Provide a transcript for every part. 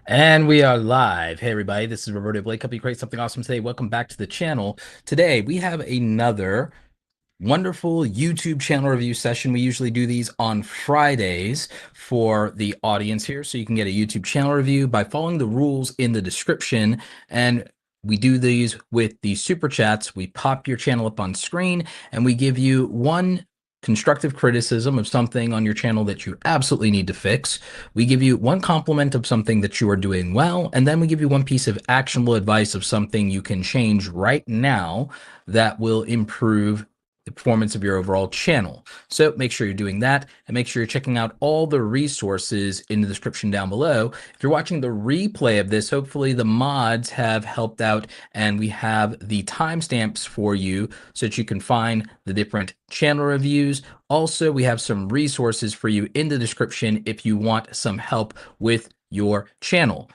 And we are live. Hey, everybody, this is Roberto Blake. Hope you create something awesome today. Welcome back to the channel. Today, we have another wonderful YouTube channel review session. We usually do these on Fridays for the audience here. So you can get a YouTube channel review by following the rules in the description. And we do these with the super chats. We pop your channel up on screen and we give you one constructive criticism of something on your channel that you absolutely need to fix. We give you one compliment of something that you are doing well, and then we give you one piece of actionable advice of something you can change right now that will improve the performance of your overall channel. So make sure you're doing that, and make sure you're checking out all the resources in the description down below. If you're watching the replay of this, hopefully the mods have helped out, and we have the timestamps for you so that you can find the different channel reviews. Also, we have some resources for you in the description if you want some help with your channel.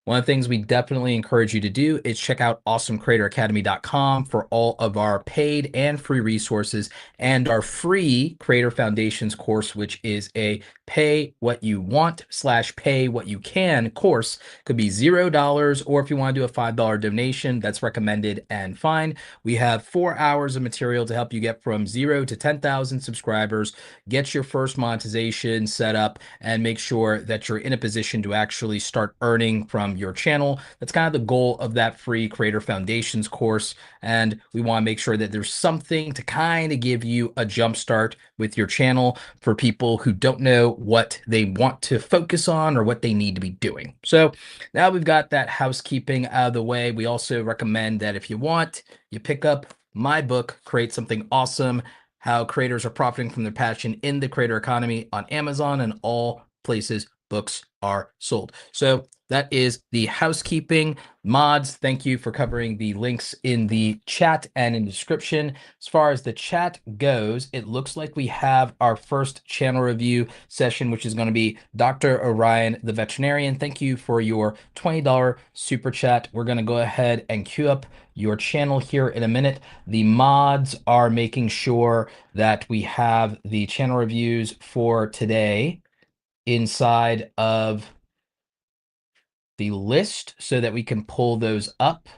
One of the things we definitely encourage you to do is check out awesomecreatoracademy.com for all of our paid and free resources and our free Creator Foundations course, which is a pay what you want / pay what you can course. Could be $0, or if you want to do a $5 donation, that's recommended and fine. We have 4 hours of material to help you get from 0 to 10,000 subscribers, get your first monetization set up, and make sure that you're in a position to actually start earning from your channel. That's kind of the goal of that free Creator Foundations course. And we want to make sure that there's something to kind of give you a jump start with your channel for people who don't know what they want to focus on or what they need to be doing. So now we've got that housekeeping out of the way. We also recommend that if you want, you pick up my book, Create Something Awesome: How Creators Are Profiting from Their Passion in the Creator Economy, on Amazon and all places books are sold. So that is the housekeeping. Mods, thank you for covering the links in the chat and in the description. As far as the chat goes, it looks like we have our first channel review session, which is going to be Dr. Orion, the veterinarian. Thank you for your $20 super chat. We're going to go ahead and queue up your channel here in a minute. The mods are making sure that we have the channel reviews for today inside of the list so that we can pull those up.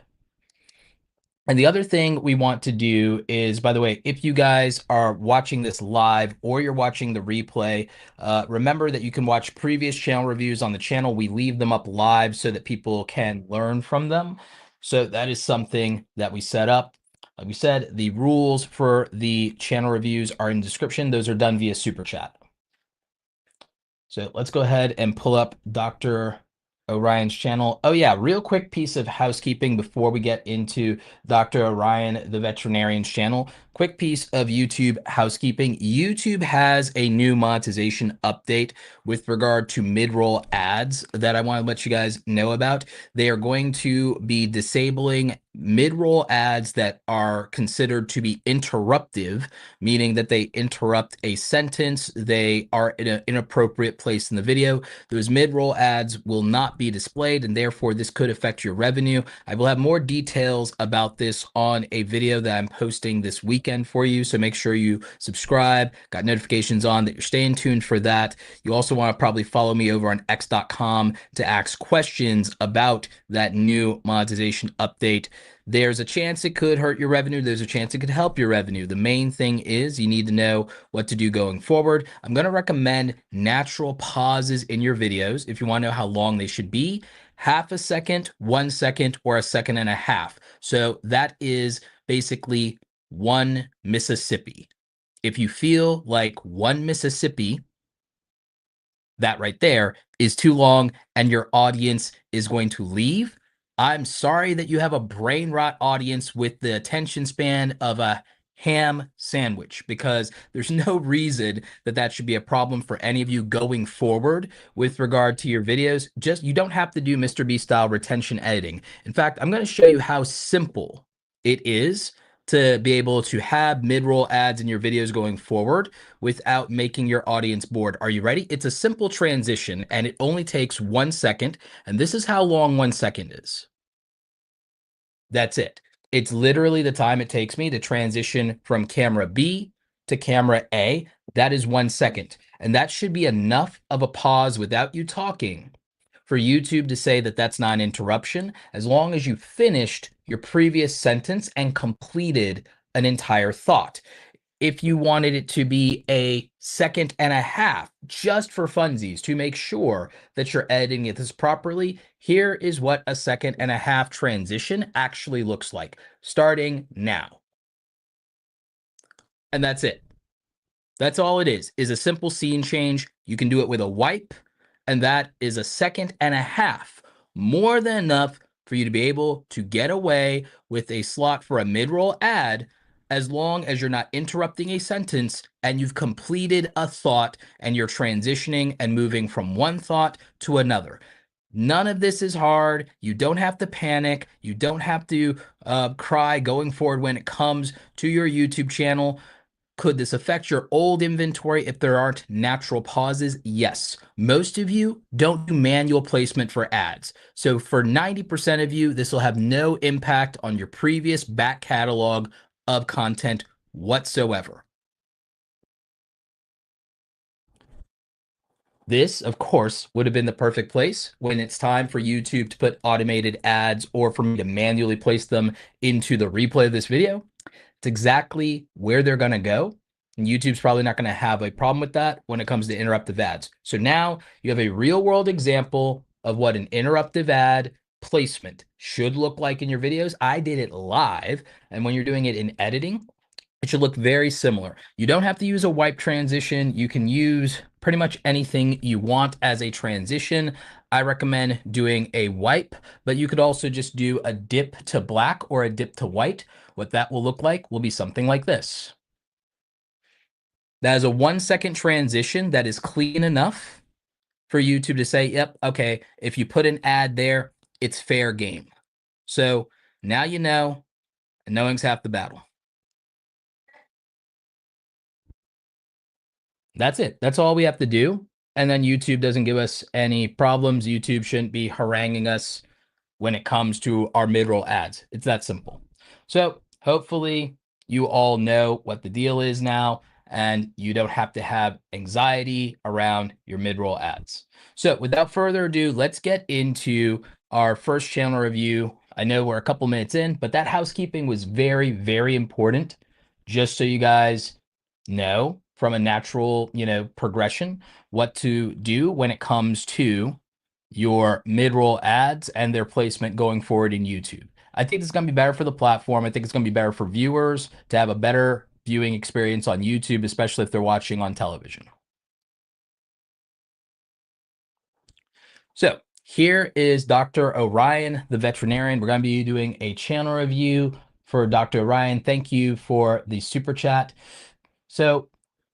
And the other thing we want to do is, by the way, if you guys are watching this live or you're watching the replay, remember that you can watch previous channel reviews on the channel. We leave them up live so that people can learn from them. So that is something that we set up. Like we said, the rules for the channel reviews are in the description. Those are done via Super Chat. So let's go ahead and pull up Dr. Orion's channel. Oh yeah, real quick piece of housekeeping before we get into Dr. Orion, the veterinarian's channel. Quick piece of YouTube housekeeping. YouTube has a new monetization update with regard to mid-roll ads that I want to let you guys know about. They are going to be disabling mid-roll ads that are considered to be interruptive, meaning that they interrupt a sentence, they are in an inappropriate place in the video. Those mid-roll ads will not be displayed, and therefore this could affect your revenue. I will have more details about this on a video that I'm posting this weekend for you, so make sure you subscribe, got notifications on, that you're staying tuned for that. You also want to probably follow me over on x.com to ask questions about that new monetization update. There's a chance it could hurt your revenue. There's a chance it could help your revenue. The main thing is you need to know what to do going forward. I'm going to recommend natural pauses in your videos if you want to know how long they should be. Half a second, 1 second, or a second and a half. So that is basically 1 Mississippi. If you feel like 1 Mississippi, that right there is too long and your audience is going to leave, I'm sorry that you have a brain rot audience with the attention span of a ham sandwich, because there's no reason that that should be a problem for any of you going forward with regard to your videos. Just, you don't have to do Mr. Beast style retention editing. In fact, I'm going to show you how simple it is to be able to have mid-roll ads in your videos going forward without making your audience bored. Are you ready? It's a simple transition and it only takes 1 second. And this is how long 1 second is. That's it. It's literally the time it takes me to transition from camera B to camera A. That is 1 second. And that should be enough of a pause without you talking for YouTube to say that that's not an interruption as long as you finished your previous sentence and completed an entire thought. If you wanted it to be a second and a half, just for funsies, to make sure that you're editing this properly, here is what a second and a half transition actually looks like, starting now. And that's it. That's all it is a simple scene change. You can do it with a wipe, and that is a second and a half, more than enough for you to be able to get away with a slot for a mid-roll ad, as long as you're not interrupting a sentence and you've completed a thought and you're transitioning and moving from one thought to another. None of this is hard. You don't have to panic. You don't have to cry going forward when it comes to your YouTube channel. Could this affect your old inventory if there aren't natural pauses? Yes. Most of you don't do manual placement for ads. So for 90% of you, this will have no impact on your previous back catalog of content whatsoever. This, of course, would have been the perfect place when it's time for YouTube to put automated ads or for me to manually place them into the replay of this video. It's exactly where they're going to go. And YouTube's probably not going to have a problem with that when it comes to interruptive ads. So now you have a real world example of what an interruptive ad placement should look like in your videos. I did it live. And when you're doing it in editing, it should look very similar. You don't have to use a wipe transition. You can use pretty much anything you want as a transition. I recommend doing a wipe, but you could also just do a dip to black or a dip to white. What that will look like will be something like this. That is a 1 second transition that is clean enough for YouTube to say, yep, okay, if you put an ad there, it's fair game. So now you know, and knowing's half the battle. That's it. That's all we have to do. And then YouTube doesn't give us any problems. YouTube shouldn't be haranguing us when it comes to our mid-roll ads. It's that simple. So hopefully you all know what the deal is now, and you don't have to have anxiety around your mid-roll ads. So without further ado, let's get into our first channel review. I know we're a couple minutes in, but that housekeeping was very, very important, just so you guys know from a natural, progression, what to do when it comes to your mid-roll ads and their placement going forward in YouTube. I think it's going to be better for the platform. I think it's going to be better for viewers to have a better viewing experience on YouTube, especially if they're watching on television. So here is Dr. Orion, the veterinarian. We're going to be doing a channel review for Dr. Orion. Thank you for the super chat. So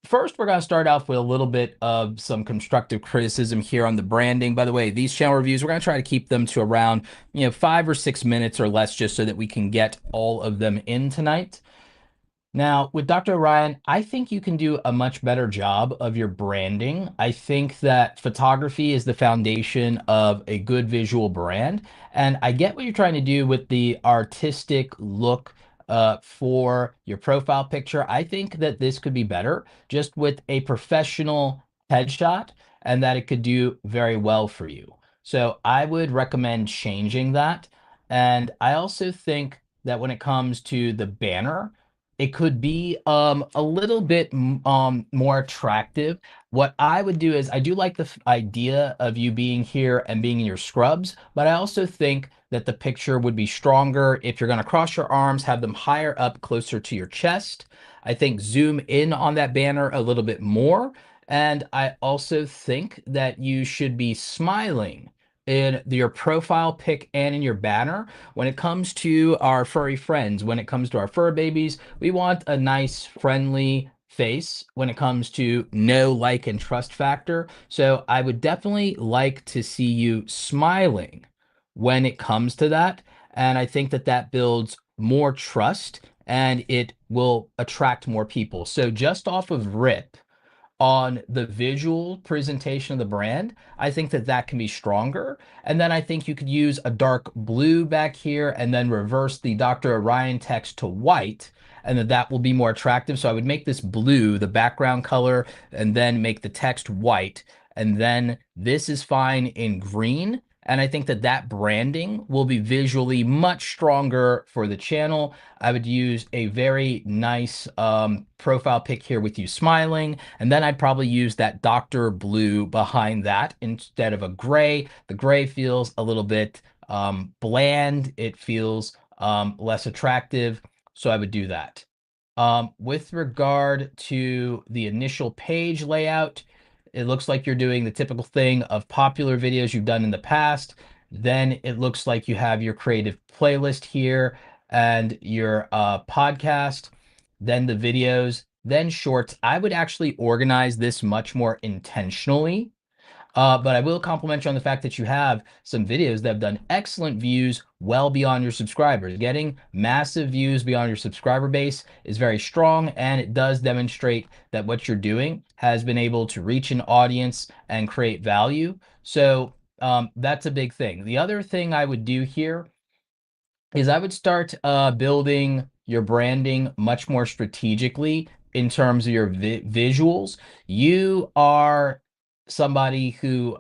first, we're going to start off with a little bit of some constructive criticism here on the branding. By the way, these channel reviews, we're going to try to keep them to around 5 or 6 minutes or less, just so that we can get all of them in tonight. Now, with Dr. Orion, I think you can do a much better job of your branding. I think that photography is the foundation of a good visual brand. And I get what you're trying to do with the artistic look for your profile picture. I think that this could be better just with a professional headshot, and that it could do very well for you. So I would recommend changing that. And I also think that when it comes to the banner, it could be a little bit more attractive. What I would do is, I do like the idea of you being here and being in your scrubs, but I also think that the picture would be stronger if you're going to cross your arms, have them higher up, closer to your chest. I think zoom in on that banner a little bit more. And I also think that you should be smiling in your profile pic and in your banner. When it comes to our furry friends, when it comes to our fur babies, we want a nice, friendly face when it comes to know, like, and trust factor. So I would definitely like to see you smiling when it comes to that. And I think that that builds more trust and it will attract more people. So just off of rip, on the visual presentation of the brand, I think that that can be stronger. And then I think you could use a dark blue back here and then reverse the Dr. Orion text to white, and that will be more attractive. So I would make this blue the background color and then make the text white. And then this is fine in green. And I think that that branding will be visually much stronger for the channel. I would use a very nice profile pic here with you smiling. And then I'd probably use that Dr. Blue behind that instead of a gray. The gray feels a little bit bland. It feels less attractive. So I would do that. With regard to the initial page layout, it looks like you're doing the typical thing of popular videos you've done in the past. Then it looks like you have your creative playlist here and your podcast, then the videos, then shorts. I would actually organize this much more intentionally, but I will compliment you on the fact that you have some videos that have done excellent views well beyond your subscribers. Getting massive views beyond your subscriber base is very strong, and it does demonstrate that what you're doing has been able to reach an audience and create value. So that's a big thing. The other thing I would do here is I would start building your branding much more strategically in terms of your visuals. You are somebody who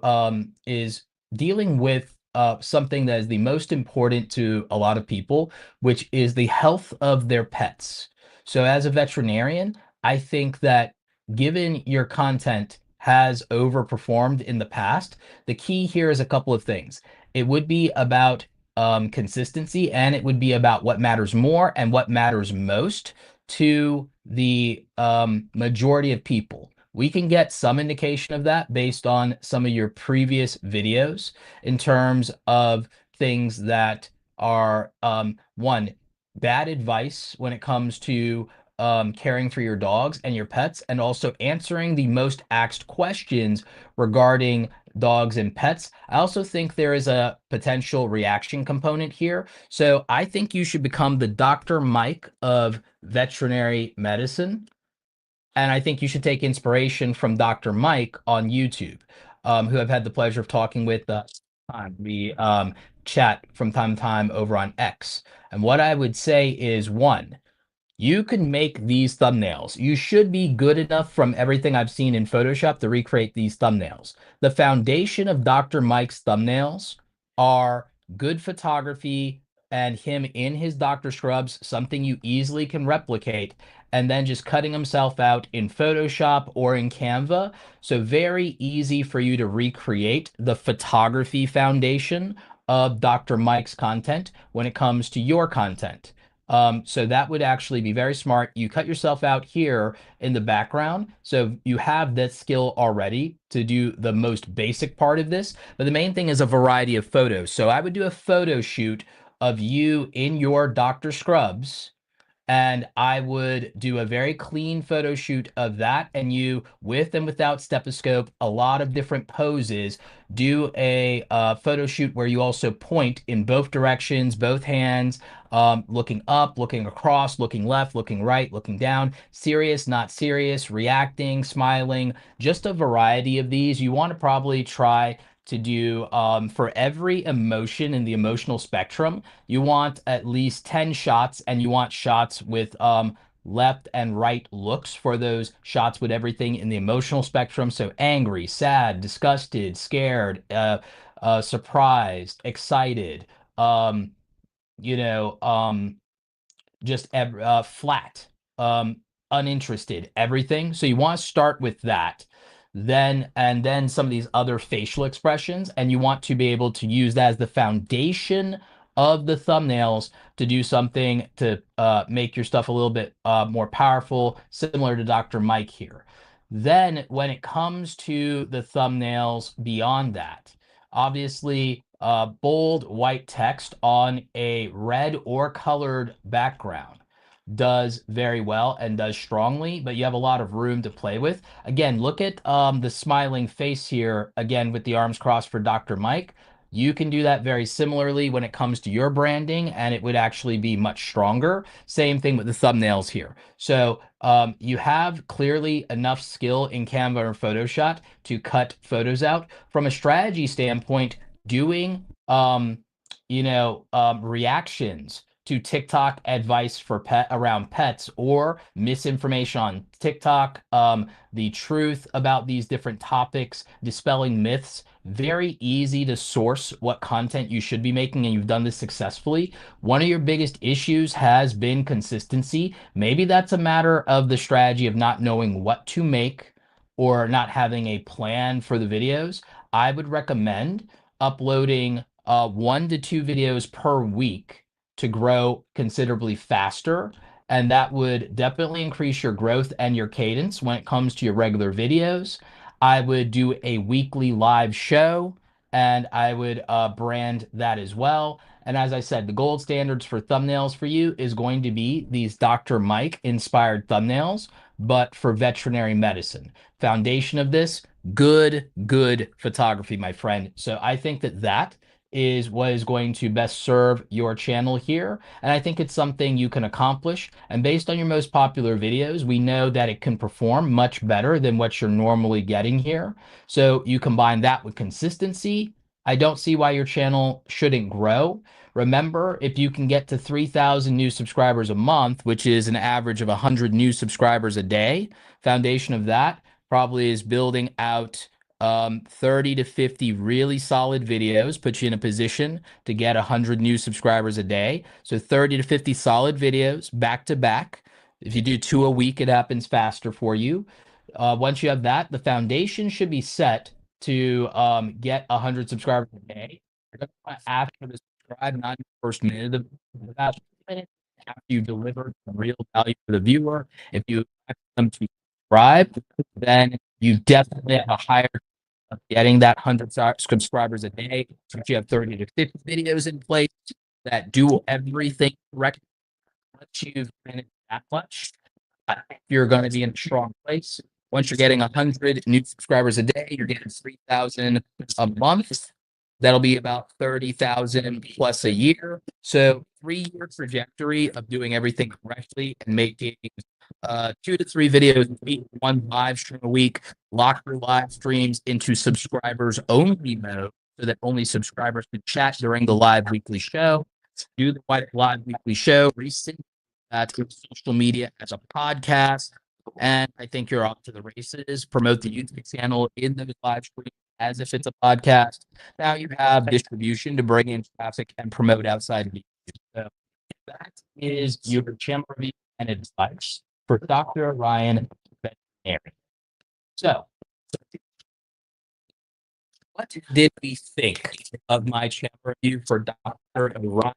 is dealing with something that is the most important to a lot of people, which is the health of their pets. So, as a veterinarian, I think that given your content has overperformed in the past, the key here is a couple of things. It would be about consistency, and it would be about what matters more and what matters most to the majority of people. We can get some indication of that based on some of your previous videos in terms of things that are one, bad advice when it comes to caring for your dogs and your pets, and also answering the most asked questions regarding dogs and pets. I also think there is a potential reaction component here. So I think you should become the Dr. Mike of veterinary medicine. And I think you should take inspiration from Dr. Mike on YouTube, who I've had the pleasure of talking with. We chat from time to time over on X. And what I would say is one, you can make these thumbnails. You should be good enough from everything I've seen in Photoshop to recreate these thumbnails. The foundation of Dr. Mike's thumbnails are good photography and him in his doctor scrubs, something you easily can replicate, and then just cutting himself out in Photoshop or in Canva. So very easy for you to recreate the photography foundation of Dr. Mike's content when it comes to your content. So that would actually be very smart. You cut yourself out here in the background. So you have that skill already to do the most basic part of this. But the main thing is a variety of photos. So I would do a photo shoot of you in your Dr. Scrubs, and I would do a very clean photo shoot of that and you with and without stethoscope, a lot of different poses. Do a photo shoot where you also point in both directions, both hands, looking up, looking across, looking left, looking right, looking down, serious, not serious, reacting, smiling, just a variety of these. You want to probably try to do for every emotion in the emotional spectrum, you want at least 10 shots, and you want shots with left and right looks for those shots with everything in the emotional spectrum. So angry, sad, disgusted, scared, surprised, excited, um, you know, just flat, uninterested, everything. So you want to start with that. Then some of these other facial expressions, and you want to be able to use that as the foundation of the thumbnails to do something to make your stuff a little bit more powerful, similar to Dr. Mike here. Then when it comes to the thumbnails beyond that, obviously bold white text on a red or colored background does very well and does strongly, but you have a lot of room to play with. Again, look at the smiling face here, again, with the arms crossed for Dr. Mike. You can do that very similarly when it comes to your branding, and it would actually be much stronger. Same thing with the thumbnails here. So you have clearly enough skill in Canva or Photoshop to cut photos out. From a strategy standpoint, doing reactions to TikTok advice for pet around pets or misinformation on TikTok, the truth about these different topics, dispelling myths. Very easy to source what content you should be making, and you've done this successfully. One of your biggest issues has been consistency. Maybe that's a matter of the strategy of not knowing what to make or not having a plan for the videos. I would recommend uploading 1 to 2 videos per week to grow considerably faster. And that would definitely increase your growth and your cadence when it comes to your regular videos. I would do a weekly live show and I would brand that as well. And as I said, the gold standards for thumbnails for you is going to be these Dr. Mike inspired thumbnails, but for veterinary medicine. Foundation of this, good photography, my friend. So I think that that is what is going to best serve your channel here. And I think it's something you can accomplish. And based on your most popular videos, we know that it can perform much better than what you're normally getting here. So you combine that with consistency. I don't see why your channel shouldn't grow. Remember, if you can get to 3,000 new subscribers a month, which is an average of 100 new subscribers a day, foundation of that probably is building out 30 to 50 really solid videos, put you in a position to get 100 new subscribers a day. So 30 to 50 solid videos back to back. If you do 2 a week, it happens faster for you. Once you have that, the foundation should be set to get 100 subscribers a day. You're going to ask for the subscribe, not in the first minute of the last minute after you deliver real value for the viewer. If you ask them to subscribe, then you definitely have a higher of getting that 100 subscribers a day. So if you have 30 to 50 videos in place that do everything correctly, once you've managed that much, you're going to be in a strong place. Once you're getting 100 new subscribers a day, you're getting 3,000 a month. That'll be about 30,000 plus a year. So 3 year trajectory of doing everything correctly and making 2 to 3 videos a week, 1 live stream a week, lock your live streams into subscribers only mode so that only subscribers can chat during the live weekly show. Do the live weekly show, resync that to social media as a podcast. And I think you're off to the races. Promote the YouTube channel in those live streams as if it's a podcast. Now you have distribution to bring in traffic and promote outside of YouTube. So that is your channel review and advice for Dr. Orion Veterinarian. So, what did we think of my channel review for Dr. Orion?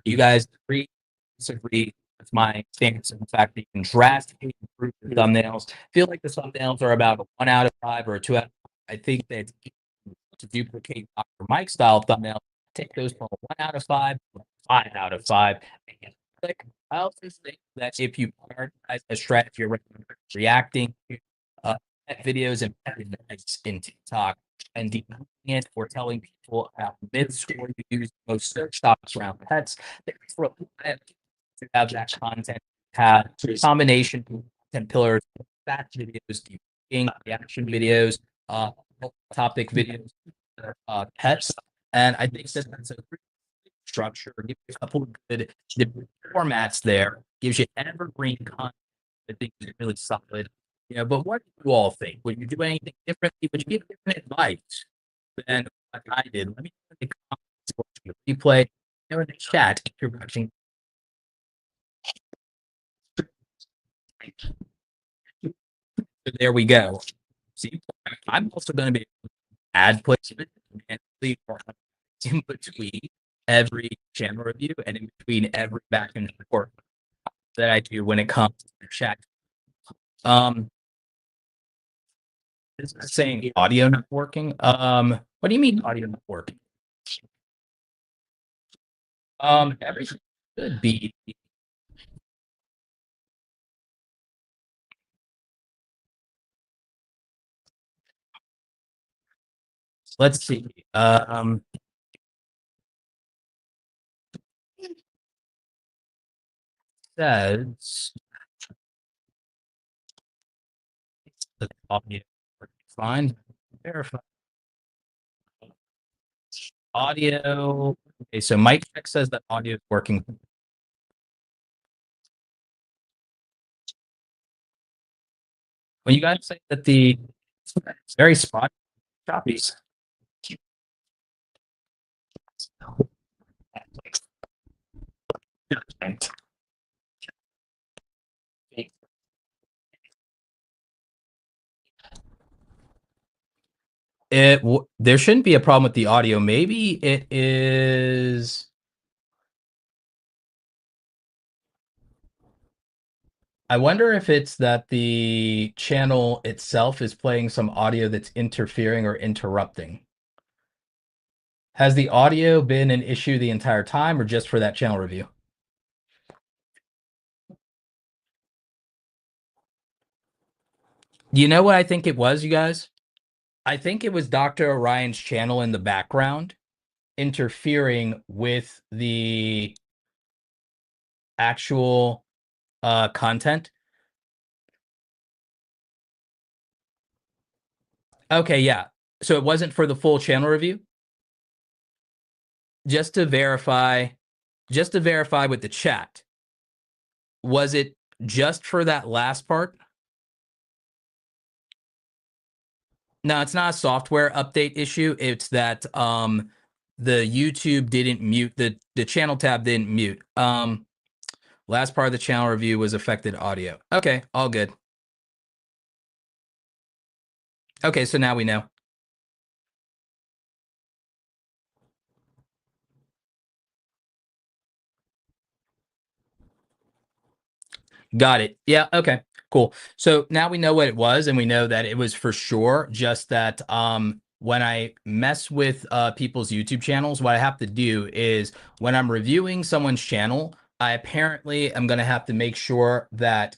You guys agree, disagree with my stance on the fact that you can drastically improve the thumbnails? Feel like the thumbnails are about a 1 out of 5 or a 2 out of 5. I think that to duplicate Dr. Mike style thumbnail, take those from a 1 out of 5 to a 5 out of 5. And click. I also think that if you prioritize a strategy around reacting to videos and advice in TikTok and debunking it or telling people about myths or you use most search topics around pets, to have that content, have a combination of content pillars, fact videos, debunking, reaction videos, topic videos, pets. And I think that that's a pretty structure, give you a couple of good different formats there, gives you evergreen content. I think is really solid. But what do you all think? Would you do anything differently? Would you give different advice than what I did? Let me know in the comments, watching the replay, or in the chat if you're watching. So there we go. See, I'm also going to be ad placement and in between every channel review and in between every back and forth that I do when it comes to the chat. It's saying audio not working. What do you mean audio not working? Everything should be. Let's see. Says the audio working fine. Verify. Audio. Okay, so Mike Check says that audio is working. When you guys say that it's very spot choppy. There shouldn't be a problem with the audio. Maybe it is. I wonder if it's that the channel itself is playing some audio that's interfering or interrupting. Has the audio been an issue the entire time or just for that channel review? You know what I think it was, you guys? I think it was Dr. Orion's channel in the background interfering with the actual content. Okay, yeah. So it wasn't for the full channel review? Just to verify, with the chat, was it just for that last part? No, it's not a software update issue. It's that the YouTube didn't mute the channel tab didn't mute. Last part of the channel review was affected audio. Okay, all good. Okay, so now we know. Got it. Yeah, okay. Cool. So now we know what it was, and we know that it was for sure just that when I mess with people's YouTube channels, what I have to do is when I'm reviewing someone's channel, I apparently am going to have to make sure that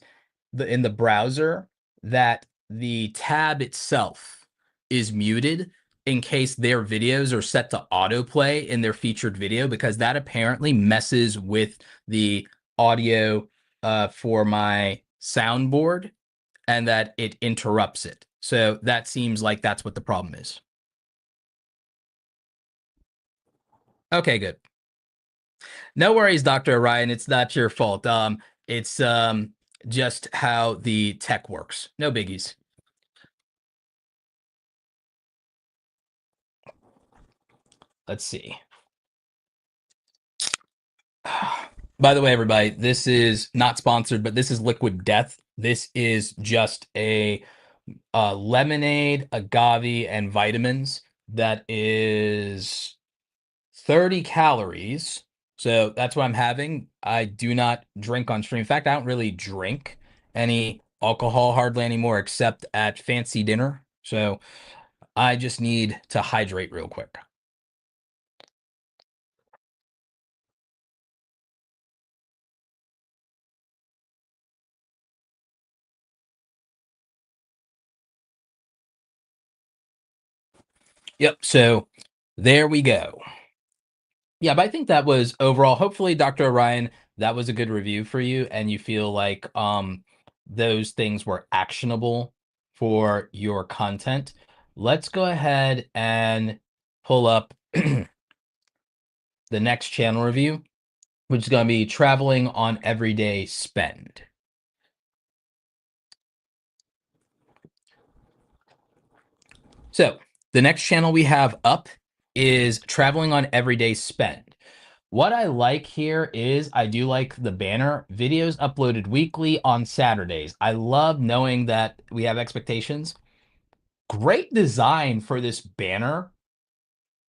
in the browser that the tab itself is muted in case their videos are set to autoplay in their featured video, because that apparently messes with the audio for my soundboard and that it interrupts it. So that seems like that's what the problem is. Okay, good. No worries, Dr. Orion. It's not your fault. It's just how the tech works. No biggies. Let's see. By the way, everybody, this is not sponsored, but this is Liquid Death. This is just a lemonade, agave, and vitamins that is 30 calories. So that's what I'm having. I do not drink on stream. In fact, I don't really drink any alcohol hardly anymore except at fancy dinner. So I just need to hydrate real quick. Yep. So there we go. Yeah, but I think that was overall, hopefully, Dr. Orion, that was a good review for you, and you feel like those things were actionable for your content. Let's go ahead and pull up the next channel review, which is going to be traveling on everyday spend. So the next channel we have up is traveling on everyday spend. What I like here is I do like the banner, videos uploaded weekly on Saturdays. I love knowing that we have expectations. Great design for this banner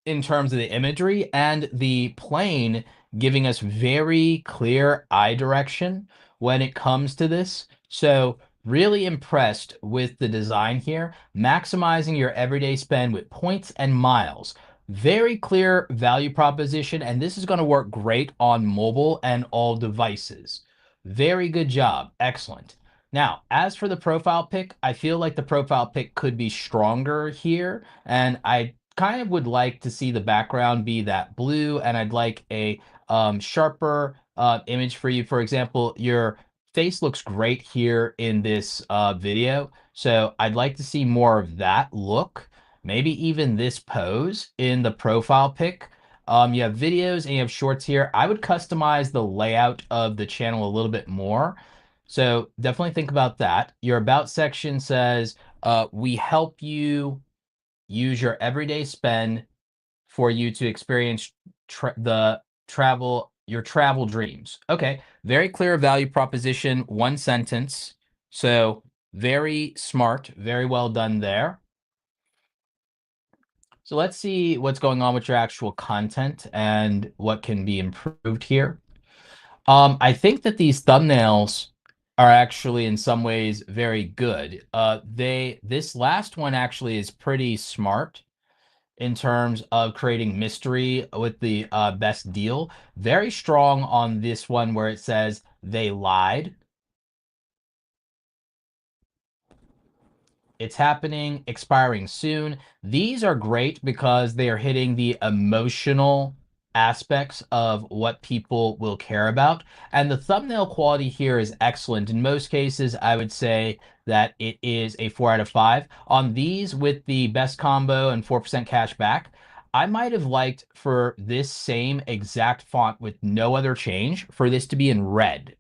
in terms of the imagery, and the plane giving us very clear eye direction when it comes to this. So really impressed with the design here, maximizing your everyday spend with points and miles. Very clear value proposition, and this is going to work great on mobile and all devices. Very good job. Excellent. Now, as for the profile pic, I feel like the profile pic could be stronger here, and I kind of would like to see the background be that blue, and I'd like a sharper image for you. For example, your face looks great here in this video, so I'd like to see more of that look. Maybe even this pose in the profile pic You have videos and you have shorts here. I would customize the layout of the channel a little bit more. So definitely think about that. Your about section says, we help you use your everyday spend for you to experience your travel dreams. Okay, very clear value proposition, one sentence. So very smart, very well done there. So let's see what's going on with your actual content and what can be improved here. I think that these thumbnails are actually in some ways very good. This last one actually is pretty smart in terms of creating mystery with the best deal. Very strong on this one where it says they lied. It's happening, expiring soon. These are great because they are hitting the emotional aspects of what people will care about. And the thumbnail quality here is excellent. In most cases, I would say that it is a 4 out of 5. On these with the best combo and 4% cash back, I might have liked for this same exact font with no other change for this to be in red.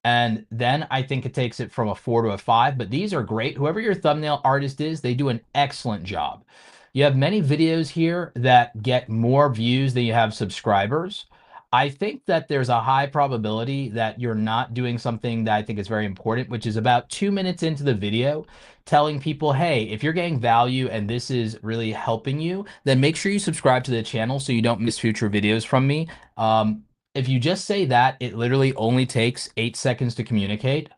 And then I think it takes it from a 4 to a 5. But these are great. Whoever your thumbnail artist is, they do an excellent job. You have many videos here that get more views than you have subscribers. I think that there's a high probability that you're not doing something that I think is very important, which is about 2 minutes into the video, telling people, hey, if you're getting value and this is really helping you, then make sure you subscribe to the channel so you don't miss future videos from me. If you just say that, it literally only takes 8 seconds to communicate,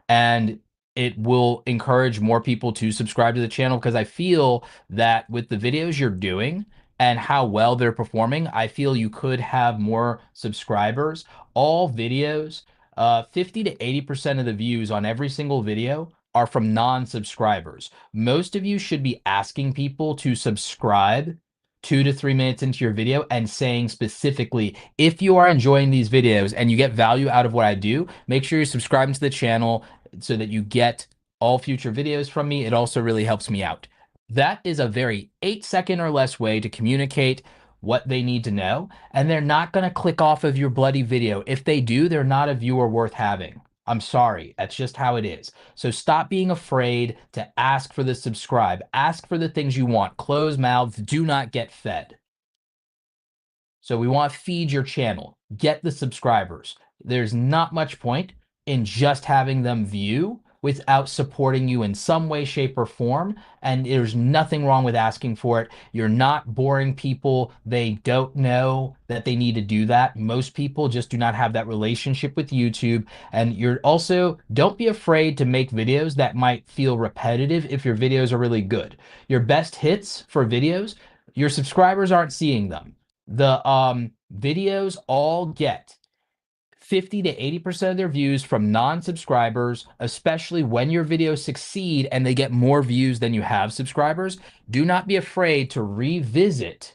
and it will encourage more people to subscribe to the channel because I feel that with the videos you're doing and how well they're performing, I feel you could have more subscribers. All videos, 50 to 80% of the views on every single video are from non-subscribers. Most of you should be asking people to subscribe 2 to 3 minutes into your video and saying specifically, if you are enjoying these videos and you get value out of what I do, make sure you're subscribing to the channel so that you get all future videos from me. It also really helps me out. That is a very 8 second or less way to communicate what they need to know. And they're not going to click off of your bloody video. If they do, they're not a viewer worth having. I'm sorry. That's just how it is. So stop being afraid to ask for the subscribe. Ask for the things you want. Closed mouths do not get fed. So we want to feed your channel. Get the subscribers. There's not much point in just having them view without supporting you in some way, shape, or form. And there's nothing wrong with asking for it. You're not boring people. They don't know that they need to do that. Most people just do not have that relationship with YouTube. And you're also, don't be afraid to make videos that might feel repetitive if your videos are really good. Your best hits for videos, your subscribers aren't seeing them. The videos all get 50 to 80% of their views from non-subscribers, especially when your videos succeed and they get more views than you have subscribers. Do not be afraid to revisit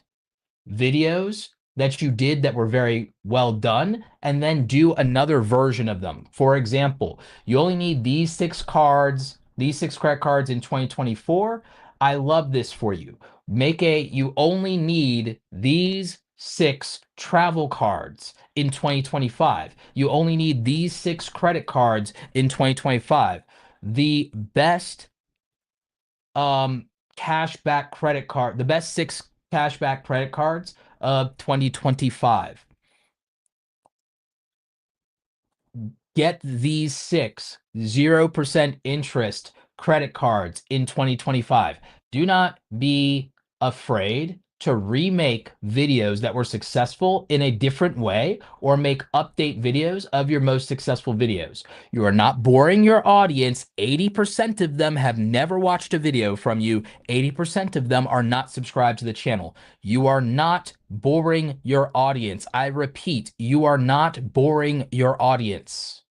videos that you did that were very well done and then do another version of them. For example, you only need these 6 cards, these 6 credit cards in 2024. I love this for you. You only need these 6 travel cards in 2025. You only need these 6 credit cards in 2025. The best cashback credit card, the best 6 cashback credit cards of 2025. Get these 0% interest credit cards in 2025. Do not be afraid to remake videos that were successful in a different way or make update videos of your most successful videos. You are not boring your audience. 80% of them have never watched a video from you. 80% of them are not subscribed to the channel. You are not boring your audience. I repeat, you are not boring your audience.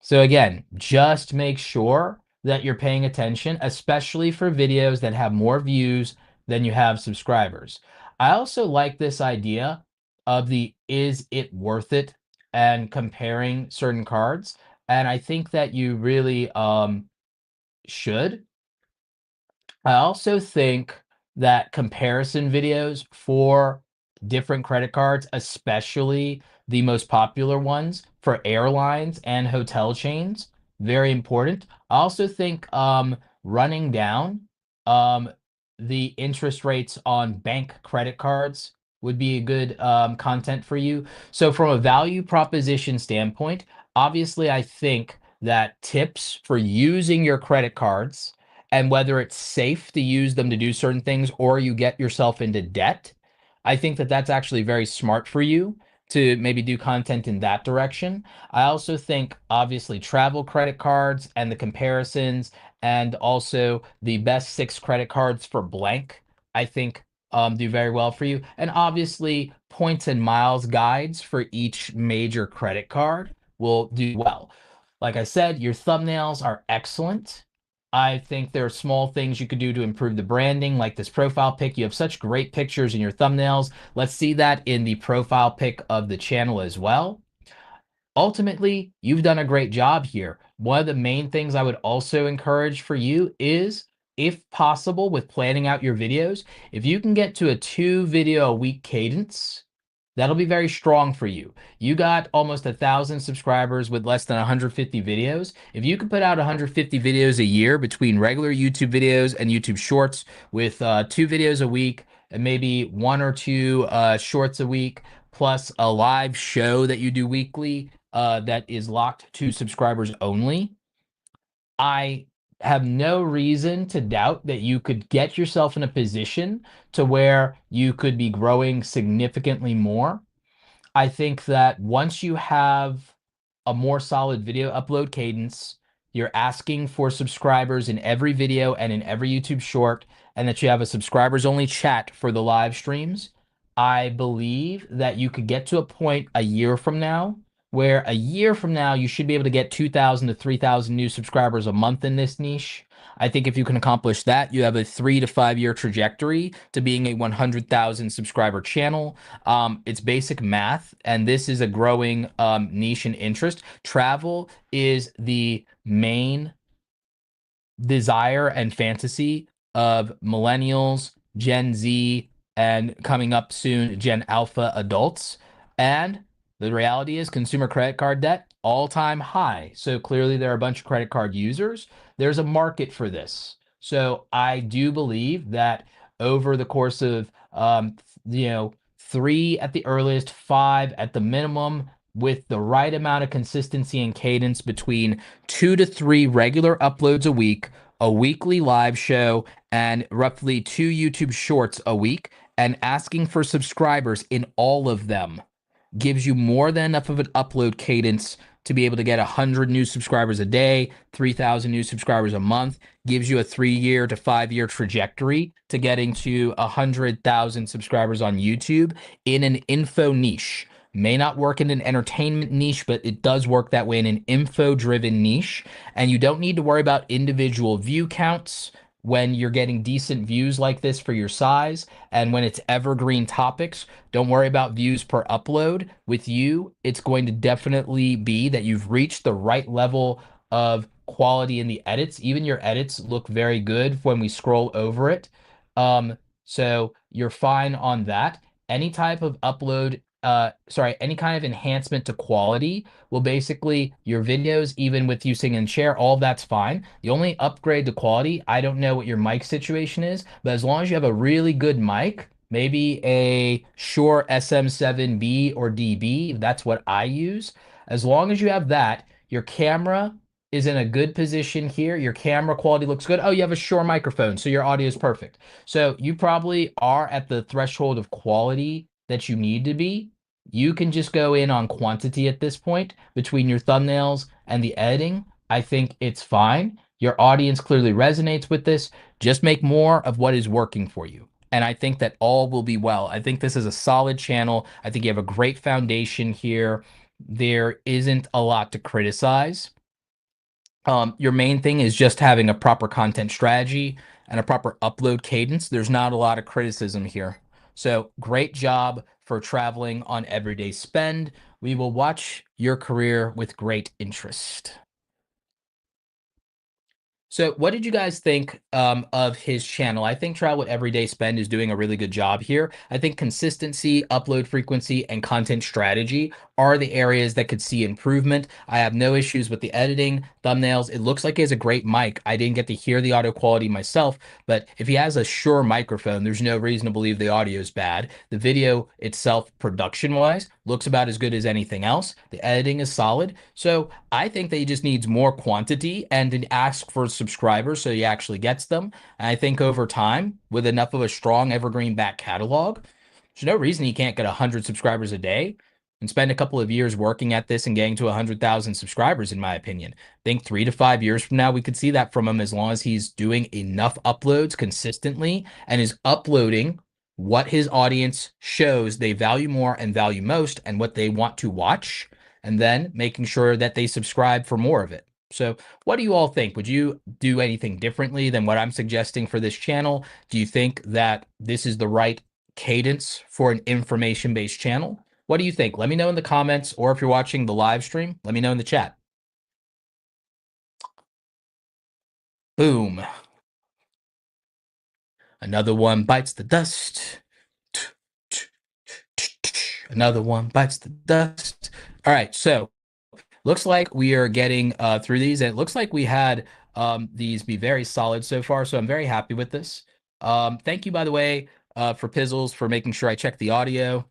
So again, just make sure that you're paying attention, especially for videos that have more views than you have subscribers. I also like this idea of the is it worth it and comparing certain cards. and I think that you really should. I also think that comparison videos for different credit cards, especially the most popular ones for airlines and hotel chains, very important. I also think running down um, the interest rates on bank credit cards would be a good content for you. So, from a value proposition standpoint, obviously, I think that tips for using your credit cards and whether it's safe to use them to do certain things or you get yourself into debt, I think that that's actually very smart for you to maybe do content in that direction. I also think obviously travel credit cards and the comparisons and also the best six credit cards for blank, I think do very well for you. And obviously points and miles guides for each major credit card will do well. Like I said, your thumbnails are excellent. I think there are small things you could do to improve the branding, like this profile pic. You have such great pictures in your thumbnails. Let's see that in the profile pic of the channel as well. Ultimately, you've done a great job here. One of the main things I would also encourage for you is, if possible, with planning out your videos, if you can get to a 2 video a week cadence, that'll be very strong for you. You got almost 1,000 subscribers with less than 150 videos. If you could put out 150 videos a year between regular YouTube videos and YouTube Shorts with 2 videos a week and maybe 1 or 2 shorts a week, plus a live show that you do weekly that is locked to subscribers only, I have no reason to doubt that you could get yourself in a position to where you could be growing significantly more. I think that once you have a more solid video upload cadence, you're asking for subscribers in every video and in every YouTube short, and that you have a subscribers only chat for the live streams, I believe that you could get to a point a year from now where a year from now you should be able to get 2,000 to 3,000 new subscribers a month in this niche. I think if you can accomplish that, you have a 3 to 5 year trajectory to being a 100,000 subscriber channel. It's basic math, and this is a growing niche and interest. Travel is the main desire and fantasy of millennials, Gen Z, and coming up soon, Gen Alpha adults. And the reality is consumer credit card debt, all-time high. So clearly there are a bunch of credit card users. There's a market for this. So I do believe that over the course of 3 at the earliest, 5 at the minimum, with the right amount of consistency and cadence between 2 to 3 regular uploads a week, a weekly live show, and roughly 2 YouTube shorts a week, and asking for subscribers in all of them gives you more than enough of an upload cadence to be able to get 100 new subscribers a day, 3,000 new subscribers a month, gives you a 3 year to 5 year trajectory to getting to 100,000 subscribers on YouTube in an info niche. May not work in an entertainment niche, but it does work that way in an info-driven niche. And you don't need to worry about individual view counts when you're getting decent views like this for your size. And when it's evergreen topics, don't worry about views per upload. With you, it's going to definitely be that you've reached the right level of quality in the edits. Even your edits look very good when we scroll over it. So you're fine on that. Any type of upload any kind of enhancement to quality will basically your videos, even with you sing and share, all of that's fine. The only upgrade to quality, I don't know what your mic situation is, but as long as you have a really good mic, maybe a Shure SM7B or DB, that's what I use. As long as you have that, your camera is in a good position here. Your camera quality looks good. Oh, you have a Shure microphone, so your audio is perfect. So you probably are at the threshold of quality that you need to be. You can just go in on quantity at this point between your thumbnails and the editing. I think it's fine. Your audience clearly resonates with this. Just make more of what is working for you. And I think that all will be well. I think this is a solid channel. I think you have a great foundation here. There isn't a lot to criticize. Your main thing is just having a proper content strategy and a proper upload cadence. There's not a lot of criticism here. So great job for traveling on everyday spend. We will watch your career with great interest. So what did you guys think of his channel? I think Travel with Everyday Spend is doing a really good job here. I think consistency, upload frequency, and content strategy are the areas that could see improvement. I have no issues with the editing, thumbnails. It looks like he has a great mic. I didn't get to hear the audio quality myself, but if he has a Shure microphone, there's no reason to believe the audio is bad. The video itself, production-wise, looks about as good as anything else. The editing is solid. So I think that he just needs more quantity and to ask for subscribers so he actually gets them. And I think over time, with enough of a strong evergreen back catalog, there's no reason he can't get 100 subscribers a day and spend a couple of years working at this and getting to 100,000 subscribers, in my opinion. I think 3 to 5 years from now, we could see that from him as long as he's doing enough uploads consistently and is uploading what his audience shows they value more and value most and what they want to watch, and then making sure that they subscribe for more of it. So what do you all think? Would you do anything differently than what I'm suggesting for this channel? Do you think that this is the right cadence for an information-based channel? What do you think? Let me know in the comments, or if you're watching the live stream, let me know in the chat. Boom. Another one bites the dust. Another one bites the dust. All right, so looks like we are getting through these, and it looks like we had these be very solid so far, so I'm very happy with this. Thank you, by the way, for Pizzles for making sure I check the audio.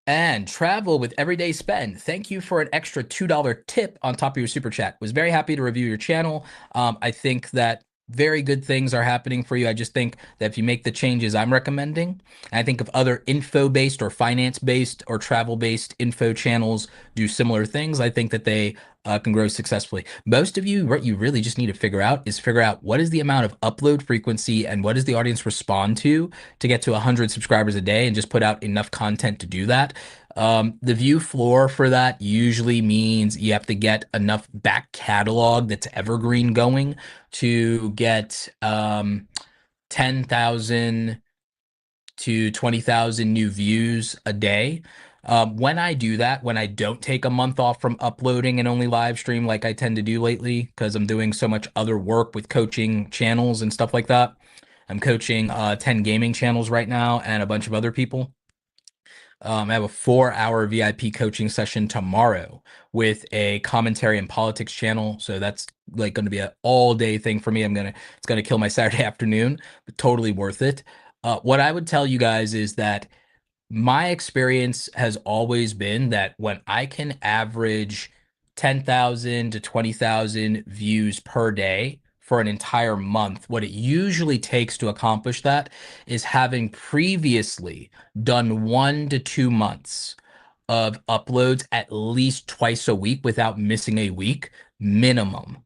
And Travel with Everyday Spend, thank you for an extra $2 tip on top of your super chat. Was very happy to review your channel. I think that very good things are happening for you. I just think that if you make the changes I'm recommending, and I think if other info-based or finance-based or travel-based info channels do similar things, I think that they can grow successfully. Most of you, what you really just need to figure out what is the amount of upload frequency and what does the audience respond to get to 100 subscribers a day, and just put out enough content to do that. The view floor for that usually means you have to get enough back catalog that's evergreen going to get 10,000 to 20,000 new views a day. When I do that, when I don't take a month off from uploading and only live stream like I tend to do lately, because I'm doing so much other work with coaching channels and stuff like that. I'm coaching 10 gaming channels right now and a bunch of other people. I have a 4-hour VIP coaching session tomorrow with a commentary and politics channel. So that's like going to be an all-day thing for me. It's gonna kill my Saturday afternoon, but totally worth it. What I would tell you guys is that my experience has always been that when I can average 10,000 to 20,000 views per day for an entire month, what it usually takes to accomplish that is having previously done 1 to 2 months of uploads at least twice a week without missing a week, minimum.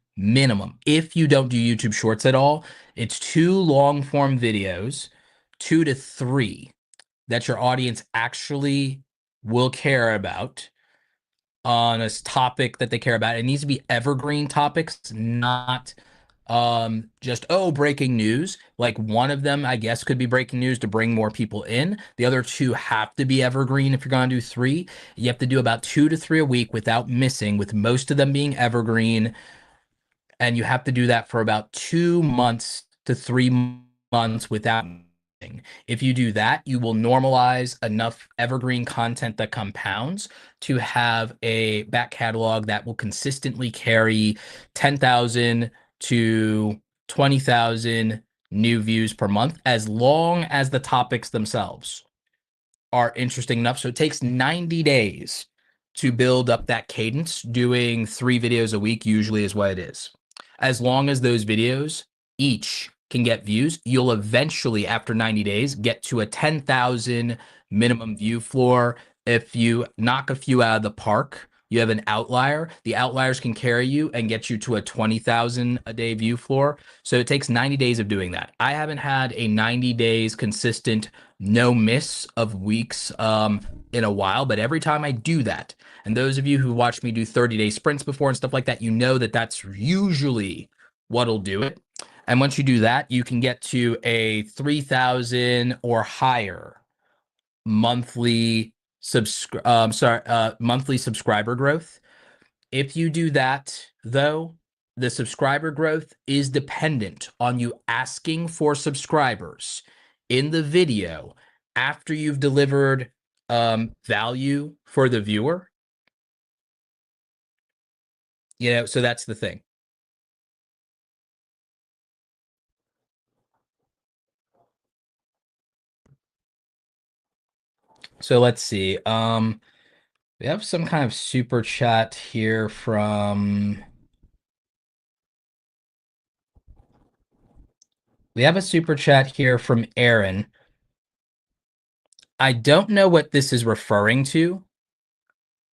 If you don't do YouTube Shorts at all, it's 2 long form videos, 2 to 3 that your audience actually will care about on a topic that they care about. It needs to be evergreen topics, not just, oh, breaking news. Like one of them, I guess, could be breaking news to bring more people in. The other 2 have to be evergreen. If you're going to do 3, you have to do about 2 to 3 a week without missing, with most of them being evergreen. And you have to do that for about 2 months to 3 months without. If you do that, you will normalize enough evergreen content that compounds to have a back catalog that will consistently carry 10,000 to 20,000 new views per month, as long as the topics themselves are interesting enough. So it takes 90 days to build up that cadence. Doing 3 videos a week usually is what it is. As long as those videos each can get views, you'll eventually, after 90 days, get to a 10,000 minimum view floor. If you knock a few out of the park, you have an outlier. The outliers can carry you and get you to a 20,000 a day view floor. So it takes 90 days of doing that. I haven't had a 90 days consistent no miss of weeks in a while, but every time I do that, and those of you who watched me do 30-day sprints before and stuff like that, you know that that's usually what'll do it. And once you do that, you can get to a 3,000 or higher monthly monthly subscriber growth. If you do that, though, the subscriber growth is dependent on you asking for subscribers in the video after you've delivered value for the viewer. So that's the thing. So let's see. We have some kind of super chat here from. We have a super chat here from Aaron. I don't know what this is referring to.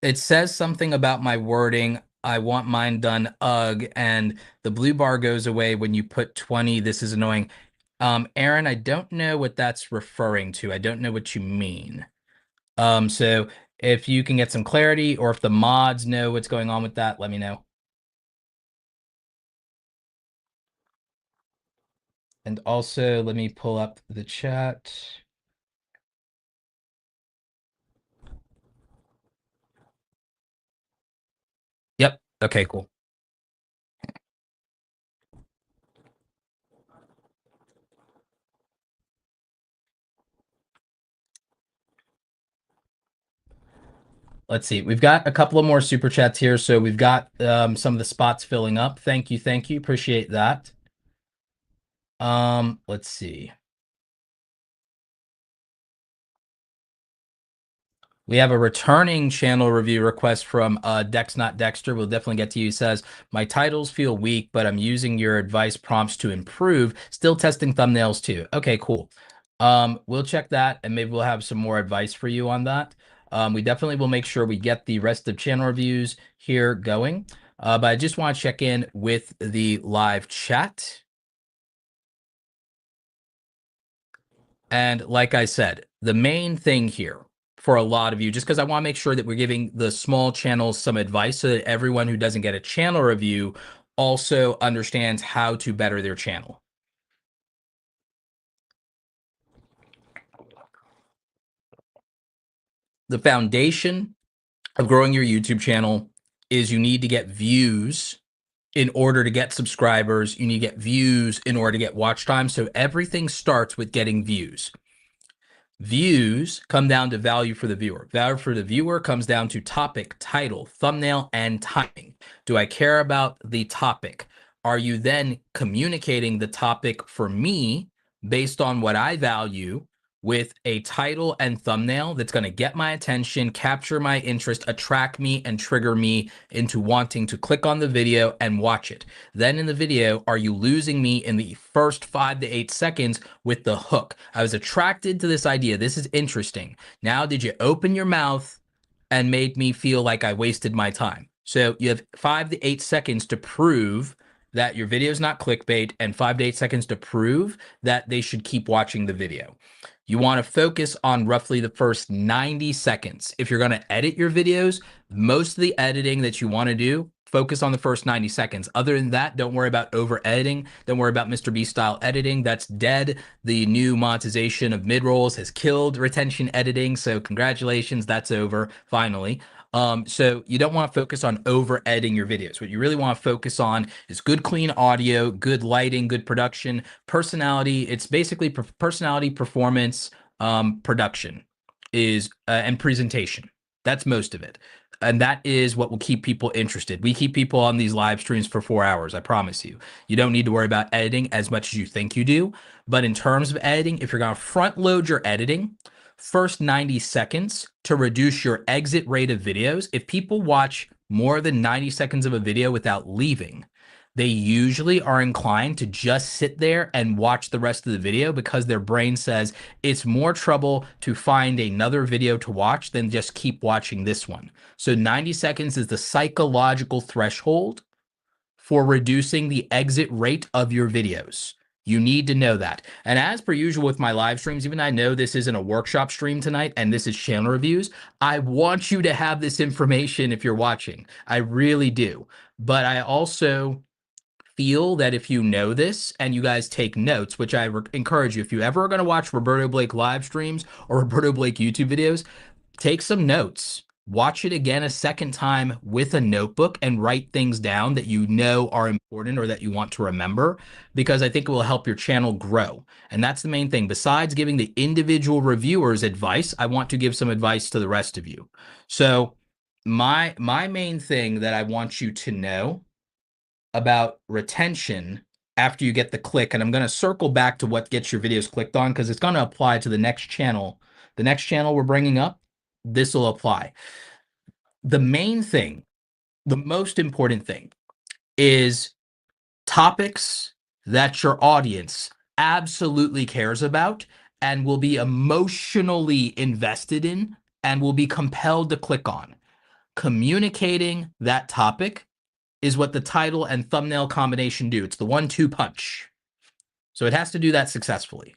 It says something about my wording. I want mine done, ugh, and the blue bar goes away when you put 20. This is annoying. Aaron, I don't know what that's referring to. I don't know what you mean. So if you can get some clarity, or if the mods know what's going on with that, let me know. And also, let me pull up the chat. Yep. Okay, cool. Let's see. We've got a couple of more super chats here. So we've got some of the spots filling up. Thank you. Thank you. Appreciate that. Let's see. We have a returning channel review request from DexNotDexter. We'll definitely get to you. He says, my titles feel weak, but I'm using your advice prompts to improve. Still testing thumbnails too. Okay, cool. We'll check that, and maybe we'll have some more advice for you on that. We definitely will make sure we get the rest of channel reviews here going. But I just want to check in with the live chat. And like I said, the main thing here for a lot of you, just because I want to make sure that we're giving the small channels some advice so that everyone who doesn't get a channel review also understands how to better their channel. The foundation of growing your YouTube channel is you need to get views in order to get subscribers. You need to get views in order to get watch time. So everything starts with getting views. Views come down to value for the viewer. Value for the viewer comes down to topic, title, thumbnail, and timing. Do I care about the topic? Are you then communicating the topic for me based on what I value with a title and thumbnail that's going to get my attention, capture my interest, attract me, and trigger me into wanting to click on the video and watch it? Then in the video, are you losing me in the first 5 to 8 seconds with the hook? I was attracted to this idea. This is interesting. Now, did you open your mouth and made me feel like I wasted my time? So you have 5 to 8 seconds to prove that your video is not clickbait, and 5 to 8 seconds to prove that they should keep watching the video. You want to focus on roughly the first 90 seconds. If you're going to edit your videos, most of the editing that you want to do, focus on the first 90 seconds. Other than that, don't worry about over editing. Don't worry about Mr. Beast style editing. That's dead. The new monetization of mid-rolls has killed retention editing. So congratulations, that's over finally. So you don't want to focus on over editing your videos. What you really want to focus on is good, clean audio, good lighting, good production, personality. It's basically personality, performance, production is and presentation. That's most of it. And that is what will keep people interested. We keep people on these live streams for 4 hours, I promise you. You don't need to worry about editing as much as you think you do. But in terms of editing, if you're going to front load your editing, first 90 seconds to reduce your exit rate of videos. If people watch more than 90 seconds of a video without leaving, they usually are inclined to just sit there and watch the rest of the video because their brain says it's more trouble to find another video to watch than just keep watching this one. So 90 seconds is the psychological threshold for reducing the exit rate of your videos. You need to know that. And as per usual with my live streams, even though I know this isn't a workshop stream tonight and this is channel reviews, I want you to have this information if you're watching. I really do. But I also feel that if you know this and you guys take notes, which I encourage you, if you ever are going to watch Roberto Blake live streams or Roberto Blake YouTube videos, take some notes. Watch it again a second time with a notebook and write things down that you know are important or that you want to remember, because I think it will help your channel grow. And that's the main thing. Besides giving the individual reviewers advice, I want to give some advice to the rest of you. So my main thing that I want you to know about retention after you get the click, and I'm going to circle back to what gets your videos clicked on, because it's going to apply to the next channel. The next channel we're bringing up, this will apply. The main thing, the most important thing, is topics that your audience absolutely cares about and will be emotionally invested in and will be compelled to click on. Communicating that topic is what the title and thumbnail combination do. It's the 1-2 punch. So it has to do that successfully.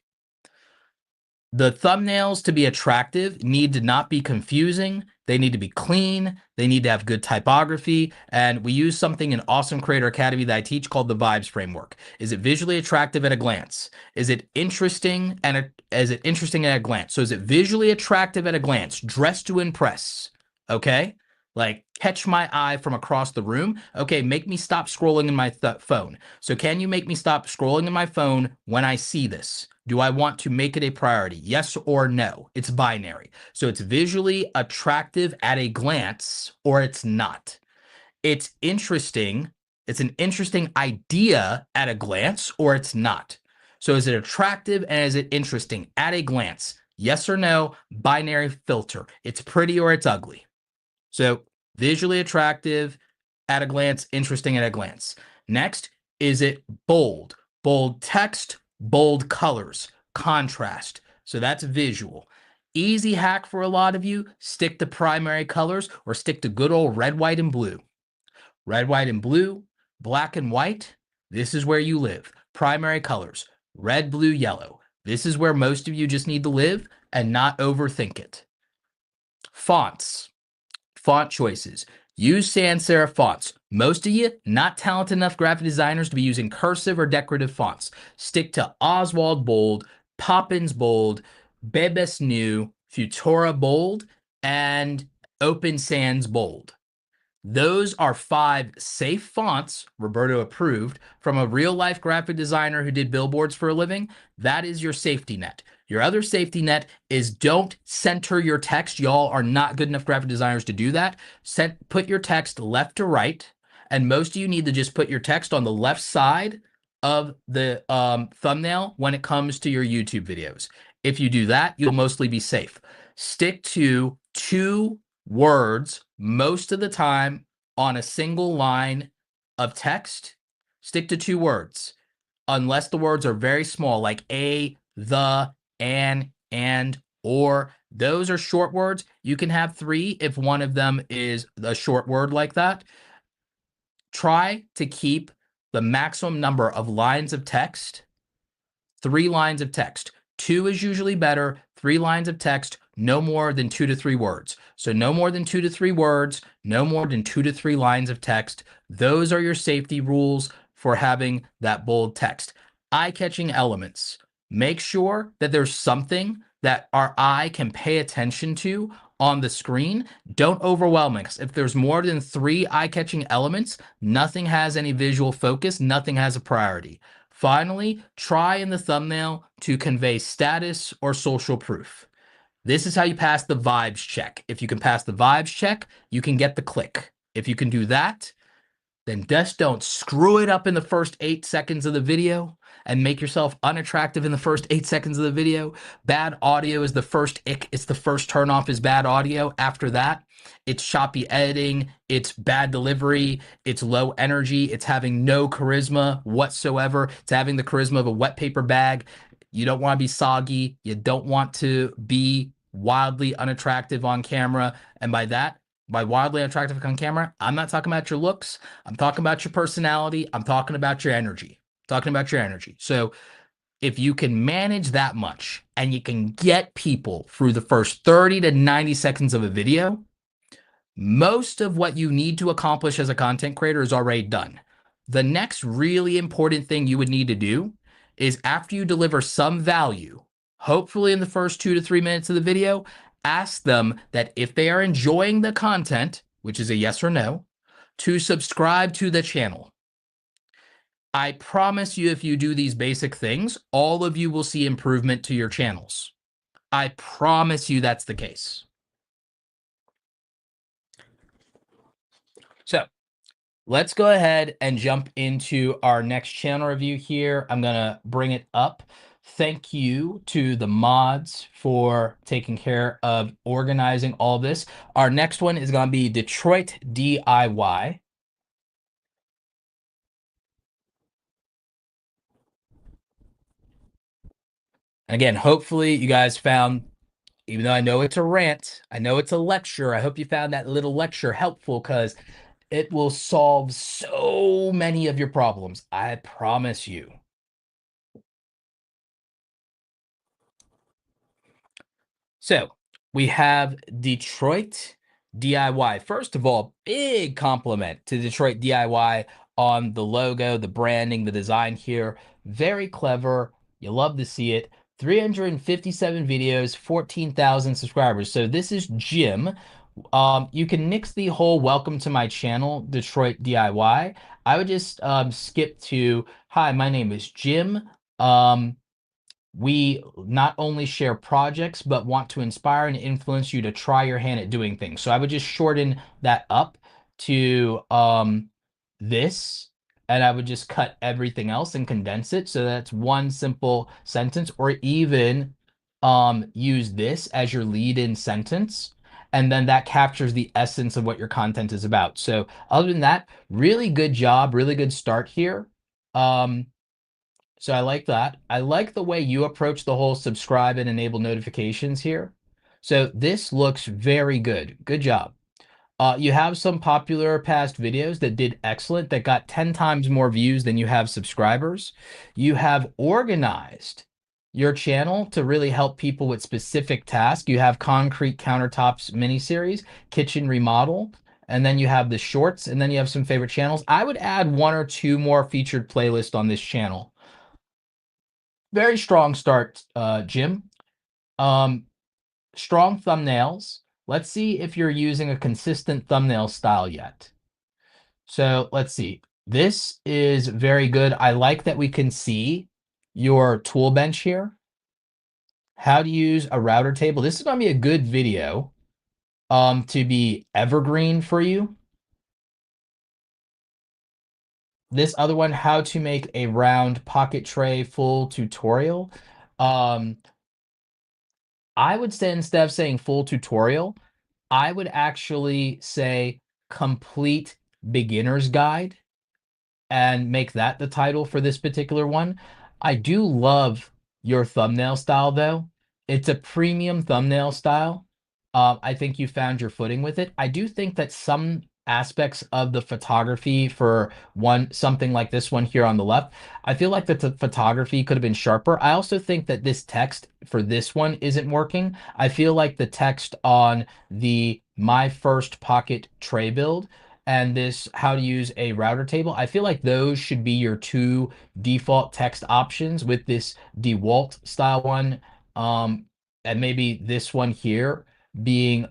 The thumbnails to be attractive need to not be confusing. They need to be clean. They need to have good typography. And we use something in Awesome Creator Academy that I teach called the Vibes Framework. Is it visually attractive at a glance? Is it interesting and is it interesting at a glance? So is it visually attractive at a glance? Dressed to impress. Okay? Like, catch my eye from across the room. Okay, make me stop scrolling in my phone. So can you make me stop scrolling in my phone when I see this? Do I want to make it a priority? Yes or no? It's binary. So it's visually attractive at a glance, or it's not. It's interesting. It's an interesting idea at a glance, or it's not. So is it attractive and is it interesting at a glance? Yes or no? Binary filter. It's pretty or it's ugly. So visually attractive at a glance, interesting at a glance. Next, is it bold? Bold text, bold colors, contrast. So that's visual. Easy hack for a lot of you, stick to primary colors or stick to good old red, white, and blue. Red, white, and blue, black and white, this is where you live. Primary colors, red, blue, yellow. This is where most of you just need to live and not overthink it. Fonts. Font choices. Use sans serif fonts. Most of you, not talented enough graphic designers to be using cursive or decorative fonts. Stick to Oswald Bold, Poppins Bold, Bebes New, Futura Bold, and Open Sans Bold. Those are 5 safe fonts, Roberto approved, from a real-life graphic designer who did billboards for a living. That is your safety net. Your other safety net is don't center your text. Y'all are not good enough graphic designers to do that. Put your text left to right, and most of you need to just put your text on the left side of the thumbnail when it comes to your YouTube videos. If you do that, you'll mostly be safe. Stick to 2 words most of the time on a single line of text. Stick to 2 words, unless the words are very small, like a, the, and, or. Those are short words. You can have 3 if one of them is a short word like that. Try to keep the maximum number of lines of text, 3 lines of text. 2 is usually better. 3 lines of text, no more than 2 to 3 words. So no more than 2 to 3 words, no more than 2 to 3 lines of text. Those are your safety rules for having that bold text. Eye-catching elements. Make sure that there's something that our eye can pay attention to on the screen. Don't overwhelm us. If there's more than 3 eye-catching elements, nothing has any visual focus, nothing has a priority. Finally, try in the thumbnail to convey status or social proof. This is how you pass the vibes check. If you can pass the vibes check, you can get the click. If you can do that, then just don't screw it up in the first 8 seconds of the video and make yourself unattractive in the first 8 seconds of the video. Bad audio is the first ick. It's the first turn off is bad audio. After that, it's choppy editing, it's bad delivery, it's low energy, it's having no charisma whatsoever. It's having the charisma of a wet paper bag. You don't want to be soggy. You don't want to be wildly unattractive on camera. And by wildly unattractive on camera, I'm not talking about your looks. I'm talking about your personality. I'm talking about your energy. So if you can manage that much and you can get people through the first 30 to 90 seconds of a video, most of what you need to accomplish as a content creator is already done. The next really important thing you would need to do is, after you deliver some value, hopefully in the first 2 to 3 minutes of the video, ask them that if they are enjoying the content, which is a yes or no, to subscribe to the channel. I promise you, if you do these basic things, all of you will see improvement to your channels. I promise you that's the case. So let's go ahead and jump into our next channel review here. I'm going to bring it up. Thank you to the mods for taking care of organizing all this. Our next one is going to be Detroit DIY. Again, hopefully you guys found, even though I know it's a rant, I know it's a lecture, I hope you found that little lecture helpful, because it will solve so many of your problems. I promise you. So we have Detroit DIY. First of all, big compliment to Detroit DIY on the logo, the branding, the design here. Very clever. You love to see it. 357 videos, 14,000 subscribers. So this is Jim. You can nix the whole welcome to my channel, Detroit DIY. I would just skip to, hi, my name is Jim. We not only share projects, but want to inspire and influence you to try your hand at doing things. So I would just shorten that up to this, and I would just cut everything else and condense it. So that's one simple sentence, or even use this as your lead-in sentence. And then that captures the essence of what your content is about. So other than that, really good job, really good start here. So I like that. I like the way you approach the whole subscribe and enable notifications here. So this looks very good. Good job. You have some popular past videos that did excellent, that got 10 times more views than you have subscribers. You have organized your channel to really help people with specific tasks. You have Concrete Countertops miniseries, kitchen remodel, and then you have the shorts, and then you have some favorite channels. I would add one or two more featured playlists on this channel. Very strong start, Jim. Strong thumbnails. Let's see if you're using a consistent thumbnail style yet. So let's see. This is very good. I like that we can see your tool bench here. How to use a router table. This is going to be a good video to be evergreen for you. This other one, how to make a round pocket tray full tutorial. I would say, instead of saying full tutorial, I would actually say complete beginner's guide, and make that the title for this particular one. I do love your thumbnail style, though. It's a premium thumbnail style. I think you found your footing with it. I do think that some aspects of the photography for something like this one here on the left, I feel like the photography could have been sharper. I also think that this text for this one isn't working. I feel like the text on the my first pocket tray build and this how to use a router table, I feel like those should be your two default text options, with this DeWalt style one, and maybe this one here being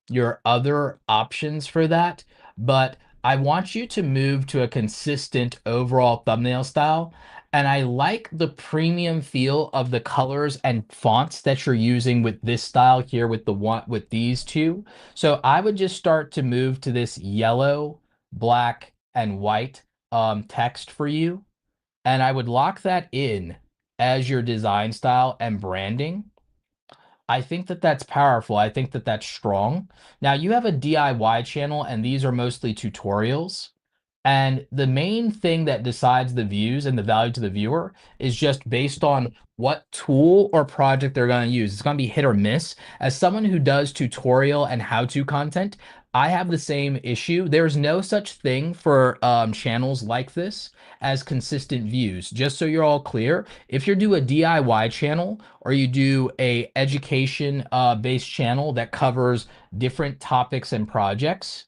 your other options for that. But I want you to move to a consistent overall thumbnail style. And I like the premium feel of the colors and fonts that you're using with this style here, with the one with these two. So I would just start to move to this yellow, black, and white text for you. And I would lock that in as your design style and branding. I think that that's powerful. I think that that's strong. Now, you have a DIY channel, and these are mostly tutorials. And the main thing that decides the views and the value to the viewer is just based on what tool or project they're going to use. It's going to be hit or miss. As someone who does tutorial and how-to content, I have the same issue. There's no such thing for channels like this as consistent views. Just so you're all clear, if you do a DIY channel or you do a education based channel that covers different topics and projects,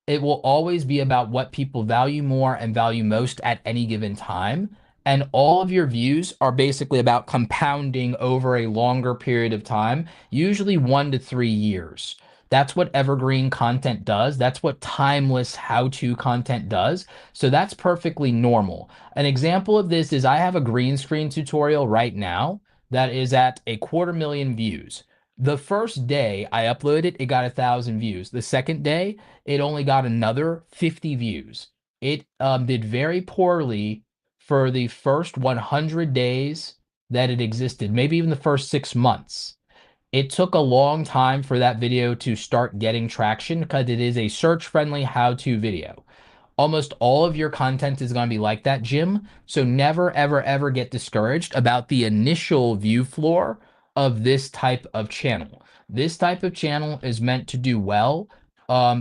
it will always be about what people value more and value most at any given time. and all of your views are basically about compounding over a longer period of time, usually 1 to 3 years. That's what evergreen content does. That's what timeless how-to content does. So that's perfectly normal. An example of this is I have a green screen tutorial right now that is at 250,000 views. The first day I uploaded, it got 1,000 views. The second day, it only got another 50 views. It did very poorly for the first 100 days that it existed, maybe even the first 6 months. It took a long time for that video to start getting traction because it is a search-friendly how-to video. Almost all of your content is going to be like that, Jim. So never, ever, ever get discouraged about the initial view floor of this type of channel. This type of channel is meant to do well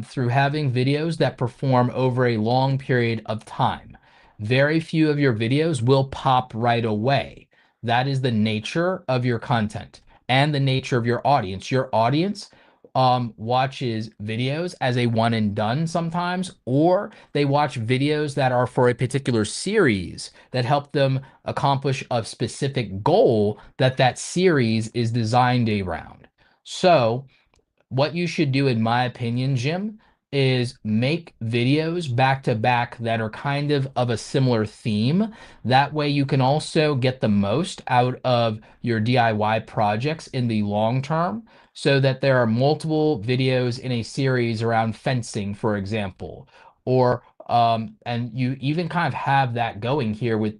through having videos that perform over a long period of time. Very few of your videos will pop right away. That is the nature of your content and the nature of your audience. Your audience watches videos as a one and done sometimes, or they watch videos that are for a particular series that help them accomplish a specific goal that that series is designed around. So what you should do, in my opinion, Jim, is make videos back to back that are kind of a similar theme. That way you can also get the most out of your DIY projects in the long term, so that there are multiple videos in a series around fencing, for example, or and you even kind of have that going here with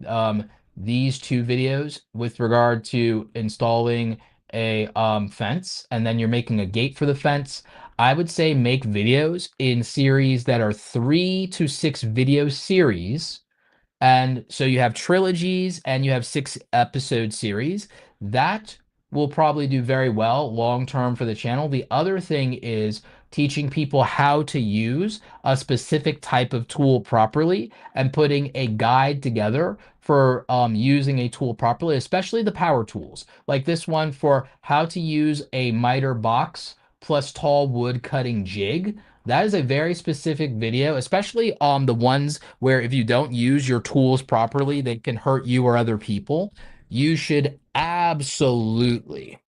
these two videos with regard to installing a fence, and then you're making a gate for the fence. I would say make videos in series that are 3 to 6 video series, and so you have trilogies and you have 6 episode series. That will probably do very well long term for the channel. The other thing is teaching people how to use a specific type of tool properly and putting a guide together for using a tool properly, especially the power tools, like this one for how to use a miter box plus tall wood cutting jig. That is a very specific video, especially the ones where if you don't use your tools properly, they can hurt you or other people. You should absolutely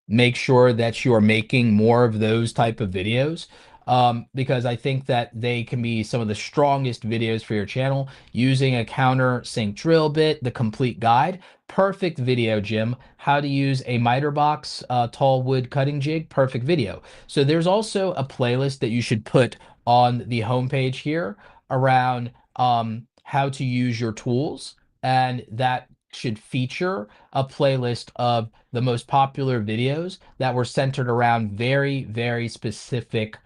make sure that you are making more of those type of videos, because I think that they can be some of the strongest videos for your channel. Using a countersink drill bit, the complete guide, perfect video, Jim. How to use a miter box, tall wood cutting jig, perfect video. So there's also a playlist that you should put on the homepage here around how to use your tools, and that should feature a playlist of the most popular videos that were centered around very, very specific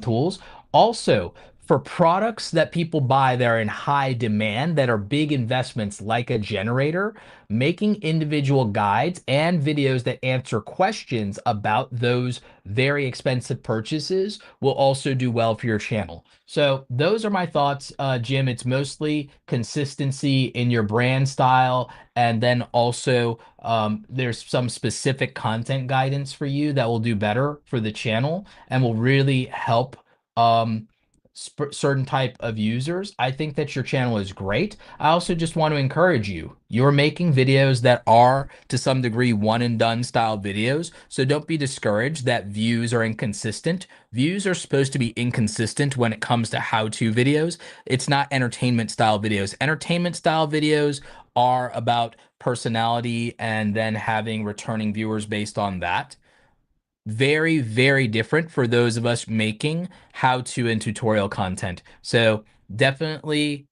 tools. Also, for products that people buy that are in high demand, that are big investments like a generator, making individual guides and videos that answer questions about those very expensive purchases will also do well for your channel. So those are my thoughts, Jim. It's mostly consistency in your brand style, and then also there's some specific content guidance for you that will do better for the channel and will really help um, certain type of users. I think that your channel is great. I also just want to encourage you. You're making videos that are to some degree one and done style videos. So don't be discouraged that views are inconsistent. Views are supposed to be inconsistent when it comes to how-to videos. It's not entertainment style videos. Entertainment style videos are about personality and then having returning viewers based on that. Very, very different for those of us making how-to and tutorial content. So definitely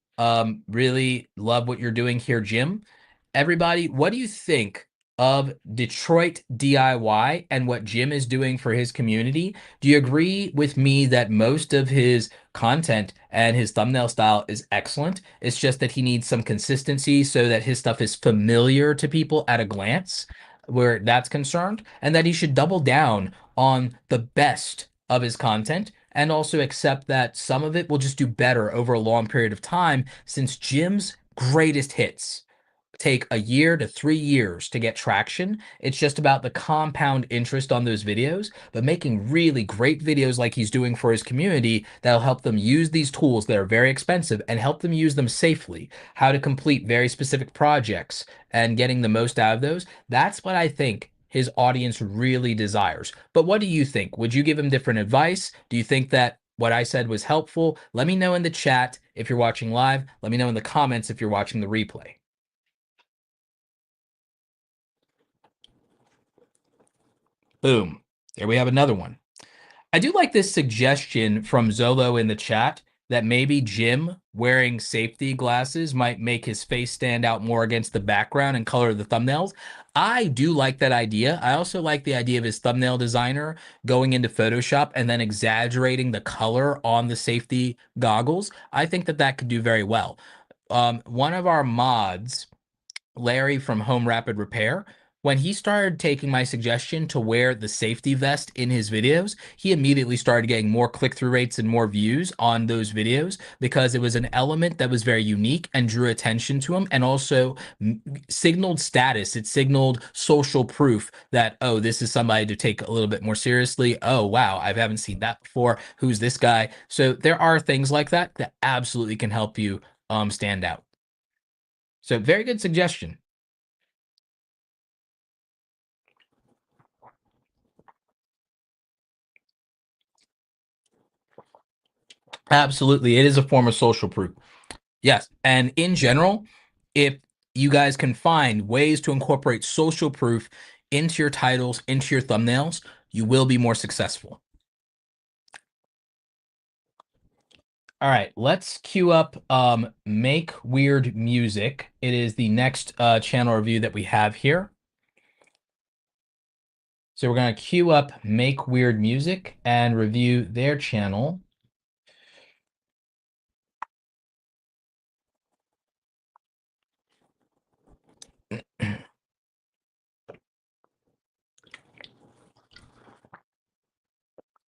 really love what you're doing here, Jim. Everybody, what do you think of Detroit DIY and what Jim is doing for his community? Do you agree with me that most of his content and his thumbnail style is excellent? It's just that he needs some consistency so that his stuff is familiar to people at a glance, where that's concerned, and that he should double down on the best of his content and also accept that some of it will just do better over a long period of time, since Jim's greatest hits take a year to 3 years to get traction. It's just about the compound interest on those videos, but making really great videos like he's doing for his community that'll help them use these tools that are very expensive and help them use them safely, how to complete very specific projects and getting the most out of those. That's what I think his audience really desires. But what do you think? Would you give him different advice? Do you think that what I said was helpful? Let me know in the chat if you're watching live. Let me know in the comments if you're watching the replay. Boom. There we have another one. I do like this suggestion from Xolo in the chat that maybe Jim wearing safety glasses might make his face stand out more against the background and color of the thumbnails. I do like that idea. I also like the idea of his thumbnail designer going into Photoshop and then exaggerating the color on the safety goggles. I think that that could do very well. One of our mods, Larry from Home Rapid Repair, when he started taking my suggestion to wear the safety vest in his videos, he immediately started getting more click-through rates and more views on those videos because it was an element that was very unique and drew attention to him and also signaled status. It signaled social proof that, oh, this is somebody to take a little bit more seriously. Oh, wow, I haven't seen that before. Who's this guy? So there are things like that that absolutely can help you stand out. So very good suggestion. Absolutely. It is a form of social proof. Yes. And in general, if you guys can find ways to incorporate social proof into your titles, into your thumbnails, you will be more successful. All right, let's queue up Make Weird Music. It is the next channel review that we have here. So we're going to queue up Make Weird Music and review their channel.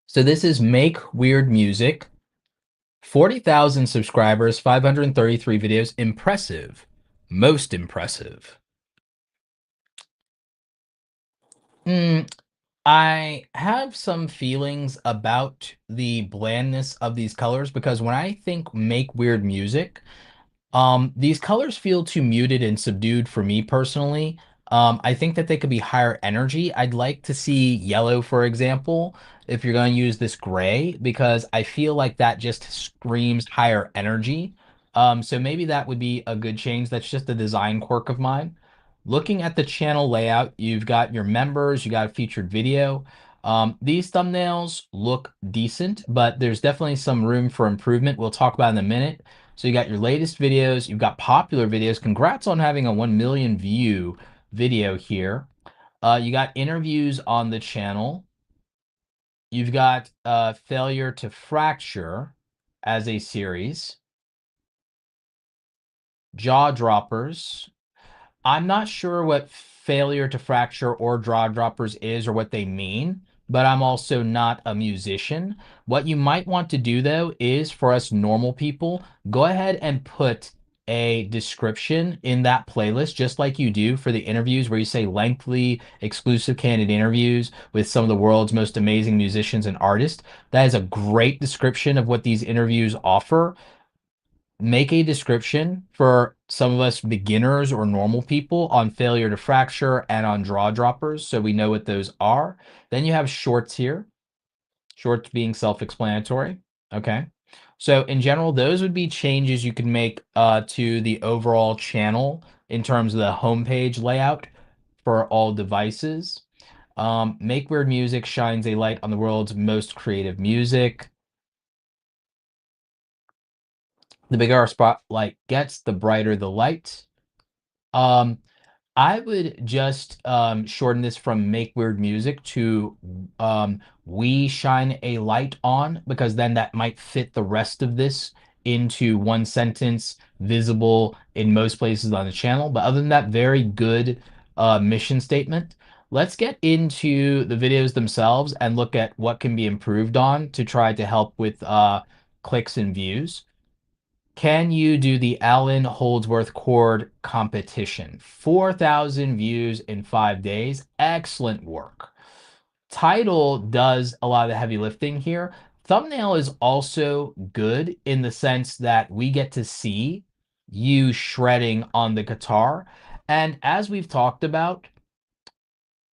So this is Make Weird Music. 40,000 subscribers, 533 videos. Impressive. Most impressive. I have some feelings about the blandness of these colors because when I think Make Weird Music, these colors feel too muted and subdued for me personally. I think that they could be higher energy. I'd like to see yellow, for example, if you're going to use this gray, because I feel like that just screams higher energy. So maybe that would be a good change. That's just a design quirk of mine. Looking at the channel layout, you've got your members, you got a featured video. These thumbnails look decent, but there's definitely some room for improvement. We'll talk about in a minute. So you got your latest videos, you've got popular videos. Congrats on having a 1 million view video here. You got interviews on the channel. You've got Failure to Fracture as a series. Jaw Droppers. I'm not sure what Failure to Fracture or Jaw Droppers is or what they mean, but I'm also not a musician. What you might want to do though is for us normal people, go ahead and put a description in that playlist, just like you do for the interviews where you say lengthy exclusive candid interviews with some of the world's most amazing musicians and artists. That is a great description of what these interviews offer. Make a description for some of us beginners or normal people on Failure to Fracture and on Jaw Droppers so we know what those are. Then you have shorts here, shorts being self-explanatory. Okay. So in general, those would be changes you can make to the overall channel in terms of the homepage layout for all devices. Make Weird Music shines a light on the world's most creative music. The bigger our spotlight gets, the brighter the light. Um, I would just shorten this from Make Weird Music to We Shine a Light On, because then that might fit the rest of this into one sentence, visible in most places on the channel. But other than that, very good mission statement. Let's get into the videos themselves and look at what can be improved on to try to help with clicks and views. Can you do the Allen Holdsworth chord competition? 4,000 views in 5 days. Excellent work. Title does a lot of the heavy lifting here. Thumbnail is also good in the sense that we get to see you shredding on the guitar. And as we've talked about,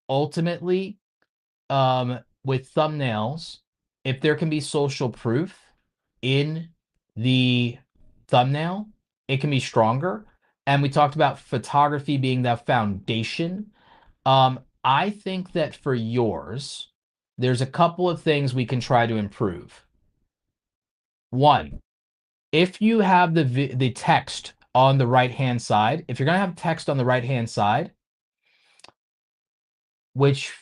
ultimately, with thumbnails, if there can be social proof in the thumbnail, it can be stronger. And we talked about photography being the foundation. I think that for yours, there's a couple of things we can try to improve. One, if you have the text on the right-hand side, if you're going to have text on the right-hand side, which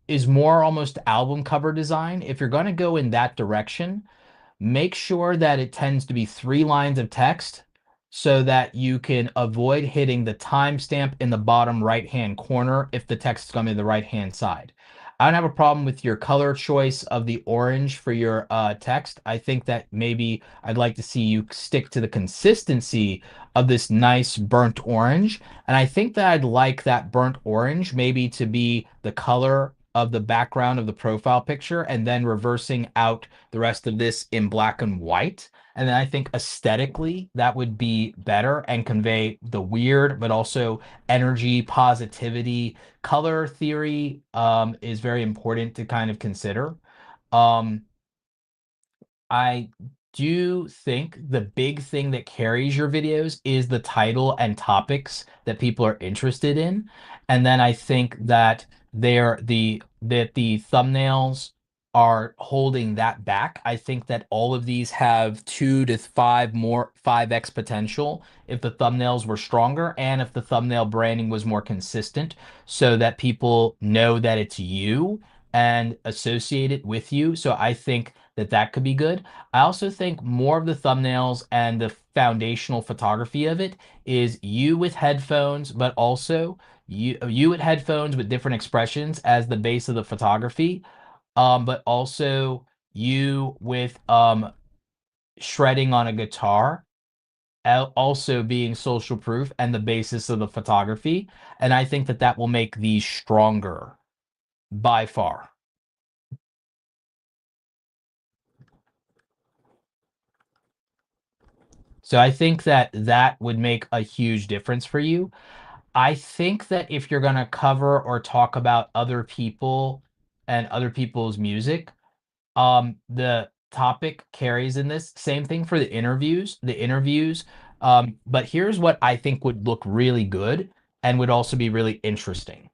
is more almost album cover design, if you're going to go in that direction, make sure that it tends to be 3 lines of text so that you can avoid hitting the timestamp in the bottom right-hand corner if the text is going to be the right-hand side. I don't have a problem with your color choice of the orange for your text. I think that maybe I'd like to see you stick to the consistency of this nice burnt orange. And I think that I'd like that burnt orange maybe to be the color of the background of the profile picture and then reversing out the rest of this in black and white. And then I think aesthetically that would be better and convey the weird, but also energy, positivity. Color theory is very important to kind of consider. Um, I do think the big thing that carries your videos is the title and topics that people are interested in. And then I think that the thumbnails are holding that back. I think that all of these have 5x potential if the thumbnails were stronger and if the thumbnail branding was more consistent so that people know that it's you and associate it with you. So I think that that could be good. I also think more of the thumbnails and the foundational photography of it is you with headphones, but also you with headphones with different expressions as the base of the photography. But also you with shredding on a guitar, also being social proof and the basis of the photography. And I think that that will make these stronger by far. So I think that that would make a huge difference for you. I think that if you're going to cover or talk about other people and other people's music, the topic carries in this. Same thing for the interviews. But here's what I think would look really good and would also be really interesting.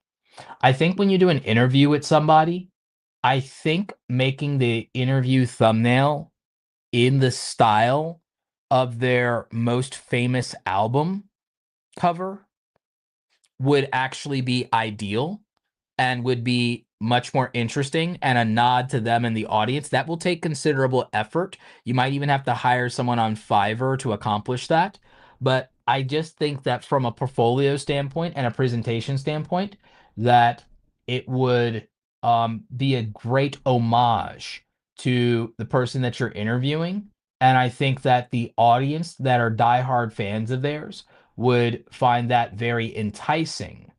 I think when you do an interview with somebody, I think making the interview thumbnail in the style of their most famous album cover would actually be ideal and would be much more interesting and a nod to them in the audience. That will take considerable effort. You might even have to hire someone on Fiverr to accomplish that. But I just think that from a portfolio standpoint and a presentation standpoint, that it would be a great homage to the person that you're interviewing. And I think that the audience that are diehard fans of theirs would find that very enticing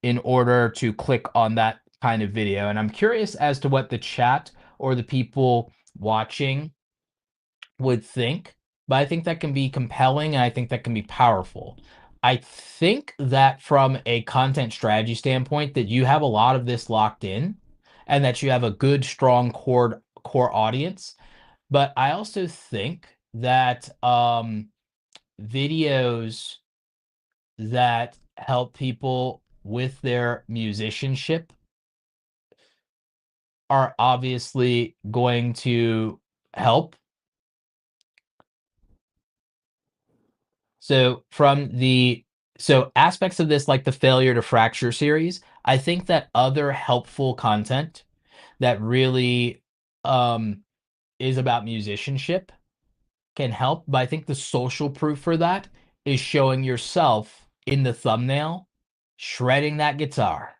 in order to click on that kind of video. And I'm curious as to what the chat or the people watching would think, but I think that can be compelling and I think that can be powerful. I think that from a content strategy standpoint that you have a lot of this locked in and that you have a good strong core audience, but I also think that videos that help people with their musicianship are obviously going to help. So aspects of this, like the failure to fracture series, I think that other helpful content that really um, is about musicianship can help. But I think the social proof for that is showing yourself in the thumbnail shredding that guitar.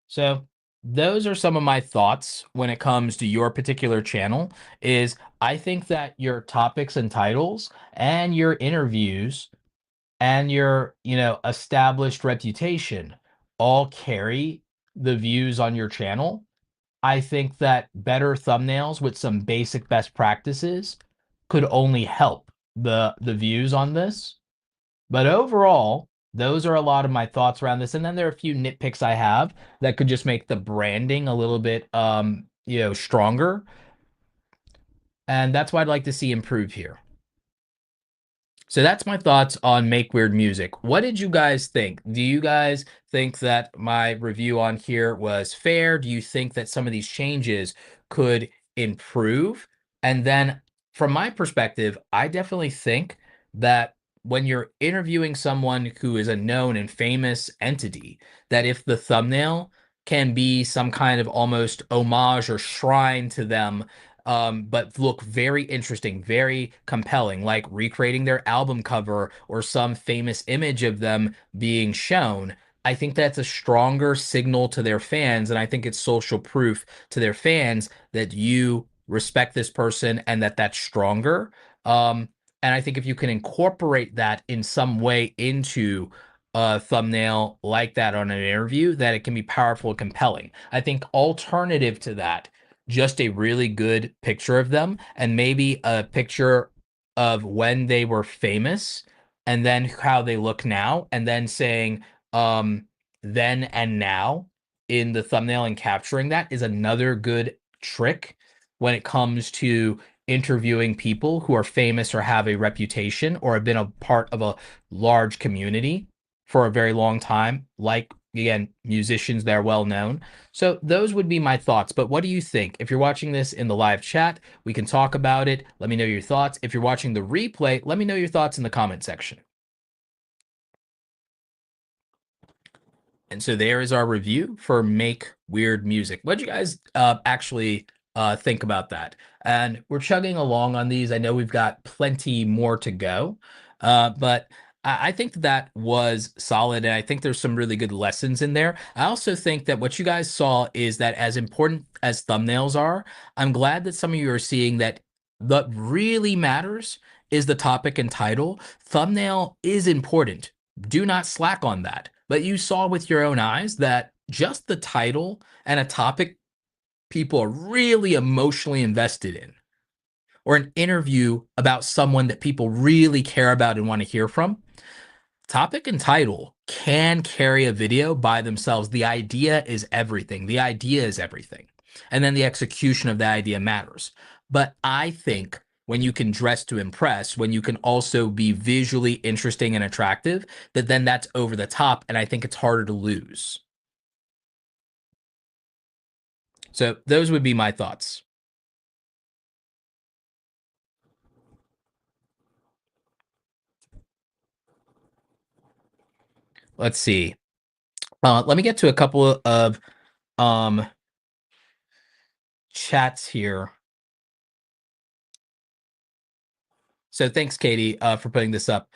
So those are some of my thoughts when it comes to your particular channel. Is I think that your topics and titles and your interviews and your, established reputation all carry the views on your channel. I think that better thumbnails with some basic best practices could only help the views on this. But overall, those are a lot of my thoughts around this. And then there are a few nitpicks I have that could just make the branding a little bit stronger. And that's what I'd like to see improve here. So that's my thoughts on Make Weird Music. What did you guys think? Do you guys think that my review on here was fair? Do you think that some of these changes could improve? And then from my perspective, I definitely think that when you're interviewing someone who is a known and famous entity, that if the thumbnail can be some kind of almost homage or shrine to them, but look very interesting, very compelling, like recreating their album cover or some famous image of them being shown. I think that's a stronger signal to their fans, and I think it's social proof to their fans that you respect this person and that that's stronger. And I think if you can incorporate that in some way into a thumbnail like that on an interview, that it can be powerful and compelling. I think alternative to that, just a really good picture of them and maybe a picture of when they were famous and then how they look now, and then saying then and now in the thumbnail, and capturing that is another good trick when it comes to interviewing people who are famous or have a reputation or have been a part of a large community for a very long time, like again musicians that are well known. So those would be my thoughts. But what do you think? If you're watching this in the live chat, we can talk about it. Let me know your thoughts. If you're watching the replay, let me know your thoughts in the comment section. And so there is our review for Make Weird Music. What did you guys actually think about that? And we're chugging along on these. I know we've got plenty more to go, but I think that was solid. And I think there's some really good lessons in there. I also think that what you guys saw is that as important as thumbnails are, I'm glad that some of you are seeing that what really matters is the topic and title. Thumbnail is important. Do not slack on that. But you saw with your own eyes that just the title and a topic people are really emotionally invested in, or an interview about someone that people really care about and want to hear from, topic and title can carry a video by themselves. The idea is everything. The idea is everything. And then the execution of the idea matters. But I think when you can dress to impress, when you can also be visually interesting and attractive, that then that's over the top. And I think it's harder to lose. So those would be my thoughts. Let's see. Let me get to a couple of um, chats here. So thanks, Katie, for putting this up.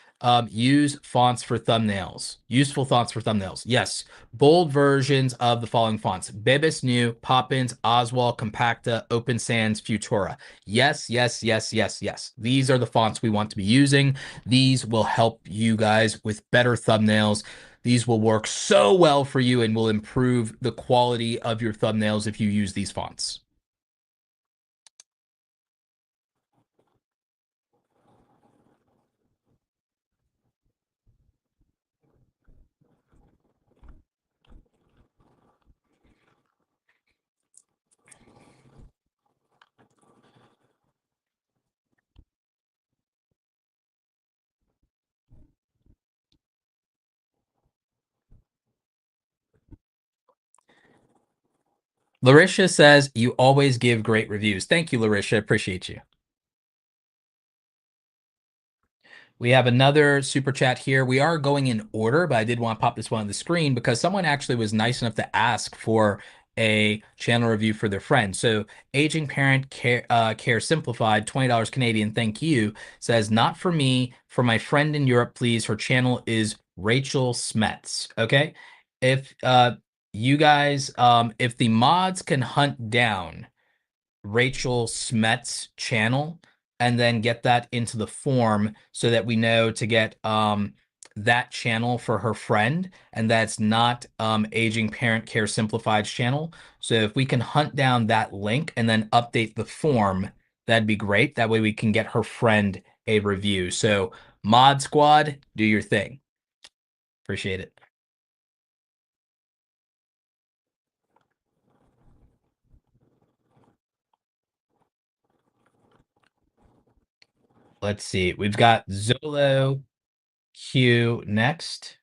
Use fonts for thumbnails. Useful fonts for thumbnails. Yes. Bold versions of the following fonts: Bebas New, Poppins, Oswald, Compacta, Open Sans, Futura. Yes, yes, yes, yes, yes. These are the fonts we want to be using. These will help you guys with better thumbnails. These will work so well for you and will improve the quality of your thumbnails if you use these fonts. Larisha says, you always give great reviews. Thank you, Larisha. Appreciate you. We have another super chat here. We are going in order, but I did want to pop this one on the screen because someone actually was nice enough to ask for a channel review for their friend. So Aging Parent Care Simplified, $20 Canadian, thank you, says, not for me, for my friend in Europe, please. Her channel is Rachel Smets. Okay. If you guys, if the mods can hunt down Rachel Smets' channel and then get that into the form so that we know to get that channel for her friend, and that's not Aging Parent Care Simplified's channel. So if we can hunt down that link and then update the form, that'd be great. That way we can get her friend a review. So Mod Squad, do your thing. Appreciate it. Let's see. We've got Xolo Q next.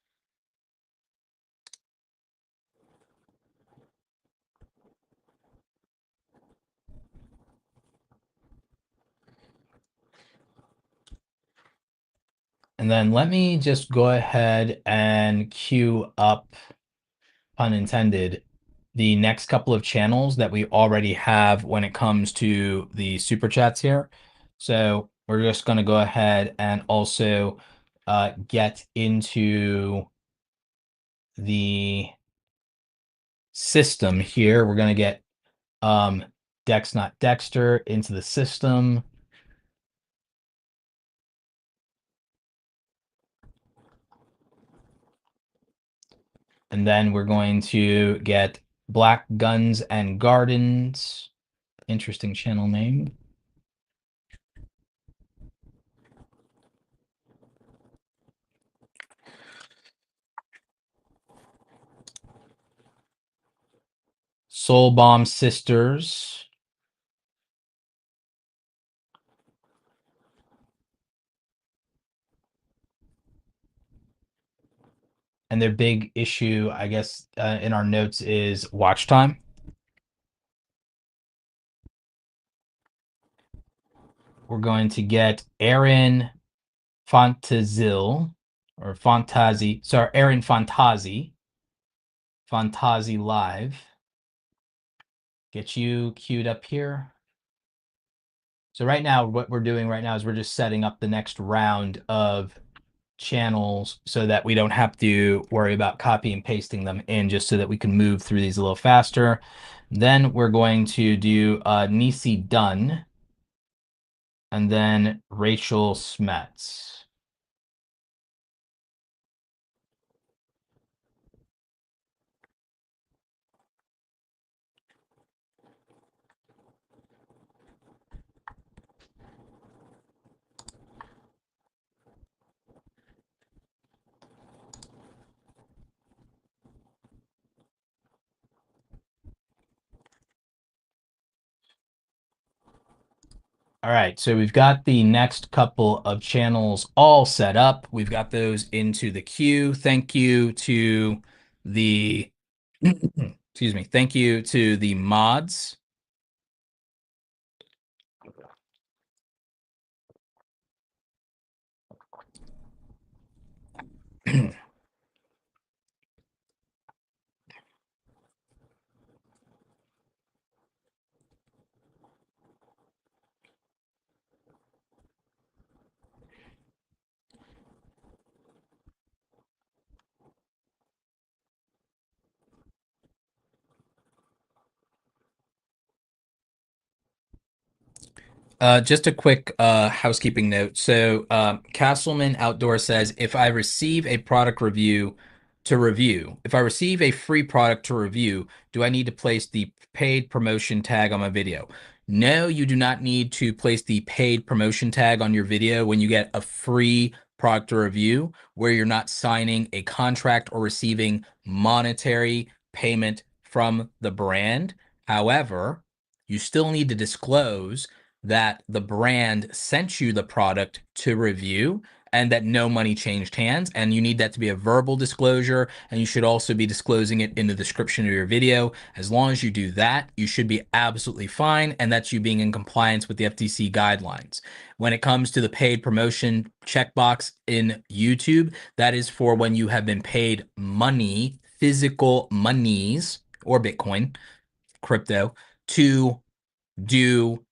And then let me just go ahead and queue up, pun intended, the next couple of channels that we already have when it comes to the super chats here. So we're just going to go ahead and also get into the system here. We're going to get DexNotDexter into the system. And then we're going to get Black Guns and Gardens. Interesting channel name. Soul Bomb Sisters. And their big issue, I guess, in our notes is watch time. We're going to get Aaron Fantazil or Fantazii. Sorry, Aaron Fantazii. Fantazii Live. Get you queued up here. So right now, what we're doing right now is we're just setting up the next round of channels so that we don't have to worry about copy and pasting them in, just so that we can move through these a little faster. Then we're going to do Niesy Dunn and then Rachel Smets. All right, so we've got the next couple of channels all set up. We've got those into the queue. Thank you to the, excuse me, thank you to the mods. Just a quick housekeeping note. So Castleman Outdoor says, if I receive a product review to review, if I receive a free product to review, do I need to place the paid promotion tag on my video? No, you do not need to place the paid promotion tag on your video when you get a free product to review, where you're not signing a contract or receiving monetary payment from the brand. However, you still need to disclose that the brand sent you the product to review and that no money changed hands. And you need that to be a verbal disclosure. And you should also be disclosing it in the description of your video. As long as you do that, you should be absolutely fine. And that's you being in compliance with the FTC guidelines. When it comes to the paid promotion checkbox in YouTube, that is for when you have been paid money, physical monies, or Bitcoin, crypto, to do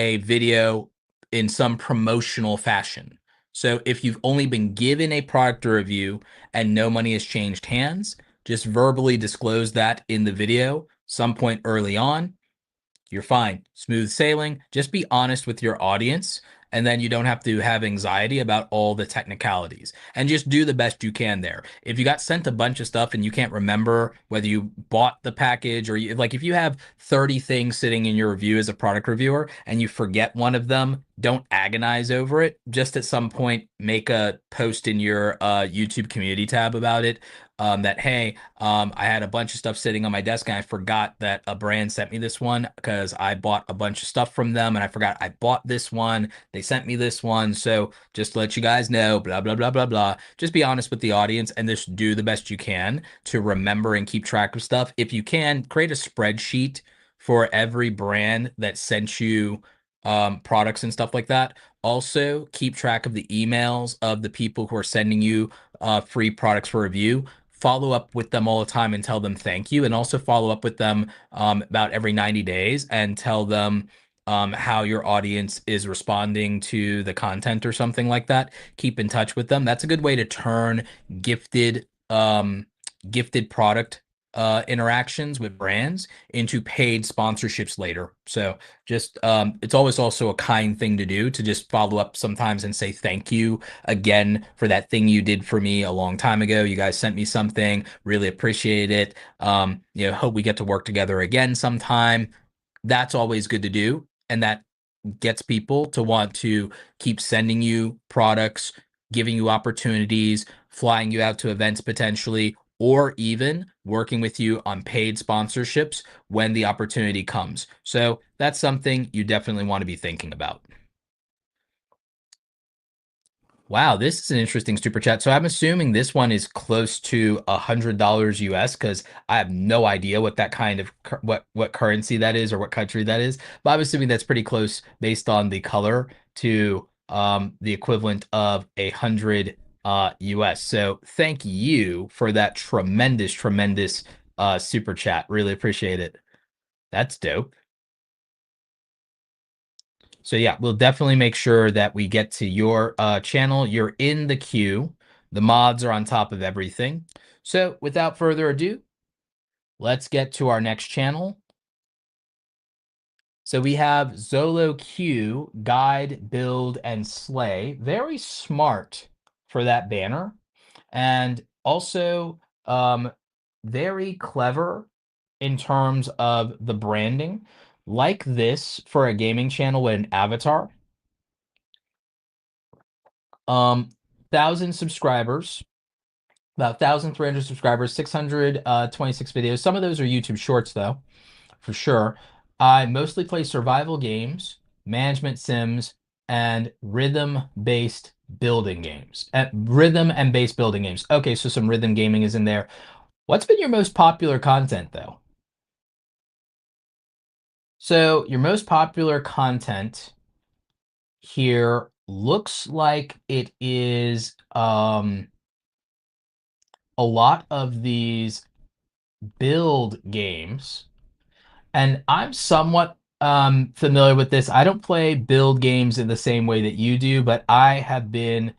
a video in some promotional fashion. So if you've only been given a product to review and no money has changed hands, just verbally disclose that in the video some point early on. You're fine. Smooth sailing. Just be honest with your audience, and then you don't have to have anxiety about all the technicalities. And just do the best you can there. If you got sent a bunch of stuff and you can't remember whether you bought the package or like if you have 30 things sitting in your review as a product reviewer and you forget one of them, don't agonize over it. Just at some point, make a post in your YouTube community tab about it. That, hey, I had a bunch of stuff sitting on my desk and I forgot that a brand sent me this one because I bought a bunch of stuff from them and I forgot I bought this one. They sent me this one. So just to let you guys know, blah, blah, blah, blah, blah. Just be honest with the audience and just do the best you can to remember and keep track of stuff. If you can, create a spreadsheet for every brand that sent you products and stuff like that. Also, keep track of the emails of the people who are sending you free products for review. Follow up with them all the time and tell them thank you, and also follow up with them about every 90 days and tell them how your audience is responding to the content or something like that. Keep in touch with them. That's a good way to turn gifted gifted product interactions with brands into paid sponsorships later. So just it's always also a kind thing to do to just follow up sometimes and say thank you again for that thing you did for me a long time ago. You guys sent me something, really appreciate it. Hope we get to work together again sometime. That's always good to do, and that gets people to want to keep sending you products, giving you opportunities, flying you out to events potentially, or even working with you on paid sponsorships when the opportunity comes. So that's something you definitely want to be thinking about. Wow, this is an interesting super chat. So I'm assuming this one is close to $100 US because I have no idea what that kind of what currency that is or what country that is. But I'm assuming that's pretty close based on the color to the equivalent of 100 US. So thank you for that tremendous super chat. Really appreciate it. That's dope. So yeah, we'll definitely make sure that we get to your channel. You're in the queue. The mods are on top of everything. So without further ado, let's get to our next channel. So we have Xolo Q, Guide, Build, and Slay. Very smart for that banner. And also very clever in terms of the branding. Like this for a gaming channel with an avatar. 1,000 subscribers, about 1,300 subscribers, 626 videos. Some of those are YouTube shorts, though, for sure. I mostly play survival games, management sims, and rhythm-based building games. Rhythm and based building games. Okay, so some rhythm gaming is in there. What's been your most popular content, though? So your most popular content here looks like it is a lot of these build games, and I'm somewhat familiar with this. I don't play build games in the same way that you do, but I have been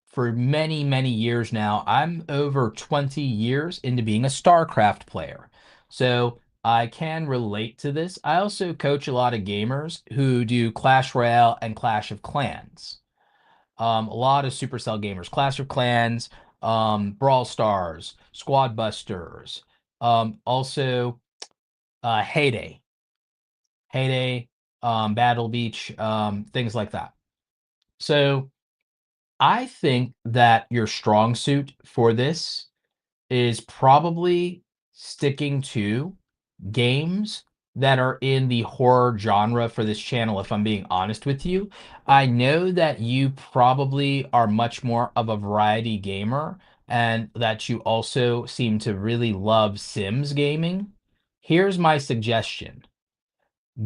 for many years now. I'm over 20 years into being a StarCraft player. So I can relate to this. I also coach a lot of gamers who do Clash Royale and Clash of Clans. A lot of Supercell gamers, Clash of Clans, Brawl Stars, Squad Busters, also Heyday, Battle Beach, things like that. So I think that your strong suit for this is probably sticking to games that are in the horror genre for this channel, if I'm being honest with you. I know that you probably are much more of a variety gamer and that you also seem to really love Sims gaming. Here's my suggestion.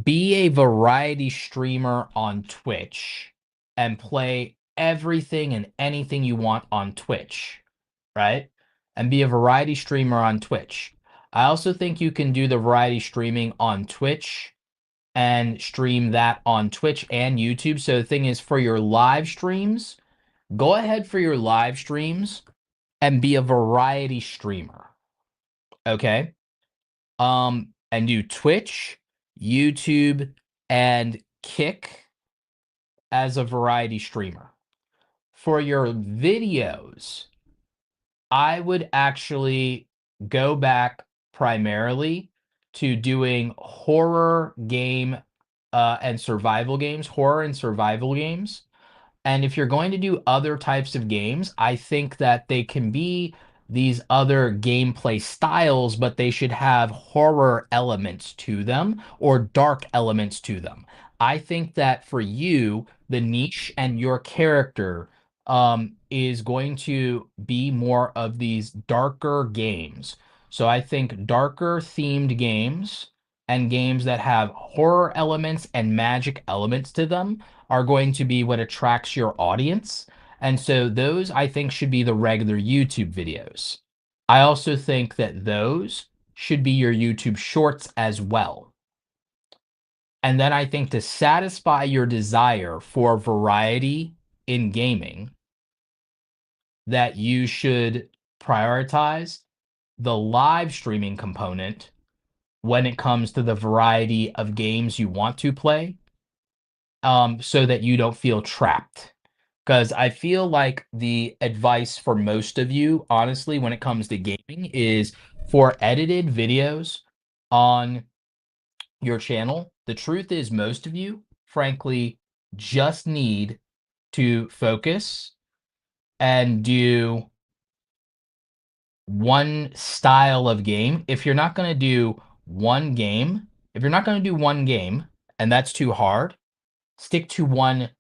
Be a variety streamer on Twitch and play everything and anything you want on Twitch, right? And be a variety streamer on Twitch. I also think you can do the variety streaming on Twitch and stream that on Twitch and YouTube. So the thing is, for your live streams, go ahead for your live streams and be a variety streamer. Okay. And do Twitch, YouTube, and Kick as a variety streamer. For your videos, I would actually go back primarily to doing horror game and survival games, horror and survival games. And if you're going to do other types of games, I think that they can be these other gameplay styles, but they should have horror elements to them or dark elements to them. I think that for you, the niche and your character is going to be more of these darker games. So I think darker themed games and games that have horror elements and magic elements to them are going to be what attracts your audience. And so those I think should be the regular YouTube videos. I also think that those should be your YouTube shorts as well. And then I think to satisfy your desire for variety in gaming, that you should prioritize the live streaming component when it comes to the variety of games you want to play, so that you don't feel trapped. Because I feel like the advice for most of you, honestly, when it comes to gaming, is for edited videos on your channel. The truth is, most of you, frankly, just need to focus and do one style of game. If you're not going to do one game, if you're not going to do one game, and that's too hard, stick to one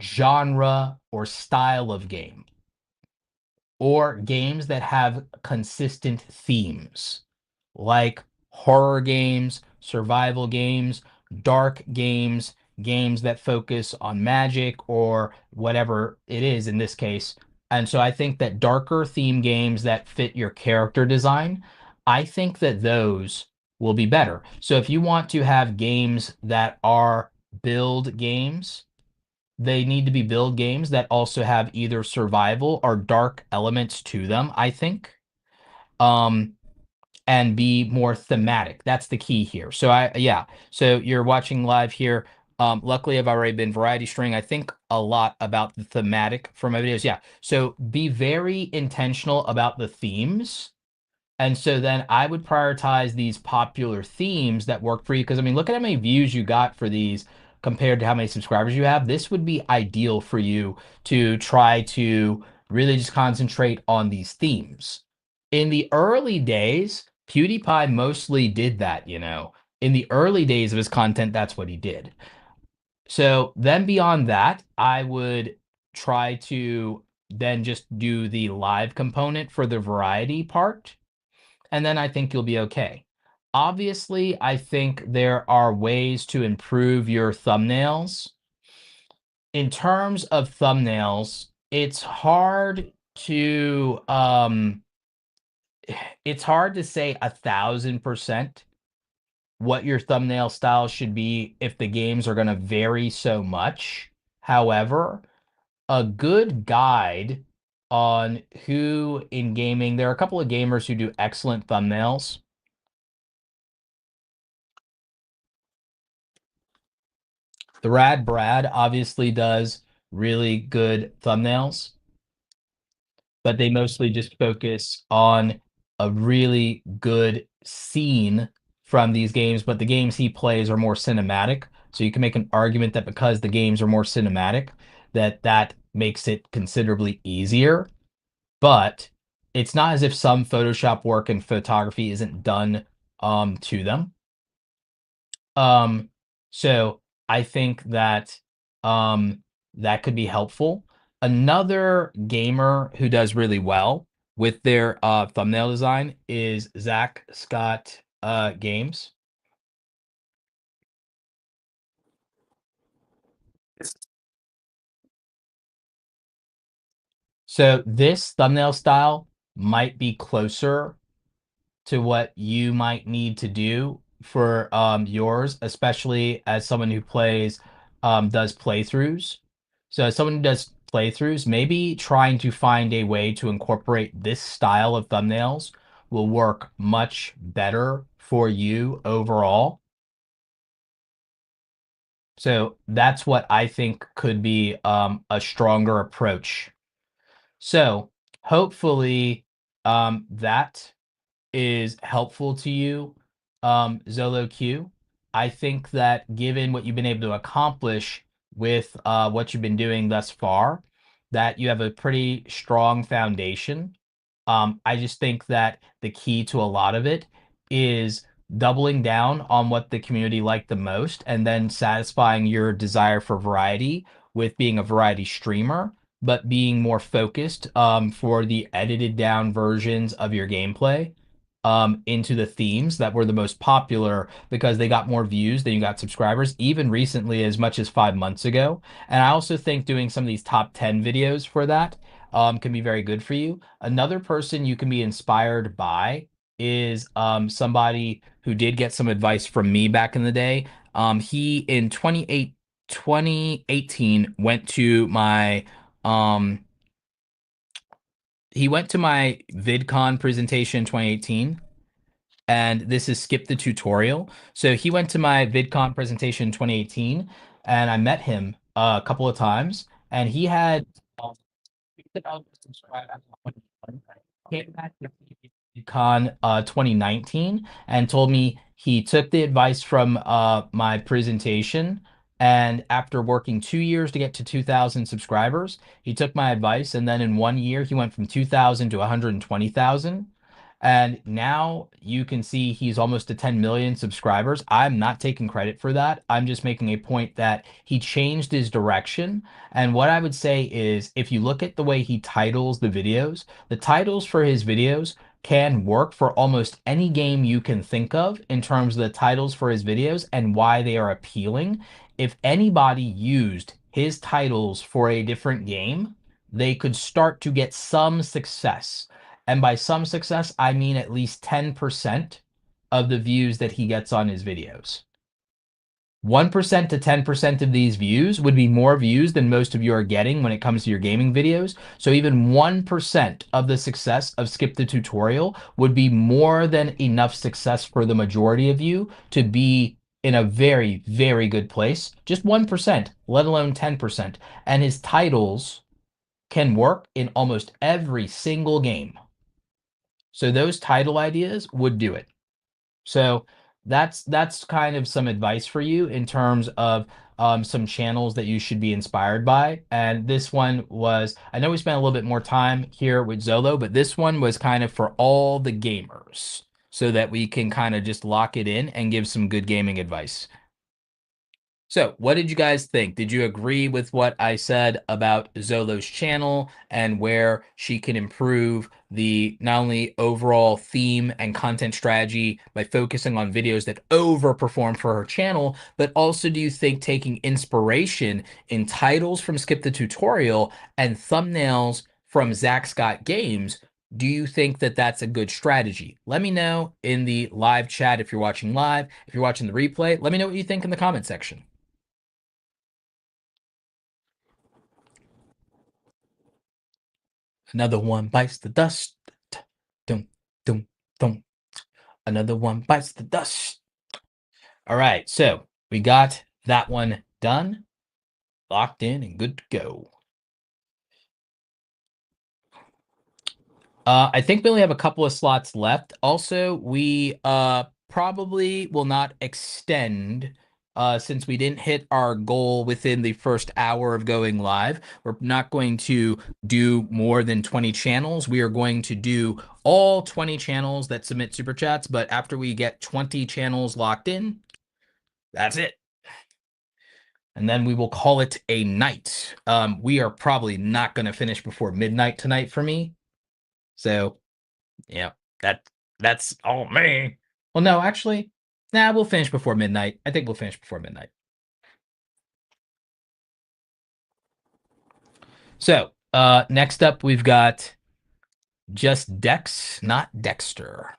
genre or style of game, or games that have consistent themes, like horror games, survival games, dark games, games that focus on magic or whatever it is in this case. And so I think that darker theme games that fit your character design, I think that those will be better. So if you want to have games that are build games, they need to be build games that also have either survival or dark elements to them, I think. Um, and be more thematic. That's the key here. So yeah. So you're watching live here. Luckily I've already been variety string. I think a lot about the thematic for my videos. Yeah. So be very intentional about the themes. And so then I would prioritize these popular themes that work for you. Because I mean, look at how many views you got for these compared to how many subscribers you have. This would be ideal for you to try to really just concentrate on these themes. In the early days, PewDiePie mostly did that, you know. In the early days of his content, that's what he did. So then beyond that, I would try to then just do the live component for the variety part, and then I think you'll be okay. Obviously, I think there are ways to improve your thumbnails. In terms of thumbnails, it's hard to say 1,000% what your thumbnail style should be if the games are going to vary so much. However, a good guide on who in gaming, there are a couple of gamers who do excellent thumbnails. The Rad Brad obviously does really good thumbnails, but they mostly just focus on a really good scene from these games. But the games he plays are more cinematic. So you can make an argument that because the games are more cinematic, that makes it considerably easier. But it's not as if some Photoshop work and photography isn't done to them. Um, so I think that that could be helpful. Another gamer who does really well with their thumbnail design is Zach Scott Games. So this thumbnail style might be closer to what you might need to do for yours, especially as someone who does playthroughs. So as someone who does playthroughs, maybe trying to find a way to incorporate this style of thumbnails will work much better for you overall. So that's what I think could be a stronger approach. So hopefully that is helpful to you, Xolo Q. I think that given what you've been able to accomplish with what you've been doing thus far, that you have a pretty strong foundation. I just think that the key to a lot of it is doubling down on what the community liked the most and then satisfying your desire for variety with being a variety streamer, but being more focused for the edited down versions of your gameplay into the themes that were the most popular because they got more views than you got subscribers, even recently as much as 5 months ago. And I also think doing some of these top 10 videos for that can be very good for you. Another person you can be inspired by is somebody who did get some advice from me back in the day. He in 2018 went to my he went to my VidCon presentation in 2018, and this is Skip the Tutorial. So he went to my VidCon presentation in 2018, and I met him a couple of times, and he had came back to VidCon 2019 and told me he took the advice from my presentation. And after working 2 years to get to 2,000 subscribers, he took my advice. And then in 1 year, he went from 2,000 to 120,000. And now you can see he's almost to 10 million subscribers. I'm not taking credit for that. I'm just making a point that he changed his direction. And what I would say is if you look at the way he titles the titles for his videos can work for almost any game you can think of in terms of the titles for his videos and why they are appealing. If anybody used his titles for a different game, they could start to get some success. And by some success, I mean at least 10% of the views that he gets on his videos. 1% to 10% of these views would be more views than most of you are getting when it comes to your gaming videos. So even 1% of the success of Skip the Tutorial would be more than enough success for the majority of you to be in a very, very good place. Just 1%, let alone 10%. And his titles can work in almost every single game. So those title ideas would do it. So that's kind of some advice for you in terms of some channels that you should be inspired by. And this one was, I know we spent a little bit more time here with Xolo, but this one was kind of for all the gamers so that we can kind of just lock it in and give some good gaming advice. So, what did you guys think? Did you agree with what I said about Xolo's channel and where she can improve the not only overall theme and content strategy by focusing on videos that overperform for her channel, but also do you think taking inspiration in titles from Skip the Tutorial and thumbnails from Zach Scott Games? Do you think that that's a good strategy? Let me know in the live chat if you're watching live. If you're watching the replay, let me know what you think in the comment section. Another one bites the dust. Dum, dum, dum. Another one bites the dust. All right, so we got that one done, locked in, and good to go. I think we only have a couple of slots left. Also, we probably will not extend since we didn't hit our goal within the first hour of going live. We're not going to do more than 20 channels. We are going to do all 20 channels that submit super chats, but after we get 20 channels locked in, that's it. And then we will call it a night. We are probably not going to finish before midnight tonight for me. So yeah, that's all me. Well, no, actually, nah, we'll finish before midnight. I think we'll finish before midnight. So, next up, we've got just Dex, not Dexter.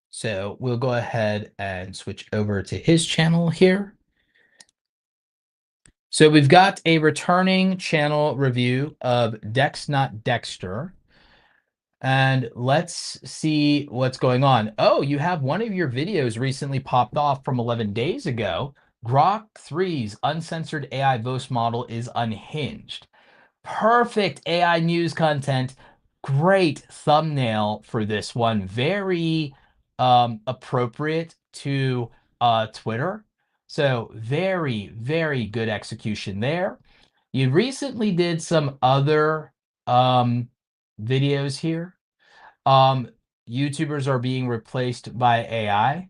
So we'll go ahead and switch over to his channel here. So we've got a returning channel review of DexNotDexter, and let's see what's going on. Oh, you have one of your videos recently popped off from 11 days ago. Grok 3's uncensored AI voice model is unhinged. Perfect AI news content. Great thumbnail for this one. Very appropriate to Twitter. So very, very good execution there. You recently did some other um, videos here. Um, YouTubers are being replaced by AI. I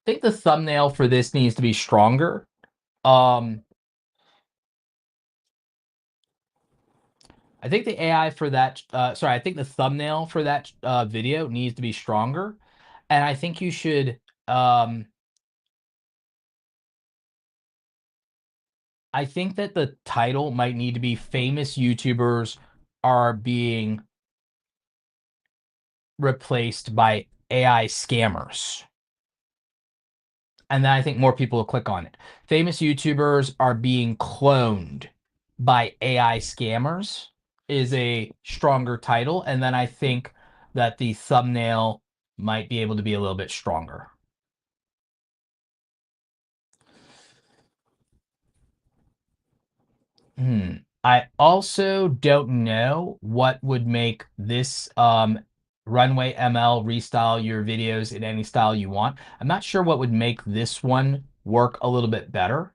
think the thumbnail for this needs to be stronger. Um, I think the AI for that, sorry, I think the thumbnail for that video needs to be stronger. And I think you should, I think that the title might need to be famous YouTubers are being replaced by AI scammers. And then I think more people will click on it. Famous YouTubers are being cloned by AI scammers is a stronger title. And then I think that the thumbnail might be able to be a little bit stronger. I also don't know what would make this Runway ML restyle your videos in any style you want. I'm not sure what would make this one work a little bit better.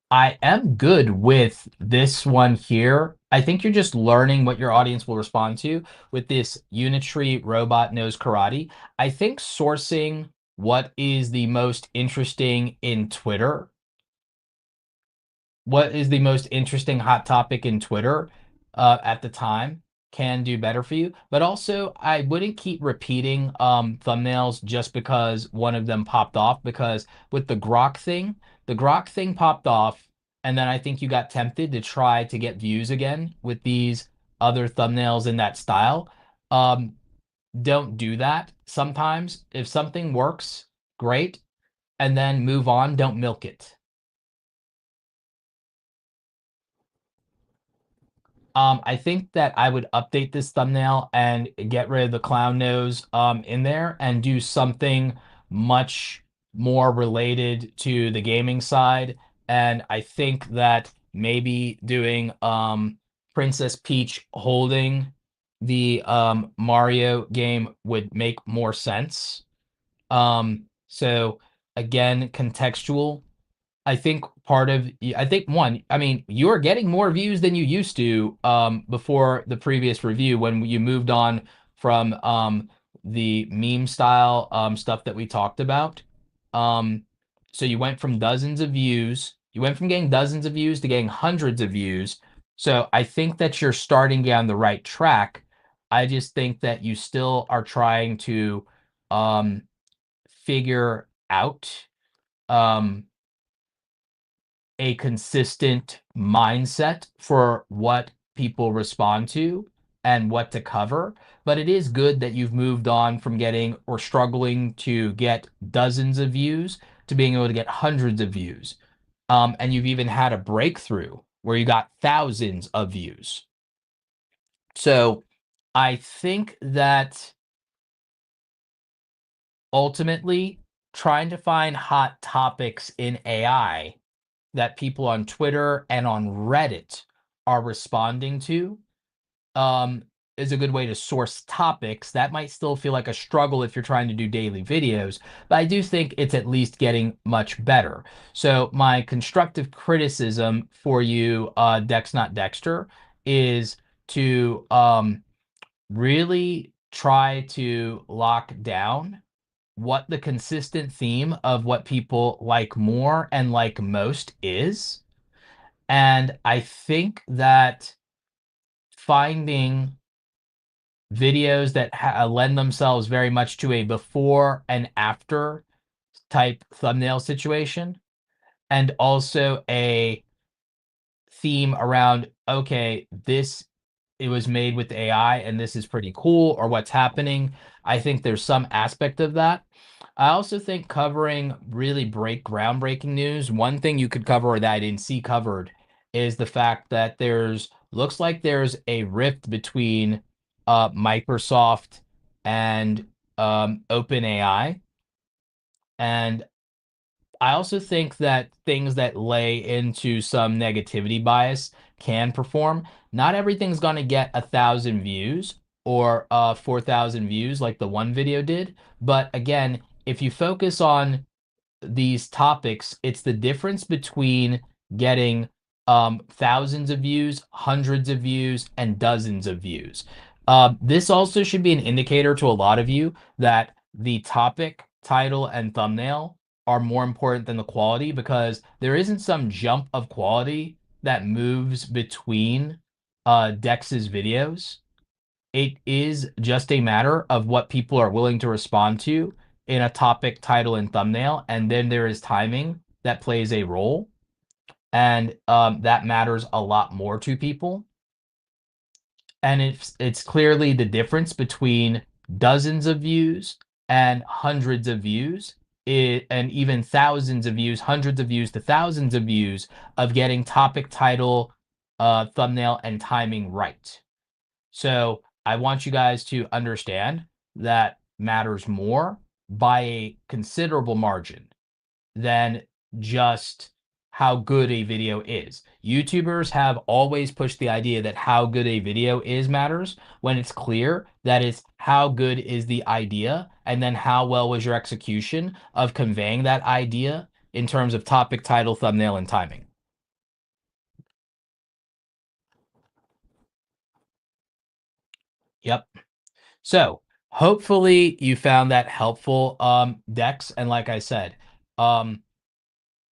I am good with this one here. I think you're just learning what your audience will respond to with this Unitree Robot Knows Karate. I think sourcing what is the most interesting in Twitter, what is the most interesting hot topic in Twitter at the time can do better for you. But also, I wouldn't keep repeating thumbnails just because one of them popped off. Because with the Grok thing popped off, and then I think you got tempted to try to get views again with these other thumbnails in that style. Um, don't do that. Sometimes, if something works, great, and then move on. Don't milk it. I think that I would update this thumbnail and get rid of the clown nose in there and do something much more related to the gaming side. And I think that maybe doing Princess Peach holding the Mario game would make more sense. So again, contextual. I think one, I mean, you are getting more views than you used to before the previous review when you moved on from the meme style stuff that we talked about. Um, so you went from dozens of views, you went from getting dozens of views to getting hundreds of views. So I think that you're starting down the right track. I just think that you still are trying to um, figure out um, a consistent mindset for what people respond to and what to cover. But it is good that you've moved on from getting or struggling to get dozens of views to being able to get hundreds of views. And you've even had a breakthrough where you got thousands of views. So I think that ultimately trying to find hot topics in AI that people on Twitter and on Reddit are responding to um, is a good way to source topics. That might still feel like a struggle if you're trying to do daily videos, but I do think it's at least getting much better. So my constructive criticism for you, DexNotDexter, is to really try to lock down what the consistent theme of what people like more and like most is. And I think that finding videos that lend themselves very much to a before and after type thumbnail situation, and also a theme around, okay, this it was made with AI and this is pretty cool, or what's happening. I think there's some aspect of that. I also think covering really groundbreaking news, one thing you could cover or that I didn't see covered is the fact that looks like there's a rift between Microsoft and OpenAI. And I also think that things that lay into some negativity bias can perform. Not everything's going to get 1,000 views or 4,000 views like the one video did. But again, if you focus on these topics, it's the difference between getting thousands of views, hundreds of views, and dozens of views. This also should be an indicator to a lot of you that the topic, title, and thumbnail are more important than the quality, because there isn't some jump of quality that moves between Dex's videos. It is just a matter of what people are willing to respond to in a topic, title, and thumbnail. And then there is timing that plays a role. And that matters a lot more to people. And it's clearly the difference between dozens of views and hundreds of views, and even thousands of views, hundreds of views to thousands of views of getting topic, title, thumbnail, and timing right. So I want you guys to understand that matters more by a considerable margin than just how good a video is. YouTubers have always pushed the idea that how good a video is matters, when it's clear that it's how good is the idea and then how well was your execution of conveying that idea in terms of topic, title, thumbnail, and timing. Yep. So hopefully you found that helpful, Dex. And like I said, um,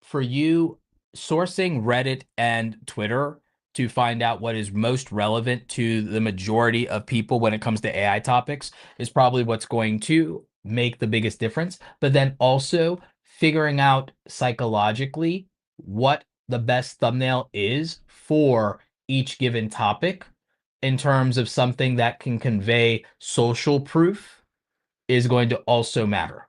for you, sourcing Reddit and Twitter to find out what is most relevant to the majority of people when it comes to AI topics is probably what's going to make the biggest difference. But then also figuring out psychologically what the best thumbnail is for each given topic in terms of something that can convey social proof is going to also matter.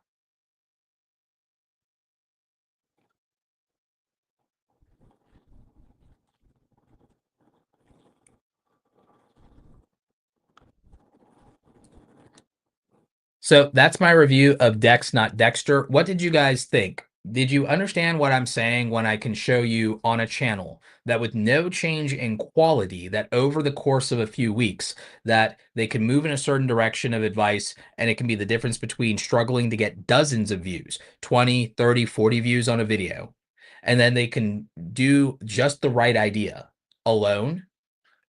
So that's my review of Dex Not Dexter. What did you guys think? Did you understand what I'm saying when I can show you on a channel that with no change in quality, that over the course of a few weeks, that they can move in a certain direction of advice, and it can be the difference between struggling to get dozens of views, 20, 30, 40 views on a video, and then they can do just the right idea alone,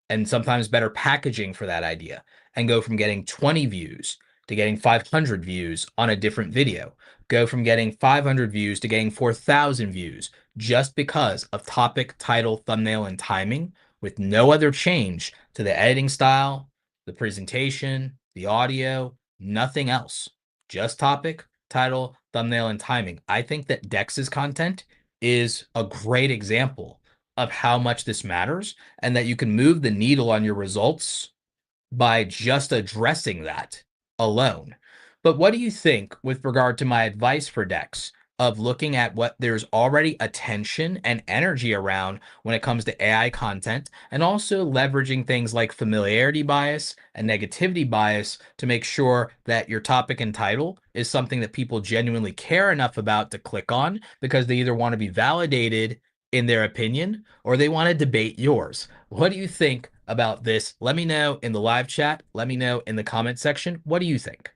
and sometimes better packaging for that idea, and go from getting 20 views to getting 500 views on a different video, go from getting 500 views to getting 4,000 views just because of topic, title, thumbnail, and timing, with no other change to the editing style, the presentation, the audio, nothing else. Just topic, title, thumbnail, and timing. I think that Dex's content is a great example of how much this matters, and that you can move the needle on your results by just addressing that alone. But what do you think with regard to my advice for Dex of looking at what there's already attention and energy around when it comes to AI content, and also leveraging things like familiarity bias and negativity bias to make sure that your topic and title is something that people genuinely care enough about to click on, because they either want to be validated in their opinion or they want to debate yours? What do you think about this? Let me know in the live chat. Let me know in the comment section. What do you think?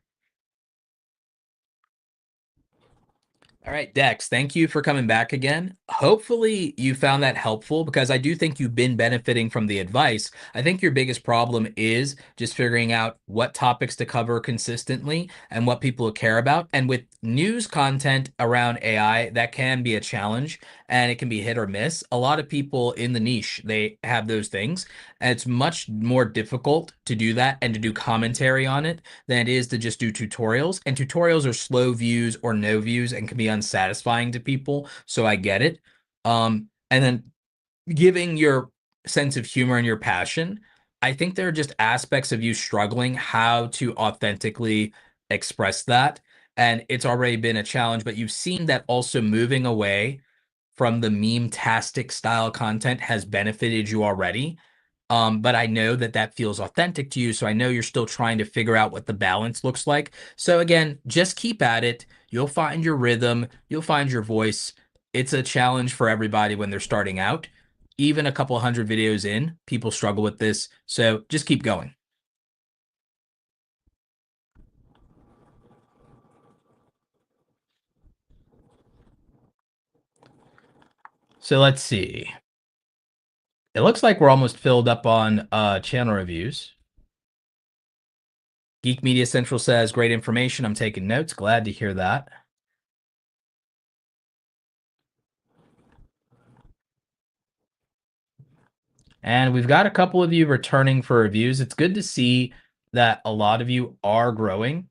All right, Dex, thank you for coming back again. Hopefully you found that helpful, because I do think you've been benefiting from the advice. I think your biggest problem is just figuring out what topics to cover consistently and what people care about. And with news content around AI, that can be a challenge, and it can be hit or miss. A lot of people in the niche, they have those things, and it's much more difficult to do that and to do commentary on it than it is to just do tutorials. And tutorials are slow views or no views and can be unsatisfying to people. So I get it. And then giving your sense of humor and your passion I think there are just aspects of you struggling how to authentically express that. And it's already been a challenge, but you've seen that also moving away from the meme-tastic style content has benefited you already. But I know that that feels authentic to you. So I know you're still trying to figure out what the balance looks like. So again, just keep at it. You'll find your rhythm. You'll find your voice. It's a challenge for everybody when they're starting out. Even a couple hundred videos in, people struggle with this. So just keep going. So let's see. It looks like we're almost filled up on channel reviews. Geek Media Central says, great information. I'm taking notes. Glad to hear that. And we've got a couple of you returning for reviews. It's good to see that a lot of you are growing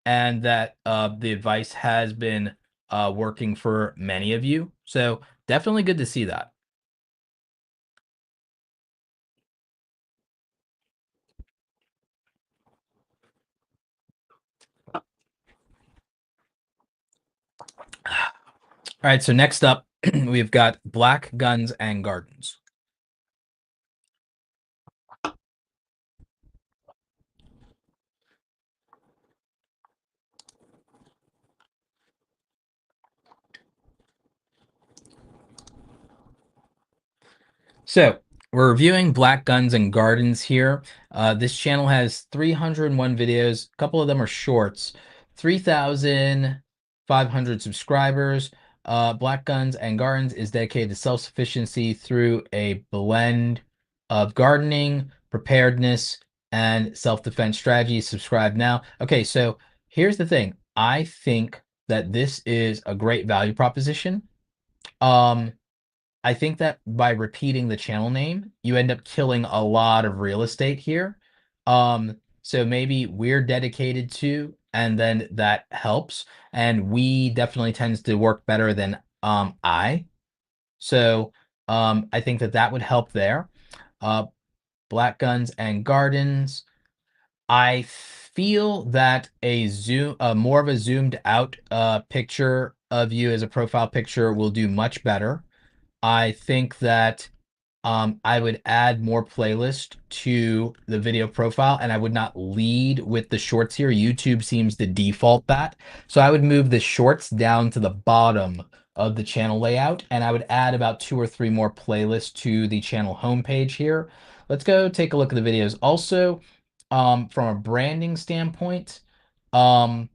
and that the advice has been working for many of you. So definitely good to see that. All right, so next up, we've got Black Guns and Gardens. So we're reviewing Black Guns and Gardens here. This channel has 301 videos. A couple of them are shorts. 3,500 subscribers. Black Guns and Gardens is dedicated to self-sufficiency through a blend of gardening, preparedness, and self-defense strategies. Subscribe now. Okay, so here's the thing. I think that this is a great value proposition. Um, I think that by repeating the channel name, you end up killing a lot of real estate here. So maybe we're dedicated to, and then that helps. And we definitely tends to work better than I. So I think that that would help there. Uh, Black Guns and Gardens. I feel that a more of a zoomed out picture of you as a profile picture will do much better. I think that I would add more playlist to the video profile and I would not lead with the shorts here. YouTube seems to default that. So I would move the shorts down to the bottom of the channel layout and I would add about 2 or 3 more playlists to the channel homepage here. Let's go take a look at the videos. Also, from a branding standpoint, um,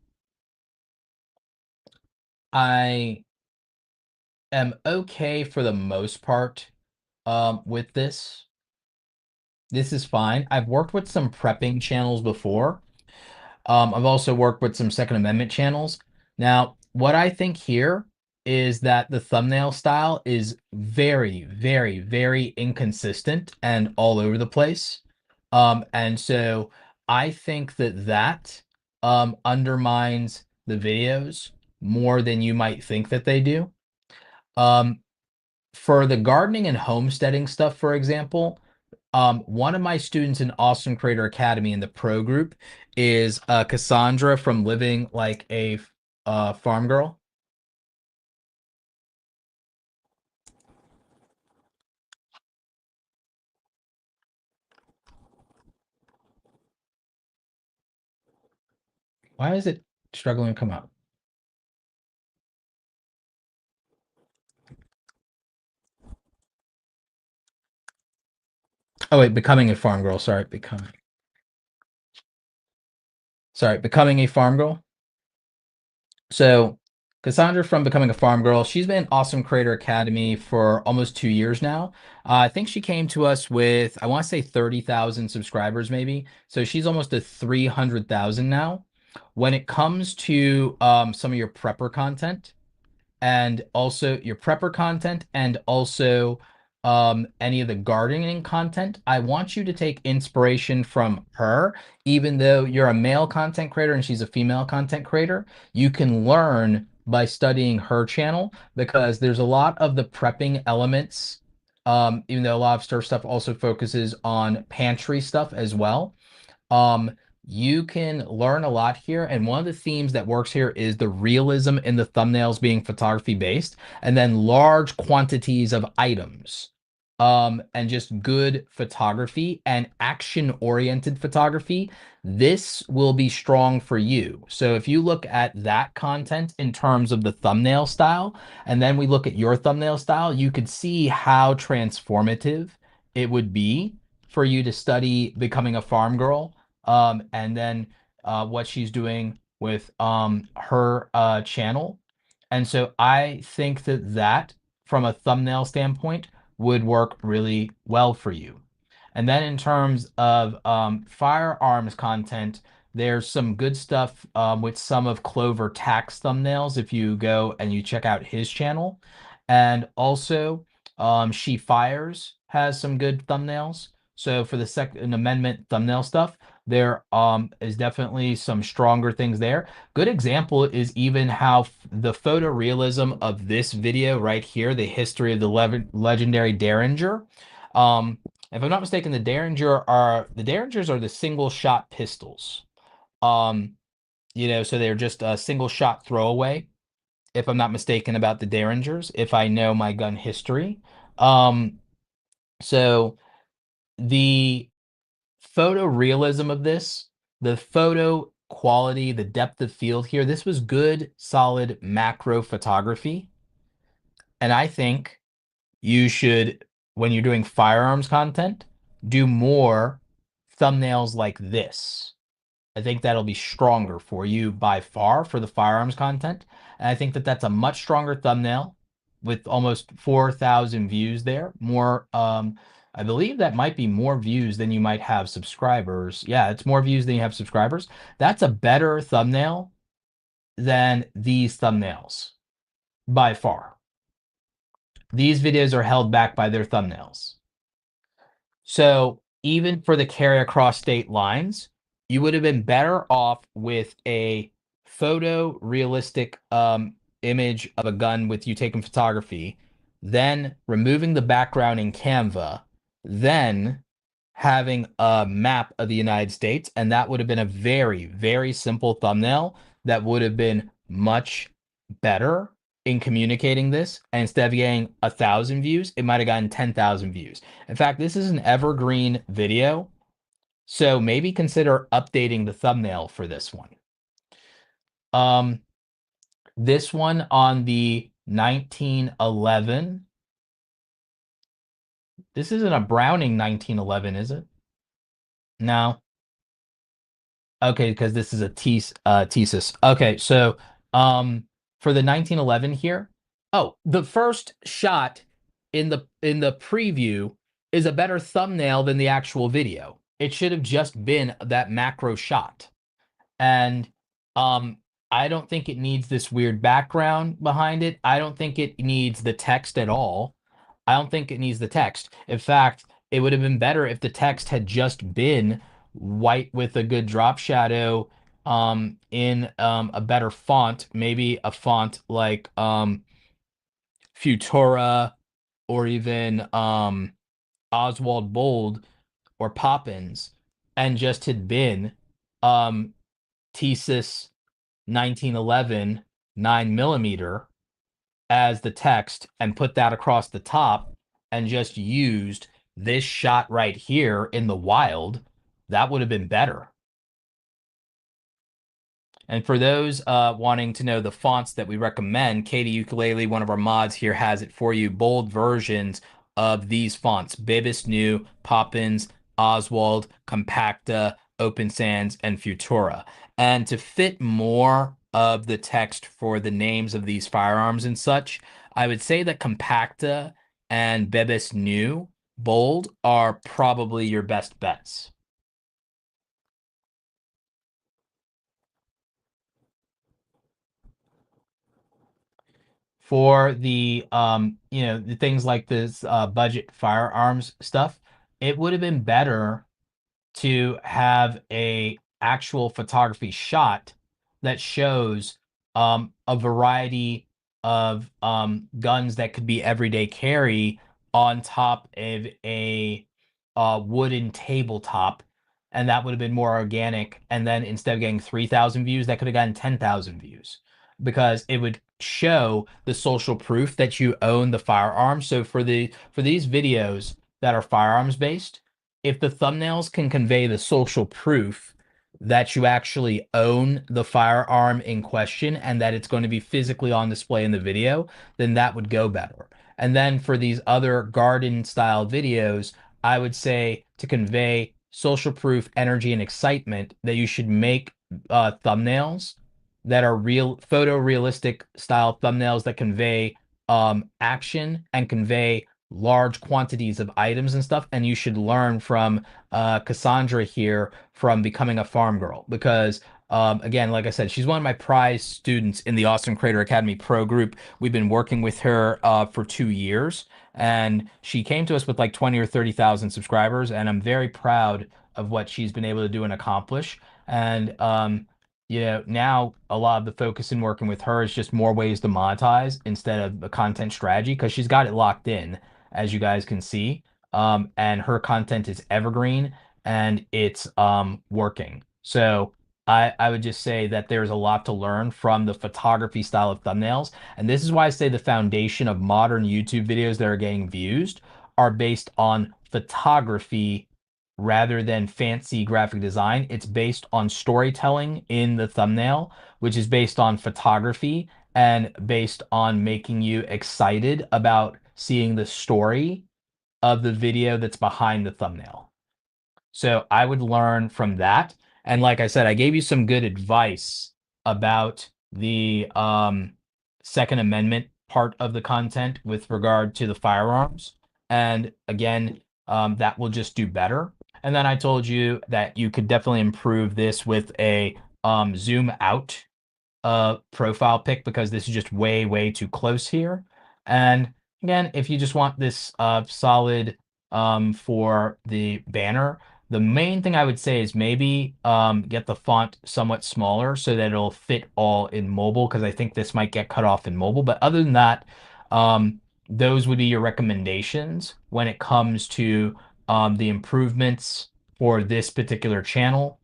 I am okay for the most part with this. This is fine. I've worked with some prepping channels before. I've also worked with some Second Amendment channels. Now, what I think here is that the thumbnail style is very, very, very inconsistent and all over the place. And so I think that that undermines the videos more than you might think that they do. Um, for the gardening and homesteading stuff, for example, one of my students in Awesome Creator Academy in the pro group is Cassandra from Living Like a Farm Girl. Why is it struggling to come up? Oh wait, becoming a farm girl. Sorry, becoming a farm girl. So Cassandra from Becoming a Farm Girl, she's been in Awesome Creator Academy for almost 2 years now. I think she came to us with, I want to say 30,000 subscribers maybe. So she's almost at 300,000 now. When it comes to some of your prepper content, and also your prepper content and also any of the gardening content, I want you to take inspiration from her. Even though you're a male content creator and she's a female content creator, you can learn by studying her channel because there's a lot of the prepping elements Even though a lot of Stir stuff also focuses on pantry stuff as well. Um, you can learn a lot here, and one of the themes that works here is the realism in the thumbnails being photography based, and then large quantities of items. And just good photography and action-oriented photography. This will be strong for you. So if you look at that content in terms of the thumbnail style, and then we look at your thumbnail style, you could see how transformative it would be for you to study becoming a farm girl, and then what she's doing with her channel. And so I think that from a thumbnail standpoint would work really well for you. And then in terms of firearms content, there's some good stuff with some of Clover Tack's thumbnails if you go and you check out his channel. And also, She Fires has some good thumbnails. So for the Second Amendment thumbnail stuff, there is definitely some stronger things there. Good example is even how the photorealism of this video right here, the history of the legendary Derringer. Um, if I'm not mistaken, the Derringers are the single shot pistols. Um, so they're just a single shot throwaway. If I'm not mistaken about the Derringers, if I know my gun history. Um, so the photorealism of this, the photo quality, the depth of field here, this was good, solid macro photography. And I think you should, when you're doing firearms content, do more thumbnails like this. I think that'll be stronger for you by far for the firearms content. And I think that that's a much stronger thumbnail with almost 4,000 views there. More, I believe that might be more views than you might have subscribers. Yeah, it's more views than you have subscribers. That's a better thumbnail than these thumbnails by far. These videos are held back by their thumbnails. So even for the carry across state lines, you would have been better off with a photo realistic image of a gun with you taking photography, then removing the background in Canva, then having a map of the United States, and that would have been a very, very simple thumbnail that would have been much better in communicating this. And instead of getting 1,000 views, it might have gotten 10,000 views. In fact, this is an evergreen video, so maybe consider updating the thumbnail for this one. This one on the 1911. This isn't a Browning 1911, is it? No. Okay, because this is a thesis. Okay, so for the 1911 here, oh, the first shot in the preview is a better thumbnail than the actual video. It should have just been that macro shot. And um I don't think it needs this weird background behind it. I don't think it needs the text at all. I don't think it needs the text. In fact, it would have been better if the text had just been white with a good drop shadow in a better font, maybe a font like Futura or even Oswald Bold or Poppins, and just had been um thesis 1911 9mm as the text and put that across the top and just used this shot right here in the wild, that would have been better. And for those wanting to know the fonts that we recommend, Kati Ukulele, one of our mods here, has it for you. Bold versions of these fonts: Bibis New, Poppins, Oswald, Compacta, Open Sans, and Futura. And to fit more of the text for the names of these firearms and such, I would say that Compacta and Bibis New Bold are probably your best bets. For the the things like this budget firearms stuff, it would have been better to have a actual photography shot that shows a variety of guns that could be everyday carry on top of a wooden tabletop, and that would have been more organic. And then instead of getting 3,000 views, that could have gotten 10,000 views because it would show the social proof that you own the firearm. So for these videos that are firearms based, if the thumbnails can convey the social proof that you actually own the firearm in question and that it's going to be physically on display in the video, then that would go better. And then for these other garden style videos, I would say to convey social proof, energy, and excitement, that you should make thumbnails that are real, photorealistic style thumbnails that convey action and convey large quantities of items and stuff. And you should learn from Cassandra here from becoming a farm girl because again, like I said, she's one of my prize students in the Awesome Creator Academy Pro group. We've been working with her for 2 years, and she came to us with like 20 or 30,000 subscribers, and I'm very proud of what she's been able to do and accomplish. And now a lot of the focus in working with her is just more ways to monetize instead of a content strategy because she's got it locked in, as you guys can see. And her content is evergreen and it's working. So I would just say that there's a lot to learn from the photography style of thumbnails. And this is why I say the foundation of modern YouTube videos that are getting views are based on photography rather than fancy graphic design. It's based on storytelling in the thumbnail, which is based on photography and based on making you excited about seeing the story of the video that's behind the thumbnail. So I would learn from that. And like I said, I gave you some good advice about the Second Amendment part of the content with regard to the firearms. And again, that will just do better. And then I told you that you could definitely improve this with a zoom out profile pic because this is just way, way too close here. And again, if you just want this solid for the banner, the main thing I would say is maybe get the font somewhat smaller so that it'll fit all in mobile because I think this might get cut off in mobile. But other than that, those would be your recommendations when it comes to the improvements for this particular channel.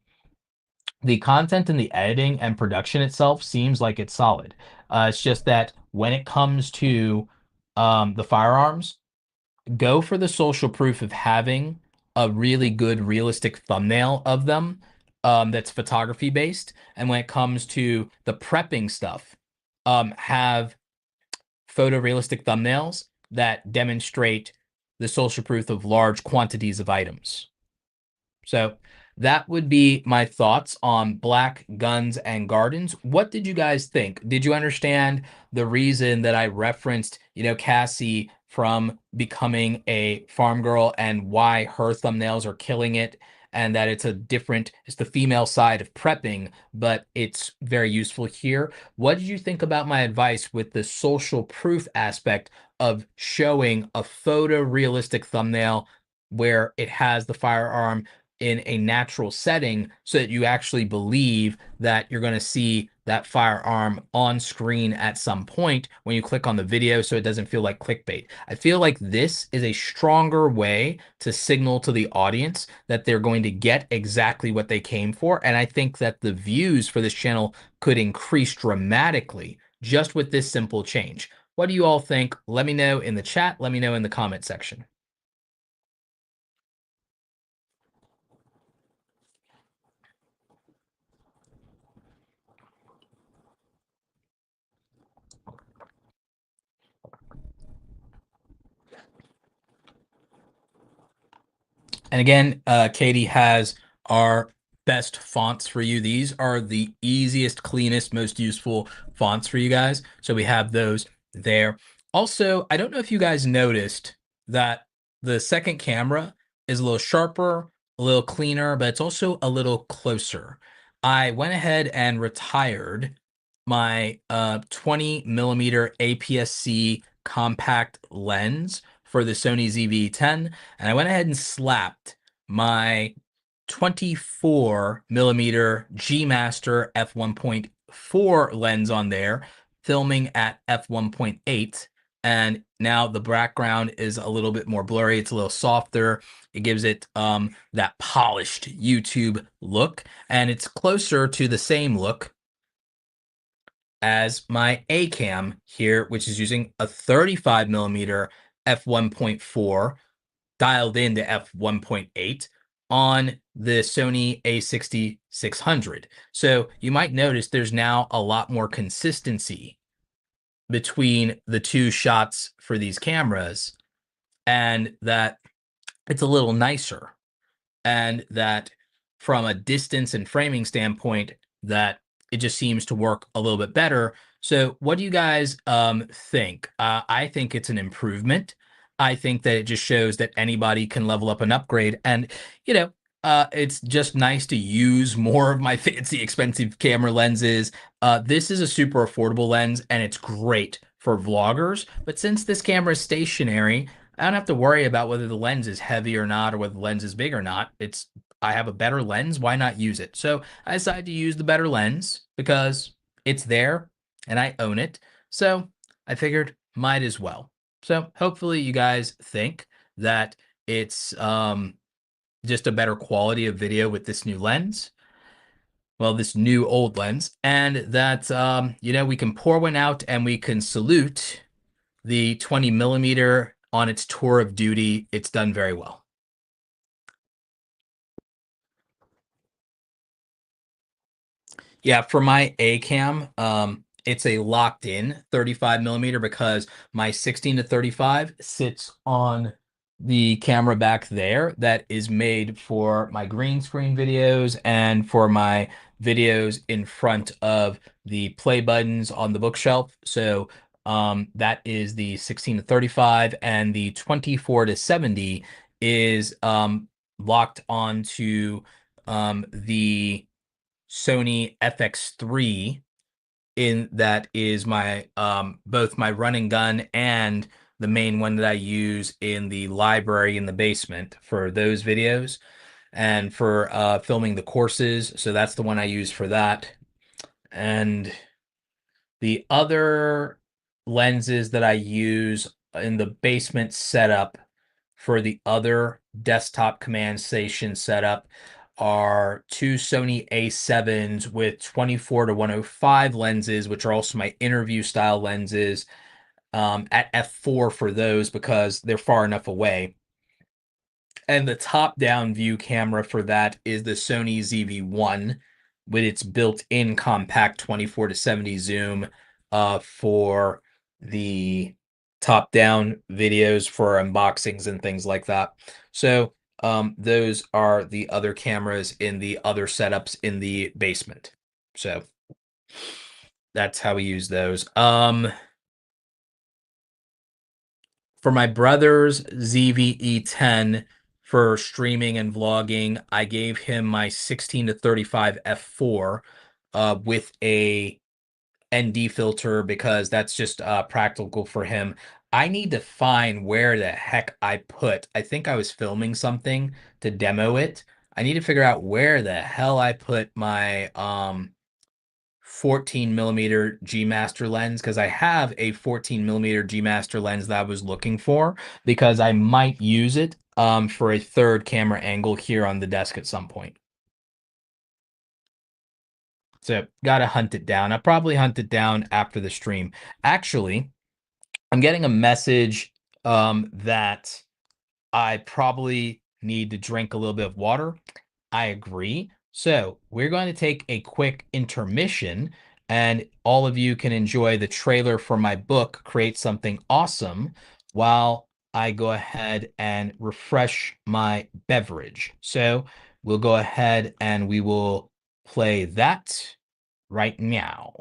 The content and the editing and production itself seems like it's solid. It's just that when it comes to the firearms, go for the social proof of having a really good realistic thumbnail of them that's photography based. And when it comes to the prepping stuff, have photorealistic thumbnails that demonstrate the social proof of large quantities of items. So that would be my thoughts on Black Guns and Gardens. What did you guys think? Did you understand the reason that I referenced, Cassie from becoming a farm girl and why her thumbnails are killing it? And that it's the female side of prepping, but it's very useful here. What did you think about my advice with the social proof aspect of showing a photorealistic thumbnail where it has the firearm in a natural setting so that you actually believe that you're going to see that firearm on screen at some point when you click on the video so it doesn't feel like clickbait? I feel like this is a stronger way to signal to the audience that they're going to get exactly what they came for. And I think that the views for this channel could increase dramatically just with this simple change. What do you all think? Let me know in the chat. Let me know in the comment section. And again, Katie has our best fonts for you. These are the easiest, cleanest, most useful fonts for you guys. So we have those there. Also, I don't know if you guys noticed that the second camera is a little sharper, a little cleaner, but it's also a little closer. I went ahead and retired my 20 millimeter APS-C compact lens for the Sony ZV-10, and I went ahead and slapped my 24 millimeter G Master f1.4 lens on there, filming at f1.8 And now the background is a little bit more blurry. It's a little softer. It gives it that polished YouTube look, and it's closer to the same look as my A cam here, which is using a 35 millimeter f1.4 dialed into f1.8 on the Sony A6600. So you might notice there's now a lot more consistency between the two shots for these cameras, and that it's a little nicer, and that from a distance and framing standpoint, that it just seems to work a little bit better. So what do you guys think? I think it's an improvement. I think that it just shows that anybody can level up and upgrade. And, you know, it's just nice to use more of my fancy expensive camera lenses. This is a super affordable lens, and it's great for vloggers. But since this camera is stationary, I don't have to worry about whether the lens is heavy or not, or whether the lens is big or not. I have a better lens. Why not use it? So I decided to use the better lens because it's there and I own it. So I figured might as well. So hopefully you guys think that it's just a better quality of video with this new lens. Well, this new old lens, and that you know, we can pour one out and we can salute the 20 millimeter on its tour of duty. It's done very well. Yeah, for my A cam, it's a locked in 35 millimeter because my 16 to 35 sits on the camera back there that is made for my green screen videos and for my videos in front of the play buttons on the bookshelf. So that is the 16 to 35, and the 24 to 70 is locked onto the Sony FX3, in that is my both my running gun and the main one that I use in the library in the basement for those videos and for filming the courses. So that's the one I use for that. And the other lenses that I use in the basement setup for the other desktop command station setup are two Sony A7s with 24 to 105 lenses, which are also my interview style lenses, at f4 for those because they're far enough away. And the top-down view camera for that is the Sony ZV-1 with its built-in compact 24 to 70 zoom for the top-down videos for unboxings and things like that. So those are the other cameras in the other setups in the basement. So that's how we use those. For my brother's ZVE10 for streaming and vlogging, I gave him my 16 to 35 f4 with a ND filter because that's just practical for him. I need to find where the heck I think I was filming something to demo it. I need to figure out where the hell I put my 14 millimeter G Master lens, because I have a 14 millimeter G Master lens that I was looking for because I might use it for a third camera angle here on the desk at some point. So gotta hunt it down. I'll probably hunt it down after the stream. Actually, I'm getting a message that I probably need to drink a little bit of water. I agree. So we're going to take a quick intermission, and all of you can enjoy the trailer for my book, Create Something Awesome, while I go ahead and refresh my beverage. So we'll go ahead and we will play that right now.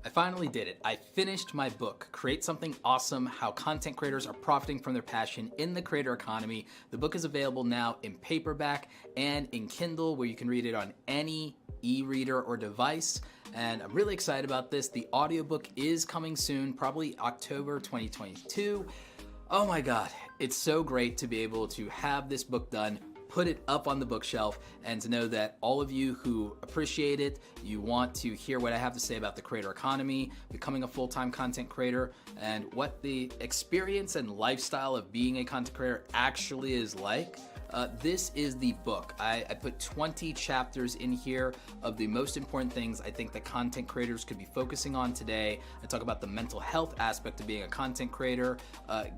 I finally did it. I finished my book, Create Something Awesome, How Content Creators Are Profiting from Their Passion in the Creator Economy. The book is available now in paperback and in Kindle, where you can read it on any e-reader or device. And I'm really excited about this. The audiobook is coming soon, probably October 2022. Oh my God, it's so great to be able to have this book done put it up on the bookshelf, and to know that all of you who appreciate it, you want to hear what I have to say about the creator economy, becoming a full-time content creator, and what the experience and lifestyle of being a content creator actually is like. This is the book. I put 20 chapters in here of the most important things I think that content creators could be focusing on today. I talk about the mental health aspect of being a content creator,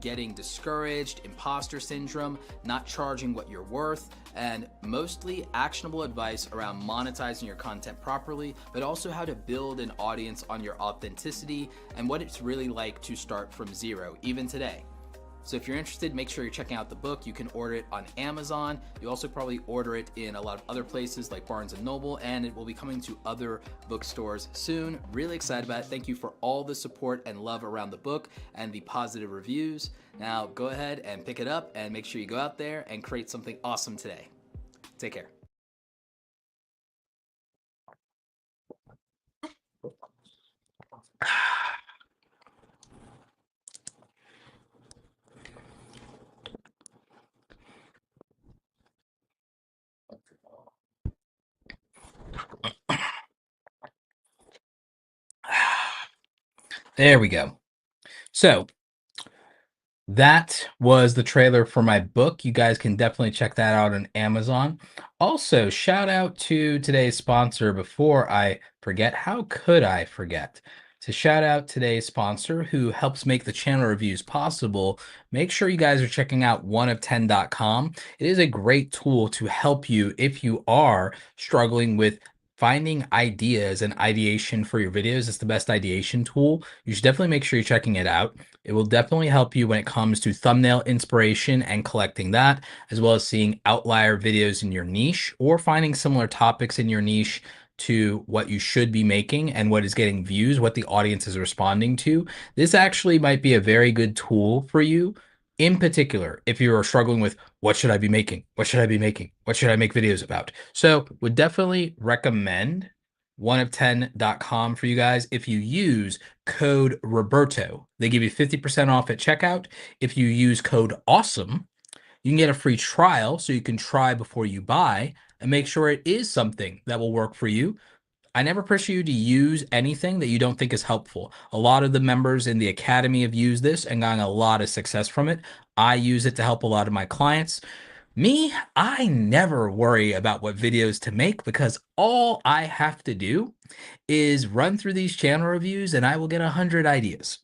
getting discouraged, imposter syndrome, not charging what you're worth, and mostly actionable advice around monetizing your content properly, but also how to build an audience on your authenticity and what it's really like to start from zero, even today. So if you're interested, make sure you're checking out the book. You can order it on Amazon. You also probably order it in a lot of other places like Barnes & Noble, and it will be coming to other bookstores soon. Really excited about it. Thank you for all the support and love around the book and the positive reviews. Now go ahead and pick it up and make sure you go out there and create something awesome today. Take care. There we go. So that was the trailer for my book. You guys can definitely check that out on Amazon. Also, shout out to today's sponsor. Before I forget, how could I forget to shout out today's sponsor who helps make the channel reviews possible? Make sure you guys are checking out oneof10.com. It is a great tool to help you if you are struggling with finding ideas and ideation for your videos. It's the best ideation tool. You should definitely make sure you're checking it out. It will definitely help you when it comes to thumbnail inspiration and collecting that, as well as seeing outlier videos in your niche or finding similar topics in your niche to what you should be making and what is getting views, what the audience is responding to. This actually might be a very good tool for you. In particular, if you are struggling with what should I be making? What should I be making? What should I make videos about? So would definitely recommend oneof10.com for you guys. If you use code Roberto, they give you 50% off at checkout. If you use code AWESOME, you can get a free trial so you can try before you buy and make sure it is something that will work for you. I never push you to use anything that you don't think is helpful. A lot of the members in the academy have used this and gotten a lot of success from it. I use it to help a lot of my clients. Me, I never worry about what videos to make because all I have to do is run through these channel reviews and I will get 100 ideas.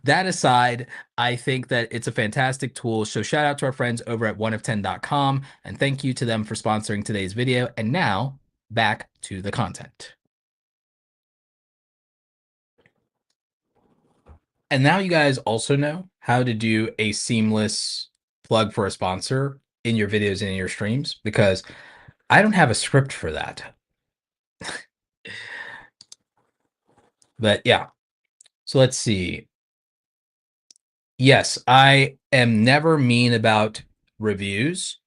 That aside, I think that it's a fantastic tool. So shout out to our friends over at oneof10.com and thank you to them for sponsoring today's video. And now back to the content. And now you guys also know how to do a seamless plug for a sponsor in your videos and in your streams, because I don't have a script for that. But yeah, so let's see. Yes, I am never mean about reviews.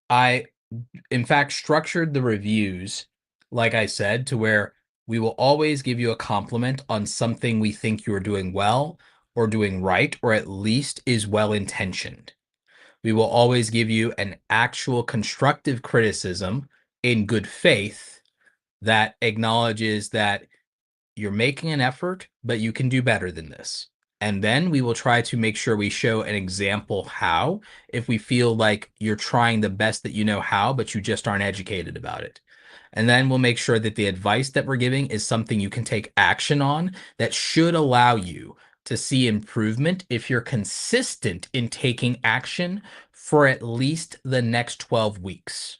I, in fact, structured the reviews, like I said, to where we will always give you a compliment on something we think you're doing well or doing right, or at least is well-intentioned. We will always give you an actual constructive criticism in good faith that acknowledges that you're making an effort, but you can do better than this. And then we will try to make sure we show an example how, if we feel like you're trying the best that you know how, but you just aren't educated about it. And then we'll make sure that the advice that we're giving is something you can take action on that should allow you to see improvement if you're consistent in taking action for at least the next 12 weeks.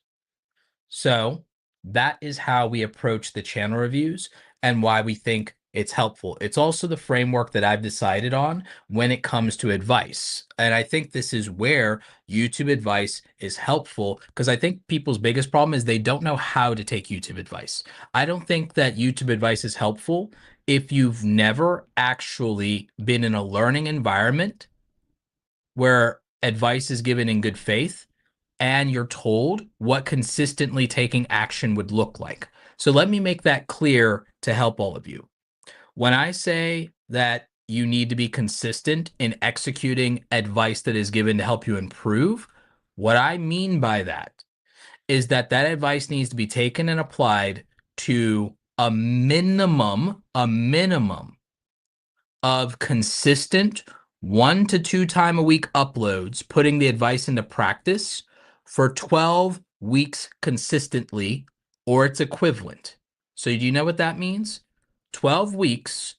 So that is how we approach the channel reviews and why we think it's helpful. It's also the framework that I've decided on when it comes to advice. And I think this is where YouTube advice is helpful, because I think people's biggest problem is they don't know how to take YouTube advice. I don't think that YouTube advice is helpful if you've never actually been in a learning environment where advice is given in good faith and you're told what consistently taking action would look like. So let me make that clear to help all of you. When I say that you need to be consistent in executing advice that is given to help you improve, What I mean by that is that that advice needs to be taken and applied to a minimum of consistent 1 to 2 time a week uploads, putting the advice into practice for 12 weeks consistently or its equivalent. So do you know what that means? 12 weeks,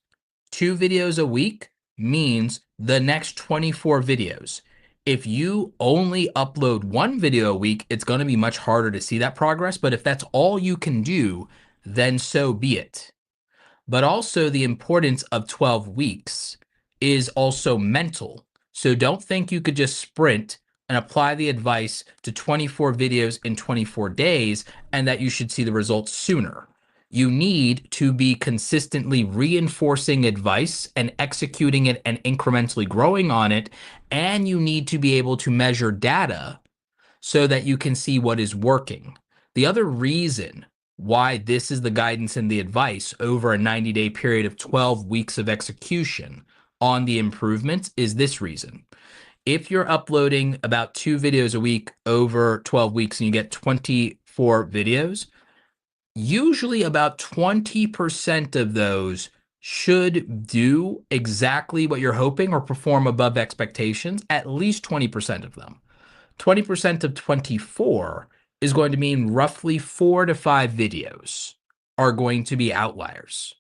2 videos a week means the next 24 videos. If you only upload 1 video a week, it's going to be much harder to see that progress. But if that's all you can do, then so be it. But also the importance of 12 weeks is also mental. So don't think you could just sprint and apply the advice to 24 videos in 24 days and that you should see the results sooner. You need to be consistently reinforcing advice and executing it and incrementally growing on it. And you need to be able to measure data so that you can see what is working. The other reason why this is the guidance and the advice over a 90-day period of 12 weeks of execution on the improvements is this reason. If you're uploading about 2 videos a week over 12 weeks and you get 24 videos, usually about 20% of those should do exactly what you're hoping or perform above expectations, at least 20% of them. 20% of 24 is going to mean roughly 4 to 5 videos are going to be outliers.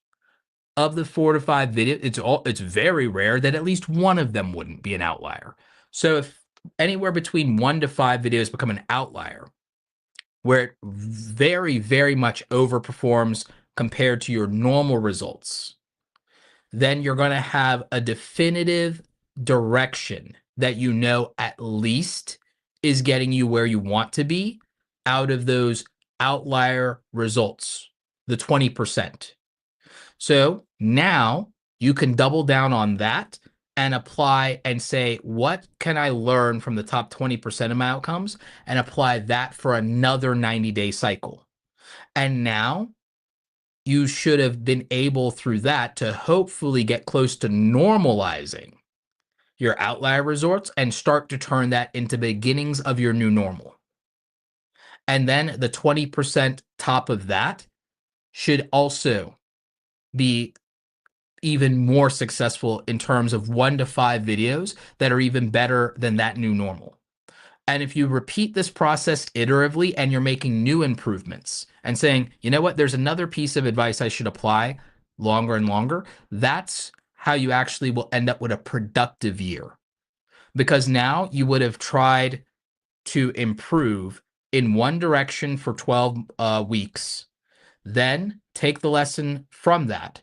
Of the 4 to 5 videos, it's very rare that at least one of them wouldn't be an outlier. So if anywhere between 1 to 5 videos become an outlier, where it very, very much overperforms compared to your normal results, then you're going to have a definitive direction that you know at least is getting you where you want to be out of those outlier results, the 20%. So now you can double down on that and apply and say, what can I learn from the top 20% of my outcomes, and apply that for another 90-day cycle. And now you should have been able through that to hopefully get close to normalizing your outlier results and start to turn that into beginnings of your new normal. And then the 20% top of that should also be even more successful in terms of 1 to 5 videos that are even better than that new normal. And if you repeat this process iteratively and you're making new improvements and saying, you know what, there's another piece of advice I should apply longer and longer, that's how you actually will end up with a productive year. Because now you would have tried to improve in one direction for 12 weeks, then take the lesson from that.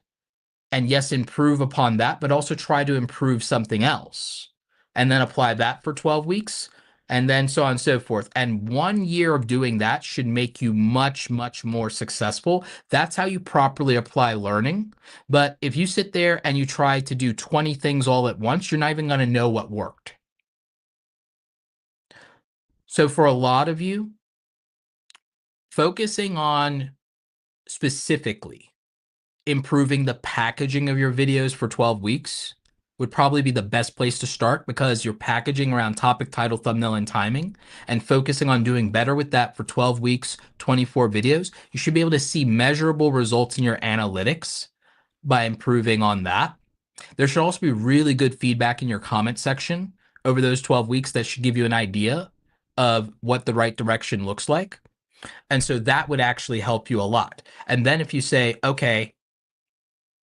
And yes, improve upon that, but also try to improve something else. And then apply that for 12 weeks, and then so on and so forth. And 1 year of doing that should make you much, much more successful. That's how you properly apply learning. But if you sit there and you try to do 20 things all at once, you're not even going to know what worked. So for a lot of you, focusing on specifically improving the packaging of your videos for 12 weeks would probably be the best place to start, because you're packaging around topic, title, thumbnail, and timing, and focusing on doing better with that for 12 weeks, 24 videos. You should be able to see measurable results in your analytics by improving on that. There should also be really good feedback in your comment section over those 12 weeks that should give you an idea of what the right direction looks like. And so that would actually help you a lot. And then if you say, okay,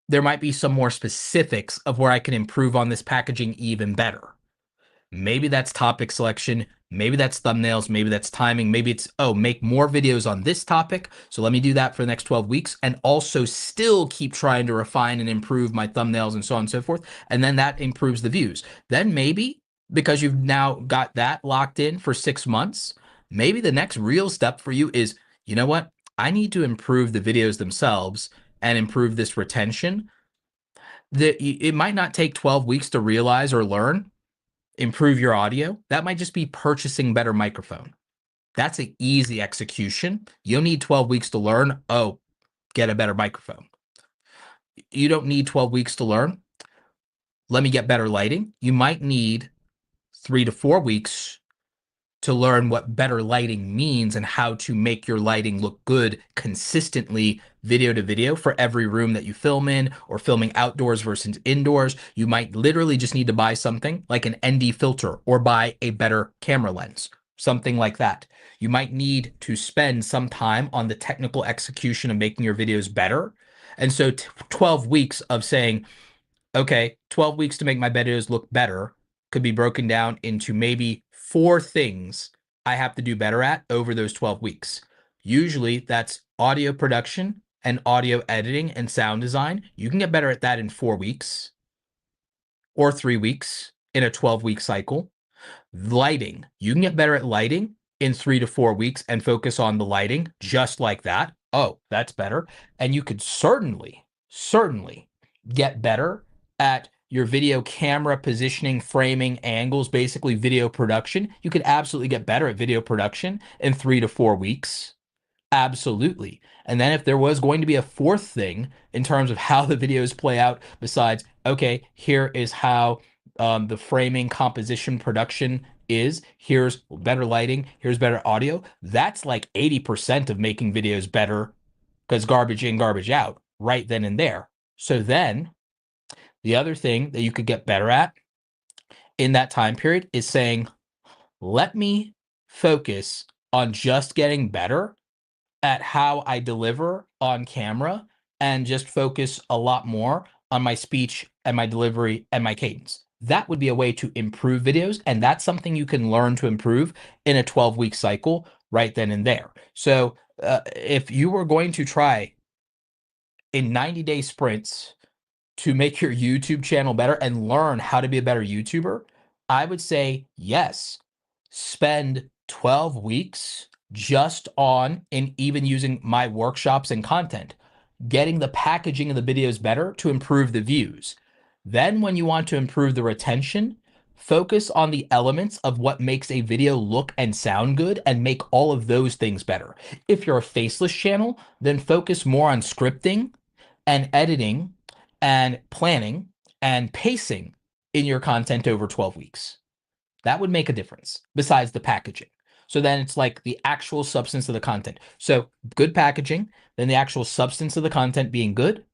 there might be some more specifics of where I can improve on this packaging even better. Maybe that's topic selection, maybe that's thumbnails, maybe that's timing, maybe it's, oh, make more videos on this topic. So let me do that for the next 12 weeks and also still keep trying to refine and improve my thumbnails and so on and so forth. And then that improves the views. Then maybe, because you've now got that locked in for 6 months, maybe the next real step for you is, you know what? I need to improve the videos themselves and improve this retention. It might not take 12 weeks to realize or learn, improve your audio. That might just be purchasing better microphone. That's an easy execution. You'll need 12 weeks to learn, oh, get a better microphone. You don't need 12 weeks to learn, let me get better lighting. You might need 3 to 4 weeks to learn what better lighting means and how to make your lighting look good consistently video to video for every room that you film in, or filming outdoors versus indoors. You might literally just need to buy something like an ND filter or buy a better camera lens, something like that. You might need to spend some time on the technical execution of making your videos better. And so 12 weeks of saying, okay, 12 weeks to make my videos look better could be broken down into maybe 4 things I have to do better at over those 12 weeks. Usually that's audio production and audio editing and sound design. You can get better at that in 4 weeks or 3 weeks in a 12-week cycle. Lighting, you can get better at lighting in 3 to 4 weeks and focus on the lighting just like that. Oh, that's better. And you could certainly get better at your video camera positioning, framing, angles, basically video production. You could absolutely get better at video production in 3 to 4 weeks. Absolutely. And then if there was going to be a fourth thing in terms of how the videos play out, besides, okay, here is how the framing, composition, production is, here's better lighting, here's better audio, that's like 80% of making videos better, because garbage in, garbage out, right then and there. So then the other thing that you could get better at in that time period is saying, let me focus on just getting better at how I deliver on camera, and just focus a lot more on my speech and my delivery and my cadence. That would be a way to improve videos, and that's something you can learn to improve in a 12-week cycle right then and there. So if you were going to try in 90-day sprints to make your YouTube channel better and learn how to be a better YouTuber, I would say yes, spend 12 weeks just on, and even using my workshops and content, getting the packaging of the videos better to improve the views. Then when you want to improve the retention, focus on the elements of what makes a video look and sound good and make all of those things better. If you're a faceless channel, then focus more on scripting and editing and planning and pacing in your content over 12 weeks. That would make a difference besides the packaging. So then it's like the actual substance of the content. So good packaging, then the actual substance of the content being good.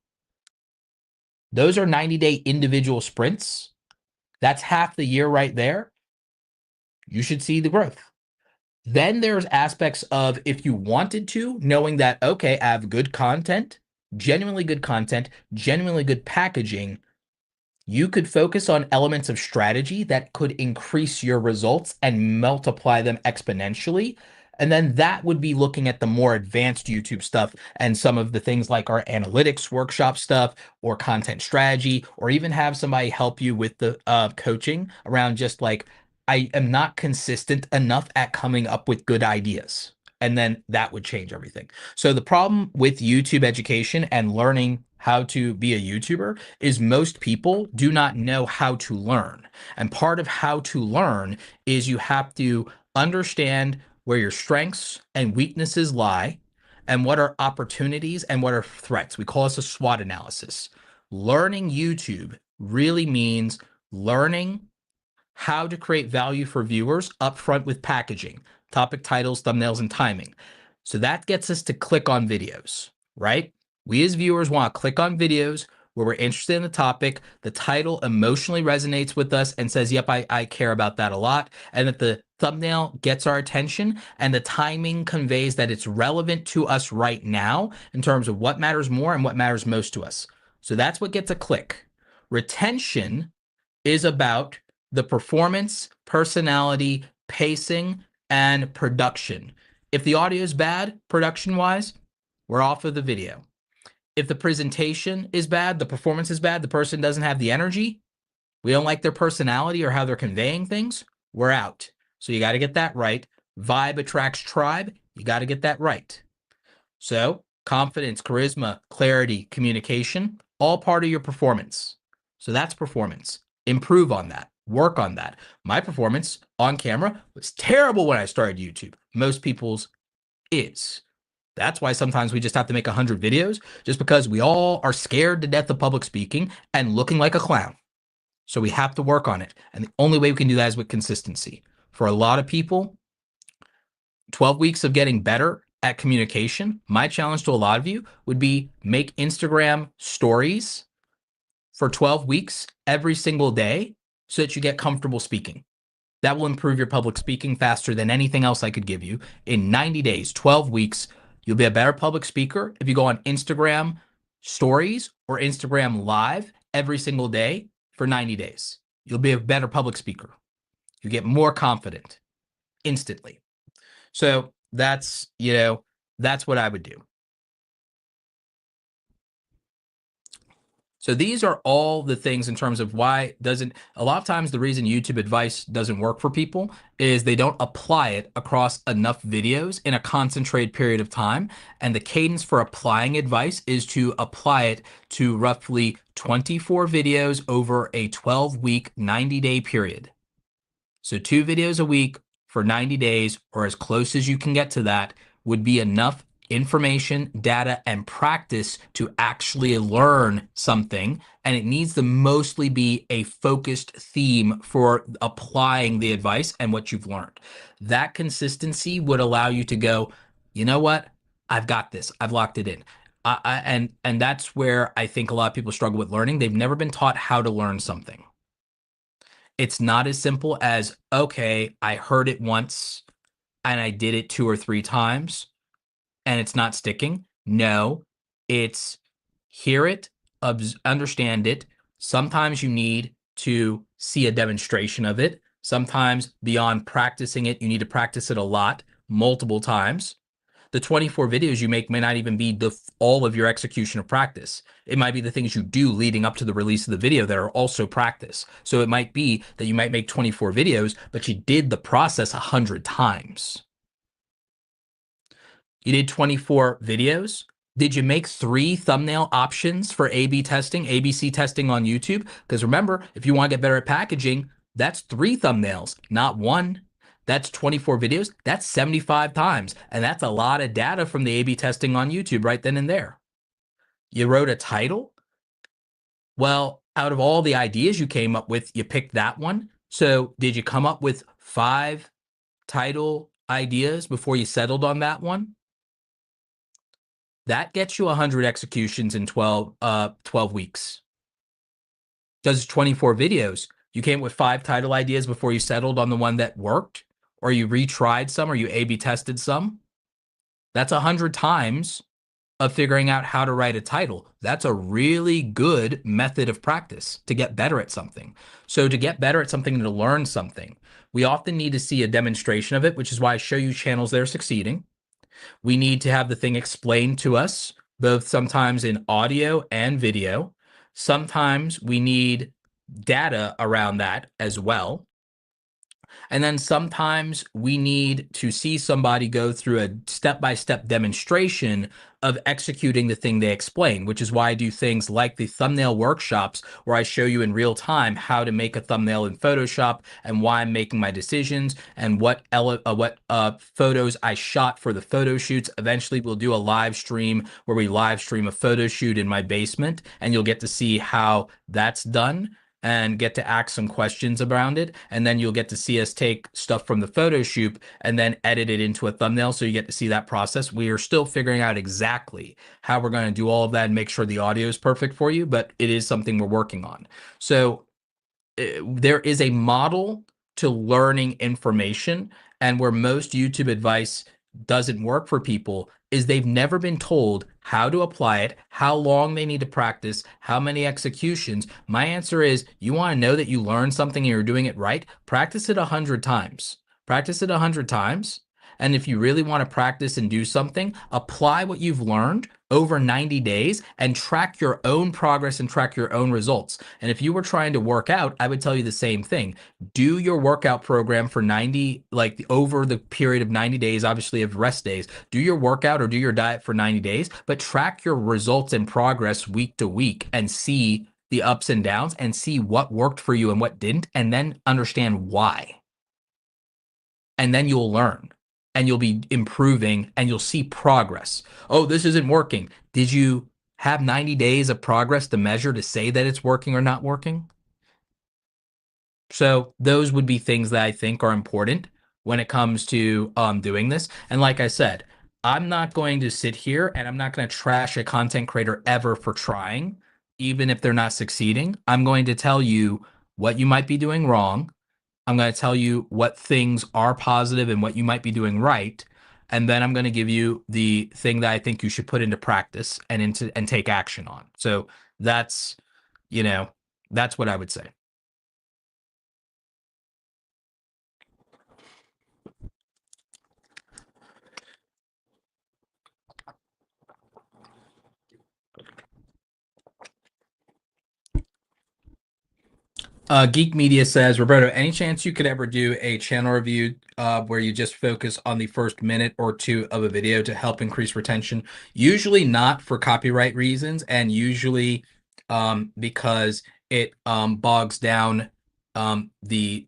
Those are 90-day individual sprints. That's half the year right there. You should see the growth. Then there's aspects of, if you wanted to, knowing that, okay, I have good content, genuinely good packaging, you could focus on elements of strategy that could increase your results and multiply them exponentially. And then that would be looking at the more advanced YouTube stuff and some of the things like our analytics workshop stuff, or content strategy, or even have somebody help you with the coaching around just like, I am not consistent enough at coming up with good ideas. And then that would change everything. So the problem with YouTube education and learning how to be a YouTuber is most people do not know how to learn. And part of how to learn is you have to understand where your strengths and weaknesses lie, and what are opportunities and what are threats. We call this a SWOT analysis. Learning YouTube really means learning how to create value for viewers upfront with packaging, topic titles, thumbnails, and timing. So that gets us to click on videos, right? We as viewers want to click on videos where we're interested in the topic, the title emotionally resonates with us and says, yep, I care about that a lot, and that the thumbnail gets our attention, and the timing conveys that it's relevant to us right now in terms of what matters more and what matters most to us. So that's what gets a click. Retention is about the performance, personality, pacing, and production. If the audio is bad, production-wise, we're off of the video. If the presentation is bad, the performance is bad, the person doesn't have the energy, we don't like their personality or how they're conveying things, we're out. So you got to get that right. Vibe attracts tribe. You got to get that right. So confidence, charisma, clarity, communication, all part of your performance. So that's performance. Improve on that. Work on that. My performance on camera was terrible when I started YouTube. Most people's is. That's why sometimes we just have to make 100 videos, just because we all are scared to death of public speaking and looking like a clown. So we have to work on it. And the only way we can do that is with consistency. For a lot of people, 12 weeks of getting better at communication, my challenge to a lot of you would be make Instagram stories for 12 weeks every single day so that you get comfortable speaking. That will improve your public speaking faster than anything else I could give you. In 90 days, 12 weeks, you'll be a better public speaker if you go on Instagram stories or Instagram live every single day for 90 days. You'll be a better public speaker. You get more confident instantly. So that's, that's what I would do. So these are all the things in terms of why a lot of times the reason YouTube advice doesn't work for people is they don't apply it across enough videos in a concentrated period of time. And the cadence for applying advice is to apply it to roughly 24 videos over a 12-week, 90-day period. So 2 videos a week for 90 days, or as close as you can get to that, would be enough information, data, and practice to actually learn something. And it needs to mostly be a focused theme for applying the advice and what you've learned. That consistency would allow you to go, you know what? I've got this. I've locked it in. And that's where I think a lot of people struggle with learning. They've never been taught how to learn something. It's not as simple as, okay, I heard it once and I did it 2 or 3 times and it's not sticking. No, it's hear it, understand it. Sometimes you need to see a demonstration of it. Sometimes beyond practicing it, you need to practice it a lot, multiple times. The 24 videos you make may not even be all of your execution of practice. It might be the things you do leading up to the release of the video that are also practice. So it might be that you might make 24 videos, but you did the process 100 times. You did 24 videos. Did you make 3 thumbnail options for A/B testing, ABC testing on YouTube? Because remember, if you want to get better at packaging, that's 3 thumbnails, not 1. That's 24 videos. That's 75 times. And that's a lot of data from the A/B testing on YouTube right then and there. You wrote a title. Well, out of all the ideas you came up with, you picked that one. So did you come up with 5 title ideas before you settled on that one? That gets you 100 executions in 12 weeks. Does 24 videos. You came up with 5 title ideas before you settled on the one that worked, or you retried some, or you A/B tested some. That's 100 times of figuring out how to write a title. That's a really good method of practice to get better at something. So to get better at something and to learn something, we often need to see a demonstration of it, which is why I show you channels that are succeeding. We need to have the thing explained to us, both sometimes in audio and video. Sometimes we need data around that as well. And then sometimes we need to see somebody go through a step-by-step demonstration of executing the thing they explain, which is why I do things like the thumbnail workshops where I show you in real time how to make a thumbnail in Photoshop and why I'm making my decisions and what photos I shot for the photo shoots. Eventually, we'll do a live stream where we live stream a photo shoot in my basement, and you'll get to see how that's done and get to ask some questions around it. And then you'll get to see us take stuff from the photo shoot and then edit it into a thumbnail. So you get to see that process. We are still figuring out exactly how we're going to do all of that and make sure the audio is perfect for you, but it is something we're working on. So there is a model to learning information, and where most YouTube advice doesn't work for people is they've never been told how to apply it, how long they need to practice, how many executions. My answer is, you want to know that you learned something and you're doing it right? Practice it 100 times. Practice it 100 times. And if you really want to practice and do something, apply what you've learned over 90 days and track your own progress and track your own results. And if you were trying to work out, I would tell you the same thing. Do your workout program for 90, like over the period of 90 days, obviously of rest days. Do your workout or do your diet for 90 days, but track your results and progress week to week and see the ups and downs and see what worked for you and what didn't, and then understand why. And then you'll learn. And you'll be improving and you'll see progress. Oh, this isn't working. Did you have 90 days of progress to measure to say that it's working or not working? So those would be things that I think are important. when it comes to doing this. And like I said, I'm not going to sit here and I'm not going to trash a content creator ever for trying, even if they're not succeeding. I'm going to tell you what you might be doing wrong. I'm going to tell you what things are positive and what you might be doing right. And then I'm going to give you the thing that I think you should put into practice and take action on. So that's, you know, that's what I would say. Geek Media says, Roberto, any chance you could ever do a channel review where you just focus on the first minute or two of a video to help increase retention? Usually not for copyright reasons, and usually because it bogs down the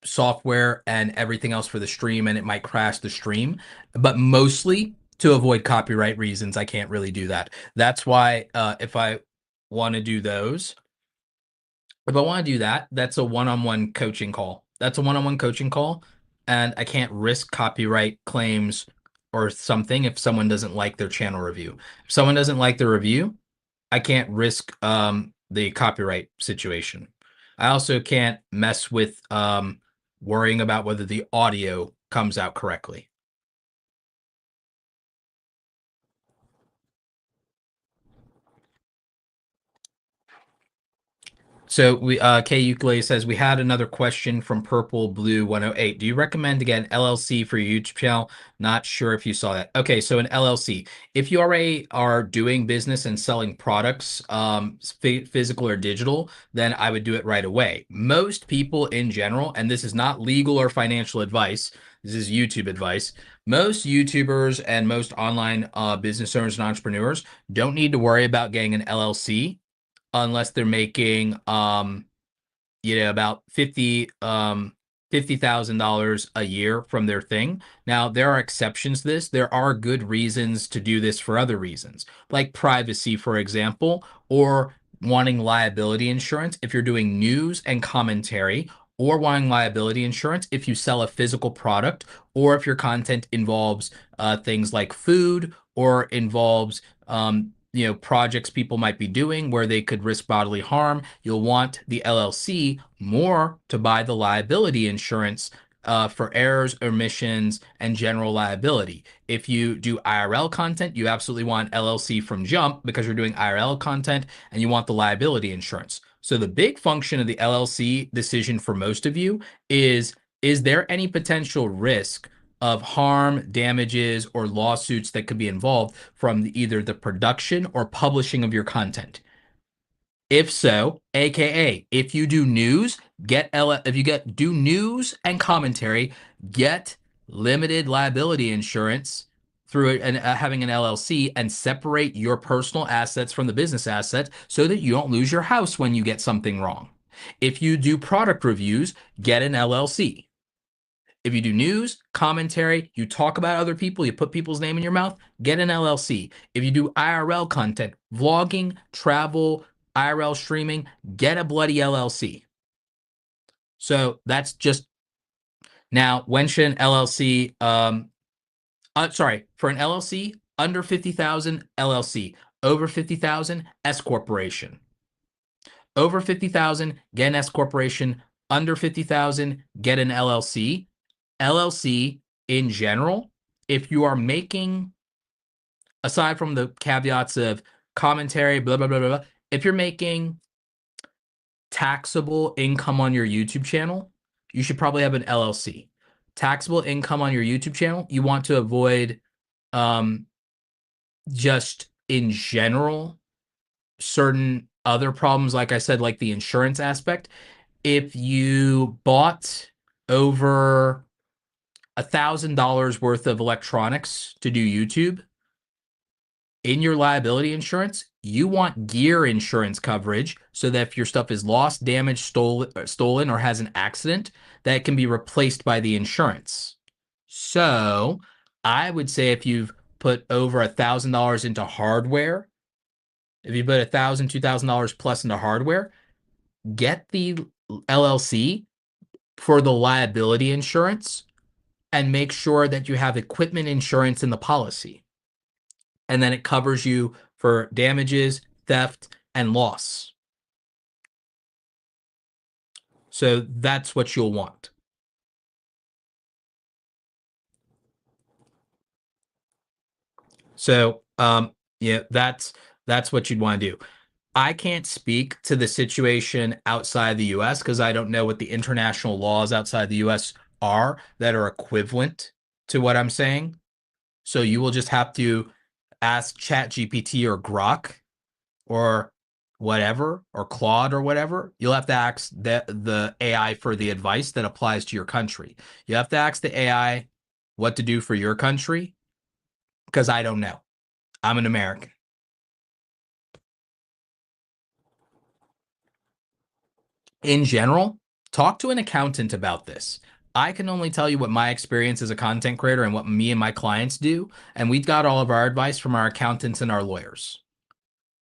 software and everything else for the stream, and it might crash the stream. But mostly to avoid copyright reasons, I can't really do that. That's why if I want to do those, if I want to do that, that's a one-on-one coaching call. That's a one-on-one coaching call, and I can't risk copyright claims or something if someone doesn't like their channel review. If someone doesn't like the review, I can't risk the copyright situation. I also can't mess with worrying about whether the audio comes out correctly. So we K Ukulele says we had another question from Purple Blue 108. Do you recommend to get an LLC for your YouTube channel? Not sure if you saw that. Okay, so an LLC. If you already are doing business and selling products, physical or digital, then I would do it right away. Most people in general, and this is not legal or financial advice, this is YouTube advice. Most YouTubers and most online business owners and entrepreneurs don't need to worry about getting an LLC unless they're making about $50,000 a year from their thing. Now, there are exceptions to this. There are good reasons to do this for other reasons, like privacy, for example, or wanting liability insurance if you're doing news and commentary, or wanting liability insurance if you sell a physical product, or if your content involves things like food or involves projects people might be doing where they could risk bodily harm. You'll want the LLC more to buy the liability insurance for errors, omissions, and general liability. If you do IRL content, you absolutely want LLC from jump because you're doing IRL content and you want the liability insurance. So the big function of the LLC decision for most of you is there any potential risk of harm, damages, or lawsuits that could be involved from either the production or publishing of your content? If so, aka if you do news, do news and commentary, get limited liability insurance through having an LLC, and separate your personal assets from the business assets so that you don't lose your house when you get something wrong. If you do product reviews, get an LLC. If you do news, commentary, you talk about other people, you put people's name in your mouth, get an LLC. If you do IRL content, vlogging, travel, IRL streaming, get a bloody LLC. So that's just now. When should an LLC? For an LLC under 50,000, LLC. Over 50,000, S corporation. Over 50,000, get an S corporation. Under 50,000, get an LLC. LLC in general, if you are making, aside from the caveats of commentary, blah, blah, blah, blah, blah, if you're making taxable income on your YouTube channel, you should probably have an LLC. Taxable income on your YouTube channel, you want to avoid just in general certain other problems, like I said, like the insurance aspect. If you bought over $1,000 worth of electronics to do YouTube, in your liability insurance, you want gear insurance coverage so that if your stuff is lost, damaged, stolen, or has an accident, that it can be replaced by the insurance. So I would say if you've put over $1,000 into hardware, if you put $1,000, $2,000 plus into hardware, get the LLC for the liability insurance and make sure that you have equipment insurance in the policy. And then it covers you for damages, theft, and loss. So that's what you'll want. So yeah, that's what you'd want to do. I can't speak to the situation outside the US because I don't know what the international laws outside the US are that are equivalent to what I'm saying. So you will just have to ask ChatGPT or Grok or whatever, or Claude or whatever. You'll have to ask the AI for the advice that applies to your country. You have to ask the AI what to do for your country because I don't know. I'm an American. In general, talk to an accountant about this. I can only tell you what my experience as a content creator and what me and my clients do, and we've got all of our advice from our accountants and our lawyers.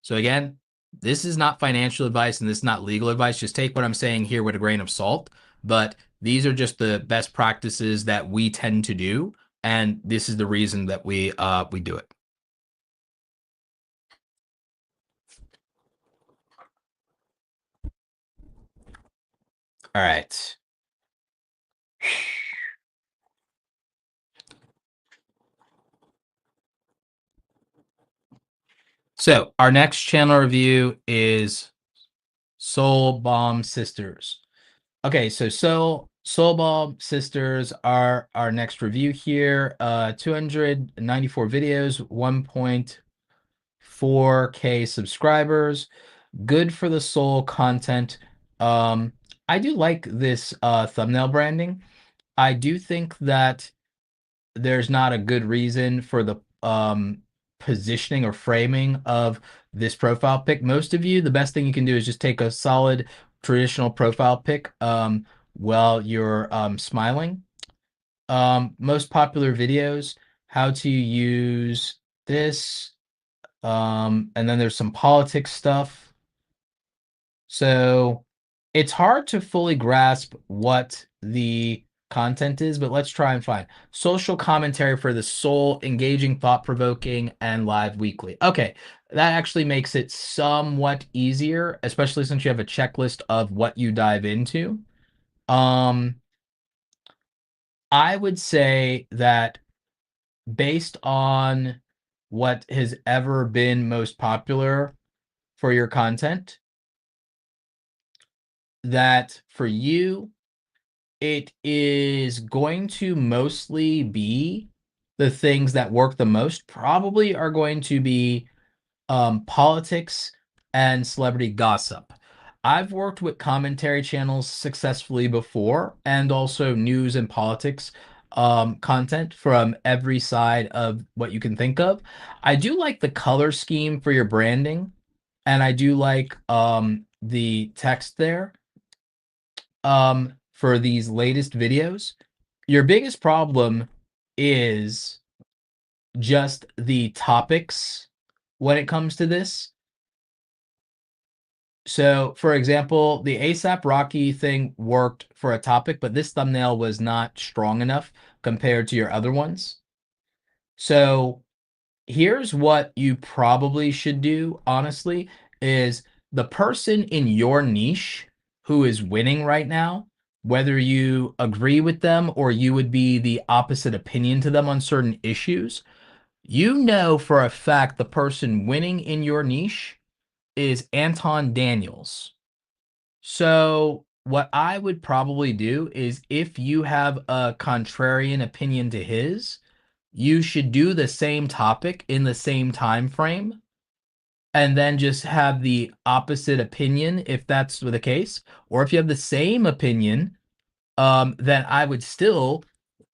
So again, this is not financial advice and this is not legal advice. Just take what I'm saying here with a grain of salt, but these are just the best practices that we tend to do, and this is the reason that we do it. All right. So our next channel review is Soul Balm Sisters. Okay, so Soul Balm Sisters are our next review here. 294 videos, 1.4K subscribers. Good for the soul content. I do like this thumbnail branding. I do think that there's not a good reason for the positioning or framing of this profile pic. Most of you, the best thing you can do is just take a solid traditional profile pic while you're smiling. Most popular videos, how to use this, and then there's some politics stuff. So it's hard to fully grasp what the content is, but let's try and find social commentary for the soul, engaging, thought-provoking, and live weekly. Okay, that actually makes it somewhat easier, especially since you have a checklist of what you dive into. Um, I would say that based on what has ever been most popular for your content, that for you, it is going to mostly be the things that work the most, probably are going to be politics and celebrity gossip. I've worked with commentary channels successfully before, and also news and politics content from every side of what you can think of. I do like the color scheme for your branding, and I do like the text there for these latest videos. Your biggest problem is just the topics when it comes to this. So, for example, the ASAP Rocky thing worked for a topic, but this thumbnail was not strong enough compared to your other ones. So, here's what you probably should do, honestly, is the person in your niche who is winning right now, whether you agree with them or you would be the opposite opinion to them on certain issues, you know for a fact the person winning in your niche is Anton Daniels. So, what I would probably do is if you have a contrarian opinion to his, you should do the same topic in the same time frame and then just have the opposite opinion if that's the case. Or if you have the same opinion, then I would still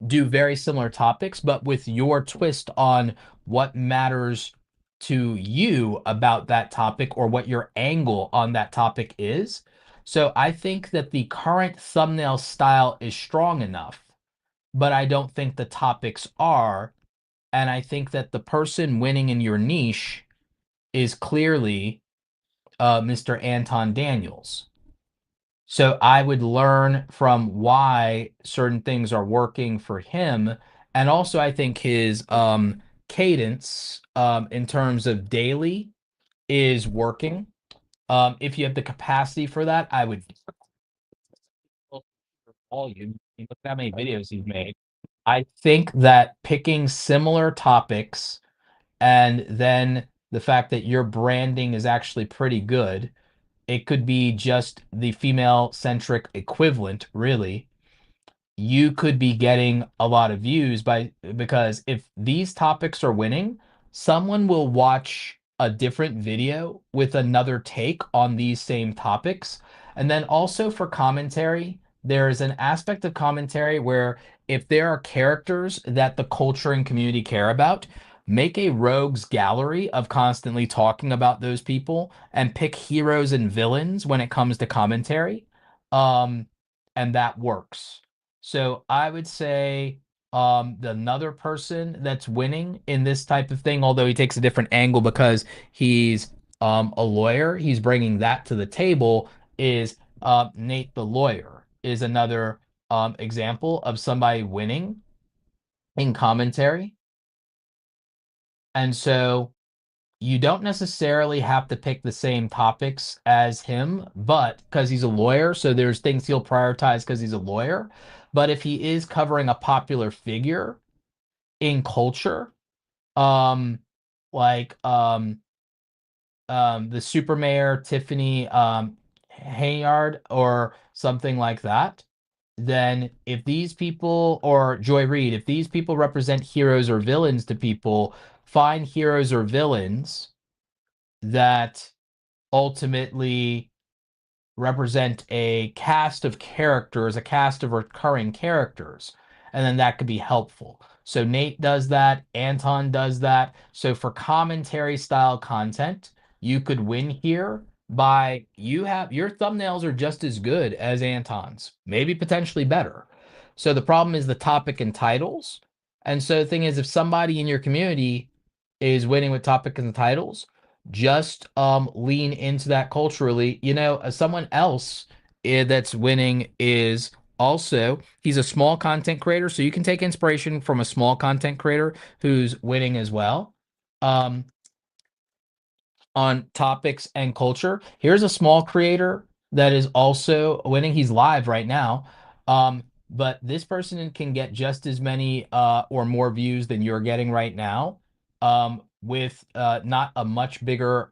do very similar topics, but with your twist on what matters to you about that topic or what your angle on that topic is. So I think that the current thumbnail style is strong enough, but I don't think the topics are. And I think that the person winning in your niche is clearly Mr. Anton Daniels. So I would learn from why certain things are working for him. And also I think his cadence in terms of daily is working. If you have the capacity for that, I would volume. Look at how many videos he's made. I think that picking similar topics and then the fact that your branding is actually pretty good, it could be just the female centric equivalent, really. You could be getting a lot of views because if these topics are winning, someone will watch a different video with another take on these same topics. And then also for commentary, there's an aspect of commentary where if there are characters that the culture and community care about, make a rogues gallery of constantly talking about those people and pick heroes and villains when it comes to commentary. Um, and that works. So I would say another person that's winning in this type of thing, although he takes a different angle because he's a lawyer, he's bringing that to the table, is Nate the lawyer is another example of somebody winning in commentary. And so you don't necessarily have to pick the same topics as him, but because he's a lawyer, so there's things he'll prioritize because he's a lawyer. But if he is covering a popular figure in culture, um, like the super mayor Tiffany Hayard or something like that, then if these people or Joy Reid, if these people represent heroes or villains to people, find heroes or villains that ultimately represent a cast of characters, a cast of recurring characters, and then that could be helpful. So Nate does that, Anton does that. So for commentary style content, you could win here by you have your thumbnails are just as good as Anton's, maybe potentially better. So the problem is the topic and titles. And so the thing is, if somebody in your community is winning with topic and titles, just lean into that culturally. Someone else that's winning is also he's a small content creator, so you can take inspiration from a small content creator who's winning as well. Um, on topics and culture. Here's a small creator that is also winning. He's live right now. But this person can get just as many or more views than you're getting right now with not a much bigger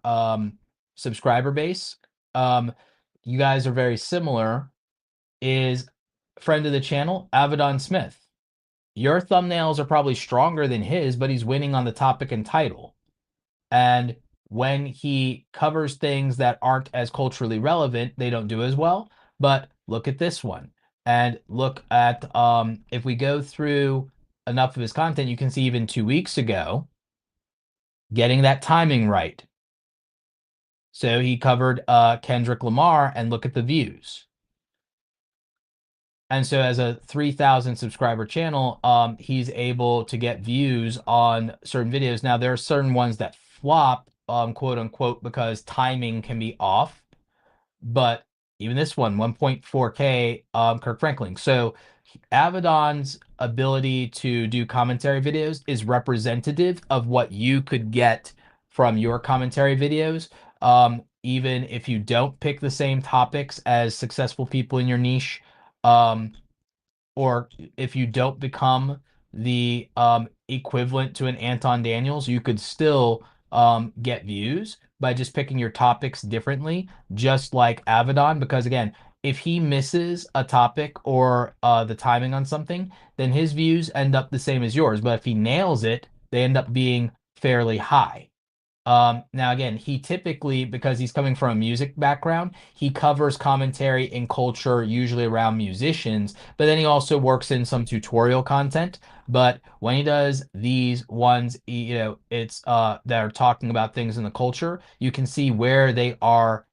subscriber base. You guys are very similar. Is friend of the channel, Avedon Smith. Your thumbnails are probably stronger than his, but he's winning on the topic and title. And when he covers things that aren't as culturally relevant, they don't do as well. But look at this one. And look at if we go through enough of his content, you can see even 2 weeks ago, getting that timing right. So he covered Kendrick Lamar, and look at the views. And so as a 3,000 subscriber channel, he's able to get views on certain videos. Now, there are certain ones that flop, quote unquote, because timing can be off. But even this one, 1.4K, Kirk Franklin. So Avedon's ability to do commentary videos is representative of what you could get from your commentary videos. Even if you don't pick the same topics as successful people in your niche, um, or if you don't become the equivalent to an Anton Daniels, you could still get views by just picking your topics differently, just like Avedon. Because again, if he misses a topic or the timing on something, then his views end up the same as yours. But if he nails it, they end up being fairly high. Now again, he typically, because he's coming from a music background, he covers commentary and culture usually around musicians, but then he also works in some tutorial content. But when he does these ones, it's that are talking about things in the culture, you can see where they are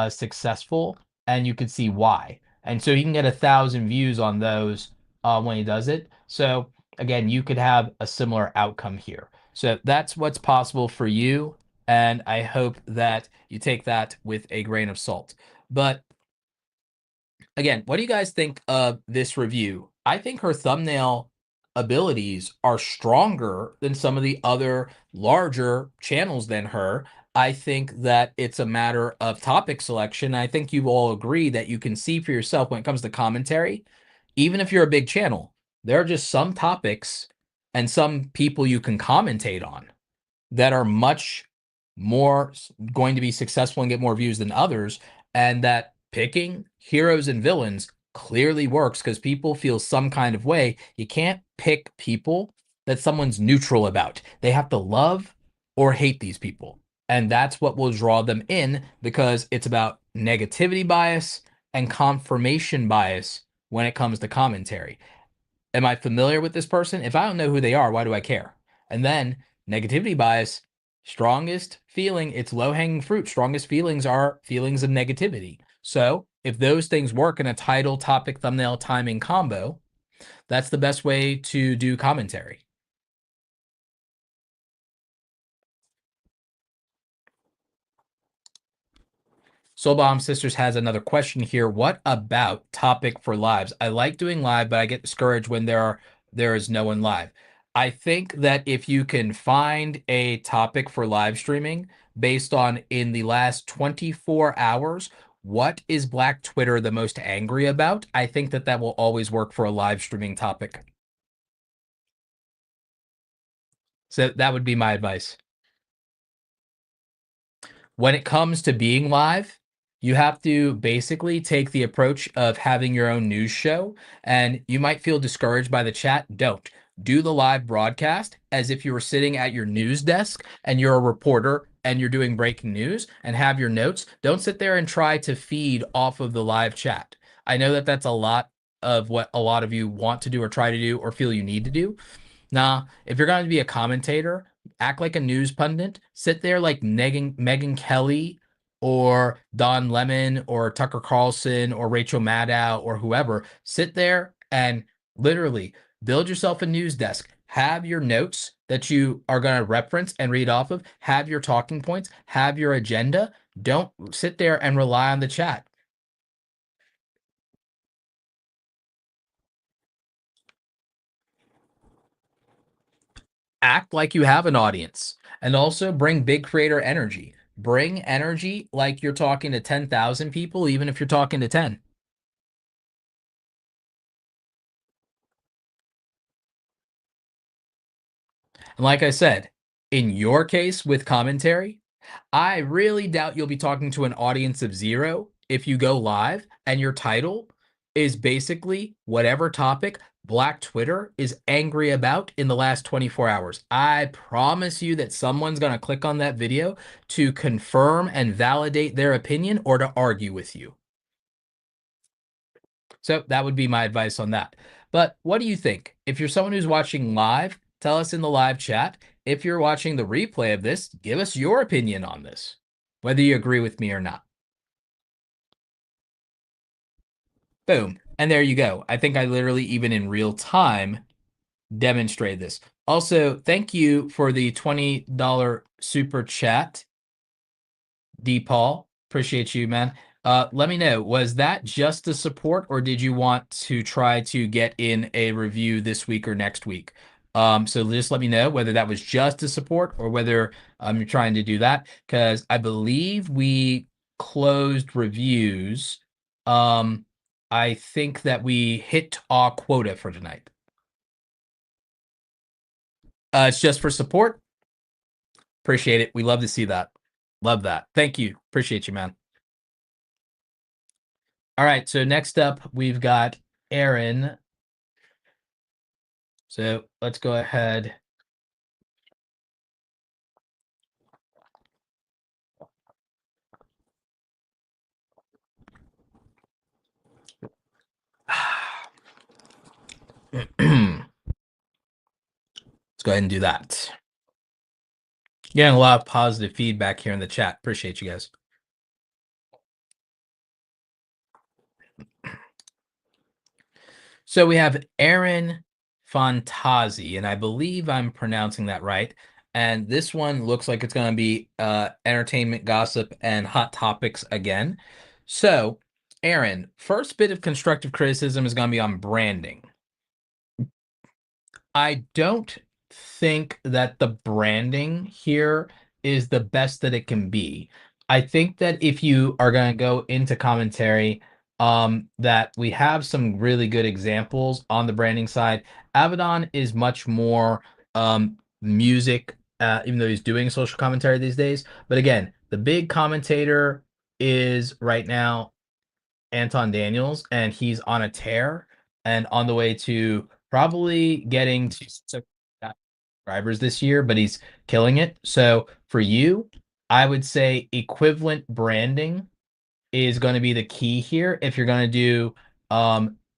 successful and you can see why. And so he can get 1,000 views on those when he does it. So again, you could have a similar outcome here. So that's what's possible for you, and I hope that you take that with a grain of salt. But again, what do you guys think of this review? I think her thumbnail abilities are stronger than some of the other larger channels than her. I think that it's a matter of topic selection. I think you all agree that you can see for yourself when it comes to commentary, even if you're a big channel, there are just some topics and some people you can commentate on that are much more going to be successful and get more views than others. And that picking heroes and villains clearly works because people feel some kind of way. You can't pick people that someone's neutral about. They have to love or hate these people. And that's what will draw them in because it's about negativity bias and confirmation bias when it comes to commentary. Am I familiar with this person? If I don't know who they are, why do I care? And then negativity bias, strongest feeling, it's low hanging fruit. Strongest feelings are feelings of negativity. So if those things work in a title, topic, thumbnail, timing combo, that's the best way to do commentary. Soulbomb Sisters has another question here. What about topic for lives? I like doing live, but I get discouraged when there is no one live. I think that if you can find a topic for live streaming based on in the last 24 hours, what is Black Twitter the most angry about? I think that that will always work for a live streaming topic. So that would be my advice. When it comes to being live, you have to basically take the approach of having your own news show, and you might feel discouraged by the chat. Don't. Do the live broadcast as if you were sitting at your news desk and you're a reporter and you're doing breaking news and have your notes. Don't sit there and try to feed off of the live chat. I know that that's a lot of what a lot of you want to do or try to do or feel you need to do. Nah, if you're going to be a commentator, act like a news pundit. Sit there like Megyn Kelly or Don Lemon or Tucker Carlson or Rachel Maddow or whoever. Sit there and literally build yourself a news desk. Have your notes that you are going to reference and read off of. Have your talking points. Have your agenda. Don't sit there and rely on the chat. Act like you have an audience and also bring big creator energy. Bring energy like you're talking to 10,000 people, even if you're talking to 10. And like I said, in your case with commentary, I really doubt you'll be talking to an audience of 0 if you go live and your title is basically whatever topic Black Twitter is angry about in the last 24 hours. I promise you that someone's going to click on that video to confirm and validate their opinion or to argue with you. So that would be my advice on that. But what do you think? If you're someone who's watching live, tell us in the live chat. If you're watching the replay of this, give us your opinion on this, whether you agree with me or not. Boom. And there you go. I think I literally, even in real time, demonstrated this. Also, thank you for the $20 super chat, D. Paul. Appreciate you, man. Let me know, was that just a support or did you want to try to get in a review this week or next week? So just let me know whether that was just a support or whether you're trying to do that, because I believe we closed reviews. I think that we hit our quota for tonight. It's just for support. Appreciate it. We love to see that. Love that. Thank you. Appreciate you, man. All right, so next up, we've got Aaron. So let's go ahead. Let's go ahead and do that. Getting a lot of positive feedback here in the chat. Appreciate you guys. So we have Aaron Fantazii, and I believe I'm pronouncing that right. And this one looks like it's going to be entertainment, gossip, and hot topics again. So Aaron, first bit of constructive criticism is going to be on branding. I don't think that the branding here is the best that it can be. I think that if you are going to go into commentary, that we have some really good examples on the branding side. Abaddon is much more music, even though he's doing social commentary these days. But again, the big commentator is right now Anton Daniels, and he's on a tear and on the way to probably getting to subscribers this year, but he's killing it. So for you, I would say equivalent branding is going to be the key here if you're going to do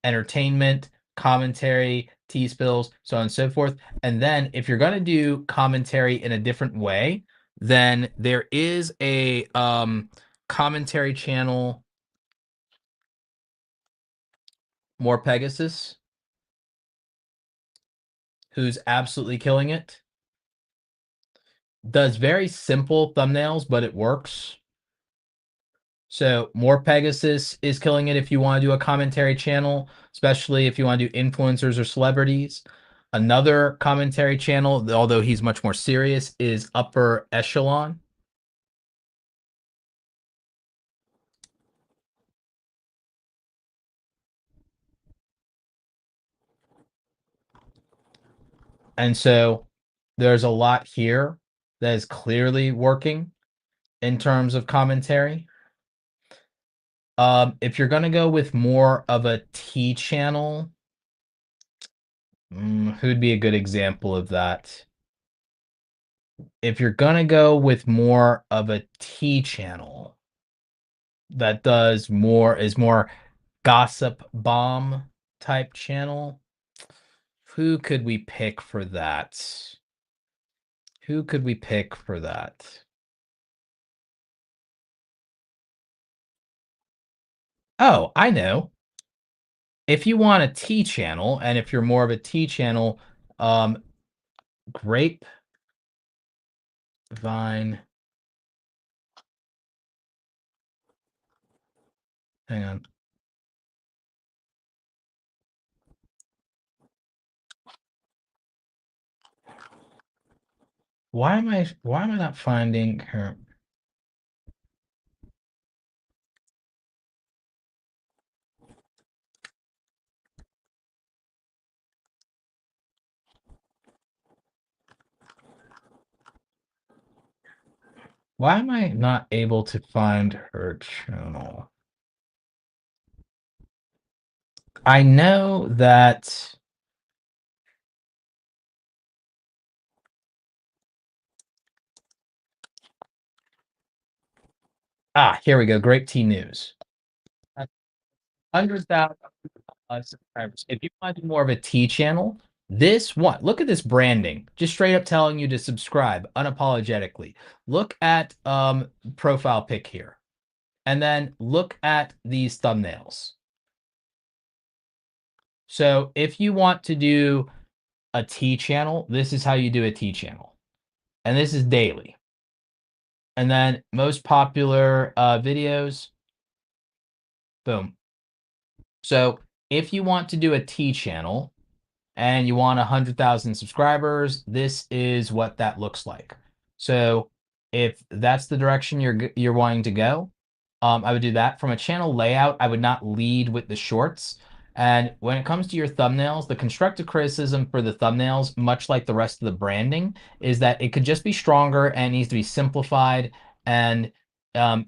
entertainment, commentary, tea spills, so on and so forth. And then if you're going to do commentary in a different way, then there is a commentary channel, More Pegasus, who's absolutely killing it. Does very simple thumbnails, but it works. So More Pegasus is killing it if you want to do a commentary channel, especially if you want to do influencers or celebrities. Another commentary channel, although he's much more serious, is Upper Echelon. And so there's a lot here that is clearly working in terms of commentary. If you're going to go with more of a T channel, who'd be a good example of that? If you're going to go with more of a T channel that does more, is more gossip bomb type channel, who could we pick for that? Who could we pick for that? Oh, I know. If you want a T channel, and if you're more of a T channel, Grapevine. Hang on. Why am I not finding her? Why am I not able to find her channel? I know that here we go. Grape Tea News. 100,000 subscribers. If you want to do more of a tea channel, this one, look at this branding, just straight up telling you to subscribe unapologetically. Look at profile pic here, and then look at these thumbnails. So if you want to do a tea channel, this is how you do a tea channel, and this is daily. And then most popular videos, boom. So if you want to do a tea channel and you want 100,000 subscribers, this is what that looks like. So if that's the direction you're wanting to go, I would do that. From a channel layout, I would not lead with the shorts. And when it comes to your thumbnails, the constructive criticism for the thumbnails, much like the rest of the branding, is that it could just be stronger and needs to be simplified. And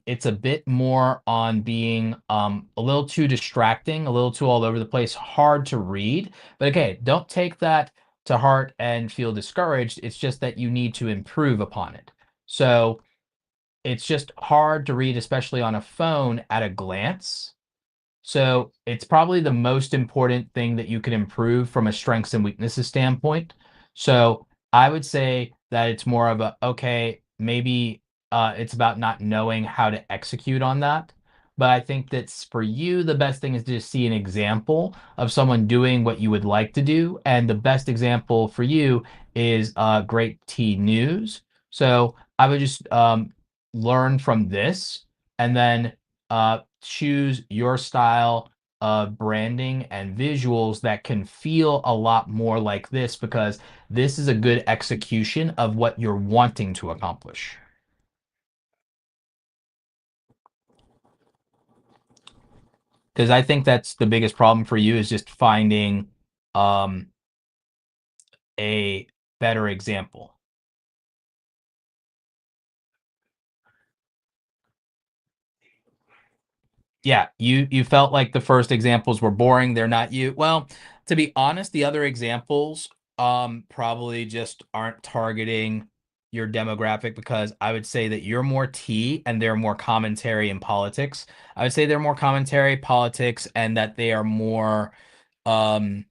it's a bit more on being a little too distracting, a little too all over the place, hard to read. But okay, don't take that to heart and feel discouraged. It's just that you need to improve upon it. So it's just hard to read, especially on a phone at a glance. So it's probably the most important thing that you can improve from a strengths and weaknesses standpoint. So I would say that it's more of a, okay, maybe it's about not knowing how to execute on that. But I think that's for you, the best thing is to just see an example of someone doing what you would like to do. And the best example for you is Great T News. So I would just learn from this, and then choose your style of branding and visuals that can feel a lot more like this, because this is a good execution of what you're wanting to accomplish. Because I think that's the biggest problem for you, is just finding um, a better example. Yeah, you felt like the first examples were boring, they're not you. Well, to be honest, the other examples probably just aren't targeting your demographic, because I would say that you're more tea and they're more commentary and politics. I would say they're more commentary, politics, and that they are um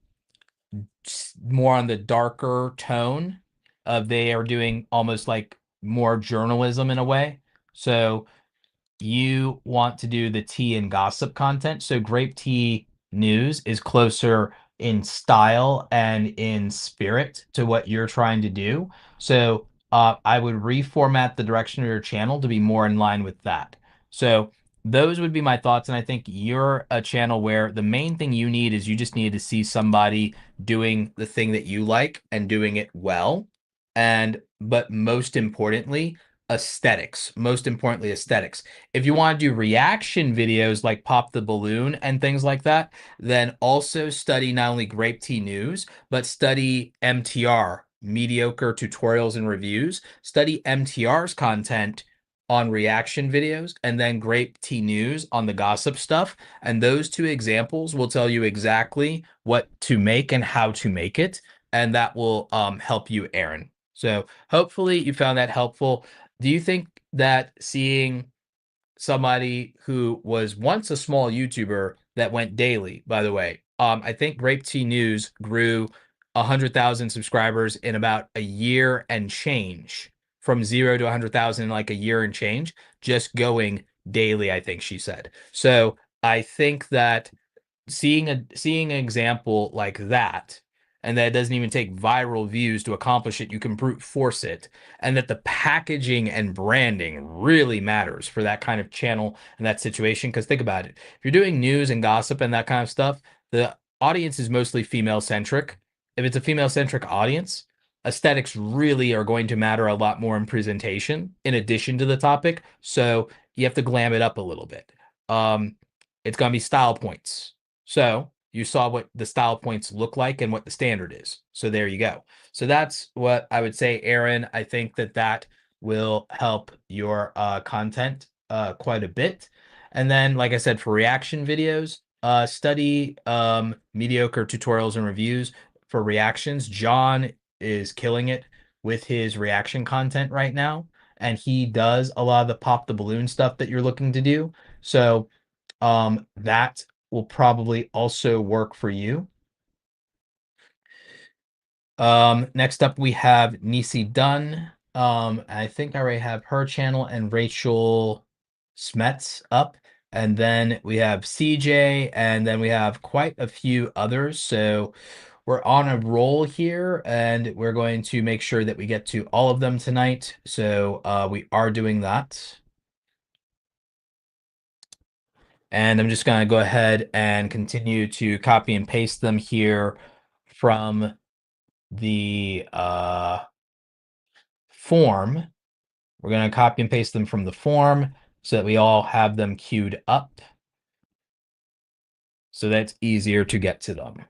more on the darker tone of, they are doing almost like more journalism in a way. So you want to do the tea and gossip content. So Grape Tea News is closer in style and in spirit to what you're trying to do. So I would reformat the direction of your channel to be more in line with that. So those would be my thoughts. And I think you're a channel where the main thing you need is, you just need to see somebody doing the thing that you like and doing it well. And, but most importantly, aesthetics. Most importantly, aesthetics. If you want to do reaction videos like Pop the Balloon and things like that, then also study not only Grape Tea News, but study MTR, Mediocre Tutorials and Reviews. Study MTR's content on reaction videos, and then Grape Tea News on the gossip stuff. And those two examples will tell you exactly what to make and how to make it. And that will help you, Aaron. So hopefully you found that helpful. Do you think that seeing somebody who was once a small YouTuber that went daily, by the way, I think Grape Tea News grew 100,000 subscribers in about a year and change, from 0 to 100,000 in like a year and change, just going daily, I think she said. So I think that seeing an example like that, and that it doesn't even take viral views to accomplish it, you can brute force it, and that the packaging and branding really matters for that kind of channel and that situation. Because think about it, if you're doing news and gossip and that kind of stuff, the audience is mostly female centric. If it's a female centric audience, aesthetics really are going to matter a lot more in presentation in addition to the topic. So you have to glam it up a little bit. It's going to be style points. So you saw what the style points look like and what the standard is. So there you go. So that's what I would say, Aaron. I think that that will help your content quite a bit. And then, like I said, for reaction videos, study mediocre tutorials and reviews for reactions. John is killing it with his reaction content right now, and he does a lot of the pop the balloon stuff that you're looking to do. So that will probably also work for you. Next up we have Niesy Dunn. I think I already have her channel, and Rachel Smets up. And then we have CJ, and then we have quite a few others. So we're on a roll here, and we're going to make sure that we get to all of them tonight. So we are doing that. And I'm just going to go ahead and continue to copy and paste them here from the form. We're going to copy and paste them from the form so that we all have them queued up, so that's easier to get to them.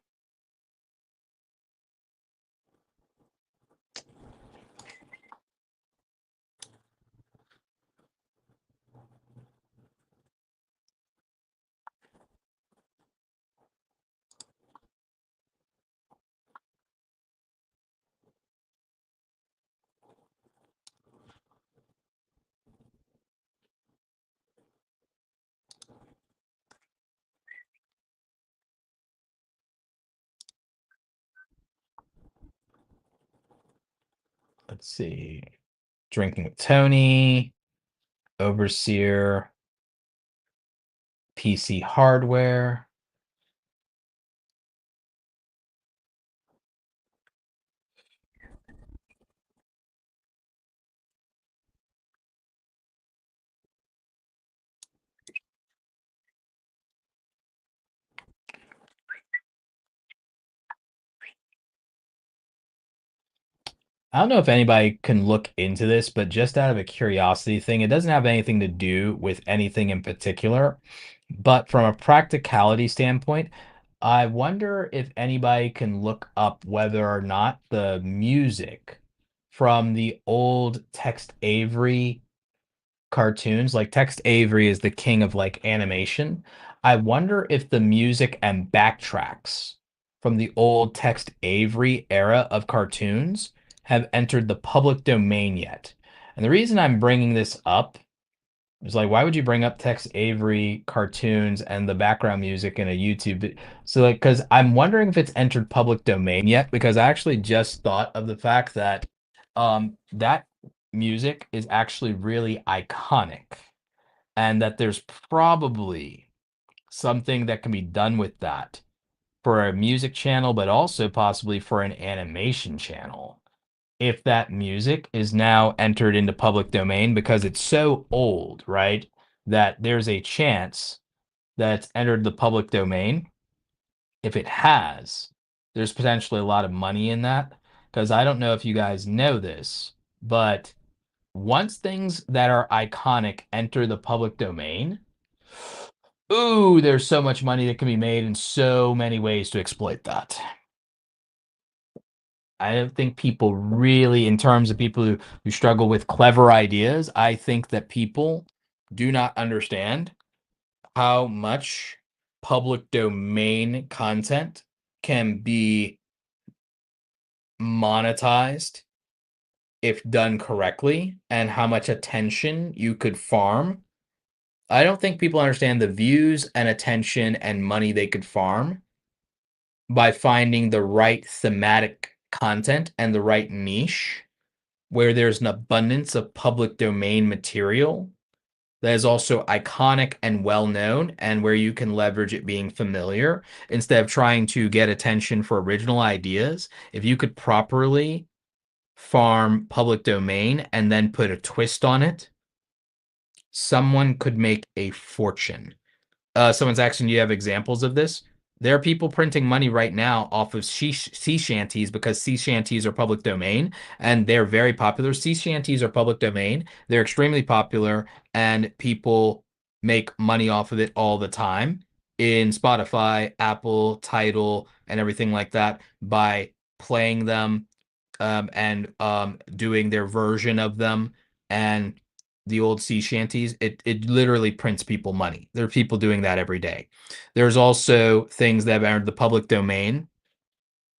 Let's see. Drinking with Tony, Overseer, PC Hardware. I don't know if anybody can look into this, but just out of a curiosity thing, it doesn't have anything to do with anything in particular. But from a practicality standpoint, I wonder if anybody can look up whether or not the music from the old Text Avery cartoons, like Text Avery is the king of like animation. I wonder if the music and backtracks from the old Text Avery era of cartoons have entered the public domain yet. And the reason I'm bringing this up is like, why would you bring up Tex Avery cartoons and the background music in a YouTube? So, like, because I'm wondering if it's entered public domain yet, because I actually just thought of the fact that that music is actually really iconic, and that there's probably something that can be done with that for a music channel, but also possibly for an animation channel if that music is now entered into public domain because it's so old, right? That there's a chance that it's entered the public domain. If it has, there's potentially a lot of money in that. Because I don't know if you guys know this, but once things that are iconic enter the public domain, ooh, there's so much money that can be made in so many ways to exploit that. I don't think people really, in terms of people who struggle with clever ideas, I think that people do not understand how much public domain content can be monetized if done correctly and how much attention you could farm. I don't think people understand the views and attention and money they could farm by finding the right thematic content and the right niche where there's an abundance of public domain material that is also iconic and well known, and where you can leverage it being familiar instead of trying to get attention for original ideas. If you could properly farm public domain and then put a twist on it, someone could make a fortune. Someone's asking, do you have examples of this? There are people printing money right now off of sea shanties because sea shanties are public domain and they're very popular. Sea shanties are public domain. They're extremely popular and people make money off of it all the time in Spotify, Apple, Tidal, and everything like that by playing them and doing their version of them. And the old sea shanties, it literally prints people money. There are people doing that every day. There's also things that have entered the public domain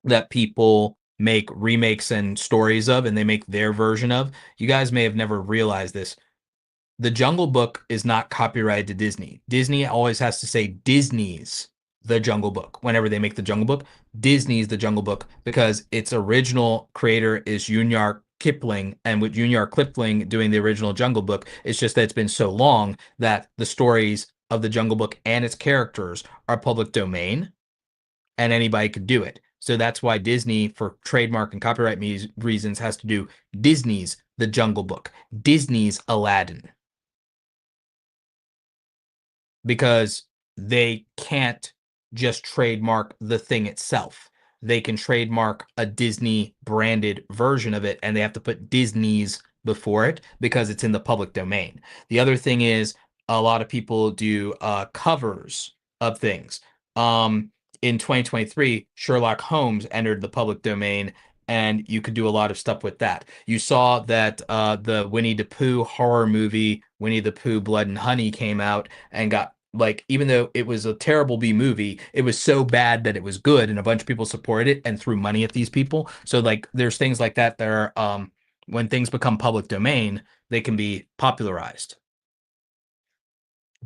that people make remakes and stories of, and they make their version of. You guys may have never realized this. The Jungle Book is not copyrighted to Disney. Disney always has to say Disney's The Jungle Book. Whenever they make The Jungle Book, Disney's The Jungle Book because its original creator is Rudyard Kipling, and with Rudyard Kipling doing the original Jungle Book, it's just that it's been so long that the stories of the Jungle Book and its characters are public domain and anybody could do it. So that's why Disney, for trademark and copyright reasons, has to do Disney's The Jungle Book, Disney's Aladdin, because they can't just trademark the thing itself. They can trademark a Disney branded version of it, and they have to put Disney's before it because it's in the public domain. The other thing is a lot of people do covers of things. In 2023, Sherlock Holmes entered the public domain, and you could do a lot of stuff with that. You saw that the Winnie the Pooh horror movie, Winnie the Pooh Blood and Honey, came out and got, like, even though it was a terrible B movie, it was so bad that it was good, and a bunch of people supported it and threw money at these people. So like there's things like that that are when things become public domain, they can be popularized.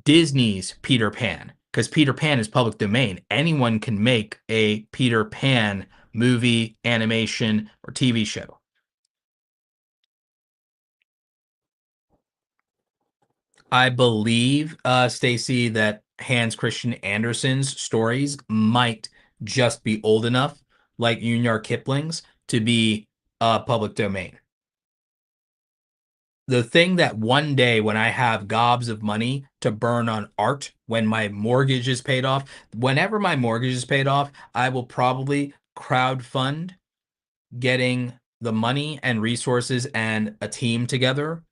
Disney's Peter Pan, because Peter Pan is public domain. Anyone can make a Peter Pan movie, animation, or TV show. I believe, Stacy, that Hans Christian Andersen's stories might just be old enough, like Rudyard Kipling's, to be public domain. The thing that one day when I have gobs of money to burn on art, when my mortgage is paid off, whenever my mortgage is paid off, I will probably crowdfund getting the money and resources and a team together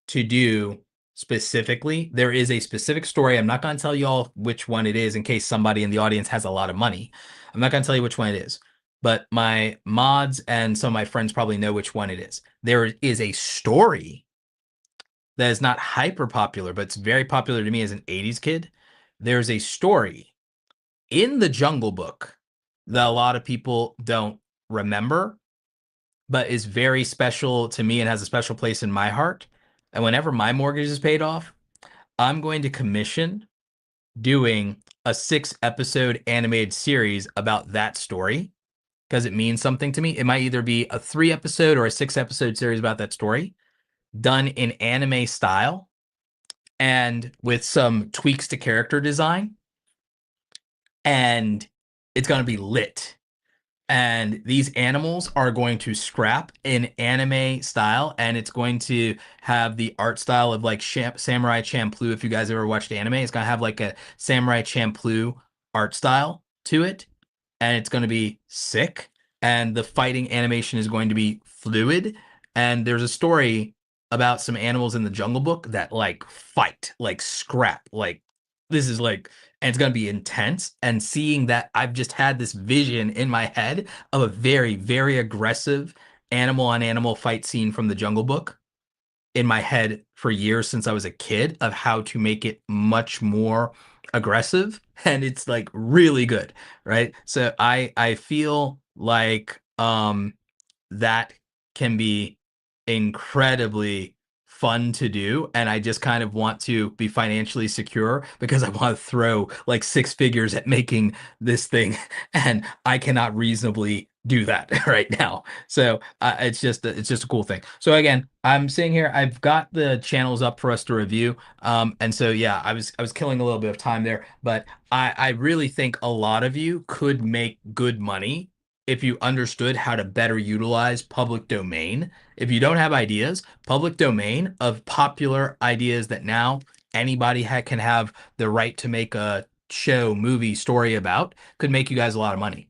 to do specifically. There is a specific story. I'm not going to tell you all which one it is in case somebody in the audience has a lot of money. I'm not going to tell you which one it is, but my mods and some of my friends probably know which one it is. There is a story that is not hyper popular, but it's very popular to me as an 80s kid. There's a story in the Jungle Book that a lot of people don't remember, but is very special to me and has a special place in my heart. And whenever my mortgage is paid off, I'm going to commission doing a 6-episode animated series about that story because it means something to me. It might either be a 3-episode or a 6-episode series about that story done in anime style and with some tweaks to character design. And it's going to be lit. And these animals are going to scrap in anime style, and it's going to have the art style of like Samurai Champloo. If you guys ever watched anime, it's going to have like a Samurai Champloo art style to it, and it's going to be sick. And the fighting animation is going to be fluid. And there's a story about some animals in the Jungle Book that like fight, like scrap, like this is like, and it's going to be intense. And seeing that, I've just had this vision in my head of a very, very aggressive animal on animal fight scene from the Jungle Book in my head for years since I was a kid of how to make it much more aggressive. And it's like really good, right? So I feel like that can be incredibly fun to do, and I just kind of want to be financially secure because I want to throw like 6 figures at making this thing, and I cannot reasonably do that right now. So it's just a cool thing. So again, I'm sitting here, I've got the channels up for us to review, and so yeah, I was killing a little bit of time there, but I really think a lot of you could make good money if you understood how to better utilize public domain. If you don't have ideas, public domain of popular ideas that now anybody can have the right to make a show, movie, story about could make you guys a lot of money.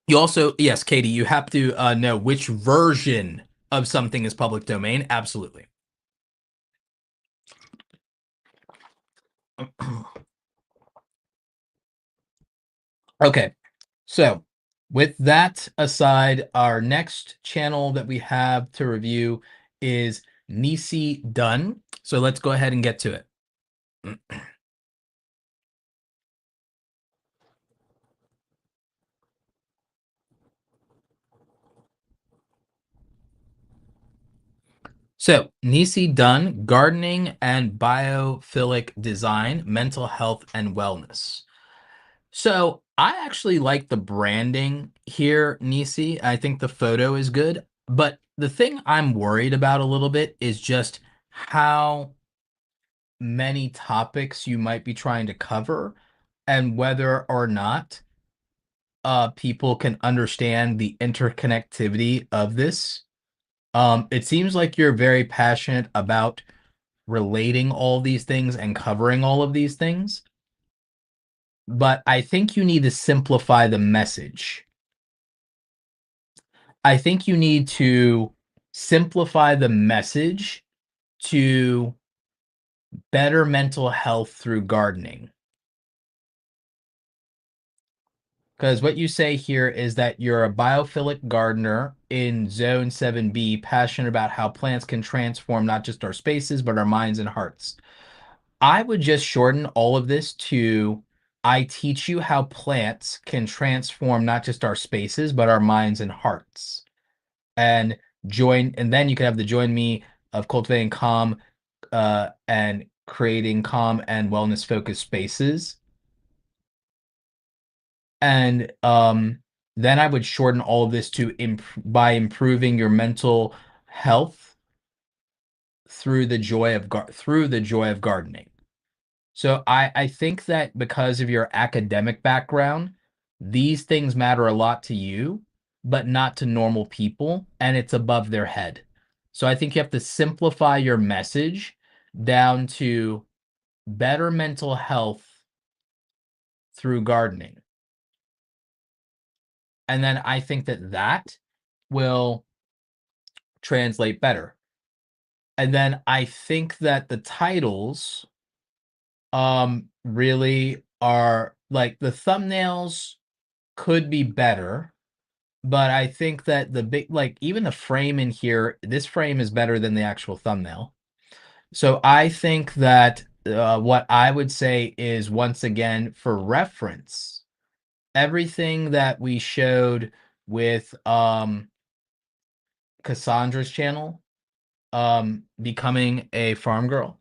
You also, yes, Katie, you have to know which version of something is public domain. Absolutely. Okay, so with that aside, our next channel that we have to review is Niesy Dunn. So let's go ahead and get to it. So, Niesy Dunn, gardening and biophilic design, mental health and wellness. So, I actually like the branding here, Niesy. I think the photo is good, but the thing I'm worried about a little bit is just how many topics you might be trying to cover and whether or not people can understand the interconnectivity of this. It seems like you're very passionate about relating all these things and covering all of these things, but I think you need to simplify the message. I think you need to simplify the message to better mental health through gardening. Because what you say here is that you're a biophilic gardener in Zone 7B, passionate about how plants can transform not just our spaces, but our minds and hearts. I would just shorten all of this to I teach you how plants can transform not just our spaces, but our minds and hearts. And and then you can have the join me of cultivating calm and creating calm and wellness focused spaces. And then I would shorten all of this to by improving your mental health through the joy of gardening. So I think that because of your academic background, these things matter a lot to you, but not to normal people, and it's above their head. So I think you have to simplify your message down to better mental health through gardening. And then I think that that will translate better. And then I think that the titles really are like the thumbnails could be better, but I think that the big like even the frame in here, this frame is better than the actual thumbnail. So I think that what I would say is, once again, for reference, everything that we showed with Cassandra's channel, becoming a farm girl,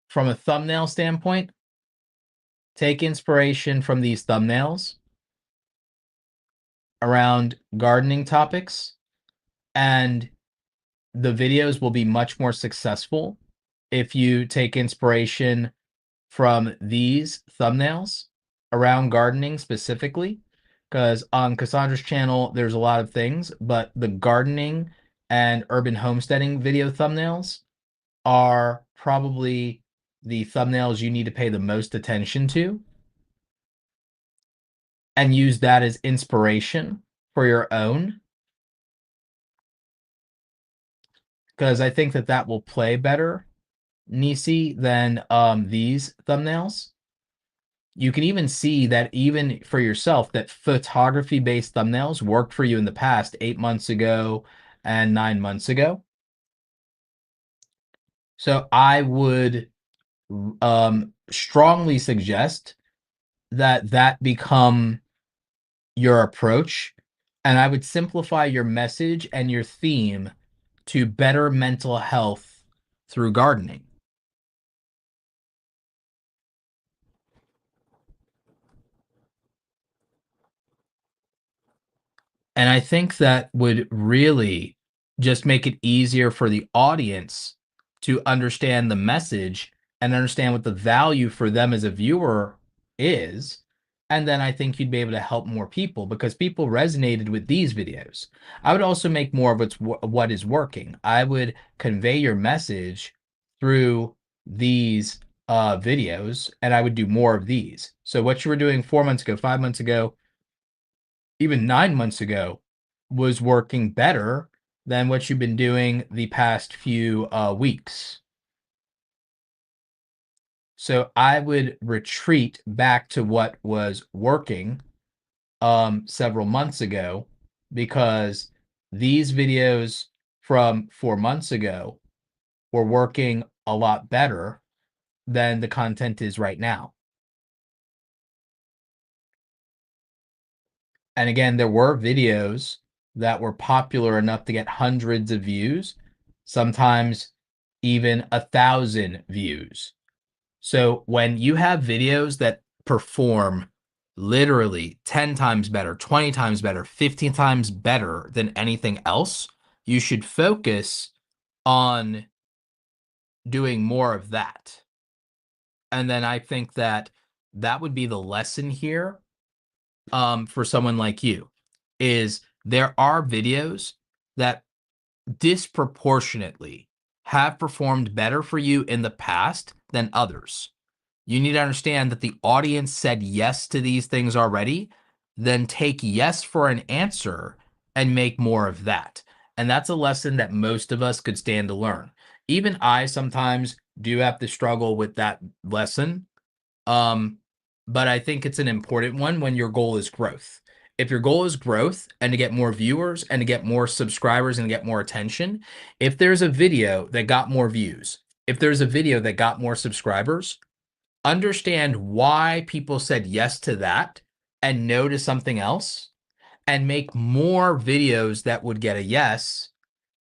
from a thumbnail standpoint, take inspiration from these thumbnails around gardening topics, and the videos will be much more successful if you take inspiration from these thumbnails around gardening specifically. Because on Cassandra's channel, there's a lot of things, but the gardening and urban homesteading video thumbnails are probably the thumbnails you need to pay the most attention to, and use that as inspiration for your own. Because I think that that will play better, Niesy, than these thumbnails. You can even see that even for yourself, that photography-based thumbnails worked for you in the past 8 months ago and 9 months ago. So I would strongly suggest that that become your approach, and I would simplify your message and your theme to better mental health through gardening. And I think that would really just make it easier for the audience to understand the message and understand what the value for them as a viewer is. And then I think you'd be able to help more people because people resonated with these videos. I would also make more of what is working. I would convey your message through these videos, and I would do more of these. So what you were doing 4 months ago, 5 months ago, even 9 months ago, was working better than what you've been doing the past few weeks. So I would retreat back to what was working several months ago, because these videos from 4 months ago were working a lot better than the content is right now. And again, there were videos that were popular enough to get hundreds of views, sometimes even 1,000 views. So when you have videos that perform literally 10 times better, 20 times better, 15 times better than anything else, you should focus on doing more of that. And then I think that that would be the lesson here, for someone like you, is there are videos that disproportionately have performed better for you in the past than others. You need to understand that the audience said yes to these things already, then take yes for an answer and make more of that. And that's a lesson that most of us could stand to learn. Even I sometimes do have to struggle with that lesson. Um, but I think it's an important one when your goal is growth. If your goal is growth and to get more viewers and to get more subscribers and to get more attention, if there's a video that got more views, if there's a video that got more subscribers, understand why people said yes to that and no to something else, and make more videos that would get a yes,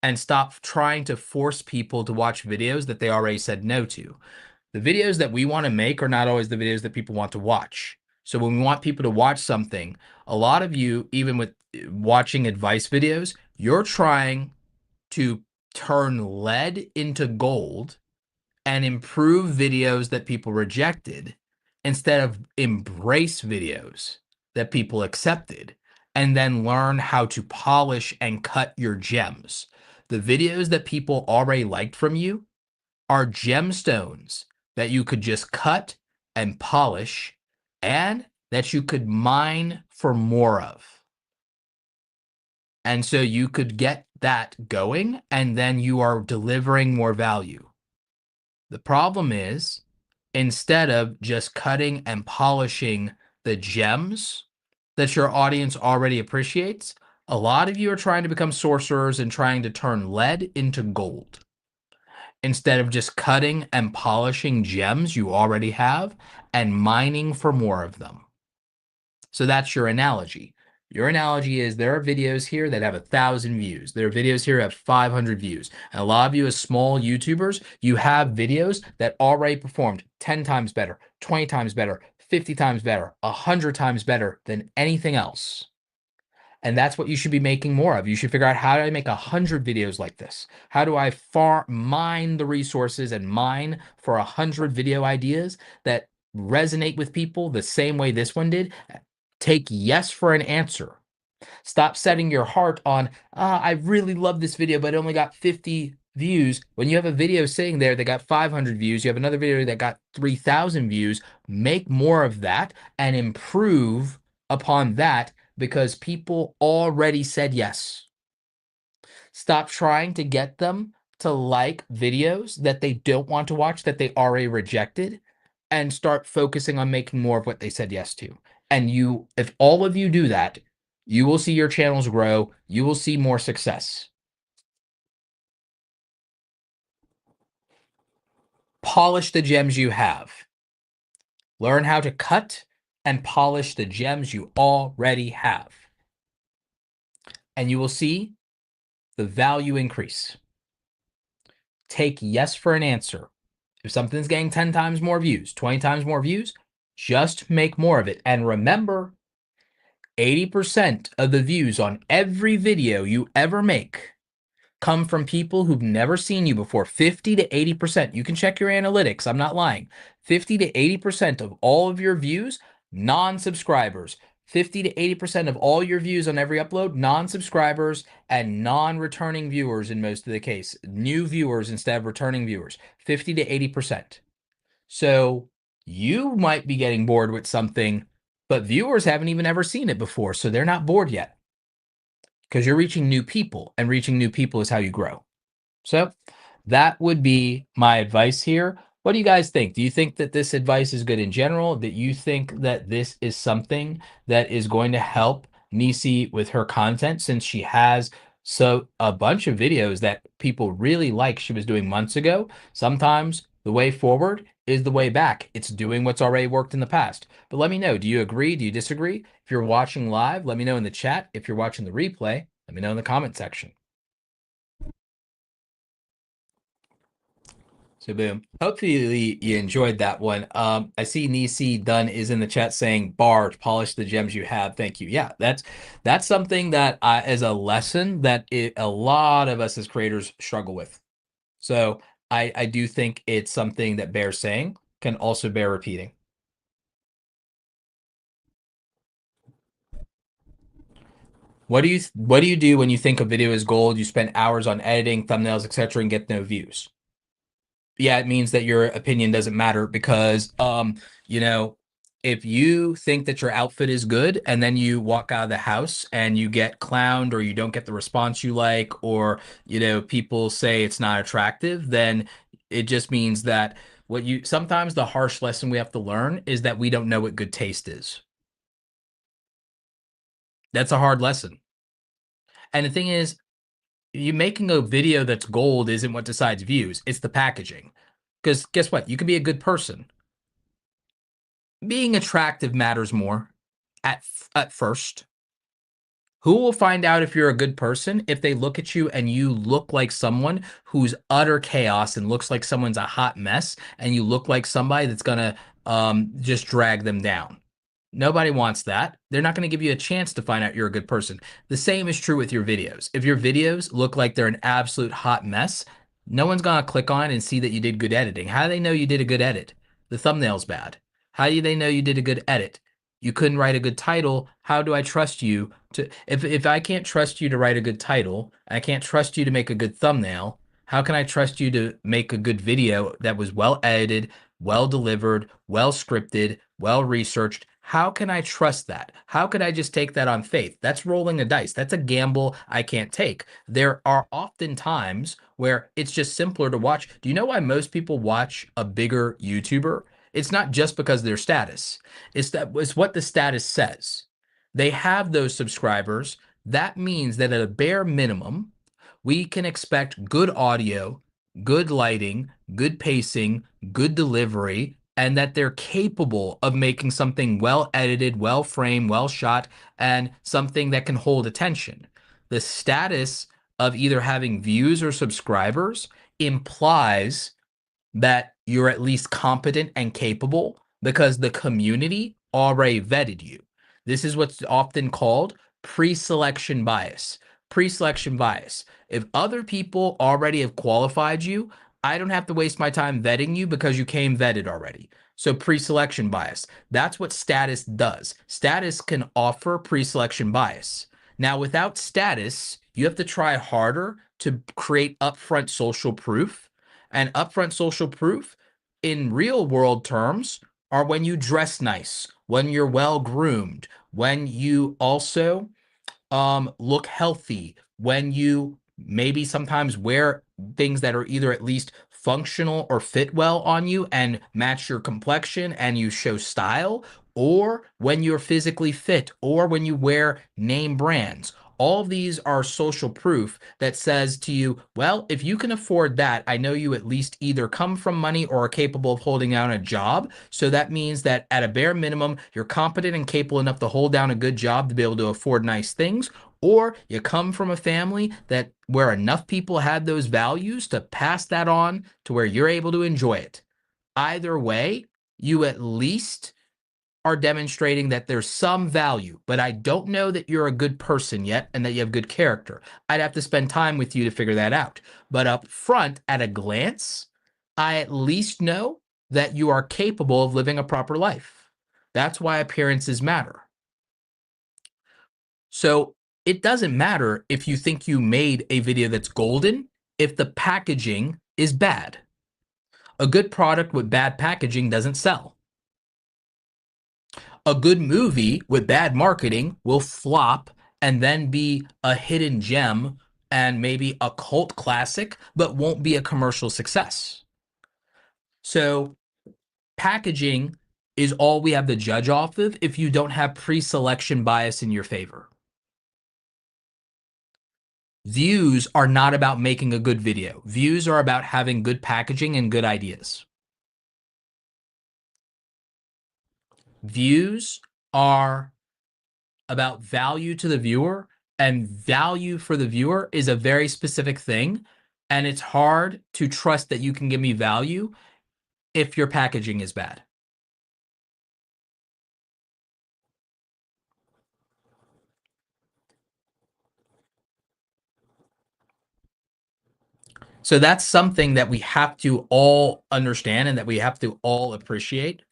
and stop trying to force people to watch videos that they already said no to. The videos that we want to make are not always the videos that people want to watch. So when we want people to watch something, a lot of you, even with watching advice videos, you're trying to turn lead into gold and improve videos that people rejected instead of embrace videos that people accepted, and then learn how to polish and cut your gems. The videos that people already liked from you are gemstones that you could just cut and polish and that you could mine for more of. And so you could get that going, and then you are delivering more value. The problem is, instead of just cutting and polishing the gems that your audience already appreciates, a lot of you are trying to become sorcerers and trying to turn lead into gold. Instead of just cutting and polishing gems you already have and mining for more of them. So that's your analogy. Your analogy is there are videos here that have 1,000 views. There are videos here that have 500 views. And a lot of you as small YouTubers, you have videos that already performed 10 times better, 20 times better, 50 times better, 100 times better than anything else. And that's what you should be making more of. You should figure out, how do I make 100 videos like this? How do I mine the resources and mine for 100 video ideas that resonate with people the same way this one did? Take yes for an answer. Stop setting your heart on, I really love this video, but it only got 50 views. When you have a video sitting there that got 500 views, you have another video that got 3,000 views, make more of that and improve upon that, because people already said yes. Stop trying to get them to like videos that they don't want to watch, that they already rejected, and start focusing on making more of what they said yes to. And if all of you do that, you will see your channels grow. You will see more success. Polish the gems you have. Learn how to cut and polish the gems you already have. And you will see the value increase. Take yes for an answer. If something's getting 10 times more views, 20 times more views, just make more of it. And remember, 80% of the views on every video you ever make come from people who've never seen you before. 50 to 80%. You can check your analytics. I'm not lying. 50 to 80% of all of your views, non-subscribers. 50 to 80% of all your views on every upload, non-subscribers and non-returning viewers in most of the case. New viewers instead of returning viewers. 50 to 80%. So you might be getting bored with something, but viewers haven't even ever seen it before, so they're not bored yet. Because you're reaching new people, and reaching new people is how you grow. So that would be my advice here. What do you guys think? Do you think that this advice is good in general? That you think that this is something that is going to help Niesy with her content, since she has a bunch of videos that people really like she was doing months ago? Sometimes the way forward is the way back. It's doing what's already worked in the past. But let me know, do you agree? Do you disagree? If you're watching live, let me know in the chat. If you're watching the replay, let me know in the comment section. So boom. Hopefully you enjoyed that one. I see Niesy Dunn is in the chat saying, "Bar, polish the gems you have." Thank you. Yeah, that's something that as a lesson that a lot of us as creators struggle with. So I do think it's something that bears saying, can also bear repeating. What do you do when you think a video is gold? You spend hours on editing, thumbnails, etc., and get no views. Yeah, it means that your opinion doesn't matter, because you know, if you think that your outfit is good and then you walk out of the house and you get clowned, or you don't get the response you like, or people say it's not attractive, then it just means that sometimes the harsh lesson we have to learn is that we don't know what good taste is. That's a hard lesson. And the thing is, you making a video that's gold isn't what decides views, it's the packaging. Because guess what? You can be a good person. Being attractive matters more at first. Who will find out if you're a good person if they look at you and you look like someone who's utter chaos and looks like someone's a hot mess, and you look like somebody that's gonna just drag them down? Nobody wants that. They're not going to give you a chance to find out you're a good person. The same is true with your videos. If your videos look like they're an absolute hot mess, no one's going to click on and see that you did good editing. How do they know you did a good edit? The thumbnail's bad. How do they know you did a good edit? You couldn't write a good title. How do I trust you to, if I can't trust you to write a good title, I can't trust you to make a good thumbnail, how can I trust you to make a good video that was well edited, well delivered, well scripted, well researched. How can I trust that? How could I just take that on faith? That's rolling a dice. That's a gamble I can't take. There are often times where it's just simpler to watch. Do you know why most people watch a bigger YouTuber? It's not just because of their status. It's what the status says. They have those subscribers. That means that at a bare minimum, we can expect good audio, good lighting, good pacing, good delivery, and that they're capable of making something well edited, well framed, well shot, and something that can hold attention. The status of either having views or subscribers implies that you're at least competent and capable because the community already vetted you. This is what's often called pre-selection bias. Pre-selection bias. If other people already have qualified you, I don't have to waste my time vetting you because you came vetted already. So pre-selection bias. That's what status does. Status can offer pre-selection bias. Now, without status, you have to try harder to create upfront social proof, and upfront social proof in real world terms are when you dress nice, when you're well groomed, when you also look healthy, when you maybe sometimes wear things that are either at least functional or fit well on you and match your complexion and you show style, or when you're physically fit, or when you wear name brands. All of these are social proof that says to you, well, if you can afford that, I know you at least either come from money or are capable of holding down a job. So that means that at a bare minimum, you're competent and capable enough to hold down a good job to be able to afford nice things, or you come from a family that where enough people had those values to pass that on to where you're able to enjoy it. Either way, you at least are demonstrating that there's some value, but I don't know that you're a good person yet and that you have good character. I'd have to spend time with you to figure that out. But up front, at a glance, I at least know that you are capable of living a proper life. That's why appearances matter. So it doesn't matter if you think you made a video that's golden if the packaging is bad. A good product with bad packaging doesn't sell. A good movie with bad marketing will flop and then be a hidden gem and maybe a cult classic, but won't be a commercial success. So packaging is all we have to judge off of if you don't have pre-selection bias in your favor. Views are not about making a good video. Views are about having good packaging and good ideas. Views are about value to the viewer, and value for the viewer is a very specific thing, and it's hard to trust that you can give me value if your packaging is bad. So that's something that we have to all understand and that we have to all appreciate.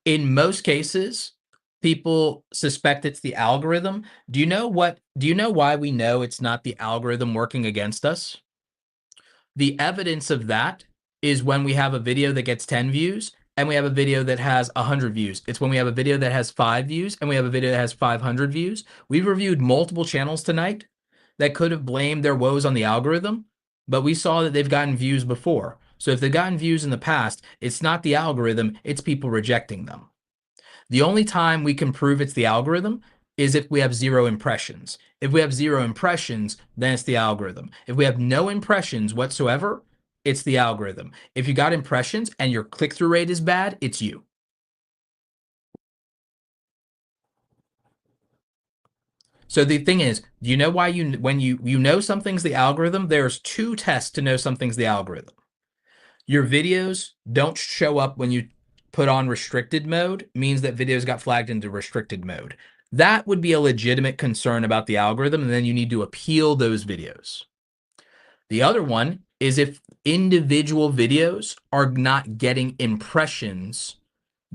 In most cases, people suspect it's the algorithm. Do you know why we know it's not the algorithm working against us? The evidence of that is when we have a video that gets 10 views and we have a video that has 100 views. It's when we have a video that has 5 views and we have a video that has 500 views. We've reviewed multiple channels tonight that could have blamed their woes on the algorithm, but we saw that they've gotten views before. So if they've gotten views in the past, it's not the algorithm, it's people rejecting them. The only time we can prove it's the algorithm is if we have 0 impressions. If we have 0 impressions, then it's the algorithm. If we have no impressions whatsoever, it's the algorithm. If you got impressions and your click-through rate is bad, it's you. So the thing is, do you know why when you know something's the algorithm, there's 2 tests to know something's the algorithm. Your videos don't show up when you put on restricted mode, means that videos got flagged into restricted mode. That would be a legitimate concern about the algorithm, and then you need to appeal those videos. The other one is if individual videos are not getting impressions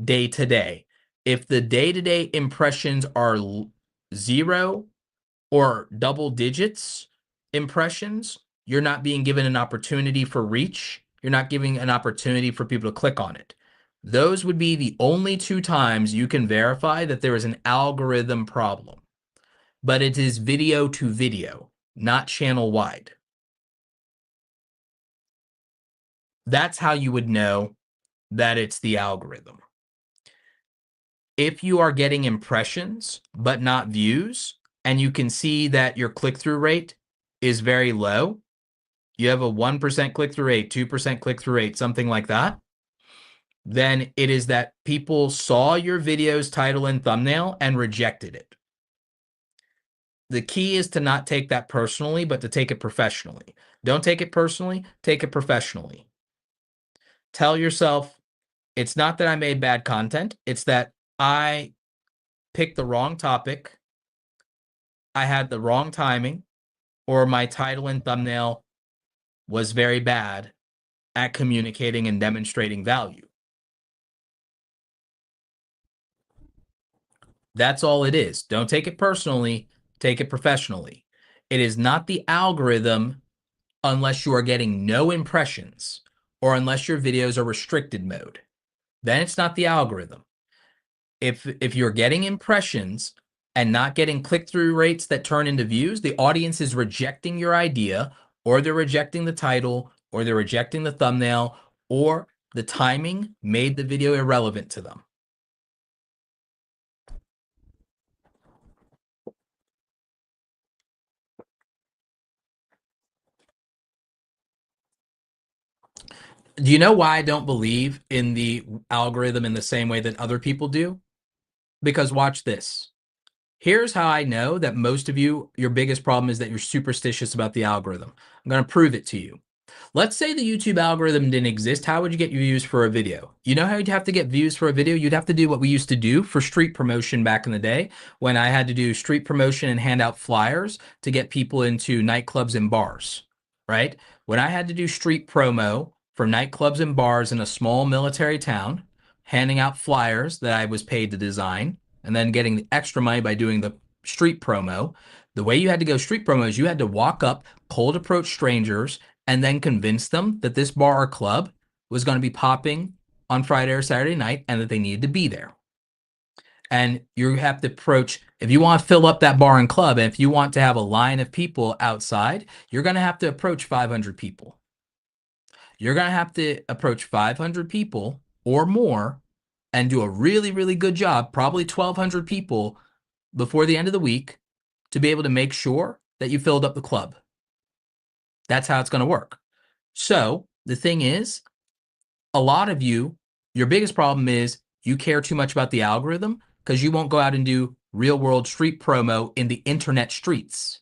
day to day. If the day-to-day impressions are 0 or double digits impressions, you're not being given an opportunity for reach, You're not giving an opportunity for people to click on it. Those would be the only 2 times you can verify that there is an algorithm problem. But it is video to video, not channel wide. That's how you would know that it's the algorithm. If you are getting impressions but not views, and you can see that your click-through rate is very low, you have a 1% click-through rate, 2% click-through rate, something like that, then it is that people saw your video's title and thumbnail and rejected it. The key is to not take that personally, but to take it professionally. Don't take it personally, take it professionally. Tell yourself, it's not that I made bad content, it's that I picked the wrong topic, I had the wrong timing, or my title and thumbnail was very bad at communicating and demonstrating value. That's all it is. Don't take it personally, take it professionally. It is not the algorithm unless you are getting no impressions or unless your videos are restricted mode. Then it's not the algorithm. If you're getting impressions and not getting click-through rates that turn into views, the audience is rejecting your idea, or they're rejecting the title, or they're rejecting the thumbnail, or the timing made the video irrelevant to them. Do you know why I don't believe in the algorithm in the same way that other people do? Because watch this. Here's how I know that most of you, your biggest problem is that you're superstitious about the algorithm. I'm going to prove it to you. Let's say the YouTube algorithm didn't exist. How would you get views for a video? You know how you'd have to get views for a video? You'd have to do what we used to do for street promotion back in the day, when I had to do street promotion and hand out flyers to get people into nightclubs and bars, right? When I had to do street promo for nightclubs and bars in a small military town, handing out flyers that I was paid to design, and then getting the extra money by doing the street promo, the way you had to go street promo is you had to walk up, cold approach strangers, and then convince them that this bar or club was going to be popping on Friday or Saturday night and that they needed to be there. And you have to approach, if you want to fill up that bar and club, and if you want to have a line of people outside, you're going to have to approach 500 people. You're going to have to approach 500 people or more and do a really, really good job, probably 1,200 people before the end of the week, to be able to make sure that you filled up the club. That's how it's going to work. So the thing is, a lot of you, your biggest problem is you care too much about the algorithm because you won't go out and do real world street promo in the internet streets.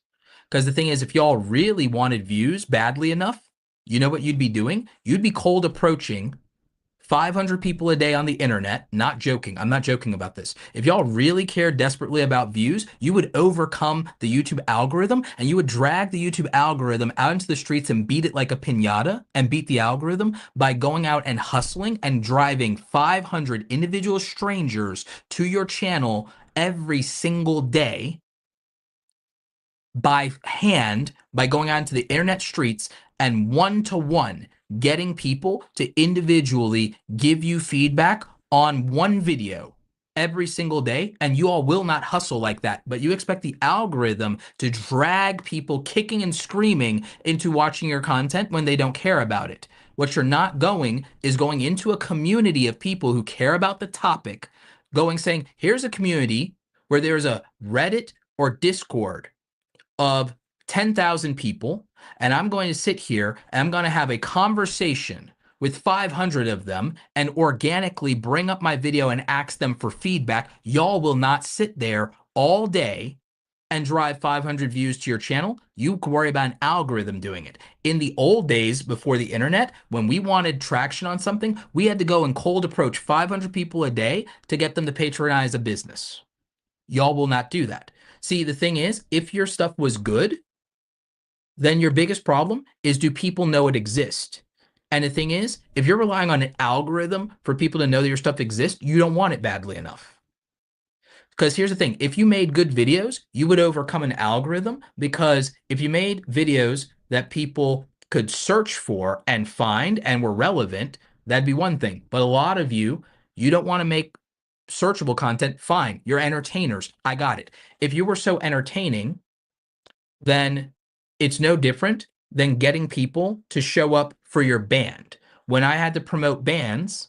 Because the thing is, if y'all really wanted views badly enough, you know what you'd be doing? You'd be cold approaching 500 people a day on the internet. Not joking. I'm not joking about this. If y'all really care desperately about views, you would overcome the YouTube algorithm and you would drag the YouTube algorithm out into the streets and beat it like a piñata and beat the algorithm by going out and hustling and driving 500 individual strangers to your channel every single day by hand, by going out into the internet streets and one-to-one getting people to individually give you feedback on one video every single day, and you all will not hustle like that, but you expect the algorithm to drag people kicking and screaming into watching your content when they don't care about it. What you're not going is going into a community of people who care about the topic, saying, here's a community where there's a Reddit or Discord of 10,000 people, and I'm going to sit here and I'm going to have a conversation with 500 of them and organically bring up my video and ask them for feedback. Y'all will not sit there all day and drive 500 views to your channel. You can worry about an algorithm doing it. In the old days before the internet, when we wanted traction on something, we had to go and cold approach 500 people a day to get them to patronize a business. Y'all will not do that. See, the thing is, if your stuff was good, then your biggest problem is, do people know it exists? And the thing is, if you're relying on an algorithm for people to know that your stuff exists, you don't want it badly enough. Because here's the thing, if you made good videos, you would overcome an algorithm, because if you made videos that people could search for and find and were relevant, that'd be one thing. But a lot of you don't want to make searchable content. Fine, you're entertainers. I got it. If you were so entertaining, then it's no different than getting people to show up for your band. When I had to promote bands,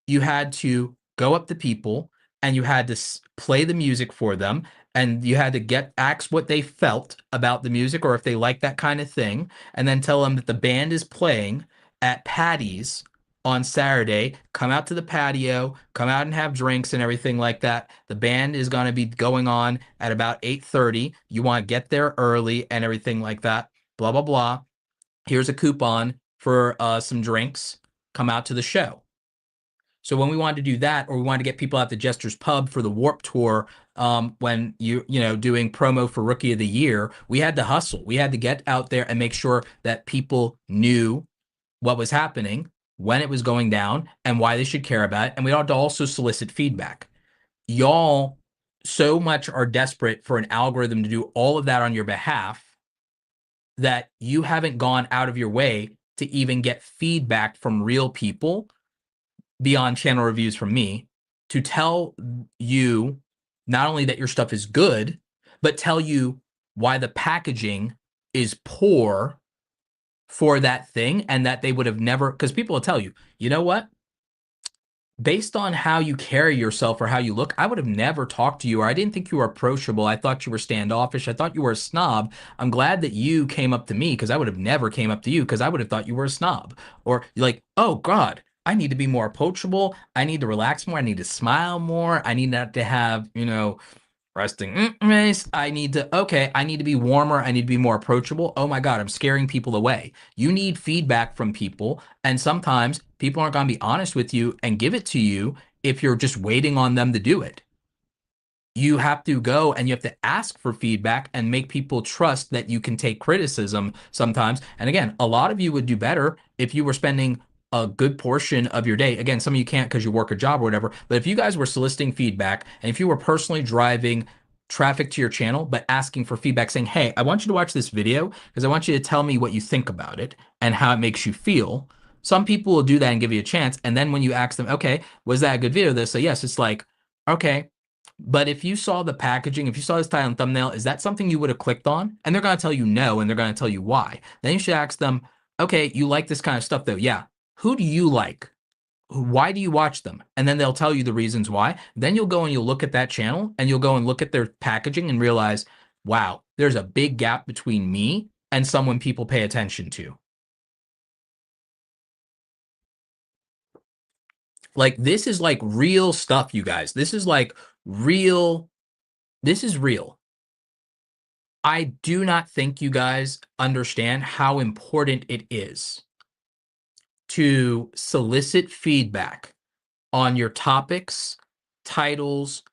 you had to go up to people and you had to play the music for them, and you had to ask what they felt about the music or if they like that kind of thing, and then tell them that the band is playing at Patty's on Saturday. Come out to the patio, come out and have drinks and everything like that. The band is going to be going on at about 8:30. You want to get there early and everything like that. Blah, blah, blah. Here's a coupon for some drinks. Come out to the show. So when we wanted to do that, or we wanted to get people out to Jester's Pub for the Warp Tour, when doing promo for Rookie of the Year, we had to hustle. We had to get out there and make sure that people knew what was happening, when it was going down, and why they should care about it. And we had to also solicit feedback. Y'all so much are desperate for an algorithm to do all of that on your behalf that you haven't gone out of your way to even get feedback from real people beyond channel reviews from me to tell you not only that your stuff is good, but tell you why the packaging is poor for that thing, and that they would have never, because people will tell you, you know what? Based on how you carry yourself or how you look, I would have never talked to you, or I didn't think you were approachable. I thought you were standoffish. I thought you were a snob. I'm glad that you came up to me, because I would have never came up to you, because I would have thought you were a snob. Or you're like, oh God, I need to be more approachable. I need to relax more. I need to smile more. I need not to have, resting face. I need to be warmer. I need to be more approachable. Oh my God, I'm scaring people away. You need feedback from people. And sometimes people aren't going to be honest with you and give it to you if you're just waiting on them to do it. You have to go and you have to ask for feedback and make people trust that you can take criticism sometimes. And again, a lot of you would do better if you were spending a good portion of your day. Again, some of you can't because you work a job or whatever, but if you guys were soliciting feedback and if you were personally driving traffic to your channel, but asking for feedback saying, hey, I want you to watch this video because I want you to tell me what you think about it and how it makes you feel. Some people will do that and give you a chance. And then when you ask them, okay, was that a good video? They'll say, yes. It's like, okay, but if you saw the packaging, if you saw this title and thumbnail, is that something you would have clicked on? And they're going to tell you no, and they're going to tell you why. Then you should ask them, okay, you like this kind of stuff though. Yeah. Who do you like? Why do you watch them? And then they'll tell you the reasons why. Then you'll go and you'll look at that channel and you'll go and look at their packaging and realize, wow, there's a big gap between me and someone people pay attention to. Like, this is like real stuff, you guys. This is like real. This is real. I do not think you guys understand how important it is to solicit feedback on your topics, titles,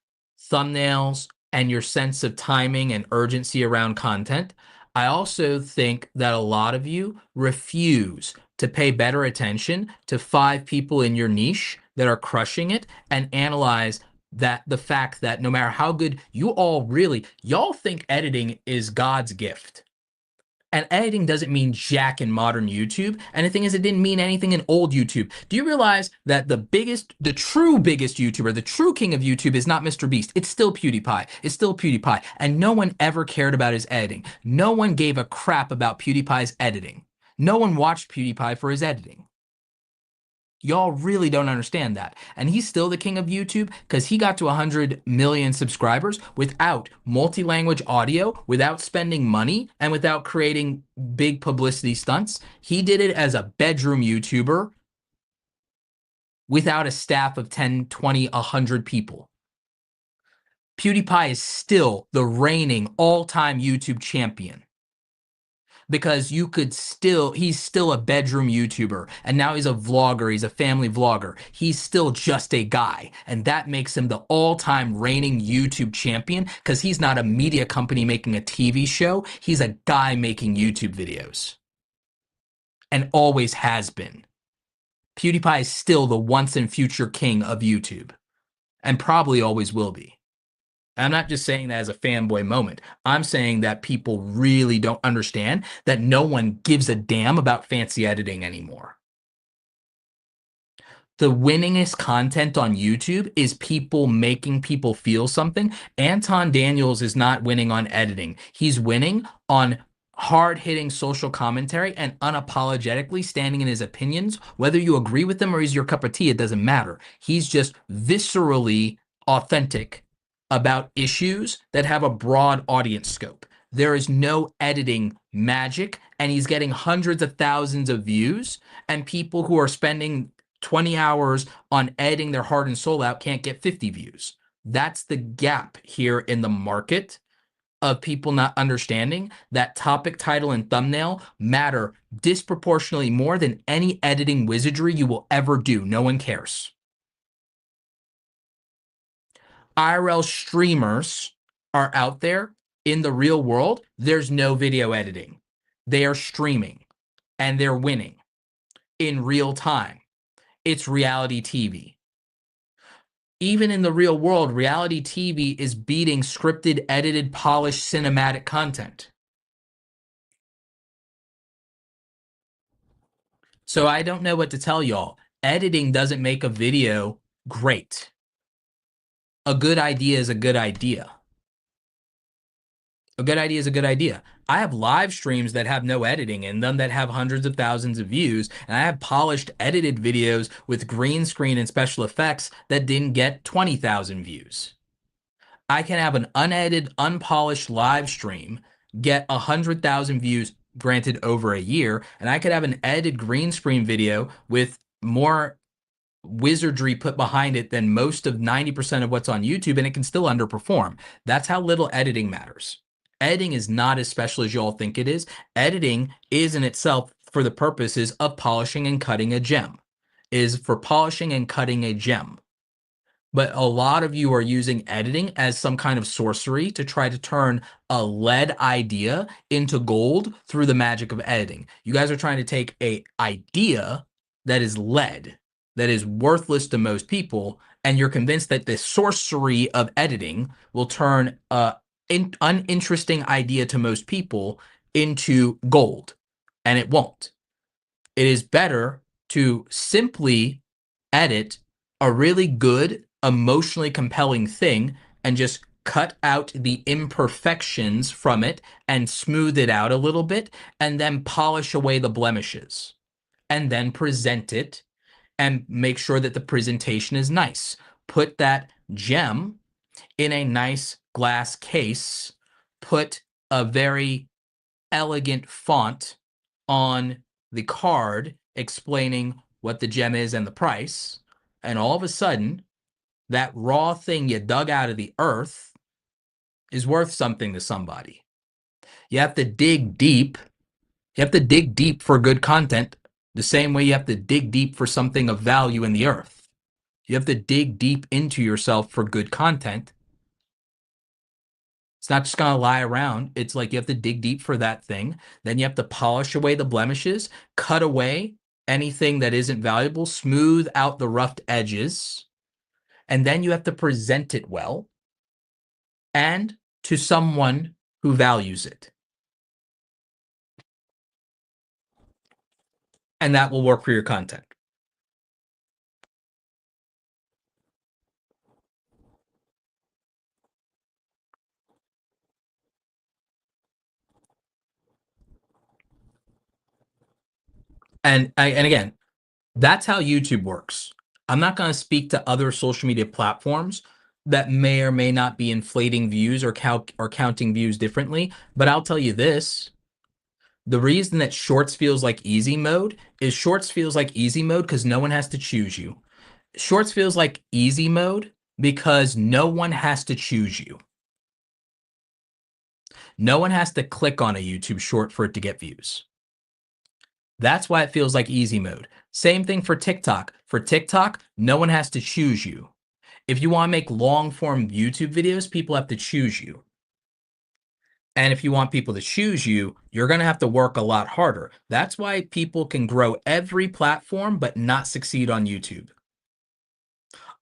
thumbnails, and your sense of timing and urgency around content. I also think that a lot of you refuse to pay better attention to 5 people in your niche that are crushing it and analyze that the fact that no matter how good y'all think editing is God's gift. And editing doesn't mean jack in modern YouTube. And the thing is, it didn't mean anything in old YouTube. Do you realize that the true biggest YouTuber, the true king of YouTube is not Mr. Beast? It's still PewDiePie. It's still PewDiePie. And no one ever cared about his editing. No one gave a crap about PewDiePie's editing. No one watched PewDiePie for his editing. Y'all really don't understand that. And he's still the king of YouTube because he got to 100 million subscribers without multi-language audio, without spending money, and without creating big publicity stunts. He did it as a bedroom YouTuber without a staff of 10, 20, 100 people. PewDiePie is still the reigning all-time YouTube champion. Because he's still a bedroom YouTuber, and now he's a vlogger, he's a family vlogger. He's still just a guy, and that makes him the all-time reigning YouTube champion because he's not a media company making a TV show. He's a guy making YouTube videos, and always has been. PewDiePie is still the once and future king of YouTube, and probably always will be. I'm not just saying that as a fanboy moment. I'm saying that people really don't understand that no one gives a damn about fancy editing anymore. The winningest content on YouTube is people making people feel something. Anton Daniels is not winning on editing. He's winning on hard-hitting social commentary and unapologetically standing in his opinions. Whether you agree with him or he's your cup of tea, it doesn't matter. He's just viscerally authentic about issues that have a broad audience scope. There is no editing magic, and he's getting hundreds of thousands of views, and people who are spending 20 hours on editing their heart and soul out can't get 50 views. That's the gap here in the market of people not understanding that topic, title, and thumbnail matter disproportionately more than any editing wizardry you will ever do. No one cares. IRL streamers are out there in the real world. There's no video editing. They are streaming and they're winning in real time. It's reality TV. Even in the real world, reality TV is beating scripted, edited, polished, cinematic content. So I don't know what to tell y'all. Editing doesn't make a video great. A good idea is a good idea. A good idea is a good idea. I have live streams that have no editing in them that have hundreds of thousands of views, and I have polished, edited videos with green screen and special effects that didn't get 20,000 views. I can have an unedited, unpolished live stream get 100,000 views, granted over a year, and I could have an edited green screen video with more wizardry put behind it than most of 90% of what's on YouTube, and it can still underperform. That's how little editing matters. Editing is not as special as you all think it is. Editing is in itself for the purposes of polishing and cutting a gem, is for polishing and cutting a gem. But a lot of you are using editing as some kind of sorcery to try to turn a lead idea into gold through the magic of editing. You guys are trying to take an idea that is lead, that is worthless to most people, and you're convinced that the sorcery of editing will turn an uninteresting idea to most people into gold, and it won't. It is better to simply edit a really good, emotionally compelling thing and just cut out the imperfections from it and smooth it out a little bit and then polish away the blemishes and then present it and make sure that the presentation is nice. Put that gem in a nice glass case, put a very elegant font on the card explaining what the gem is and the price, and all of a sudden, that raw thing you dug out of the earth is worth something to somebody. You have to dig deep. You have to dig deep for good content, the same way you have to dig deep for something of value in the earth. You have to dig deep into yourself for good content. It's not just going to lie around. It's like you have to dig deep for that thing. Then you have to polish away the blemishes, cut away anything that isn't valuable, smooth out the roughed edges, and then you have to present it well and to someone who values it. And that will work for your content. And again, that's how YouTube works. I'm not going to speak to other social media platforms that may or may not be inflating views or counting views differently, but I'll tell you this. The reason that Shorts feels like easy mode is Shorts feels like easy mode because no one has to choose you. Shorts feels like easy mode because no one has to choose you. No one has to click on a YouTube short for it to get views. That's why it feels like easy mode. Same thing for TikTok. For TikTok, no one has to choose you. If you want to make long form YouTube videos, people have to choose you. And if you want people to choose you, you're going to have to work a lot harder. That's why people can grow every platform but not succeed on YouTube.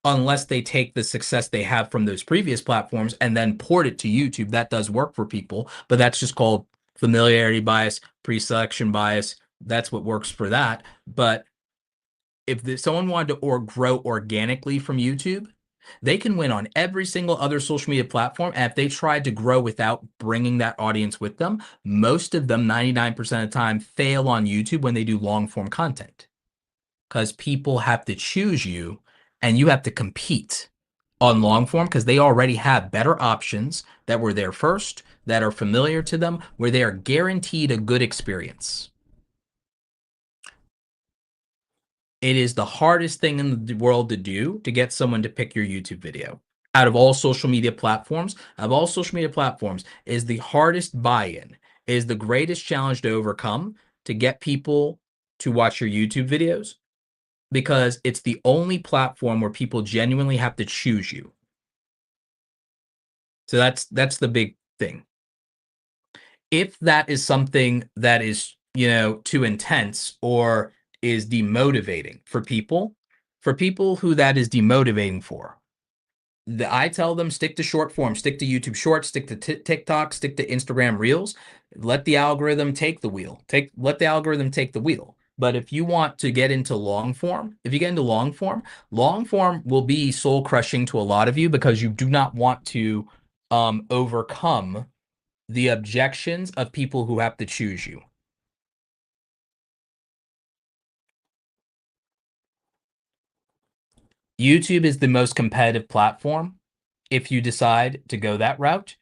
unless they take the success they have from those previous platforms and then port it to YouTube. That does work for people, but that's just called familiarity bias, pre-selection bias. That's what works for that. But if someone wanted to grow organically from YouTube, they can win on every single other social media platform. And if they tried to grow without bringing that audience with them, most of them, 99% of the time, fail on YouTube when they do long form content, because people have to choose you and you have to compete on long form because they already have better options that were there first, that are familiar to them, where they are guaranteed a good experience. It is the hardest thing in the world to do to get someone to pick your YouTube video. Out of all social media platforms, is the hardest buy-in, is the greatest challenge to overcome to get people to watch your YouTube videos, because it's the only platform where people genuinely have to choose you. So that's the big thing. If that is something that is, too intense or is demotivating for people who that is demotivating for, I tell them stick to short form, stick to YouTube Shorts, stick to TikTok, stick to Instagram Reels. Let the algorithm take the wheel. Let the algorithm take the wheel. But if you want to get into long form, if you get into long form will be soul crushing to a lot of you because you do not want to overcome the objections of people who have to choose you. YouTube is the most competitive platform if you decide to go that route.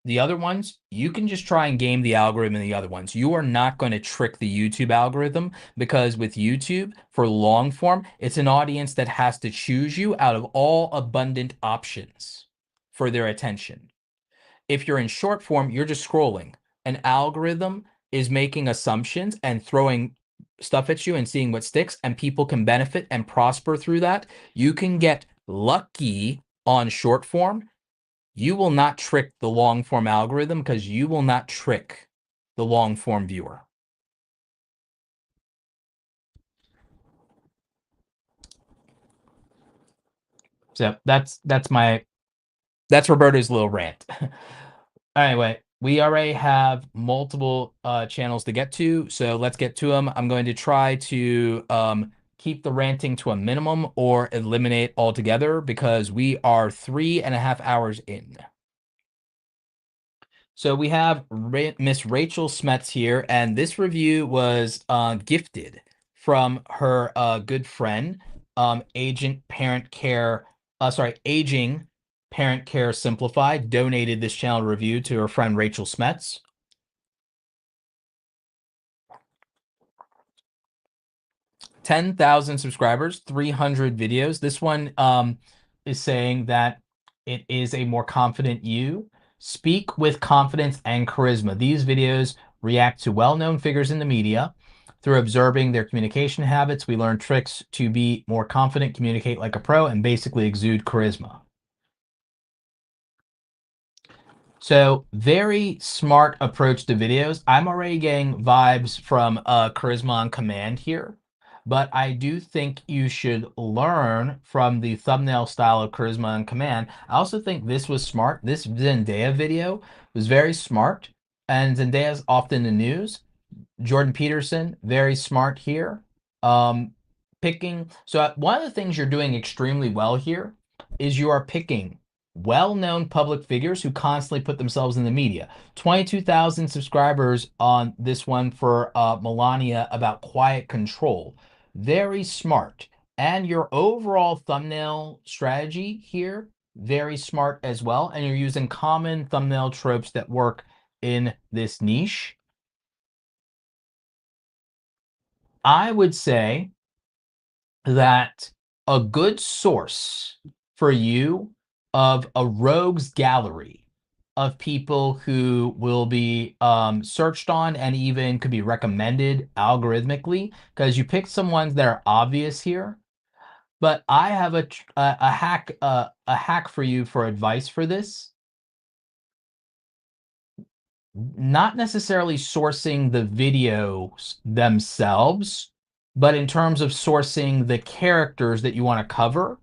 The other ones, you can just try and game the algorithm in the other ones. You are not going to trick the YouTube algorithm, because with YouTube, for long form, it's an audience that has to choose you out of all abundant options for their attention. If you're in short form, you're just scrolling. An algorithm is making assumptions and throwing stuff at you and seeing what sticks, and people can benefit and prosper through that. You can get lucky on short form. You will not trick the long form algorithm because you will not trick the long form viewer. So that's Roberto's little rant. Anyway, we already have multiple channels to get to, so let's get to them. I'm going to try to keep the ranting to a minimum or eliminate altogether because we are 3.5 hours in. So we have Miss Rachel Smets here, and this review was gifted from her good friend, Aging Parent Care Simplified, donated this channel review to her friend Rachel Smets. 10,000 subscribers, 300 videos. This one is saying that it is a more confident you. Speak with confidence and charisma. These videos react to well-known figures in the media. Through observing their communication habits, we learn tricks to be more confident, communicate like a pro, and basically exude charisma. So very smart approach to videos. I'm already getting vibes from Charisma on Command here, but I do think you should learn from the thumbnail style of Charisma on Command. I also think this was smart. This Zendaya video was very smart, and Zendaya's often in the news. Jordan Peterson, very smart here. One of the things you're doing extremely well here is you are picking well-known public figures who constantly put themselves in the media. 22,000 subscribers on this one for Melania about quiet control. Very smart. And your overall thumbnail strategy here, very smart as well. And you're using common thumbnail tropes that work in this niche. I would say that a good source for you of a rogues gallery of people who will be searched on and even could be recommended algorithmically, because you picked some ones that are obvious here. But I have a hack for you for advice for this. Not necessarily sourcing the videos themselves, but in terms of sourcing the characters that you want to cover.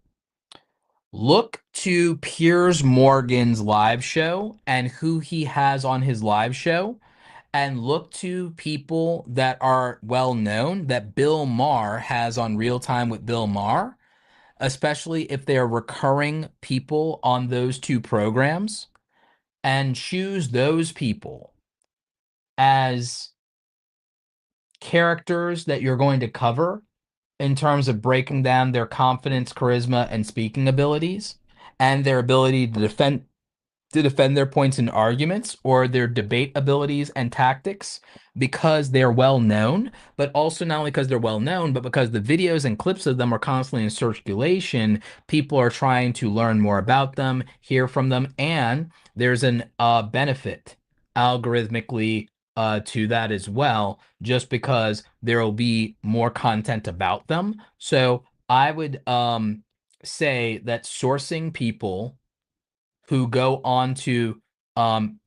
Look to Piers Morgan's live show and who he has on his live show, and look to people that are well known that Bill Maher has on Real Time with Bill Maher, especially if they're recurring people on those two programs, and choose those people as characters that you're going to cover in terms of breaking down their confidence, charisma, and speaking abilities, and their ability to defend their points in arguments or their debate abilities and tactics, because they're well known, but also not only because they're well known, but because the videos and clips of them are constantly in circulation. People are trying to learn more about them, hear from them, and there's an benefit algorithmically to that as well, just because there will be more content about them. So I would say that sourcing people who go on to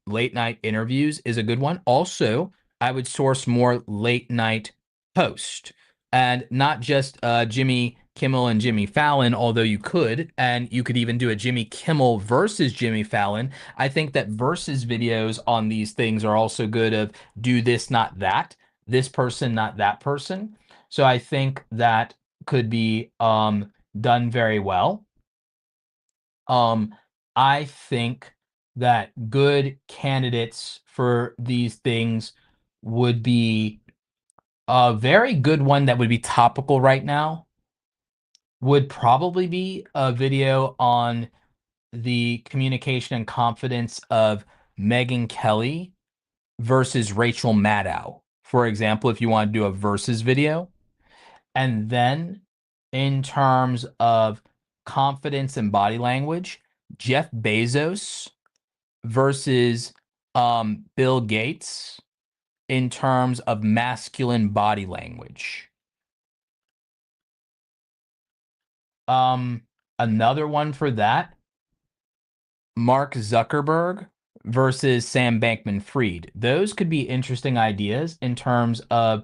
late night interviews is a good one. Also, I would source more late night host, and not just Jimmy Kimmel and Jimmy Fallon, although you could, and you could even do a Jimmy Kimmel versus Jimmy Fallon. I think that versus videos on these things are also good, of do this, not that, this person, not that person. So I think that could be done very well. Um, I think that good candidates for these things would be a very good one that would be topical right now, would probably be a video on the communication and confidence of Megyn Kelly versus Rachel Maddow. For example, if you want to do a versus video. And then in terms of confidence and body language, Jeff Bezos versus Bill Gates in terms of masculine body language. Um, Another one for that, Mark Zuckerberg versus Sam Bankman-Fried. Those could be interesting ideas in terms of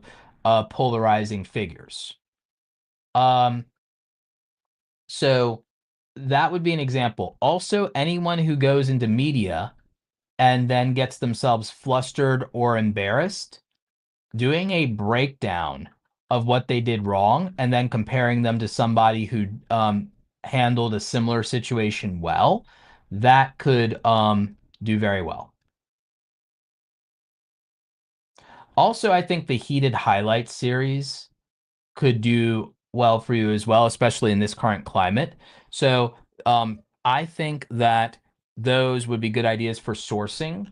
polarizing figures. Um, so that would be an example. Also, anyone who goes into media and then gets themselves flustered or embarrassed, doing a breakdown of what they did wrong and then comparing them to somebody who handled a similar situation well, that could do very well. Also, I think the Heated Highlights series could do well for you as well, especially in this current climate. So I think that those would be good ideas for sourcing.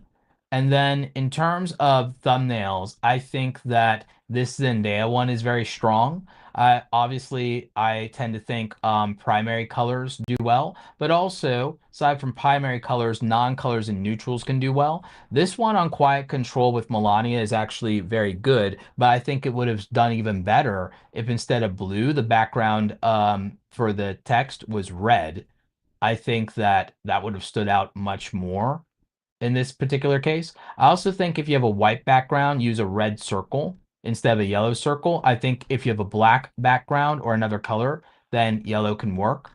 And then in terms of thumbnails, I think that this Zendaya one is very strong. Obviously, I tend to think primary colors do well, but also, aside from primary colors, non-colors and neutrals can do well. This one on Quiet Control with Melania is actually very good, but I think it would have done even better if instead of blue, the background for the text was red. I think that that would have stood out much more in this particular case. I also think if you have a white background, use a red circle instead of a yellow circle. I think if you have a black background or another color, then yellow can work.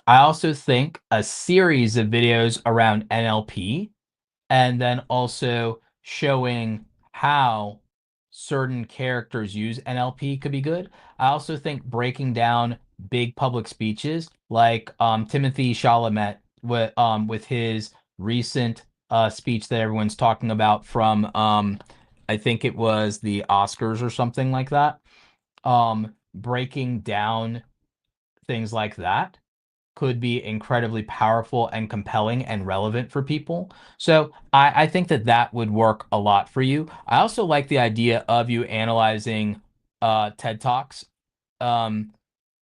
I also think a series of videos around NLP, and then also showing how certain characters use NLP could be good. I also think breaking down big public speeches like Timothy Chalamet with his recent speech that everyone's talking about from I think it was the Oscars or something like that. Breaking down things like that could be incredibly powerful and compelling and relevant for people. So I think that that would work a lot for you. I also like the idea of you analyzing TED Talks. Um,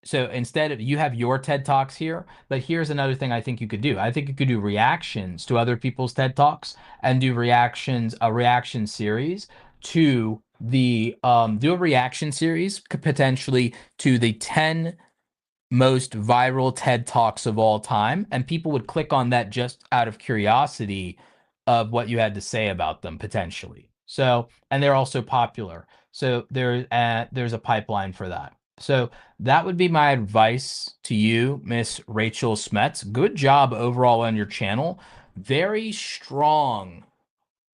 so instead of, you have your TED Talks here, but here's another thing I think you could do. I think you could do reactions to other people's TED Talks and do reactions, a reaction series to the do a reaction series potentially to the 10 most viral TED Talks of all time, and people would click on that just out of curiosity of what you had to say about them potentially. So, and they're also popular. So there's a pipeline for that. So that would be my advice to you, Miss Rachel Smets. Good job overall on your channel. Very strong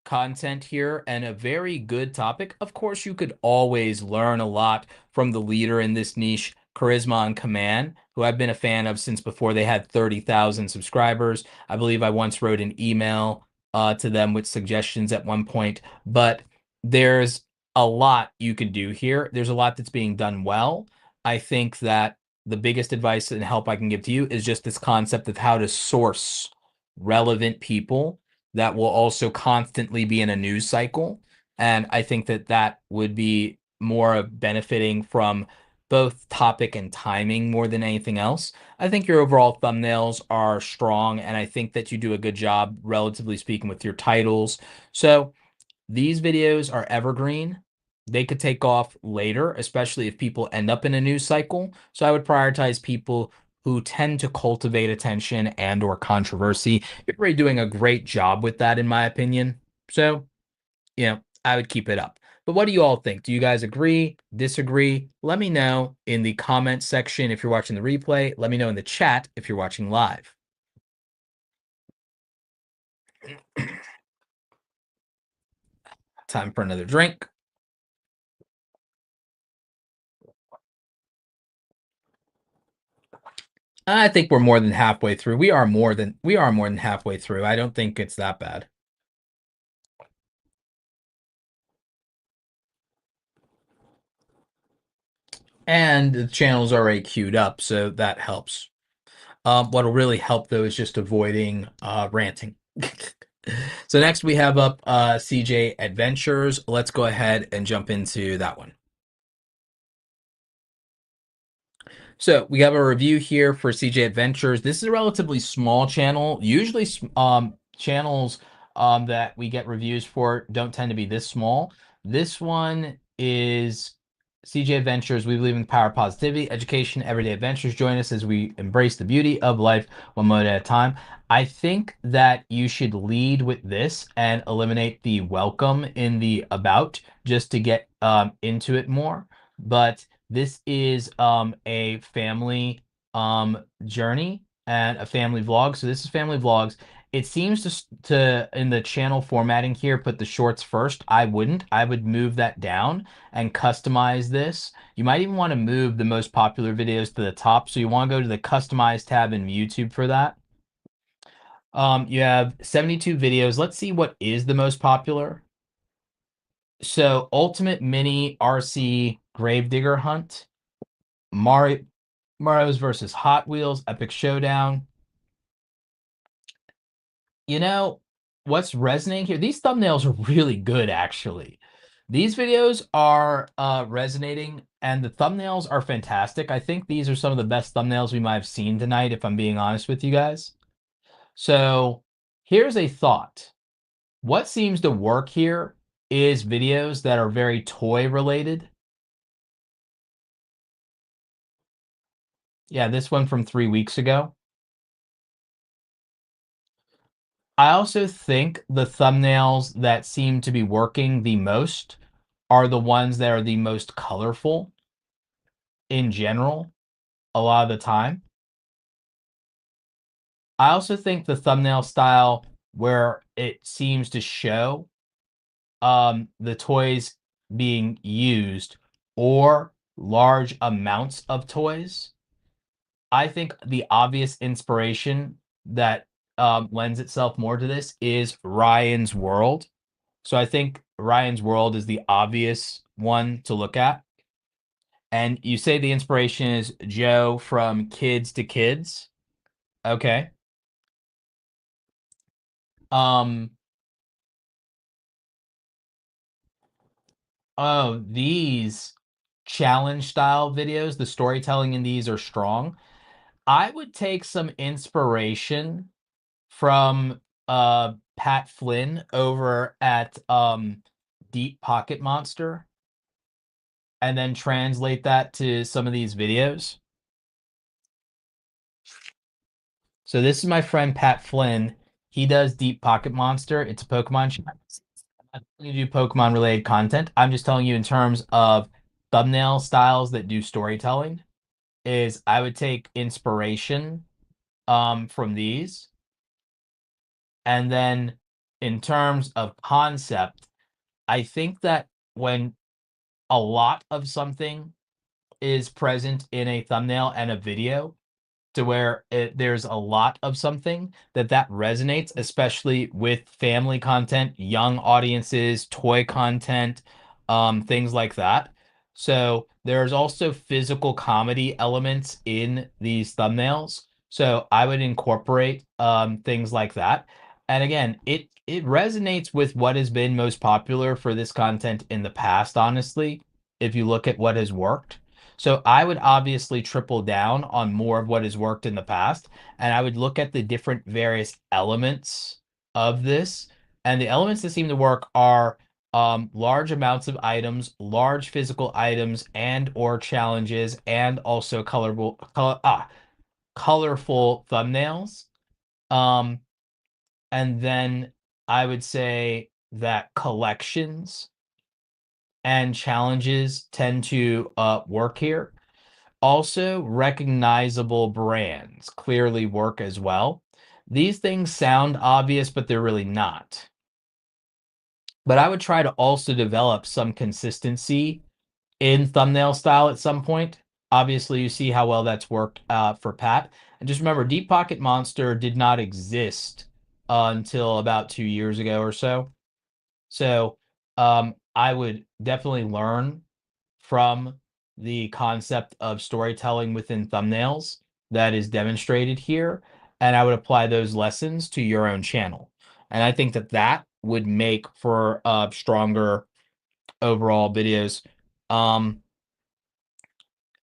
content here and a very good topic. Of course, you could always learn a lot from the leader in this niche, Charisma on Command, who I've been a fan of since before they had 30,000 subscribers. I believe I once wrote an email to them with suggestions at one point, but there's a lot you could do here. There's a lot that's being done well. I think that the biggest advice and help I can give to you is just this concept of how to source relevant people that will also constantly be in a news cycle. And I think that that would be more benefiting from both topic and timing more than anything else. I think your overall thumbnails are strong, and I think that you do a good job, relatively speaking, with your titles. So these videos are evergreen. They could take off later, especially if people end up in a news cycle. So I would prioritize people who tend to cultivate attention and or controversy. You're already doing a great job with that, in my opinion. So, I would keep it up. But what do you all think? Do you guys agree, disagree? Let me know in the comments section if you're watching the replay. Let me know in the chat if you're watching live. Time for another drink. I think we're more than halfway through. We are more than halfway through. I don't think it's that bad. And the channel's already queued up, so that helps. What'll really help though is just avoiding ranting. So next we have up CJAdventures. Let's go ahead and jump into that one. So we have a review here for CJAdventures. This is a relatively small channel. Usually channels that we get reviews for don't tend to be this small. This one is CJAdventures. We believe in the power of positivity, education, everyday adventures. Join us as we embrace the beauty of life one moment at a time. I think that you should lead with this and eliminate the welcome in the about just to get into it more. But this is a family journey and a family vlog. So this is family vlogs. It seems to in the channel formatting here put the shorts first. I wouldn't. I would move that down and customize this. You might even want to move the most popular videos to the top. So you want to go to the customize tab in YouTube for that. You have 72 videos. Let's see what is the most popular. So Ultimate Mini RC Gravedigger Hunt. Mario's versus Hot Wheels Epic Showdown. You know, what's resonating here? These thumbnails are really good, actually. These videos are resonating, and the thumbnails are fantastic. I think these are some of the best thumbnails we might have seen tonight, if I'm being honest with you guys. So here's a thought. What seems to work here is videos that are very toy related. Yeah, this one from 3 weeks ago. I also think the thumbnails that seem to be working the most are the ones that are the most colorful in general a lot of the time. I also think the thumbnail style where it seems to show the toys being used or large amounts of toys. I think the obvious inspiration that lends itself more to this is Ryan's World. So I think Ryan's World is the obvious one to look at. And you say the inspiration is Joe from Kids to Kids. Okay. Um, oh, these challenge style videos, the storytelling in these are strong. I would take some inspiration from Pat Flynn over at Deep Pocket Monster and then translate that to some of these videos. So this is my friend Pat Flynn. He does Deep Pocket Monster. It's a Pokemon channel. I'm not telling you to do Pokemon related content. I'm just telling you in terms of thumbnail styles that do storytelling is I would take inspiration from these. And then in terms of concept, I think that when a lot of something is present in a thumbnail and a video, to where there's a lot of something that resonates, especially with family content, young audiences, toy content, things like that. So there's also physical comedy elements in these thumbnails. So I would incorporate things like that. And again, it resonates with what has been most popular for this content in the past, honestly, if you look at what has worked. So I would obviously triple down on more of what has worked in the past, and I would look at the different various elements of this. And the elements that seem to work are large amounts of items, large physical items, and or challenges, and also colorful thumbnails. Um, and then I would say that collections and challenges tend to work here. Also, recognizable brands clearly work as well. These things sound obvious, but they're really not. But I would try to also develop some consistency in thumbnail style at some point. Obviously, you see how well that's worked for Pat. And just remember, Deep Pocket Monster did not exist until about 2 years ago or so. So I would definitely learn from the concept of storytelling within thumbnails that is demonstrated here, and I would apply those lessons to your own channel. And I think that that would make for stronger overall videos. Um,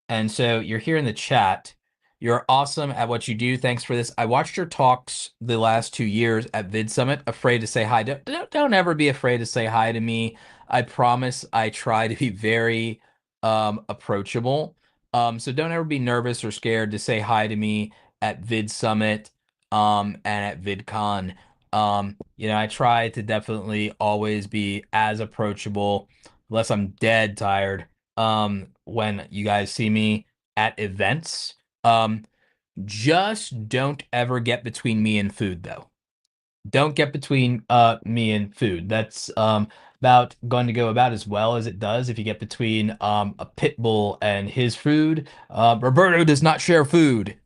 and so you're here in the chat. You're awesome at what you do. Thanks for this. I watched your talks the last 2 years at Vid Summit. Afraid to say hi. Don't ever be afraid to say hi to me. I promise I try to be very approachable. So don't ever be nervous or scared to say hi to me at Vid Summit and at VidCon. I try to definitely always be as approachable, unless I'm dead tired when you guys see me at events. Um just don't ever get between me and food though. Don't get between me and food. That's about going to go about as well as it does if you get between a pit bull and his food. Roberto does not share food.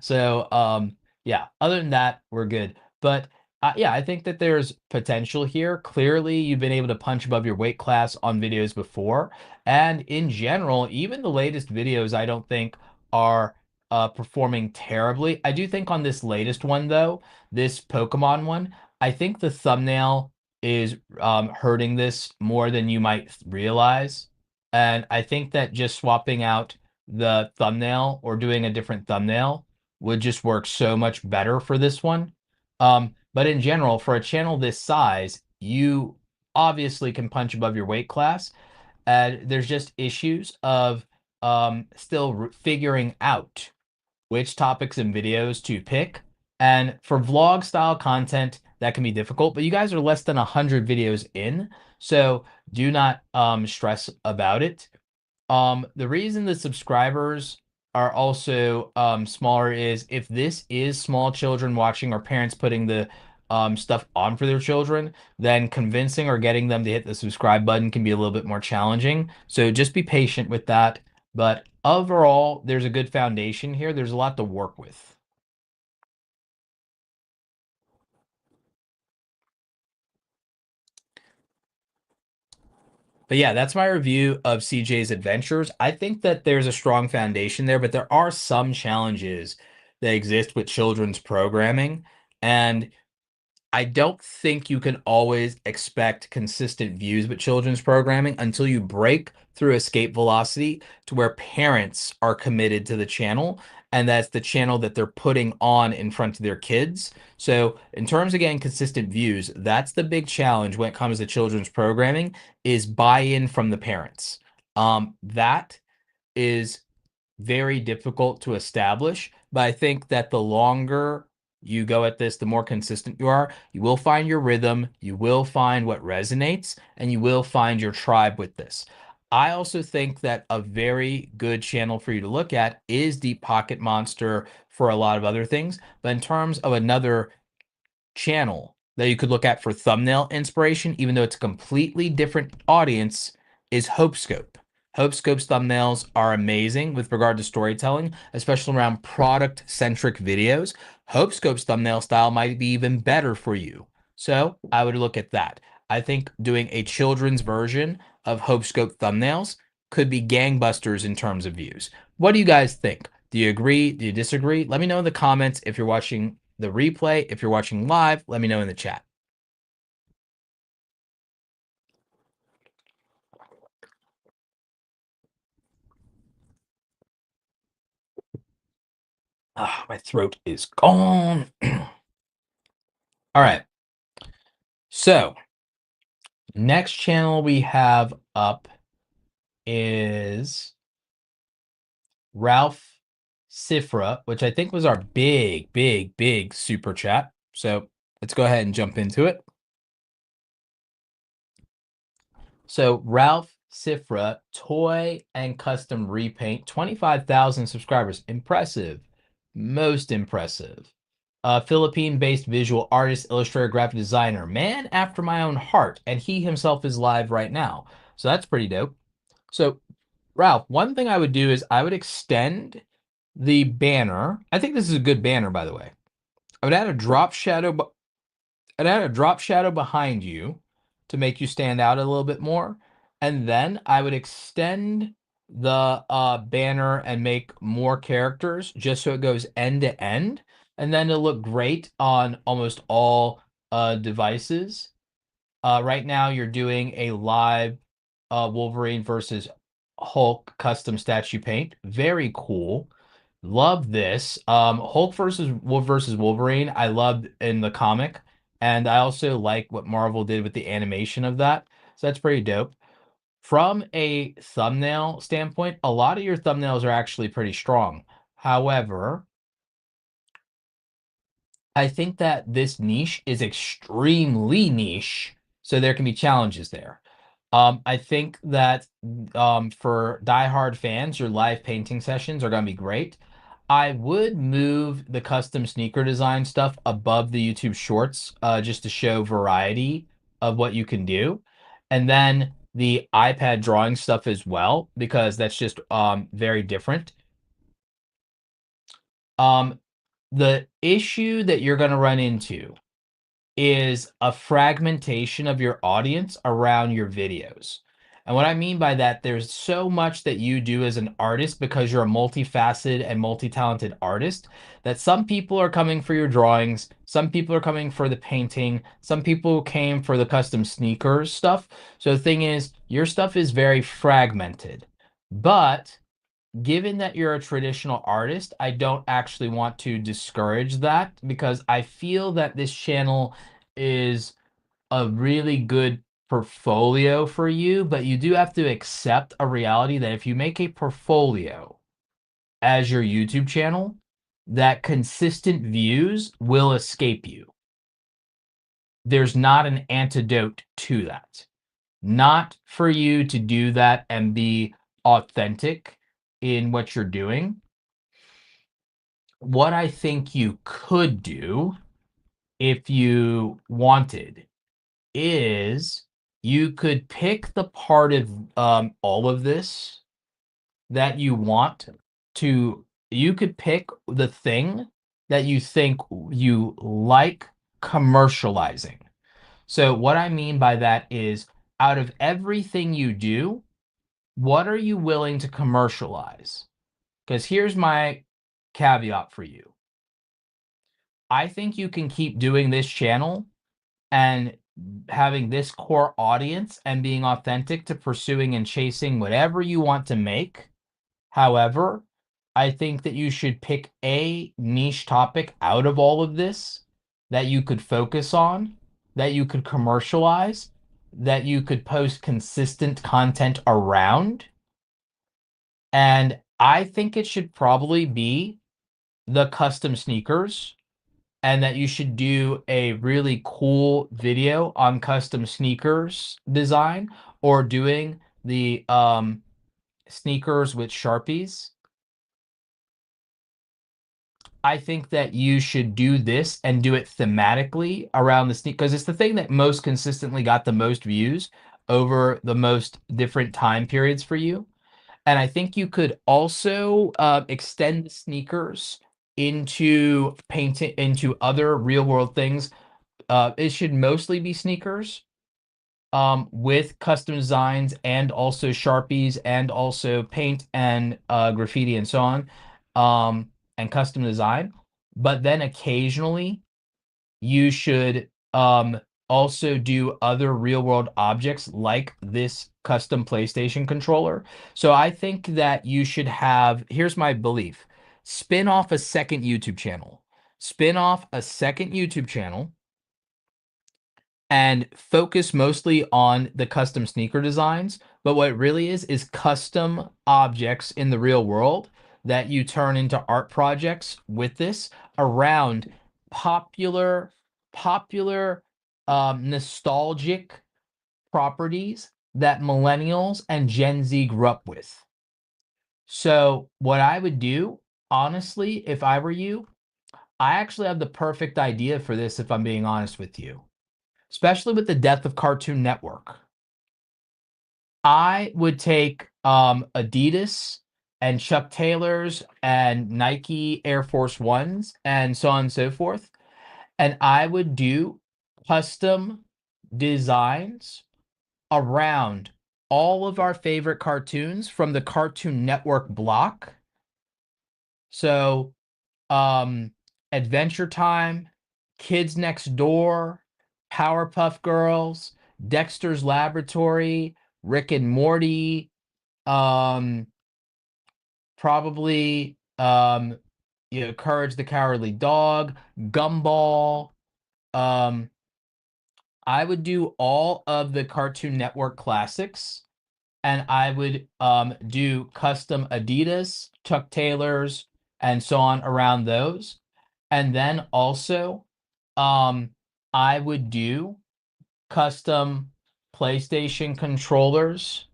So yeah, other than that, we're good. But yeah, I think that there's potential here. Clearly, you've been able to punch above your weight class on videos before. And in general, even the latest videos, I don't think are performing terribly. I do think on this latest one, though, this Pokemon one, I think the thumbnail is hurting this more than you might realize. And I think that just swapping out the thumbnail or doing a different thumbnail would just work so much better for this one. But in general, for a channel this size, you obviously can punch above your weight class. And there's just issues of still figuring out which topics and videos to pick. And for vlog style content, that can be difficult, but you guys are less than 100 videos in, so do not stress about it. The reason the subscribers are also smaller is if this is small children watching or parents putting the stuff on for their children, then convincing or getting them to hit the subscribe button can be a little bit more challenging. So just be patient with that. But overall, there's a good foundation here. There's a lot to work with. But yeah, that's my review of CJ's Adventures. I think that there's a strong foundation there, but there are some challenges that exist with children's programming. And I don't think you can always expect consistent views with children's programming until you break through escape velocity to where parents are committed to the channel, and that's the channel that they're putting on in front of their kids. So, in terms of getting consistent views, that's the big challenge when it comes to children's programming is buy-in from the parents. That is very difficult to establish, but I think that the longer you go at this, the more consistent you are, you will find your rhythm, you will find what resonates, and you will find your tribe with this. I also think that a very good channel for you to look at is Deep Pocket Monster for a lot of other things. But in terms of another channel that you could look at for thumbnail inspiration, even though it's a completely different audience, is HopeScope. HopeScope's thumbnails are amazing with regard to storytelling, especially around product-centric videos. HopeScope's thumbnail style might be even better for you. So I would look at that. I think doing a children's version of HopeScope thumbnails could be gangbusters in terms of views. What do you guys think? Do you agree? Do you disagree? Let me know in the comments if you're watching the replay. If you're watching live, let me know in the chat. Ah, my throat is gone. All right. So, next channel we have up is Ralph Cifra, which I think was our big super chat. So, let's go ahead and jump into it. So, Ralph Cifra, toy and custom repaint, 25,000 subscribers. Impressive. Most impressive. Philippine-based visual artist, illustrator, graphic designer, man after my own heart, and he himself is live right now. So that's pretty dope. So, Ralph, one thing I would do is I would extend the banner. I think this is a good banner, by the way. I would add a drop shadow. I'd add a drop shadow behind you to make you stand out a little bit more, and then I would extend the banner and make more characters just so it goes end to end, and then it'll look great on almost all devices. Right now, you're doing a live Wolverine versus Hulk custom statue paint. Very cool. Love this. Hulk versus Wolverine, I loved in the comic, and I also like what Marvel did with the animation of that. So that's pretty dope. From a thumbnail standpoint, a lot of your thumbnails are actually pretty strong. However, I think that this niche is extremely niche, so there can be challenges there. I think that for diehard fans, your live painting sessions are going to be great. I would move the custom sneaker design stuff above the YouTube Shorts just to show variety of what you can do. And then the iPad drawing stuff as well, because that's just very different. The issue that you're going to run into is a fragmentation of your audience around your videos. And what I mean by that, there's so much that you do as an artist because you're a multifaceted and multi-talented artist that some people are coming for your drawings, some people are coming for the painting, some people came for the custom sneakers stuff. So the thing is, your stuff is very fragmented. But given that you're a traditional artist, I don't actually want to discourage that because I feel that this channel is a really good portfolio for you, but you do have to accept a reality that if you make a portfolio as your YouTube channel, that consistent views will escape you. There's not an antidote to that. Not for you to do that and be authentic in what you're doing. What I think you could do if you wanted is you could pick the part of all of this that you want to, you could pick the thing that you think you like commercializing. So what I mean by that is out of everything you do, what are you willing to commercialize? Because here's my caveat for you. I think you can keep doing this channel and having this core audience and being authentic to pursuing and chasing whatever you want to make. However, I think that you should pick a niche topic out of all of this that you could focus on, that you could commercialize, that you could post consistent content around. And I think it should probably be the custom sneakers and that you should do a really cool video on custom sneakers design or doing the sneakers with Sharpies. I think that you should do this and do it thematically around the sneak because it's the thing that most consistently got the most views over the most different time periods for you. And I think you could also extend the sneakers into painting into other real world things. It should mostly be sneakers with custom designs and also Sharpies and also paint and graffiti and so on, and custom design. But then occasionally you should also do other real world objects like this custom PlayStation controller. So I think that you should have, here's my belief, spin off a second YouTube channel. Spin off a second YouTube channel and focus mostly on the custom sneaker designs. But what it really is custom objects in the real world that you turn into art projects with this around popular, popular, nostalgic properties that millennials and Gen Z grew up with. So what I would do, honestly, if I were you, I actually have the perfect idea for this, if I'm being honest with you, especially with the death of Cartoon Network. I would take Adidas and Chuck Taylors and Nike Air Force Ones and so on and so forth, and I would do custom designs around all of our favorite cartoons from the Cartoon Network block. So, um, Adventure Time, Kids Next Door, Powerpuff Girls, Dexter's Laboratory, Rick and Morty, um, probably Courage the Cowardly Dog, Gumball. Um, I would do all of the Cartoon Network classics, and I would do custom Adidas, Chuck Taylors, and so on around those. And then also, um, I would do custom PlayStation controllers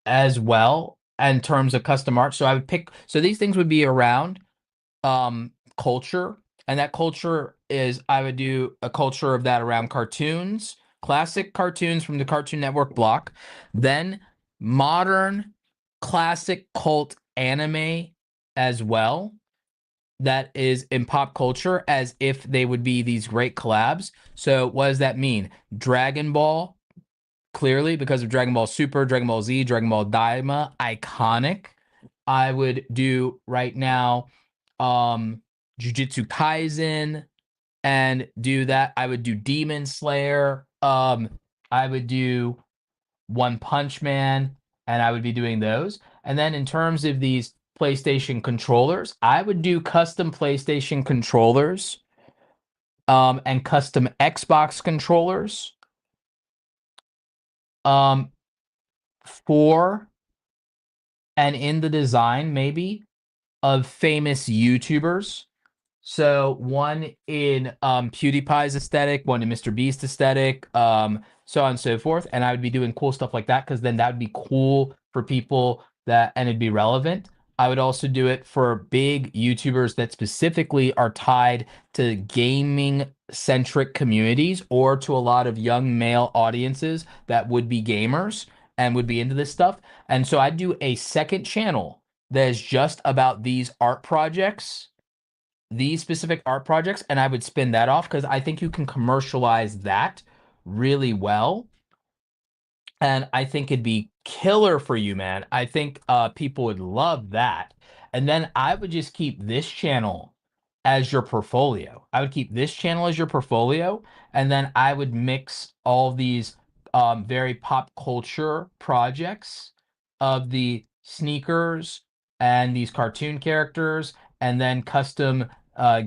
as well in terms of custom art. So I would pick, so these things would be around culture, and that culture is I would do a culture of that around cartoons, classic cartoons from the Cartoon Network block, then modern classic cult anime as well that is in pop culture as if they would be these great collabs. So what does that mean? Dragon Ball, clearly because of Dragon Ball Super, Dragon Ball Z, Dragon Ball Daima, iconic. I would do right now Jujutsu Kaisen and do that. I would do Demon Slayer. I would do One Punch Man, and I would be doing those. And then in terms of these PlayStation controllers, I would do custom PlayStation controllers and custom Xbox controllers um, for and in the design maybe of famous YouTubers. So one in PewDiePie's aesthetic, one in Mr. Beast aesthetic, so on and so forth. And I would be doing cool stuff like that because then that would be cool for people that and it'd be relevant. I would also do it for big YouTubers that specifically are tied to gaming centric communities or to a lot of young male audiences that would be gamers and would be into this stuff. And so I'd do a second channel that is just about these specific art projects, and I would spin that off because I think you can commercialize that really well. And I think it'd be killer for you, man. I think people would love that. And then I would just keep this channel as your portfolio. I would keep this channel as your portfolio, and then I would mix all these very pop culture projects of the sneakers and these cartoon characters, and then custom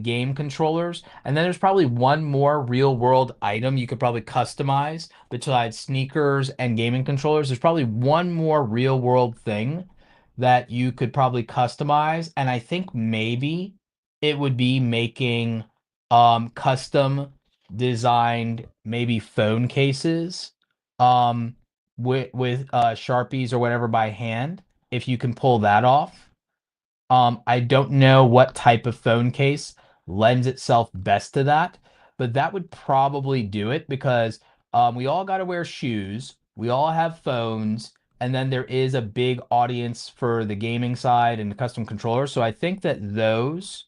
game controllers. And then there's probably one more real world item you could probably customize besides sneakers and gaming controllers. There's probably one more real world thing that you could probably customize. And I think maybe it would be making custom designed maybe phone cases with Sharpies or whatever by hand, if you can pull that off. I don't know what type of phone case lends itself best to that, but that would probably do it because we all got to wear shoes, we all have phones, and then there is a big audience for the gaming side and the custom controllers. So I think that those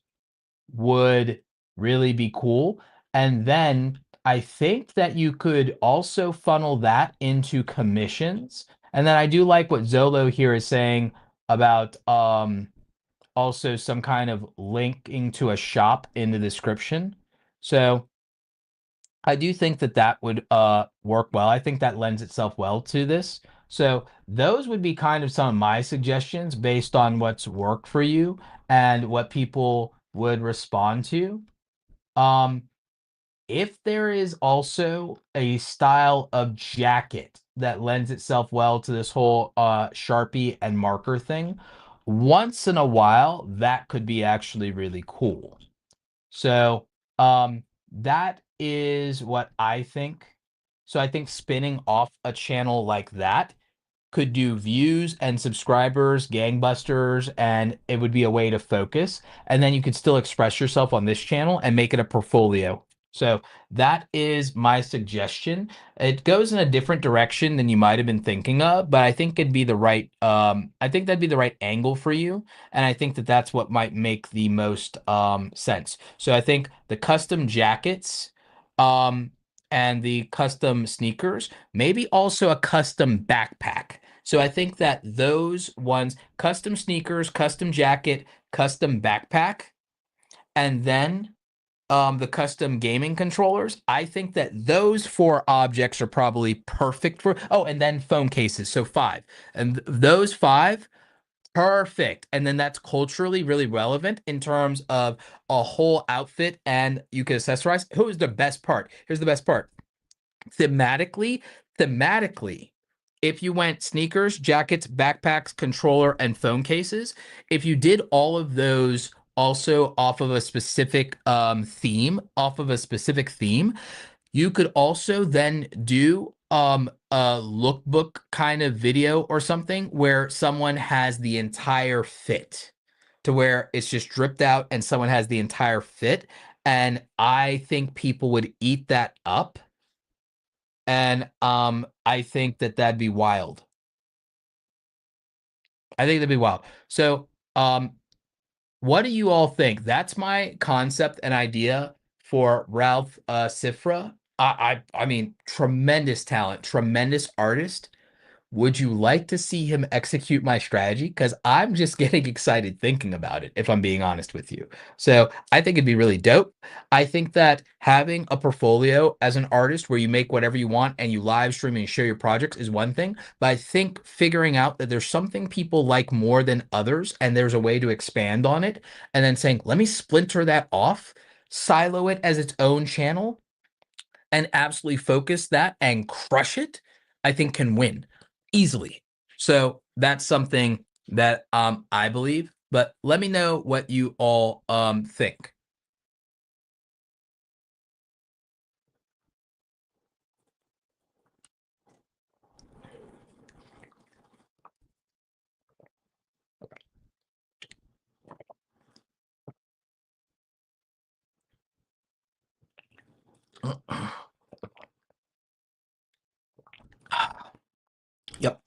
would really be cool. And then I think that you could also funnel that into commissions. And then I do like what Xolo here is saying about also some kind of linking to a shop in the description. So I do think that that would work well. I think that lends itself well to this. So those would be kind of some of my suggestions based on what's worked for you and what people would respond to. Um, if there is also a style of jacket that lends itself well to this whole Sharpie and marker thing, once in a while, that could be actually really cool. So, that is what I think. So I think spinning off a channel like that could do views and subscribers, gangbusters, and it would be a way to focus. And then you could still express yourself on this channel and make it a portfolio. So that is my suggestion. It goes in a different direction than you might have been thinking of, but I think it'd be the right I think that'd be the right angle for you, and I think that that's what might make the most sense. So I think the custom jackets um and the custom sneakers, maybe also a custom backpack. So I think that those ones, custom sneakers, custom jacket, custom backpack, and then the custom gaming controllers, I think that those four objects are probably perfect for, oh, and then phone cases. So five. And those five, perfect. And then that's culturally really relevant in terms of a whole outfit and you can accessorize. Who's the best part? Here's the best part. Thematically, thematically, if you went sneakers, jackets, backpacks, controller, and phone cases, if you did all of those also off of a specific theme, you could also then do a lookbook kind of video or something where someone has the entire fit to where it's just dripped out and someone has the entire fit. And I think people would eat that up and I think that that'd be wild. I think that'd be wild. So, what do you all think? That's my concept and idea for Ralph Cifra. I mean, tremendous talent, tremendous artist. Would you like to see him execute my strategy? Because I'm just getting excited thinking about it, if I'm being honest with you. So I think it'd be really dope. I think that having a portfolio as an artist where you make whatever you want and you live stream and share your projects is one thing. But I think figuring out that there's something people like more than others and there's a way to expand on it, and then saying, let me splinter that off, silo it as its own channel and absolutely focus that and crush it, I think can win easily. So that's something that I believe. But let me know what you all think. Yep.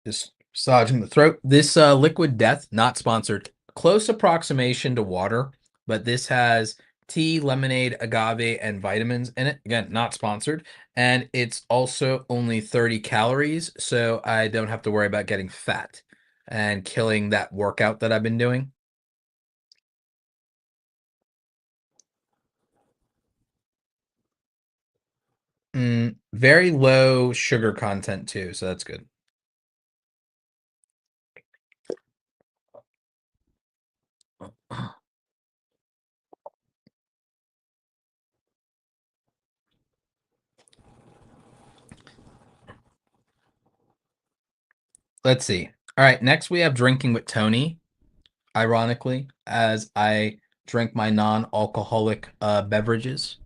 Just massaging the throat. This liquid death, not sponsored. Close approximation to water, but this has tea, lemonade, agave, and vitamins in it. Again, not sponsored. And it's also only 30 calories, so I don't have to worry about getting fat and killing that workout that I've been doing. Very low sugar content too, so that's good. Let's see. All right, next we have drinking with Tony, ironically, as I drink my non-alcoholic beverages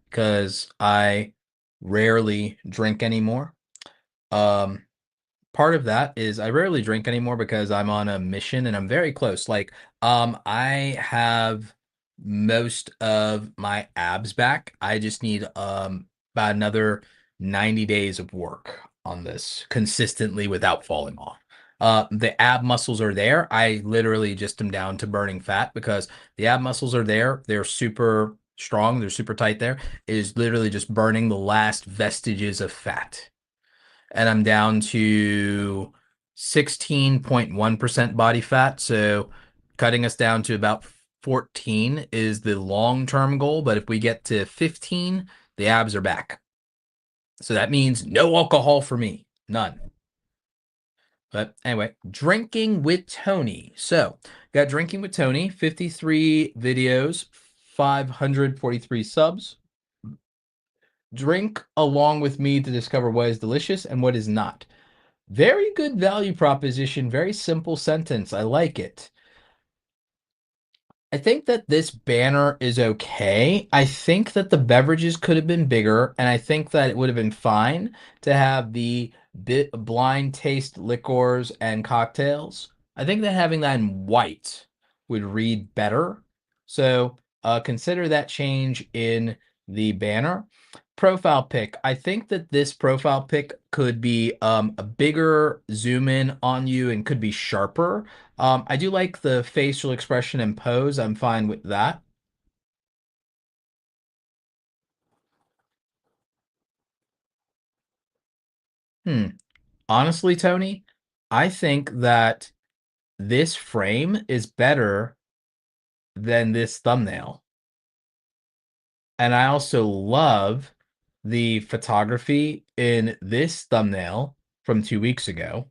because I rarely drink anymore. Um, Part of that is I rarely drink anymore because I'm on a mission and I'm very close. I have most of my abs back. I just need about another 90 days of work on this consistently without falling off. The ab muscles are there. I literally just am down to burning fat because the ab muscles are there. They're super strong. They're super tight there. It is literally just burning the last vestiges of fat, and I'm down to 16.1% body fat. So cutting us down to about 14 is the long-term goal. But if we get to 15, the abs are back. So that means no alcohol for me. None. But anyway, drinking with Tony. So got drinking with Tony, 53 videos, 543 subs. Drink along with me to discover what is delicious and what is not. Very good value proposition. Very simple sentence. I like it. I think that this banner is okay. I think that the beverages could have been bigger, and I think that it would have been fine to have the blind taste liqueurs and cocktails. I think that having that in white would read better. So consider that change in the banner. Profile pic. I think that this profile pic could be a bigger zoom in on you and could be sharper. I do like the facial expression and pose. I'm fine with that. Hmm. Honestly, Tony, I think that this frame is better than this thumbnail. And I also love the photography in this thumbnail from 2 weeks ago.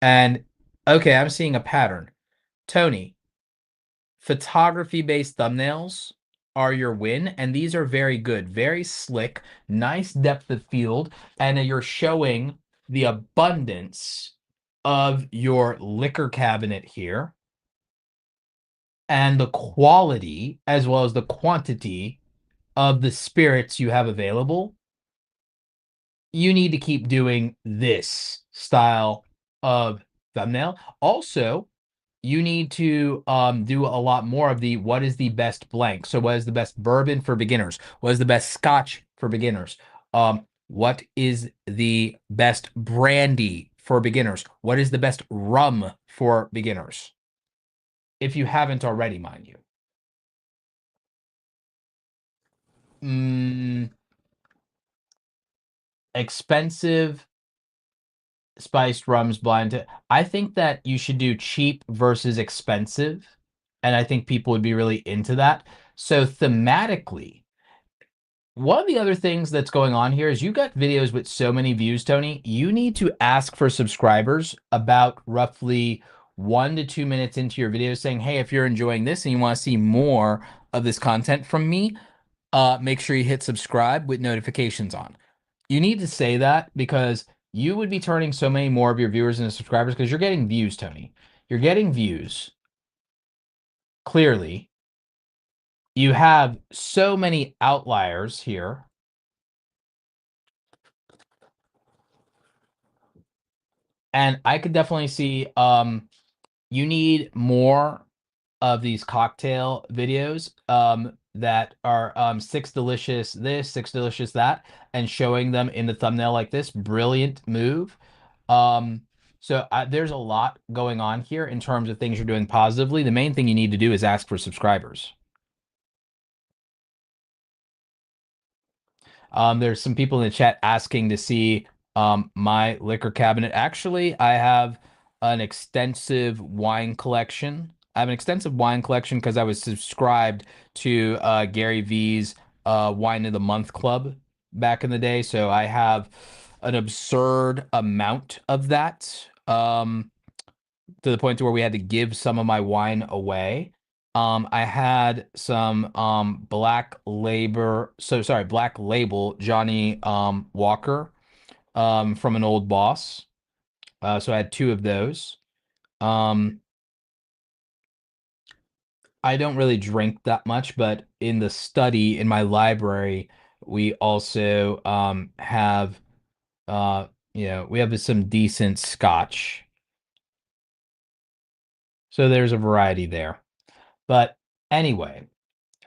And okay, I'm seeing a pattern. Tony, photography-based thumbnails are your win, and these are very good, very slick, nice depth of field, and you're showing the abundance of your liquor cabinet here and the quality as well as the quantity of the spirits you have available. You need to keep doing this style of thumbnail. Also, you need to do a lot more of the what is the best blank. So what is the best bourbon for beginners? What is the best scotch for beginners? What is the best brandy for beginners? What is the best rum for beginners? If you haven't already, mind you. Mm, expensive spiced rums blind. I think that you should do cheap versus expensive, and I think people would be really into that. So thematically, one of the other things that's going on here is you got videos with so many views, Tony. You need to ask for subscribers about roughly 1 to 2 minutes into your video saying, hey, if you're enjoying this and you want to see more of this content from me, make sure you hit subscribe with notifications on. You need to say that because you would be turning so many more of your viewers into subscribers because you're getting views, Tony. You're getting views, clearly. You have so many outliers here. And I could definitely see you need more of these cocktail videos that are six delicious this, six delicious that, and showing them in the thumbnail like this. Brilliant move. There's a lot going on here in terms of things you're doing positively. The main thing you need to do is ask for subscribers. There's some people in the chat asking to see my liquor cabinet. Actually, I have an extensive wine collection. I have an extensive wine collection because I was subscribed to Gary V's Wine of the Month Club back in the day. So I have an absurd amount of that, to the point to where we had to give some of my wine away. I had some Black Label Johnny Walker from an old boss. So I had two of those. Um, I don't really drink that much, but in the study in my library, we also have we have some decent scotch. So there's a variety there. But anyway,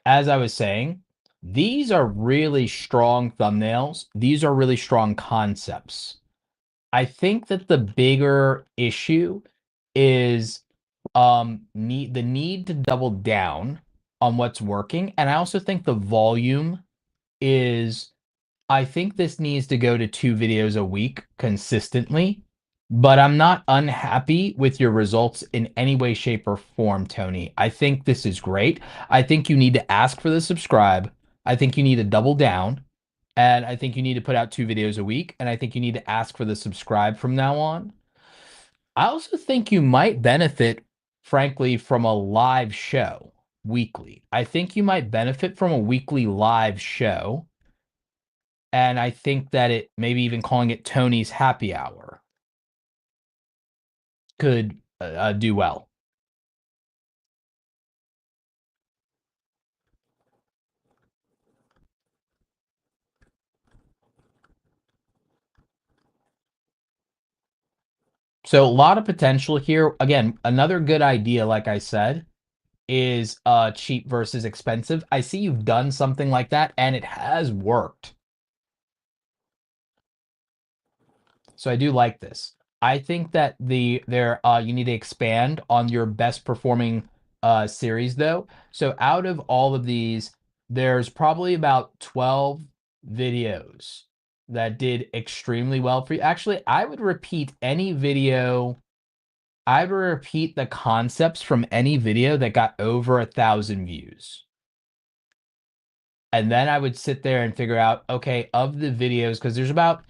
as I was saying, these are really strong thumbnails. These are really strong concepts. I think that the bigger issue is the need to double down on what's working. And I also think the volume is I think this needs to go to 2 videos a week consistently, but I'm not unhappy with your results in any way, shape, or form, Tony. I think this is great. I think you need to ask for the subscribe. I think you need to double down. And I think you need to put out 2 videos a week. And I think you need to ask for the subscribe from now on. I also think you might benefit, frankly, from a live show weekly. I think you might benefit from a weekly live show. And I think that it maybe even calling it Tony's Happy Hour could do well. So a lot of potential here. Again, another good idea, like I said, is cheap versus expensive. I see you've done something like that and it has worked. So I do like this. I think that you need to expand on your best performing series though. So out of all of these, there's probably about 12 videos that did extremely well for you. Actually, I would repeat any video. I would repeat the concepts from any video that got over 1,000 views. And then I would sit there and figure out, okay, of the videos, because there's about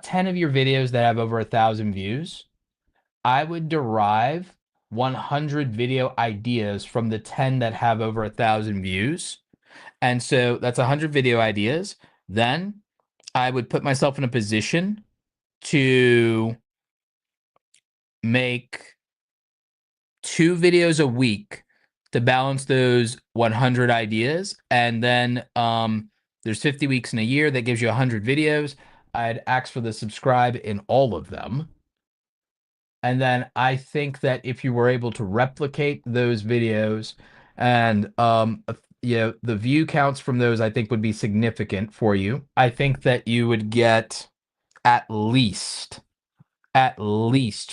10 of your videos that have over 1,000 views. I would derive 100 video ideas from the 10 that have over 1,000 views. And so that's 100 video ideas. Then I would put myself in a position to make 2 videos a week to balance those 100 ideas. And then there's 50 weeks in a year that gives you 100 videos. I'd ask for the subscribe in all of them. And then I think that if you were able to replicate those videos and the view counts from those I think would be significant for you. I think that you would get at least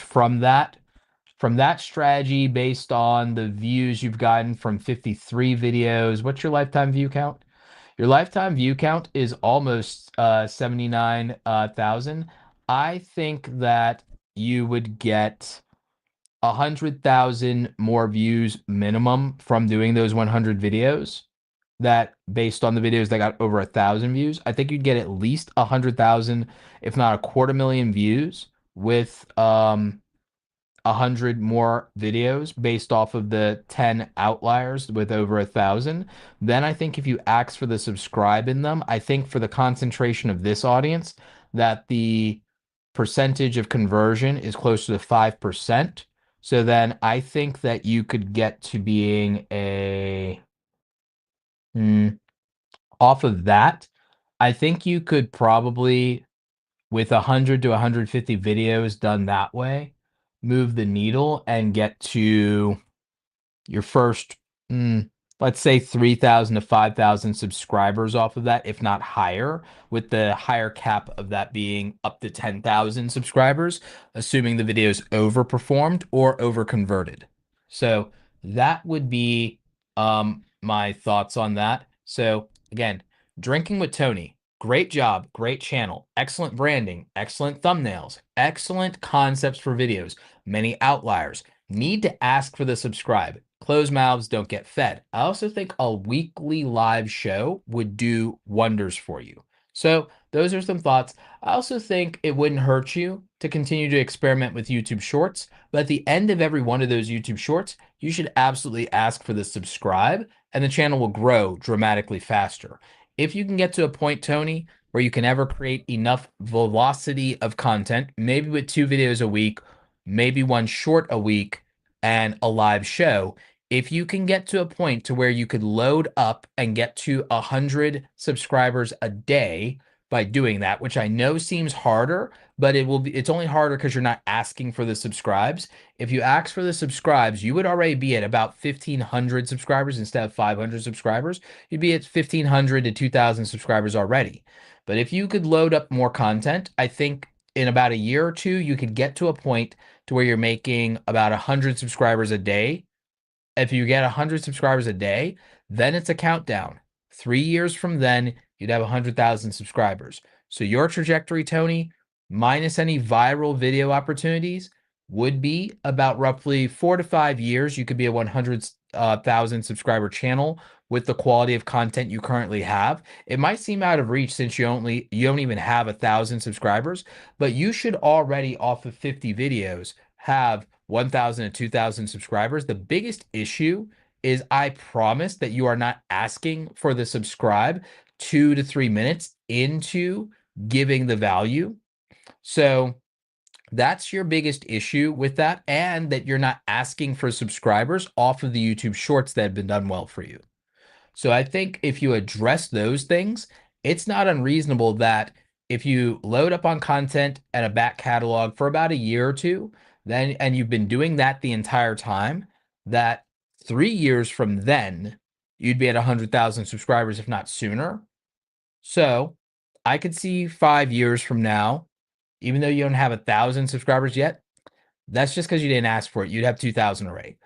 from that strategy based on the views you've gotten from 53 videos. What's your lifetime view count? Your lifetime view count is almost 79,000. I think that you would get 100,000 more views minimum from doing those 100 videos. That based on the videos that got over 1,000 views, I think you'd get at least 100,000, if not a quarter million views with 100 more videos based off of the 10 outliers with over 1,000. Then I think if you ask for the subscribe in them, I think for the concentration of this audience, that the percentage of conversion is closer to 5%. So then I think that you could get to being off of that, I think you could probably, with 100 to 150 videos done that way, move the needle and get to your first, let's say 3,000 to 5,000 subscribers off of that, if not higher, with the higher cap of that being up to 10,000 subscribers, assuming the video's overperformed or over converted. So that would be my thoughts on that. So again, Drinking with Tony. Great job, great channel, excellent branding, excellent thumbnails, excellent concepts for videos, many outliers. Need to ask for the subscribe. Closed mouths don't get fed. I also think a weekly live show would do wonders for you. So those are some thoughts. I also think it wouldn't hurt you to continue to experiment with YouTube Shorts, but at the end of every one of those YouTube Shorts, you should absolutely ask for the subscribe, and the channel will grow dramatically faster. If you can get to a point, Tony, where you can ever create enough velocity of content, maybe with 2 videos a week, maybe one short a week, and a live show, If you can get to a point to where you could load up and get to 100 subscribers a day by doing that, which I know seems harder, but it's only harder because you're not asking for the subscribes. If you ask for the subscribes, you would already be at about 1,500 subscribers instead of 500 subscribers. You'd be at 1,500 to 2,000 subscribers already. But if you could load up more content, I think in about a year or two, you could get to a point to where you're making about 100 subscribers a day. If you get 100 subscribers a day, then it's a countdown. 3 years from then, you'd have 100,000 subscribers. So your trajectory, Tony, minus any viral video opportunities, would be about roughly 4 to 5 years. You could be a 100,000 subscriber channel with the quality of content you currently have. It might seem out of reach since you don't even have 1,000 subscribers, but you should already off of 50 videos have 1,000 to 2,000 subscribers. The biggest issue is I promise that you are not asking for the subscribe 2 to 3 minutes into giving the value. So that's your biggest issue with that, and that you're not asking for subscribers off of the YouTube shorts that have been done well for you. So I think if you address those things, it's not unreasonable that if you load up on content and a back catalog for about a year or two, then and you've been doing that the entire time, that 3 years from then, you'd be at 100,000 subscribers, if not sooner. So I could see 5 years from now, even though you don't have 1,000 subscribers yet, that's just because you didn't ask for it. You'd have 2,000 already.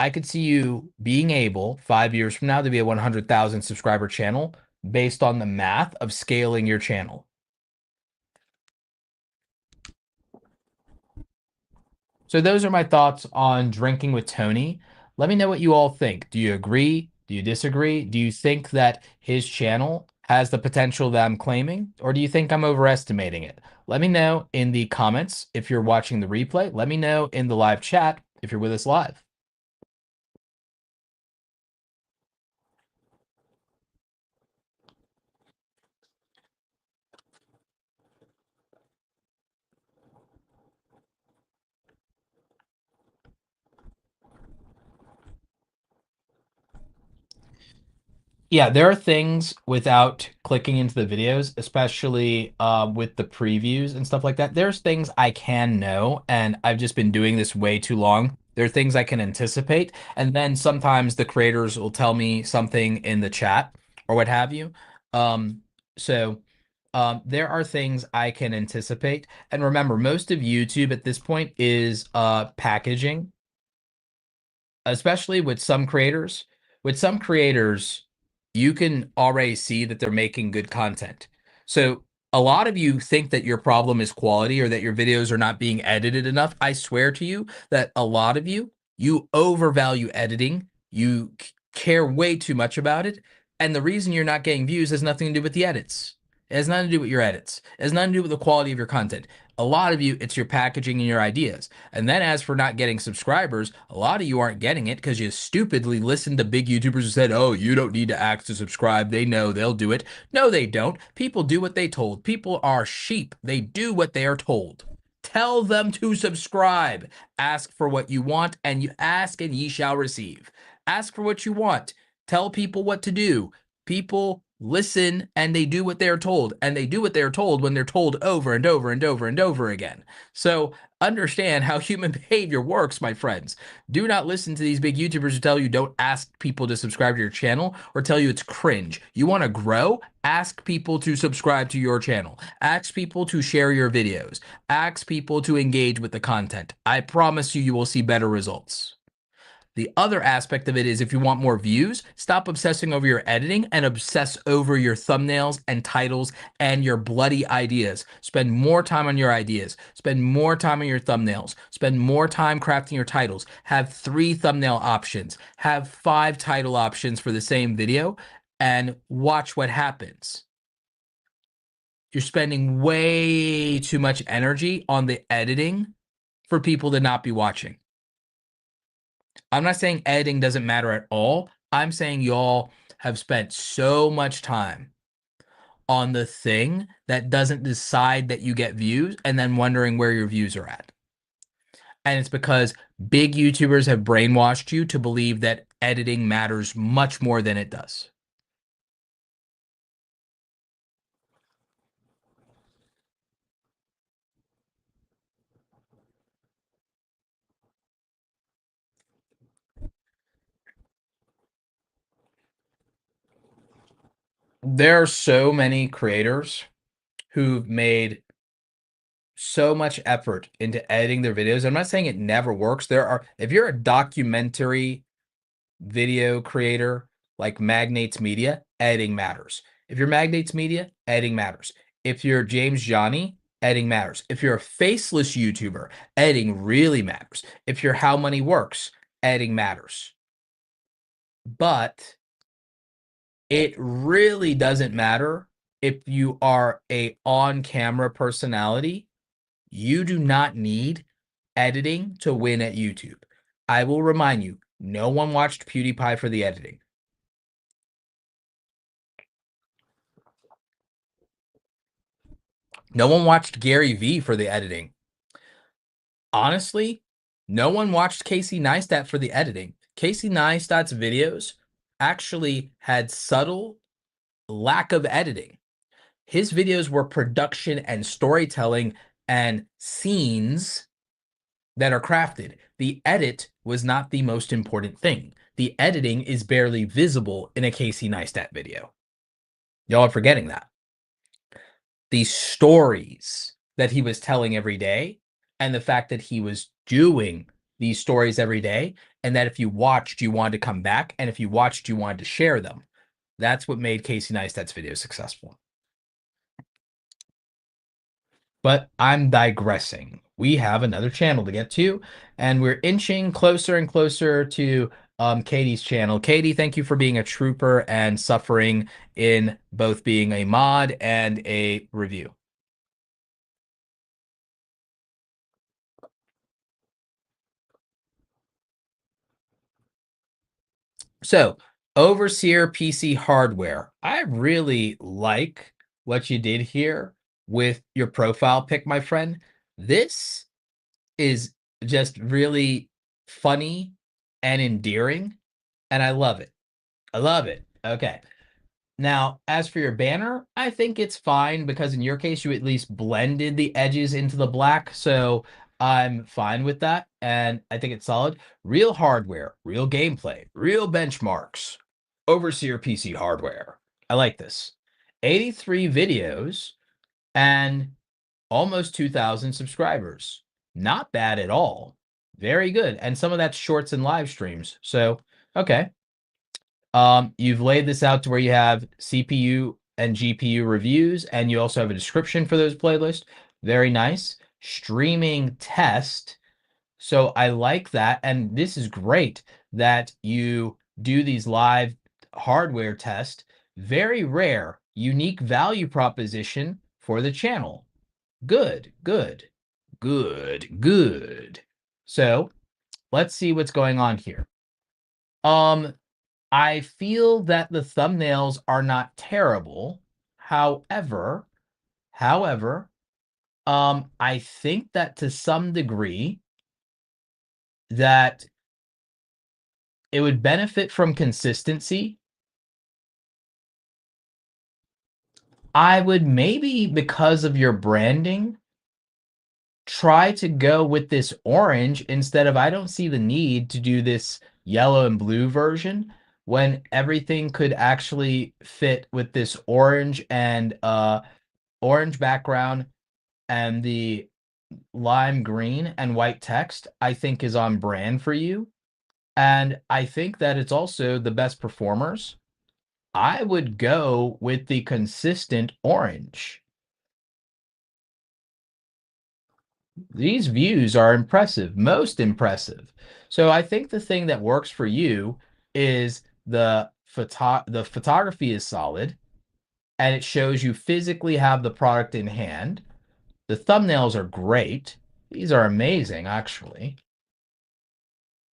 I could see you being able 5 years from now to be a 100,000 subscriber channel based on the math of scaling your channel. So those are my thoughts on drinking with Tony. Let me know what you all think. Do you agree? Do you disagree? Do you think that his channel has the potential that I'm claiming, or do you think I'm overestimating it? Let me know in the comments if you're watching the replay. Let me know in the live chat if you're with us live. Yeah, there are things without clicking into the videos, especially with the previews and stuff like that. There's things I can know, and I've just been doing this way too long. There are things I can anticipate, and then sometimes the creators will tell me something in the chat or what have you. Um, so there are things I can anticipate. And remember, most of YouTube at this point is packaging, especially with some creators. With some creators, you can already see that they're making good content. So a lot of you think that your problem is quality or that your videos are not being edited enough. I swear to you that a lot of you overvalue editing. You care way too much about it. And the reason you're not getting views has nothing to do with the edits. It has nothing to do with your edits. It has nothing to do with the quality of your content. A lot of you, it's your packaging and your ideas. And then as for not getting subscribers, a lot of you aren't getting it because you stupidly listened to big YouTubers who said, oh, you don't need to ask to subscribe. They know they'll do it. No, they don't. People do what they told. People are sheep. They do what they are told. Tell them to subscribe. Ask for what you want, and you ask and ye shall receive. Ask for what you want. Tell people what to do. People listen and they do what they're told, and they do what they're told when they're told over and over and over and over again. So understand how human behavior works, my friends. Do not listen to these big YouTubers who tell you don't ask people to subscribe to your channel or tell you it's cringe. You want to grow? Ask people to subscribe to your channel. Ask people to share your videos. Ask people to engage with the content. I promise you, you will see better results. The other aspect of it is if you want more views, stop obsessing over your editing and obsess over your thumbnails and titles and your bloody ideas. Spend more time on your ideas. Spend more time on your thumbnails. Spend more time crafting your titles. Have 3 thumbnail options. Have 5 title options for the same video and watch what happens. You're spending way too much energy on the editing for people to not be watching. I'm not saying editing doesn't matter at all. I'm saying y'all have spent so much time on the thing that doesn't decide that you get views and then wondering where your views are at. And it's because big YouTubers have brainwashed you to believe that editing matters much more than it does. There are so many creators who've made so much effort into editing their videos. I'm not saying it never works. If you're a documentary video creator like Magnates Media, editing matters. If you're Magnates Media, editing matters. If you're James Johnny, editing matters. If you're a faceless YouTuber, editing really matters. If you're How Money Works, editing matters. But it really doesn't matter if you are a on-camera personality. You do not need editing to win at YouTube. I will remind you, no one watched PewDiePie for the editing. No one watched Gary Vee for the editing. Honestly, no one watched Casey Neistat for the editing. Casey Neistat's videos actually had subtle lack of editing. His videos were production and storytelling and scenes that are crafted. The edit was not the most important thing. The editing is barely visible in a Casey Neistat video. Y'all are forgetting that. The stories that he was telling every day, and the fact that he was doing these stories every day, and that if you watched, you wanted to come back, and if you watched, you wanted to share them. That's what made Casey Neistat's video successful. But I'm digressing. We have another channel to get to, and we're inching closer and closer to Kati's channel. Kati, thank you for being a trooper and suffering in both being a mod and a review. So, Overseer PC hardware. I really like what you did here with your profile pic, my friend. This is just really funny and endearing, and I love it. I love it. Okay. Now, as for your banner, I think it's fine because in your case, you at least blended the edges into the black. So I'm fine with that. And I think it's solid. Real hardware, real gameplay, real benchmarks. Overseer PC hardware. I like this. 83 videos and almost 2,000 subscribers. Not bad at all. Very good. And some of that's shorts and live streams. So, okay. You've laid this out to where you have CPU and GPU reviews, and you also have a description for those playlists. Very nice. Streaming test. So I like that. And this is great that you do these live hardware tests. Very rare, unique value proposition for the channel. Good, good, good, good. So let's see what's going on here. I feel that the thumbnails are not terrible. However, I think that to some degree that it would benefit from consistency. I would maybe, because of your branding, try to go with this orange instead of, I don't see the need to do this yellow and blue version when everything could actually fit with this orange and orange background and the lime green and white text, I think is on brand for you. And I think that it's also the best performers. I would go with the consistent orange. These views are impressive, most impressive. So I think the thing that works for you is the photography is solid and it shows you physically have the product in hand. The thumbnails are great. These are amazing, actually.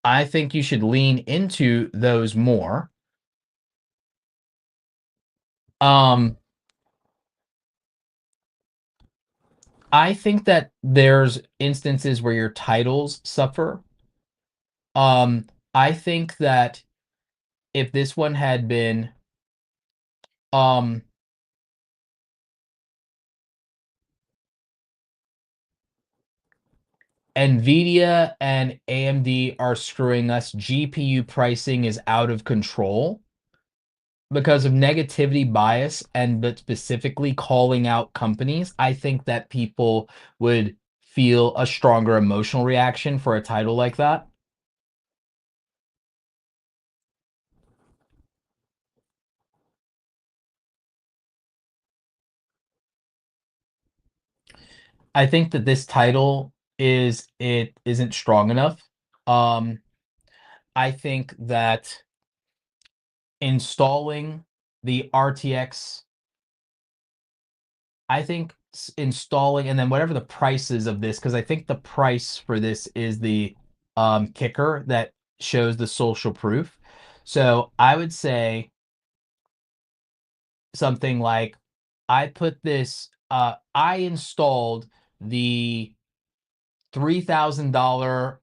I think you should lean into those more. Um, I think that there's instances where your titles suffer. Um, I think that if this one had been um Nvidia and AMD are screwing us, GPU pricing is out of control because of negativity bias and but specifically calling out companies, I think that people would feel a stronger emotional reaction for a title like that. I think that this title is it isn't strong enough. Um, I think that installing the RTX, I think installing and then whatever the price is of this, because I think the price for this is the kicker that shows the social proof. So I would say something like I installed the $3,000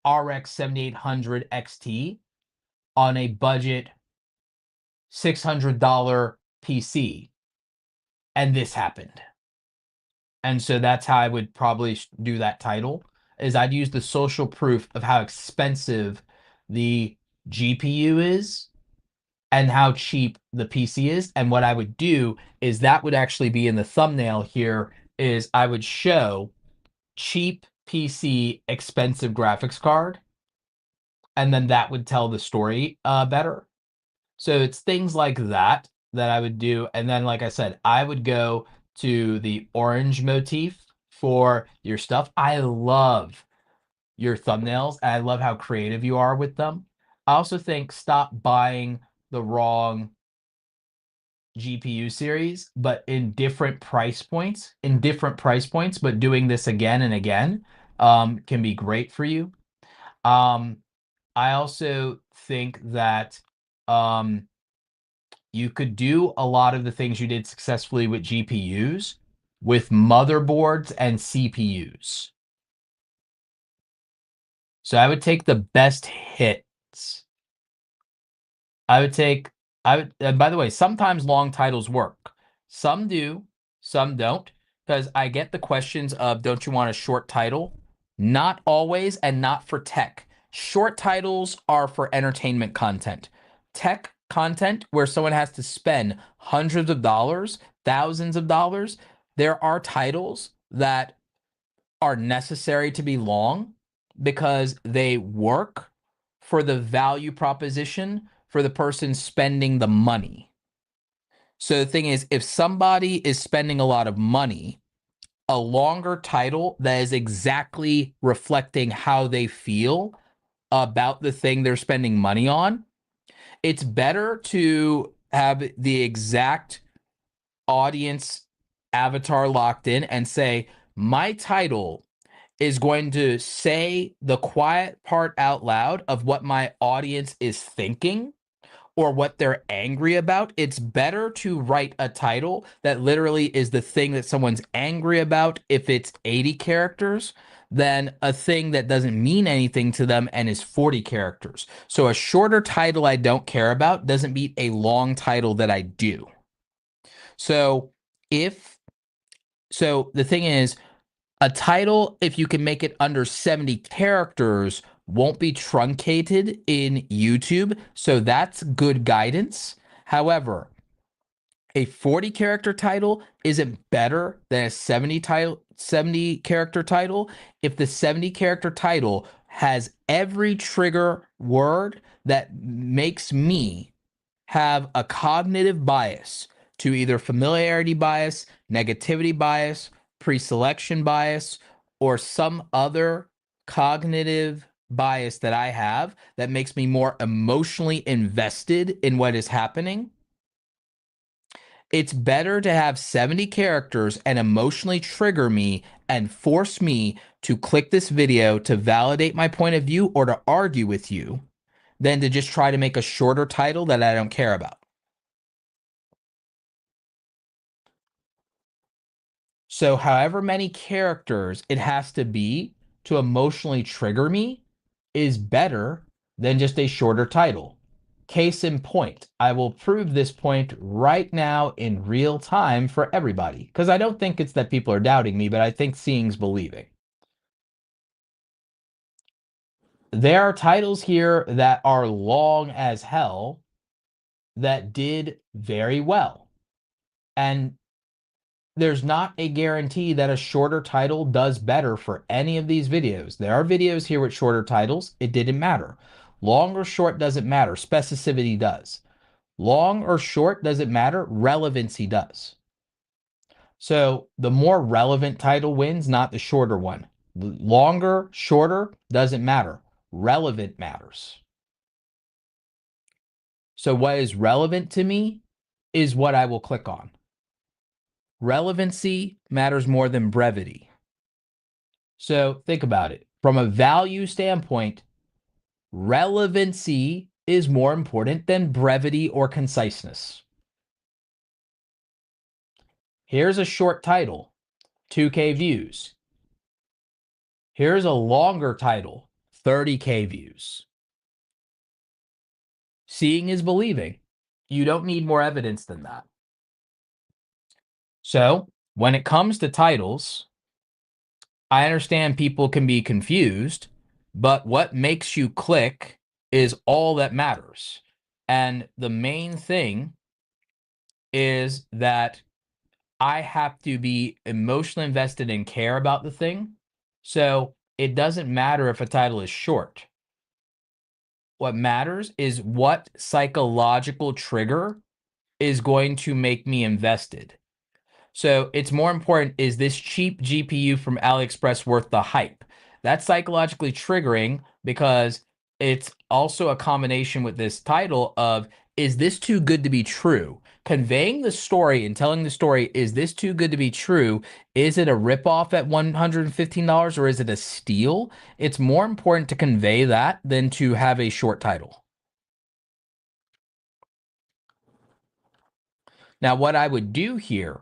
RX 7800 XT on a budget $600 PC, and this happened. And so that's how I would probably do that title is I'd use the social proof of how expensive the GPU is and how cheap the PC is. And what I would do is that would actually be in the thumbnail here is I would show cheap PC, expensive graphics card, and then that would tell the story better. So it's things like that that I would do. And then, like I said, I would go to the orange motif for your stuff. I love your thumbnails. I love how creative you are with them. I also think stop buying the wrong GPU series, but in different price points, but doing this again and again can be great for you. Um, I also think that um, you could do a lot of the things you did successfully with GPUs with motherboards and CPUs. So I would take the best hits. I would take I would and by the way, sometimes long titles work. Some do, some don't, because I get the questions of don't you want a short title? Not always and not for tech. Short titles are for entertainment content. Tech content where someone has to spend hundreds of dollars, thousands of dollars, there are titles that are necessary to be long because they work for the value proposition for the person spending the money. So the thing is, if somebody is spending a lot of money, a longer title that is exactly reflecting how they feel about the thing they're spending money on, it's better to have the exact audience avatar locked in and say, my title is going to say the quiet part out loud of what my audience is thinking or what they're angry about. It's better to write a title that literally is the thing that someone's angry about if it's 80 characters than a thing that doesn't mean anything to them and is 40 characters. So a shorter title I don't care about doesn't beat a long title that I do. So if so the thing is a title, if you can make it under 70 characters, won't be truncated in YouTube. So that's good guidance. However, a 40 character title isn't better than a 70 character title if the 70 character title has every trigger word that makes me have a cognitive bias to either familiarity bias, negativity bias, pre-selection bias, or some other cognitive bias that I have that makes me more emotionally invested in what is happening. It's better to have 70 characters and emotionally trigger me and force me to click this video to validate my point of view or to argue with you than to just try to make a shorter title that I don't care about. So however many characters it has to be to emotionally trigger me is better than just a shorter title. Case in point, I will prove this point right now in real time for everybody, because I don't think it's that people are doubting me, but I think seeing's believing. There are titles here that are long as hell that did very well. And there's not a guarantee that a shorter title does better for any of these videos. There are videos here with shorter titles. It didn't matter. Long or short doesn't matter. Specificity does. Long or short doesn't matter. Relevancy does. So the more relevant title wins, not the shorter one. Longer, shorter doesn't matter. Relevant matters. So what is relevant to me is what I will click on. Relevancy matters more than brevity. So think about it. From a value standpoint, relevancy is more important than brevity or conciseness. Here's a short title, 2K views. Here's a longer title, 30K views. Seeing is believing. You don't need more evidence than that. So when it comes to titles, I understand people can be confused, but what makes you click is all that matters. And the main thing is that I have to be emotionally invested and care about the thing. So it doesn't matter if a title is short. What matters is what psychological trigger is going to make me invested. So it's more important, is this cheap GPU from AliExpress worth the hype? That's psychologically triggering because it's also a combination with this title of, is this too good to be true? Conveying the story and telling the story, is this too good to be true? Is it a ripoff at $115 or is it a steal? It's more important to convey that than to have a short title. Now, what I would do here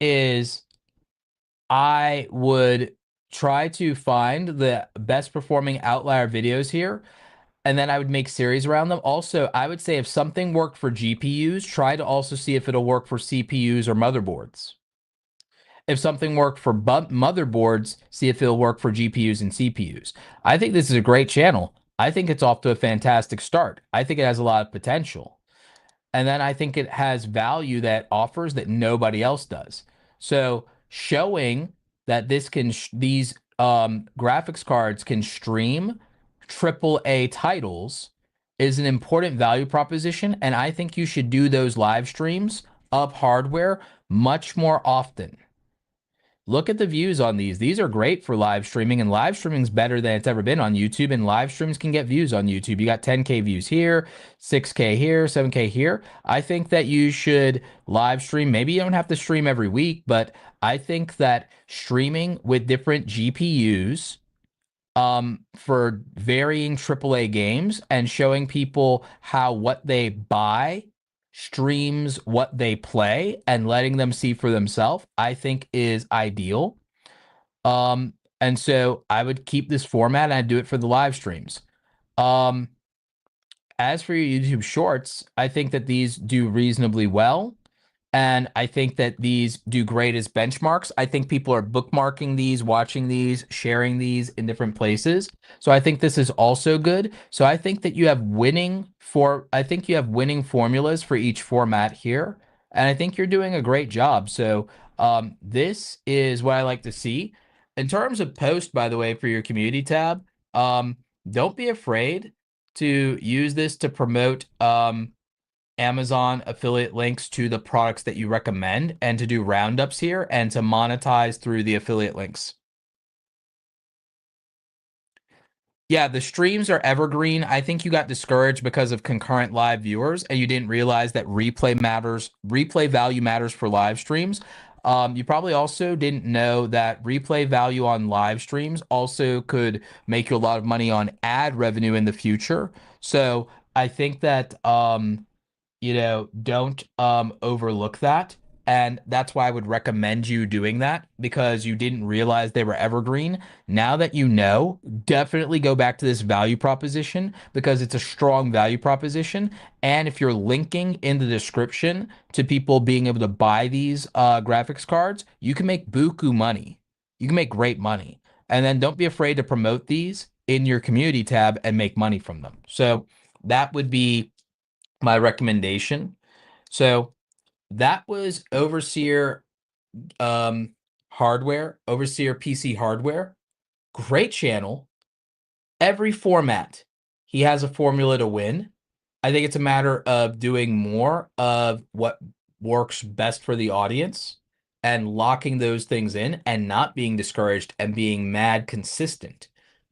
is I would try to find the best performing outlier videos here, and then I would make series around them. Also, I would say if something worked for GPUs, try to also see if it'll work for CPUs or motherboards. If something worked for motherboards, see if it'll work for GPUs and CPUs. I think this is a great channel. I think it's off to a fantastic start. I think it has a lot of potential. And then I think it has value that offers that nobody else does. So showing that these graphics cards can stream AAA titles is an important value proposition, and I think you should do those live streams of hardware much more often. Look at the views on these. These are great for live streaming, and live streaming is better than it's ever been on YouTube, and live streams can get views on YouTube. You got 10K views here, 6K here, 7K here. I think that you should live stream. Maybe you don't have to stream every week, but I think that streaming with different GPUs for varying AAA games and showing people how what they buy streams what they play and letting them see for themselves, I think is ideal. And so I would keep this format and I'd do it for the live streams. Um, as for your YouTube shorts, I think that these do reasonably well. And I think that these do great as benchmarks. I think people are bookmarking these, watching these, sharing these in different places. So I think this is also good. So I think that you have winning formulas for each format here. And I think you're doing a great job. So this is what I like to see. In terms of post, by the way, for your community tab, don't be afraid to use this to promote Amazon affiliate links to the products that you recommend and to do roundups here and to monetize through the affiliate links. Yeah, the streams are evergreen. I think you got discouraged because of concurrent live viewers and you didn't realize that replay value matters for live streams. You probably also didn't know that replay value on live streams also could make you a lot of money on ad revenue in the future. So I think that don't overlook that. And that's why I would recommend you doing that because you didn't realize they were evergreen. Now that you know, definitely go back to this value proposition because it's a strong value proposition. And if you're linking in the description to people being able to buy these graphics cards, you can make buku money. You can make great money. And then don't be afraid to promote these in your community tab and make money from them. So that would be my recommendation. So that was Overseer hardware, Overseer PC hardware. Great channel. Every format, he has a formula to win. I think it's a matter of doing more of what works best for the audience and locking those things in and not being discouraged and being mad consistent.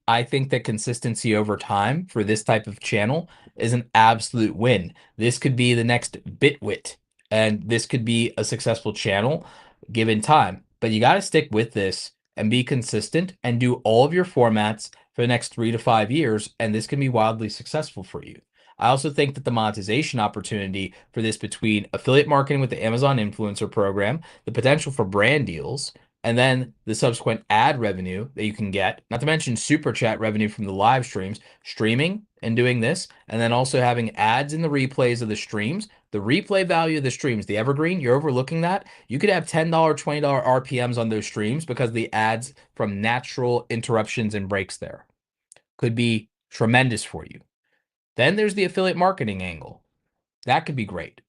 I think that consistency over time for this type of channel is an absolute win. This could be the next Bitwit, and this could be a successful channel given time. But you got to stick with this and be consistent and do all of your formats for the next 3 to 5 years, and this can be wildly successful for you. I also think that the monetization opportunity for this between affiliate marketing with the Amazon influencer program, the potential for brand deals, and then the subsequent ad revenue that you can get, not to mention super chat revenue from the live streams, streaming and doing this, and then also having ads in the replays of the streams, the replay value of the streams, the evergreen, you're overlooking that. You could have $10, $20 RPMs on those streams because the ads from natural interruptions and breaks there could be tremendous for you. Then there's the affiliate marketing angle. That could be great.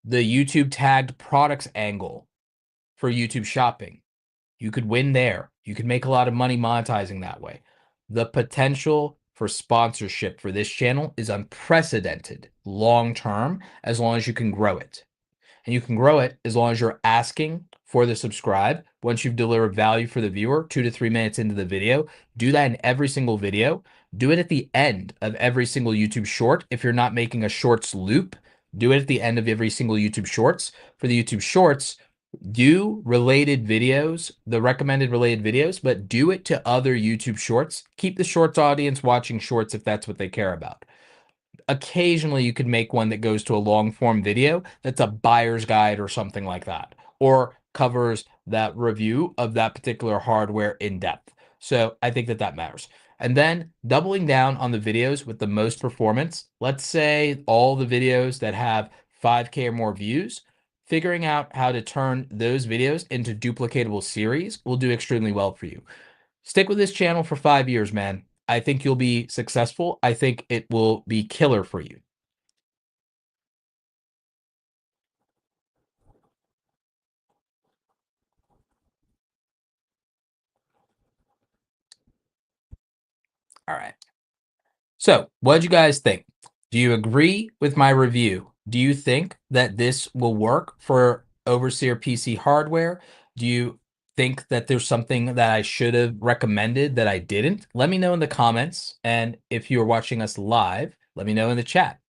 The YouTube tagged products angle for YouTube shopping. You could win there. You could make a lot of money monetizing that way. The potential for sponsorship for this channel is unprecedented long term, as long as you can grow it. And you can grow it as long as you're asking for the subscribe. Once you've delivered value for the viewer, 2 to 3 minutes into the video, do that in every single video. Do it at the end of every single YouTube short. If you're not making a shorts loop, do it at the end of every single YouTube shorts. For the YouTube shorts, do related videos, the recommended related videos, but do it to other YouTube shorts. Keep the shorts audience watching shorts if that's what they care about. Occasionally you could make one that goes to a long form video that's a buyer's guide or something like that, or covers that review of that particular hardware in depth. So I think that that matters. And then doubling down on the videos with the most performance. Let's say all the videos that have 5K or more views, figuring out how to turn those videos into duplicatable series will do extremely well for you. Stick with this channel for 5 years, man. I think you'll be successful. I think it will be killer for you. All right. So, what did you guys think? Do you agree with my review? Do you think that this will work for Overseer PC hardware? Do you think that there's something that I should have recommended that I didn't? Let me know in the comments. And if you're watching us live, let me know in the chat.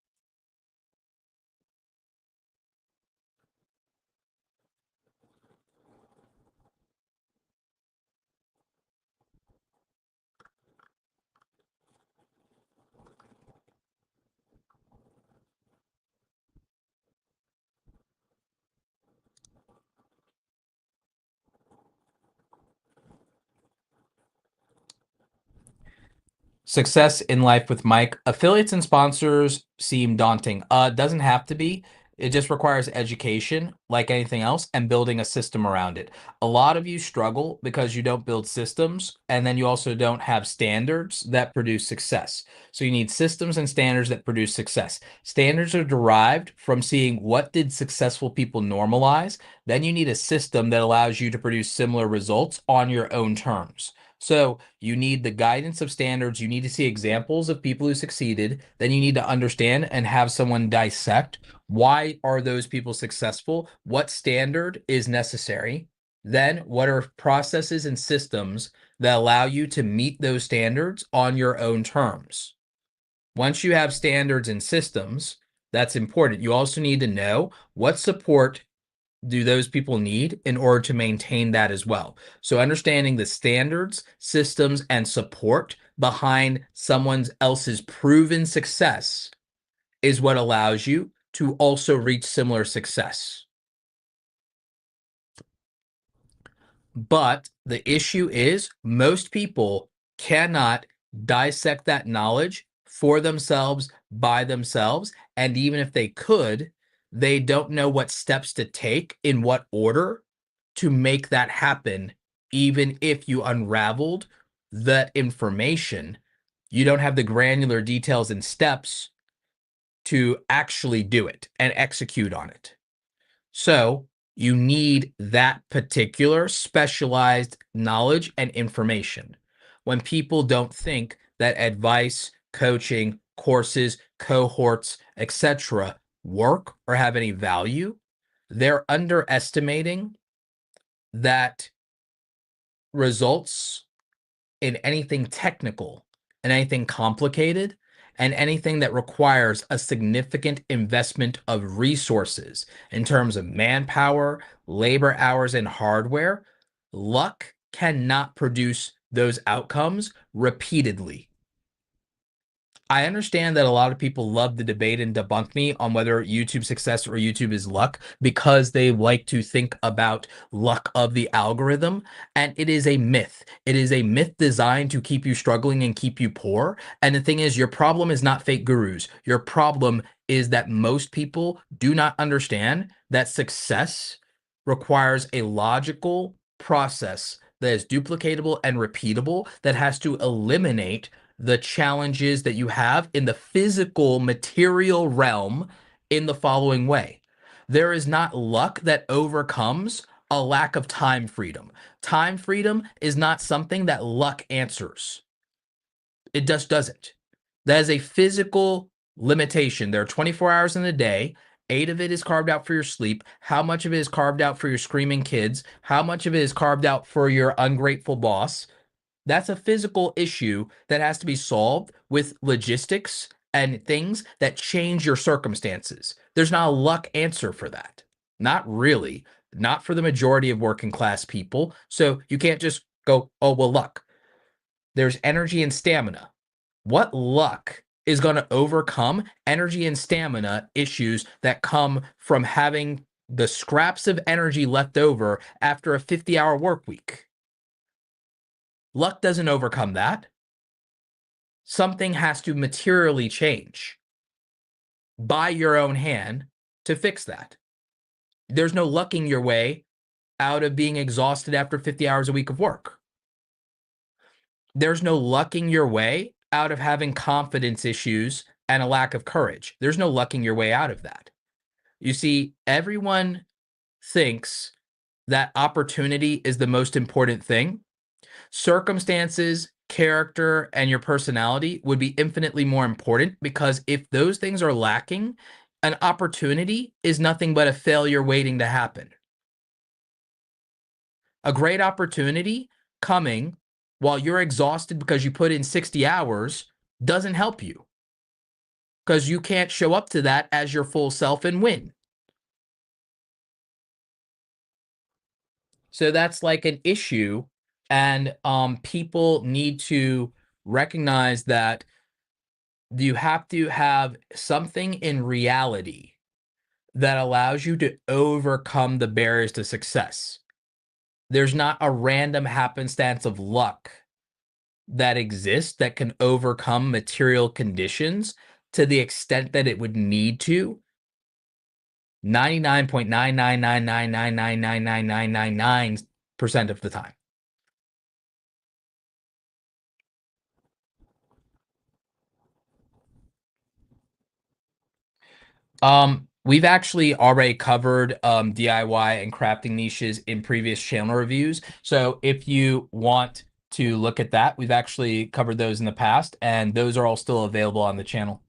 Success in life with Mike. Affiliates and sponsors seem daunting. Doesn't have to be. It just requires education, like anything else, and building a system around it. A lot of you struggle because you don't build systems, and then you also don't have standards that produce success. So you need systems and standards that produce success. Standards are derived from seeing what did successful people normalize. Then you need a system that allows you to produce similar results on your own terms. So you need the guidance of standards. You need to see examples of people who succeeded. Then you need to understand and have someone dissect why are those people successful? What standard is necessary? Then what are processes and systems that allow you to meet those standards on your own terms? Once you have standards and systems, that's important. You also need to know what support do those people need in order to maintain that as well. So understanding the standards, systems, and support behind someone else's proven success is what allows you to also reach similar success. But the issue is most people cannot dissect that knowledge for themselves by themselves. And even if they could, they don't know what steps to take in what order to make that happen. Even if you unraveled that information, you don't have the granular details and steps to actually do it and execute on it. So you need that particular specialized knowledge and information. When people don't think that advice, coaching, courses, cohorts, etc., work or have any value, they're underestimating that results in anything technical and anything complicated and anything that requires a significant investment of resources in terms of manpower, labor hours, and hardware, luck cannot produce those outcomes repeatedly. I understand that a lot of people love to debate and debunk me on whether YouTube success or YouTube is luck because they like to think about luck of the algorithm. And it is a myth. It is a myth designed to keep you struggling and keep you poor. And the thing is, your problem is not fake gurus. Your problem is that most people do not understand that success requires a logical process that is duplicatable and repeatable that has to eliminate the challenges that you have in the physical material realm in the following way. There is not luck that overcomes a lack of time freedom. Time freedom is not something that luck answers. It just doesn't. That is a physical limitation. There are 24 hours in a day. 8 of it is carved out for your sleep. How much of it is carved out for your screaming kids? How much of it is carved out for your ungrateful boss? That's a physical issue that has to be solved with logistics and things that change your circumstances. There's not a luck answer for that. Not really. Not for the majority of working class people. So you can't just go, oh, well, luck. There's energy and stamina. What luck is going to overcome energy and stamina issues that come from having the scraps of energy left over after a 50-hour work week? Luck doesn't overcome that. Something has to materially change by your own hand to fix that. There's no lucking your way out of being exhausted after 50 hours a week of work. There's no lucking your way out of having confidence issues and a lack of courage. There's no lucking your way out of that. You see, everyone thinks that opportunity is the most important thing. Circumstances, character, and your personality would be infinitely more important because if those things are lacking, an opportunity is nothing but a failure waiting to happen. A great opportunity coming while you're exhausted because you put in 60 hours doesn't help you because you can't show up to that as your full self and win. So that's like an issue, and people need to recognize that you have to have something in reality that allows you to overcome the barriers to success. There's not a random happenstance of luck that exists that can overcome material conditions to the extent that it would need to 99.999999999% of the time. We've actually already covered DIY and crafting niches in previous channel reviews. So if you want to look at that, we've actually covered those in the past, and those are all still available on the channel.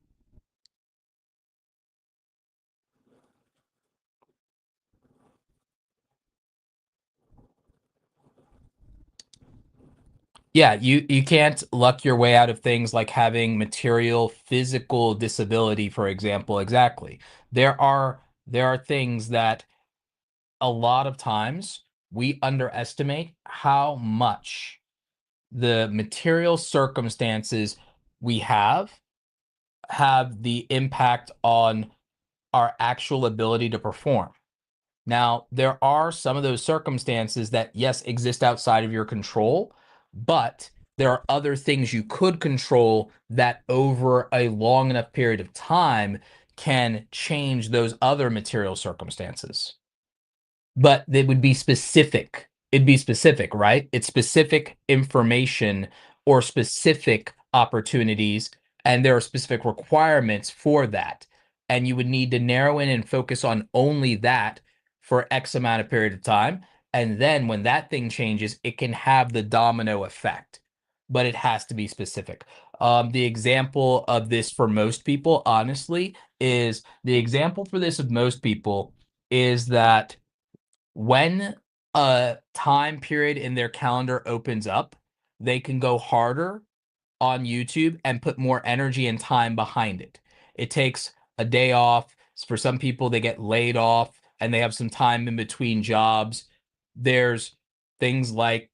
Yeah, you can't luck your way out of things like having material physical disability, for example. Exactly. There are things that a lot of times we underestimate how much the material circumstances we have the impact on our actual ability to perform. Now, there are some of those circumstances that, yes, exist outside of your control, but there are other things you could control that over a long enough period of time can change those other material circumstances. But they would be specific. It'd be specific, right? It's specific information or specific opportunities, and there are specific requirements for that. And you would need to narrow in and focus on only that for X amount of period of time. And then when that thing changes, it can have the domino effect, but it has to be specific. The example of this for most people, honestly, is the example for this of most people is that when a time period in their calendar opens up, they can go harder on YouTube and put more energy and time behind it. It takes a day off. For some people, they get laid off and they have some time in between jobs. There's things like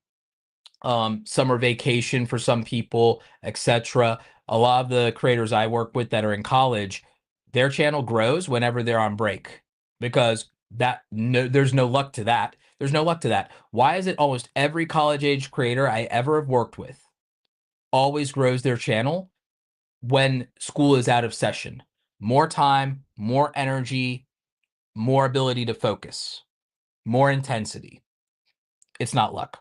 summer vacation for some people, etc. A lot of the creators I work with that are in college, their channel grows whenever they're on break because there's no luck to that. There's no luck to that. Why is it almost every college age creator I ever have worked with always grows their channel when school is out of session? More time, more energy, more ability to focus, more intensity. It's not luck.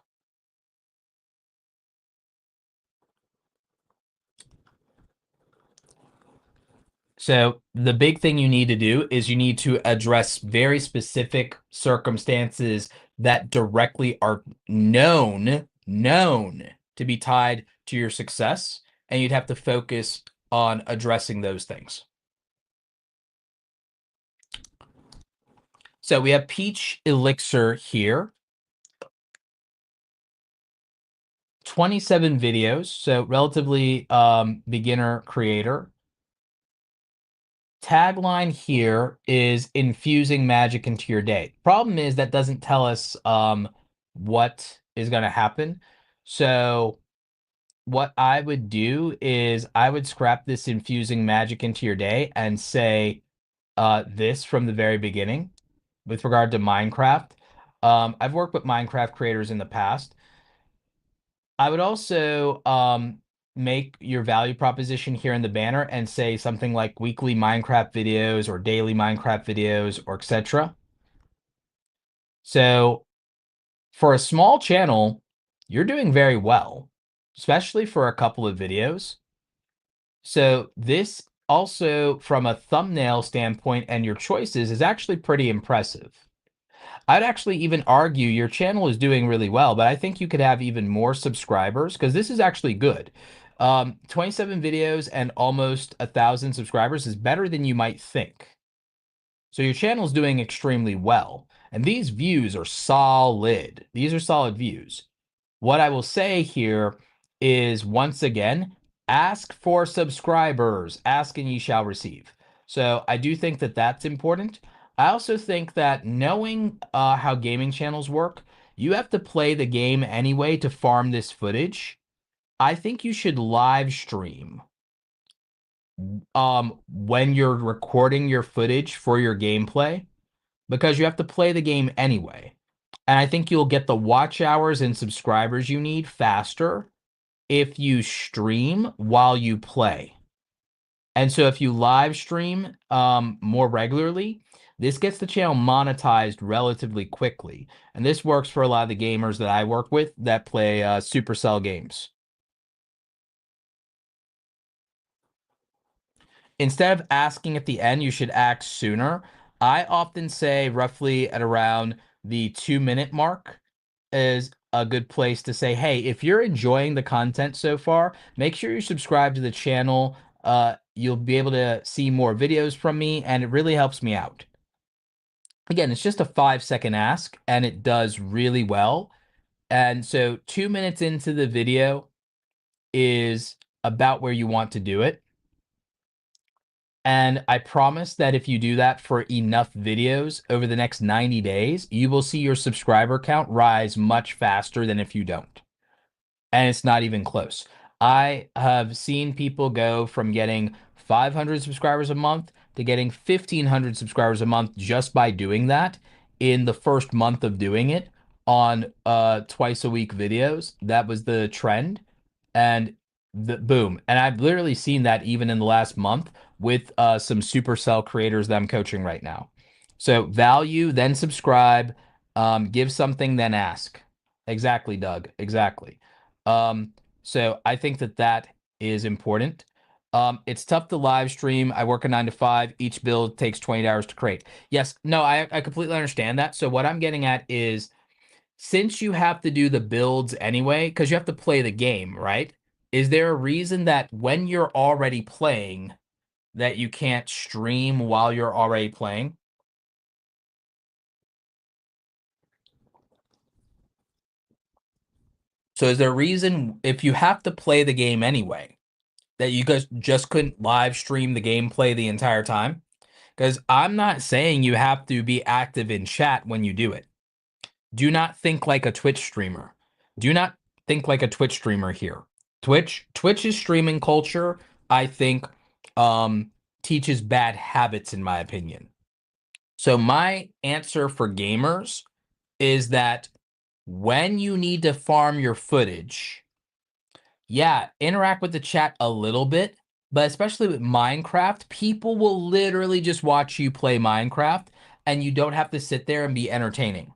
So the big thing you need to do is you need to address very specific circumstances that directly are known to be tied to your success, and you'd have to focus on addressing those things. So we have PeachElixir here. 27 videos, so relatively beginner creator. Tagline here is infusing magic into your day. Problem is that doesn't tell us what is going to happen. So what I would do is I would scrap this infusing magic into your day and say this from the very beginning with regard to Minecraft. I've worked with Minecraft creators in the past. I would also make your value proposition here in the banner and say something like weekly Minecraft videos or daily Minecraft videos or etc. So for a small channel, you're doing very well, especially for a couple of videos. So this also from a thumbnail standpoint and your choices is actually pretty impressive. I'd actually even argue your channel is doing really well, but I think you could have even more subscribers because this is actually good. 27 videos and almost 1,000 subscribers is better than you might think. So your channel is doing extremely well. And these views are solid. These are solid views. What I will say here is, once again, ask for subscribers. Ask and ye shall receive. So I do think that that's important. I also think that knowing how gaming channels work, you have to play the game anyway to farm this footage. I think you should live stream when you're recording your footage for your gameplay because you have to play the game anyway. And I think you'll get the watch hours and subscribers you need faster if you stream while you play. And so if you live stream more regularly, this gets the channel monetized relatively quickly. And this works for a lot of the gamers that I work with that play Supercell games. Instead of asking at the end, you should act sooner. I often say roughly at around the 2-minute mark is a good place to say, hey, if you're enjoying the content so far, make sure you subscribe to the channel. You'll be able to see more videos from me, and it really helps me out. Again, it's just a 5-second ask, and it does really well. And so 2 minutes into the video is about where you want to do it. And I promise that if you do that for enough videos over the next 90 days, you will see your subscriber count rise much faster than if you don't. And it's not even close. I have seen people go from getting 500 subscribers a month to getting 1,500 subscribers a month just by doing that in the first month of doing it on twice a week videos. That was the trend. And the boom. And I've literally seen that even in the last month with some Supercell creators that I'm coaching right now. So value, then subscribe, give something, then ask. Exactly, Doug. Exactly. Um, so I think that that is important. It's tough to live stream. I work a 9 to 5. Each build takes 20 hours to create. Yes, no, I completely understand that. So what I'm getting at is since you have to do the builds anyway, because you have to play the game, right? Is there a reason that when you're already playing that you can't stream while you're already playing? So is there a reason if you have to play the game anyway that you guys just couldn't live stream the gameplay the entire time? Because I'm not saying you have to be active in chat when you do it. Do not think like a Twitch streamer. Do not think like a Twitch streamer here. Twitch's streaming culture, I think, teaches bad habits, in my opinion. So my answer for gamers is that when you need to farm your footage, yeah, interact with the chat a little bit, but especially with Minecraft, people will literally just watch you play Minecraft and you don't have to sit there and be entertaining.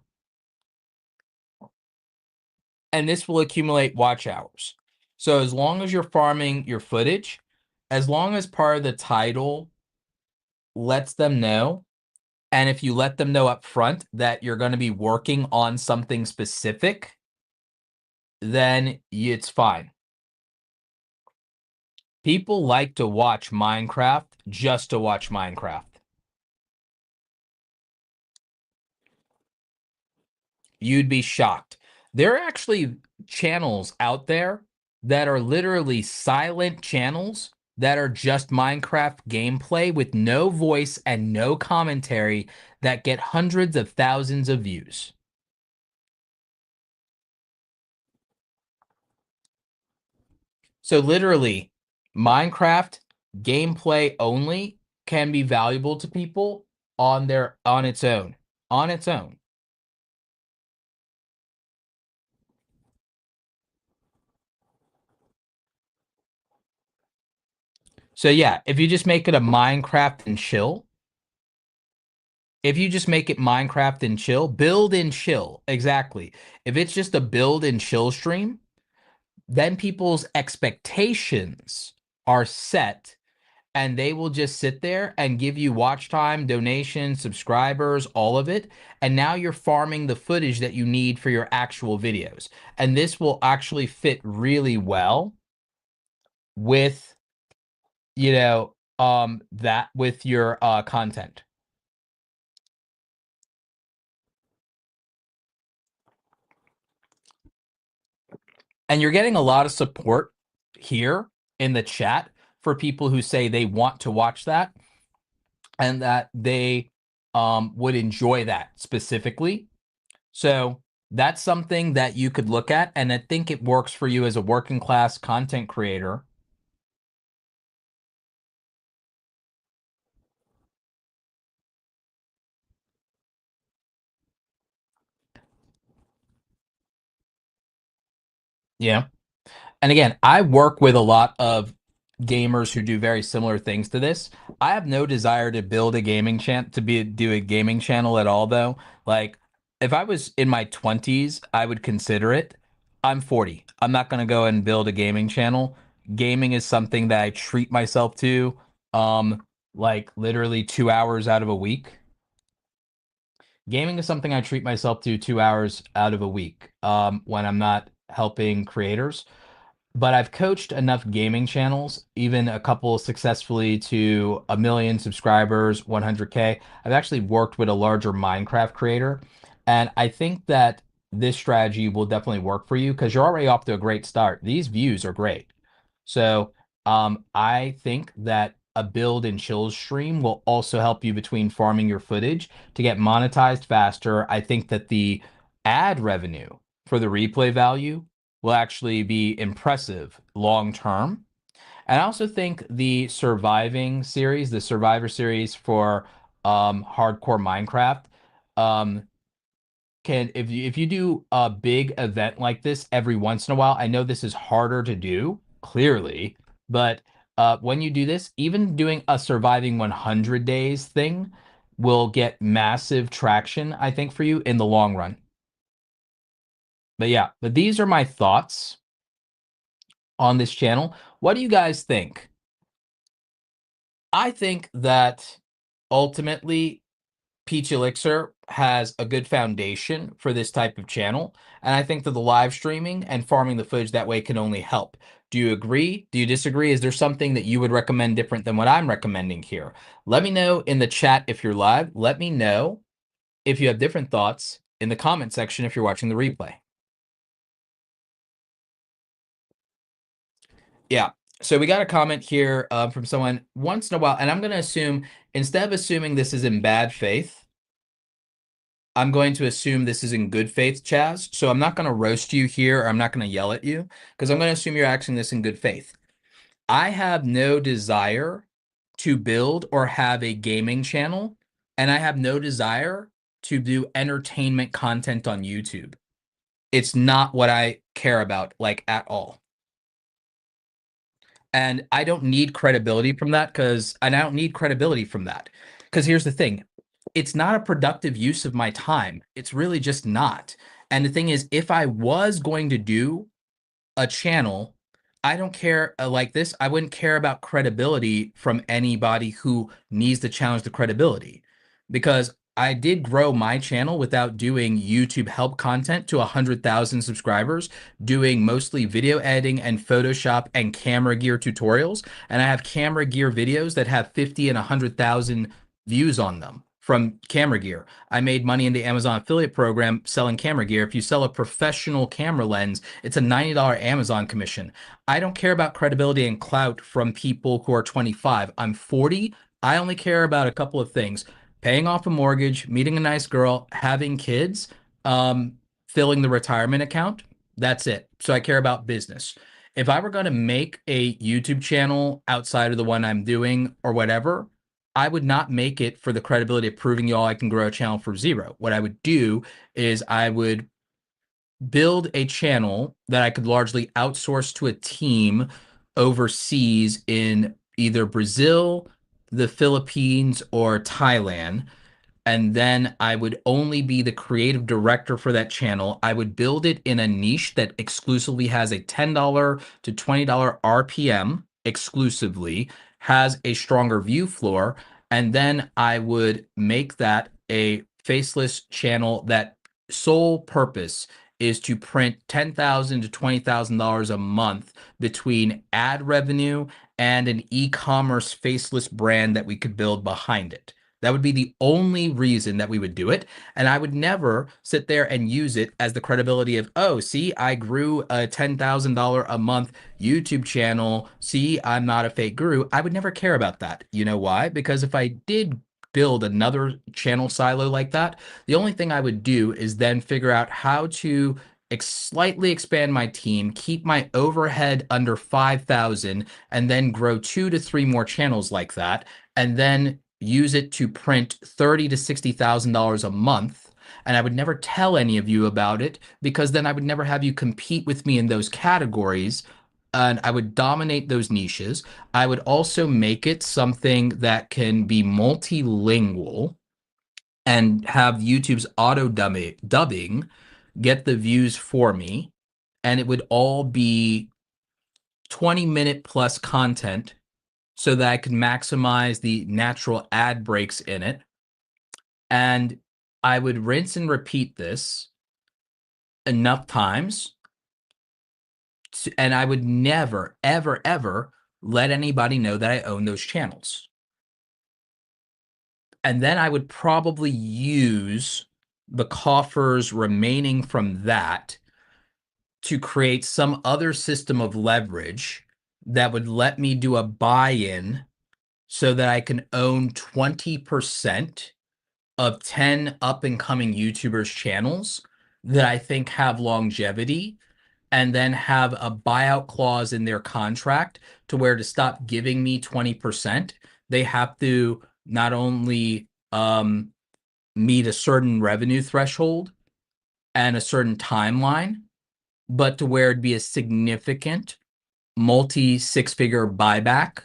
And this will accumulate watch hours. So as long as you're farming your footage, as long as part of the title lets them know, and if you let them know up front that you're going to be working on something specific, then it's fine. People like to watch Minecraft just to watch Minecraft. You'd be shocked. There are actually channels out there that are literally silent channels that are just Minecraft gameplay with no voice and no commentary that get hundreds of thousands of views. So literally, Minecraft gameplay only can be valuable to people on its own. On its own. So yeah, if you just make it a Minecraft and chill, if you just make it Minecraft and chill, build and chill. Exactly. If it's just a build and chill stream, then people's expectations are set and they will just sit there and give you watch time, donations, subscribers, all of it. And now you're farming the footage that you need for your actual videos. And this will actually fit really well with, that with your content. And you're getting a lot of support here in the chat for people who say they want to watch that and that they would enjoy that specifically. So that's something that you could look at, and I think it works for you as a working class content creator. Yeah. And again, I work with a lot of gamers who do very similar things to this. I have no desire to build a gaming channel to be do a gaming channel at all though. Like if I was in my 20s, I would consider it. I'm 40. I'm not going to go and build a gaming channel. Gaming is something that I treat myself to like literally 2 hours out of a week. Gaming is something I treat myself to 2 hours out of a week when I'm not helping creators. But I've coached enough gaming channels, even a couple successfully to 1 million subscribers, 100K. I've actually worked with a larger Minecraft creator, and I think that this strategy will definitely work for you because you're already off to a great start. These views are great. So, I think that a build and chill stream will also help you between farming your footage to get monetized faster. I think that the ad revenue for the replay value will actually be impressive long term. And I also think the the Survivor series for hardcore Minecraft, can, if you do a big event like this every once in a while, I know this is harder to do, clearly, but when you do this, even doing a surviving 100 days thing will get massive traction, I think, for you in the long run. But yeah, but these are my thoughts on this channel. What do you guys think? I think that ultimately PeachElixir has a good foundation for this type of channel, and I think that the live streaming and farming the footage that way can only help. Do you agree? Do you disagree? Is there something that you would recommend different than what I'm recommending here? Let me know in the chat if you're live. Let me know if you have different thoughts in the comment section if you're watching the replay. Yeah. So we got a comment here from someone once in a while, and I'm going to assume, instead of assuming this is in bad faith, I'm going to assume this is in good faith, Chaz. So I'm not going to roast you here, or I'm not going to yell at you, because I'm going to assume you're asking this in good faith. I have no desire to build or have a gaming channel, and I have no desire to do entertainment content on YouTube. It's not what I care about, like, at all. And I don't need credibility from that because I don't need credibility from that. Because here's the thing, it's not a productive use of my time. It's really just not. And the thing is, if I was going to do a channel, I don't care like this. I wouldn't care about credibility from anybody who needs to challenge the credibility, because I did grow my channel without doing YouTube help content to 100,000 subscribers, doing mostly video editing and Photoshop and camera gear tutorials. And I have camera gear videos that have 50 and 100,000 views on them from camera gear. I made money in the Amazon affiliate program selling camera gear. If you sell a professional camera lens, it's a $90 Amazon commission. I don't care about credibility and clout from people who are 25. I'm 40. I only care about a couple of things: paying off a mortgage, meeting a nice girl, having kids, um, filling the retirement account. That's it. So I care about business. If I were going to make a YouTube channel outside of the one I'm doing or whatever, I would not make it for the credibility of proving y'all I can grow a channel for zero. What I would do is I would build a channel that I could largely outsource to a team overseas in either Brazil, the Philippines, or Thailand, and then I would only be the creative director for that channel. I would build it in a niche that exclusively has a $10 to $20 RPM exclusively, has a stronger view floor, and then I would make that a faceless channel that sole purpose is to print $10,000 to $20,000 a month between ad revenue and an e-commerce faceless brand that we could build behind it. That would be the only reason that we would do it. And I would never sit there and use it as the credibility of, oh, see, I grew a $10,000 a month YouTube channel. See, I'm not a fake guru. I would never care about that. You know why? Because if I did build another channel silo like that, the only thing I would do is then figure out how to slightly expand my team, keep my overhead under 5,000, and then grow 2 to 3 more channels like that, and then use it to print $30,000 to $60,000 a month. And I would never tell any of you about it, because then I would never have you compete with me in those categories. And I would dominate those niches. I would also make it something that can be multilingual and have YouTube's auto dubbing get the views for me. And it would all be 20-minute plus content so that I could maximize the natural ad breaks in it. And I would rinse and repeat this enough times, and I would never, ever, ever let anybody know that I own those channels. And then I would probably use the coffers remaining from that to create some other system of leverage that would let me do a buy-in so that I can own 20% of 10 up and coming YouTubers channels that I think have longevity, and then have a buyout clause in their contract to where, to stop giving me 20%, they have to not only meet a certain revenue threshold, and a certain timeline, but to where it'd be a significant multi six-figure buyback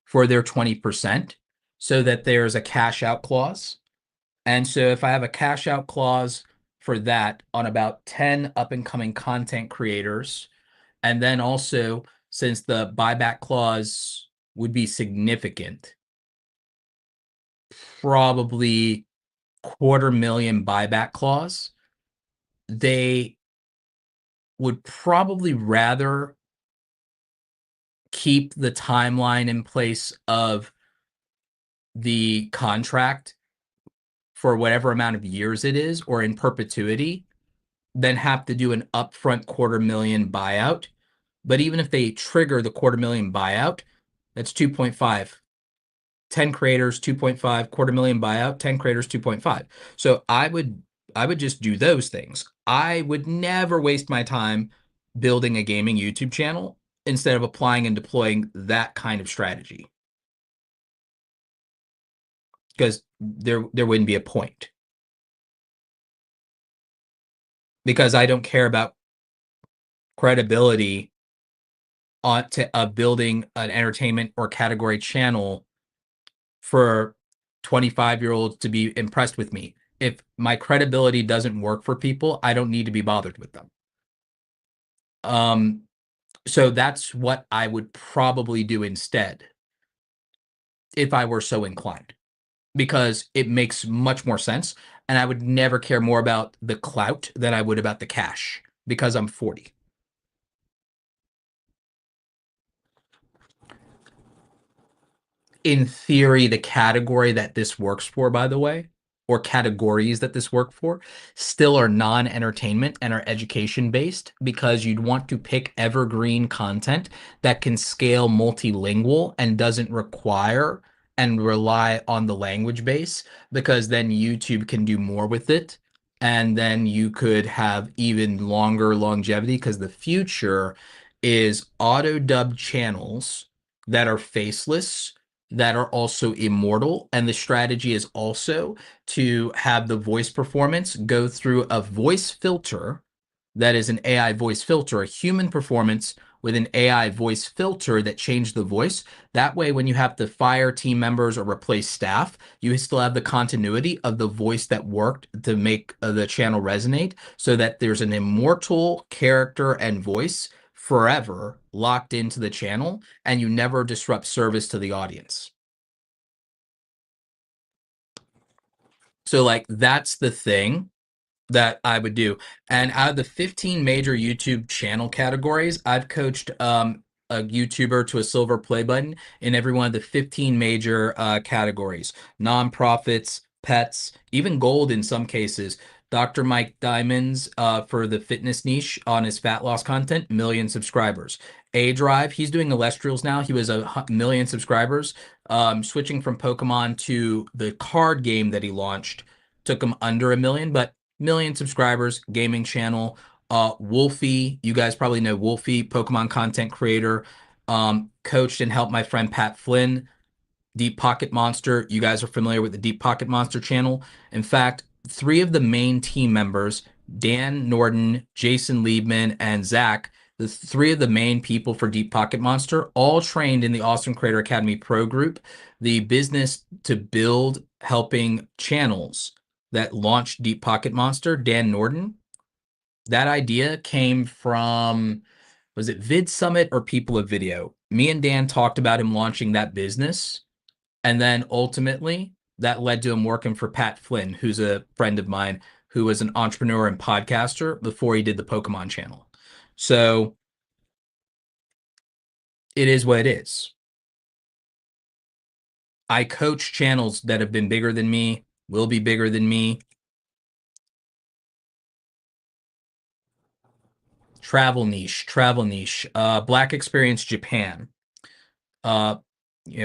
for their 20% so that there's a cash out clause. And so if I have a cash out clause for that on about 10 up and coming content creators, and then also since the buyback clause would be significant, probably 250,000 buyback clause, they would probably rather keep the timeline in place of the contract for whatever amount of years it is, or in perpetuity, than have to do an upfront 250,000 buyout. But even if they trigger the 250,000 buyout, that's 2.5. 10 creators, 2.5, 250,000 buyout, 10 creators, 2.5. So I would just do those things. I would never waste my time building a gaming YouTube channel instead of applying and deploying that kind of strategy, because there wouldn't be a point, because I don't care about credibility of building an entertainment or category channel for 25-year-olds to be impressed with me. If my credibility doesn't work for people, I don't need to be bothered with them. So that's what I would probably do instead if I were so inclined, because it makes much more sense, and I would never care more about the clout than I would about the cash, because I'm 40. In theory, the category that this works for, by the way, or categories that this work for, still are non-entertainment and are education based, because you'd want to pick evergreen content that can scale multilingual and doesn't require and rely on the language base, because then YouTube can do more with it. And then you could have even longer longevity, because the future is auto dub channels that are faceless, that are also immortal. And the strategy is also to have the voice performance go through a voice filter that is an AI voice filter, a human performance with an AI voice filter that changed the voice. That way, when you have to fire team members or replace staff, you still have the continuity of the voice that worked to make the channel resonate, so that there's an immortal character and voice forever locked into the channel, and you never disrupt service to the audience. So like that's the thing that I would do. And out of the 15 major YouTube channel categories, I've coached a YouTuber to a silver play button in every one of the 15 major categories: nonprofits, pets, even gold in some cases. Dr. Mike Diamonds for the fitness niche on his fat loss content, 1,000,000 subscribers. A Drive, he's doing Illustrials now. He was 1,000,000 subscribers. Switching from Pokemon to the card game that he launched took him under 1,000,000, but 1,000,000 subscribers, gaming channel. Wolfie, you guys probably know Wolfie, Pokemon content creator. Coached and helped my friend Pat Flynn, Deep Pocket Monster. You guys are familiar with the Deep Pocket Monster channel. In fact, 3 of the main team members, Dan Norton, Jason Liebman, and Zach, the 3 of the main people for Deep Pocket Monster, all trained in the Awesome Creator Academy Pro Group, the business to build helping channels that launched Deep Pocket Monster. Dan Norton, that idea came from, was it Vid Summit or People of Video? Me and Dan talked about him launching that business, and then ultimately that led to him working for Pat Flynn, who's a friend of mine, who was an entrepreneur and podcaster before he did the Pokemon channel. So it is what it is. I coach channels that have been bigger than me, will be bigger than me. Travel niche, Black Experience Japan. A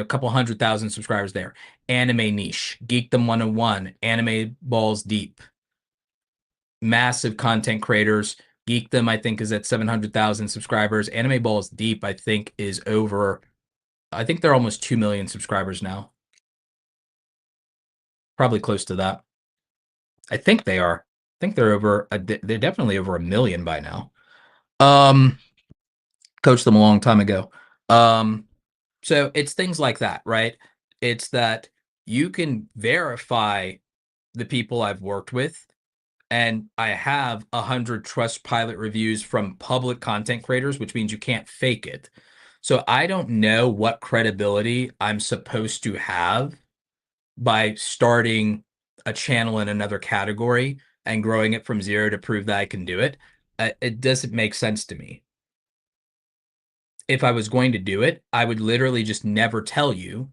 couple 100,000 subscribers there. Anime niche, Geekdom 101, Anime Balls Deep. Massive content creators. Geekdom, I think, is at 700,000 subscribers. Anime Balls Deep, I think, is over, I think they're almost 2,000,000 subscribers now. Probably close to that. I think they are. think they're definitely over 1 million by now. Coached them a long time ago. So it's things like that, right? It's that you can verify the people I've worked with, and I have 100 Trustpilot reviews from public content creators, which means you can't fake it. So I don't know what credibility I'm supposed to have by starting a channel in another category and growing it from zero to prove that I can do it. It doesn't make sense to me. If I was going to do it, I would literally just never tell you,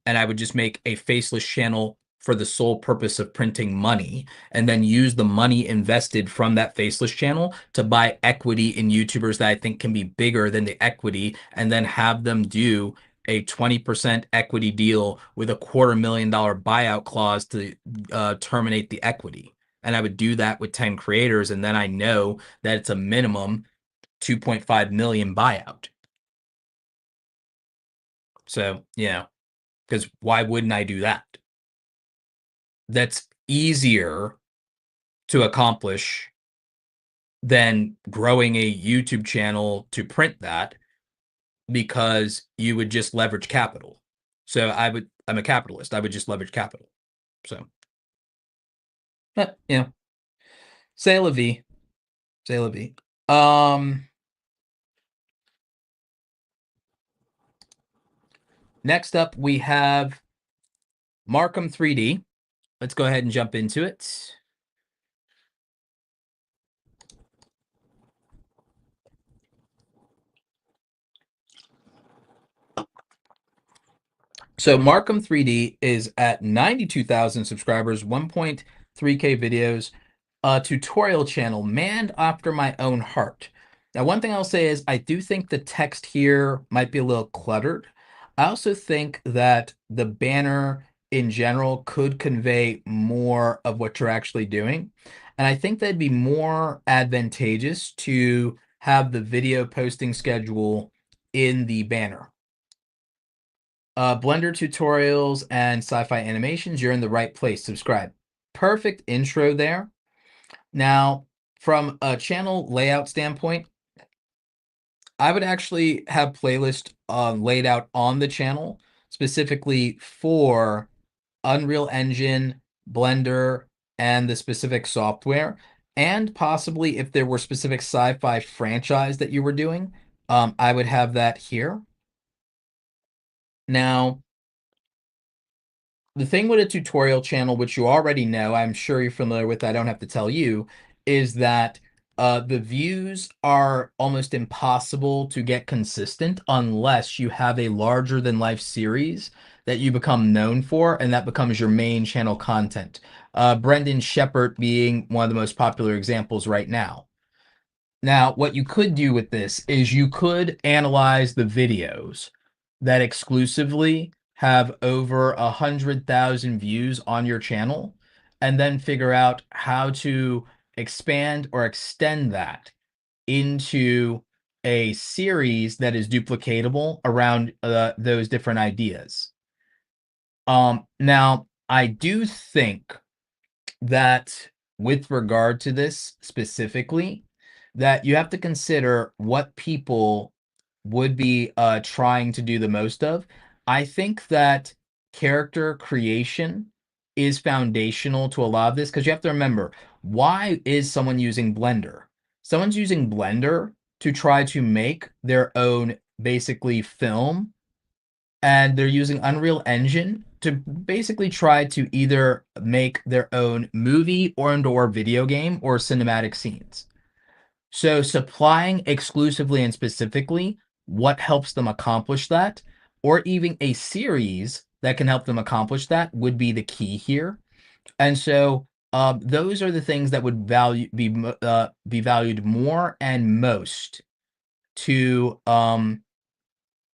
and I would just make a faceless channel for the sole purpose of printing money, and then use the money invested from that faceless channel to buy equity in YouTubers that I think can be bigger than the equity, and then have them do a 20% equity deal with a $250,000 buyout clause to terminate the equity. And I would do that with 10 creators, and then I know that it's a minimum 2.5 million buyout. So, because why wouldn't I do that? That's easier to accomplish than growing a YouTube channel to print that, because you would just leverage capital. So I'm a capitalist. I would just leverage capital. So, c'est la vie. C'est la vie. Next up, we have Markham 3D. Let's go ahead and jump into it. So Markham 3D is at 92,000 subscribers, 1.3K videos, a tutorial channel manned after my own heart. Now, one thing I'll say is I do think the text here might be a little cluttered. I also think that the banner in general could convey more of what you're actually doing. And I think that'd be more advantageous to have the video posting schedule in the banner. Blender tutorials and sci-fi animations, you're in the right place. Subscribe. Perfect intro there. Now, from a channel layout standpoint, I would actually have playlists laid out on the channel specifically for Unreal Engine, Blender, and the specific software, and possibly if there were specific sci-fi franchise that you were doing, I would have that here. Now, the thing with a tutorial channel, which you already know, I'm sure you're familiar with, I don't have to tell you, is that the views are almost impossible to get consistent unless you have a larger than life series that you become known for, and that becomes your main channel content. Brendan Shepard being one of the most popular examples right now. Now, what you could do with this is you could analyze the videos that exclusively have over 100,000 views on your channel, and then figure out how to expand or extend that into a series that is duplicatable around those different ideas. Now, I do think that with regard to this specifically, that you have to consider what people would be trying to do the most of. I think that character creation is foundational to a lot of this, because you have to remember, why is someone using Blender? Someone's using Blender to try to make their own basically film, and they're using Unreal Engine to basically try to either make their own movie or video game or cinematic scenes. So supplying exclusively and specifically what helps them accomplish that, or even a series that can help them accomplish that, would be the key here. And so those are the things that would be valued more and most to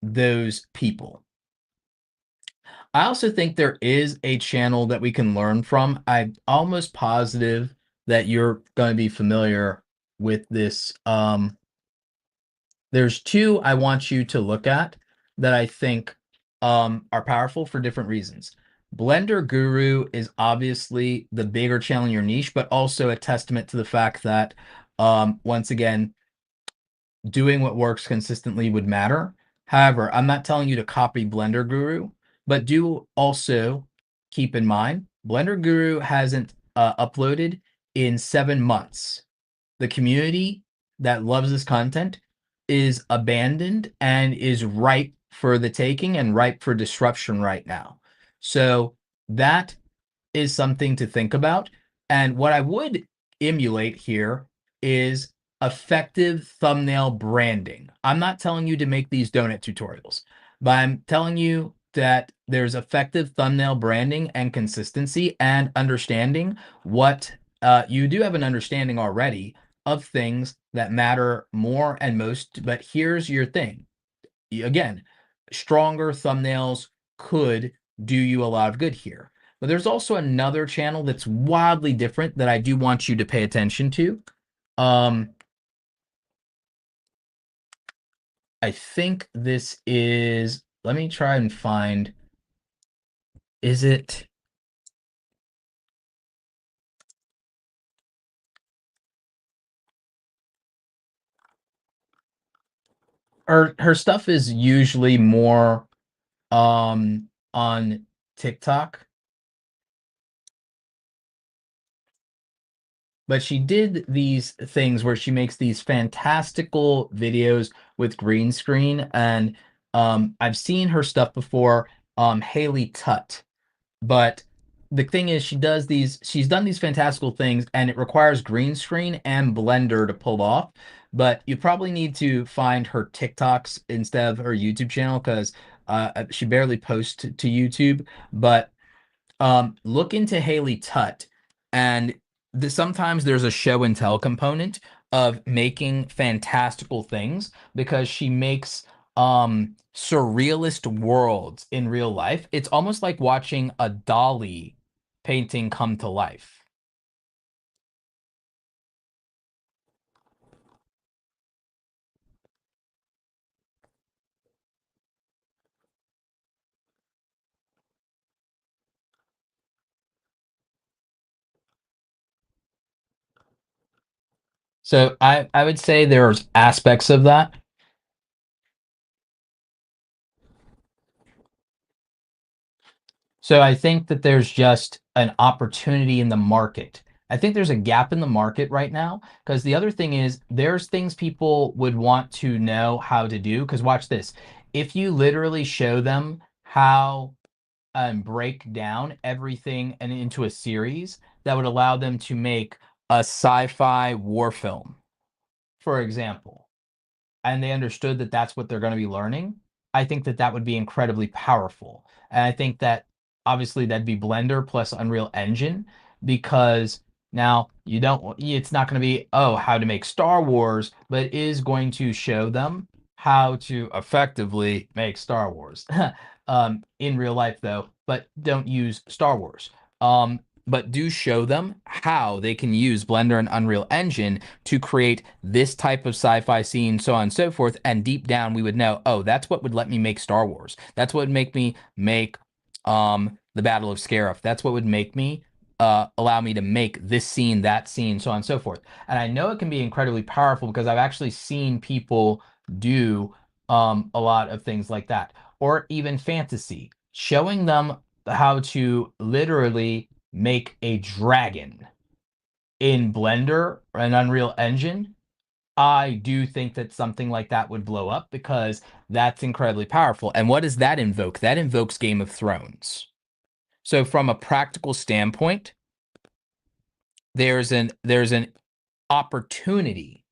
those people. I also think there is a channel that we can learn from. I'm almost positive that you're going to be familiar with this. There's two I want you to look at that I think are powerful for different reasons. Blender Guru is obviously the bigger channel in your niche, but also a testament to the fact that, once again, doing what works consistently would matter. However, I'm not telling you to copy Blender Guru, but do also keep in mind Blender Guru hasn't uploaded in 7 months. The community that loves this content is abandoned and is ripe for the taking and ripe for disruption right now. So that is something to think about. And what I would emulate here is effective thumbnail branding. I'm not telling you to make these donut tutorials, but I'm telling you that there's effective thumbnail branding and consistency and understanding what you do have an understanding already of things that matter more and most. But here's your thing. Again, stronger thumbnails could do you a lot of good here. But there's also another channel that's wildly different that I do want you to pay attention to. I think this is, let me try and find, is it? Her stuff is usually more on TikTok. But she did these things where she makes these fantastical videos with green screen, and I've seen her stuff before. Haley Tutt, but the thing is, she's done these fantastical things, and it requires green screen and Blender to pull off. But you probably need to find her TikToks instead of her YouTube channel because she barely posts to YouTube. But look into Haley Tutt, and sometimes there's a show and tell component of making fantastical things because she makes surrealist worlds in real life. It's almost like watching a Dolly painting come to life. So I would say there's aspects of that. So I think that there's just an opportunity in the market. I think there's a gap in the market right now because the other thing is there's things people would want to know how to do. Because watch this. If you literally show them how and break down everything and into a series that would allow them to make a sci-fi war film, for example, and they understood that that's what they're going to be learning, I think that that would be incredibly powerful. And I think that obviously that'd be Blender plus Unreal Engine because now you don't, it's not going to be, oh, how to make Star Wars, but it is going to show them how to effectively make Star Wars in real life, though, but don't use Star Wars. But do show them how they can use Blender and Unreal Engine to create this type of sci-fi scene, so on and so forth. And deep down, we would know, oh, that's what would let me make Star Wars. That's what would make me make the Battle of Scarif. That's what would make me allow me to make this scene, that scene, so on and so forth. And I know it can be incredibly powerful because I've actually seen people do a lot of things like that, or even fantasy, showing them how to literally make a dragon in Blender and Unreal Engine. I do think that something like that would blow up because that's incredibly powerful. And what does that invoke? That invokes Game of Thrones. So from a practical standpoint, there's an opportunity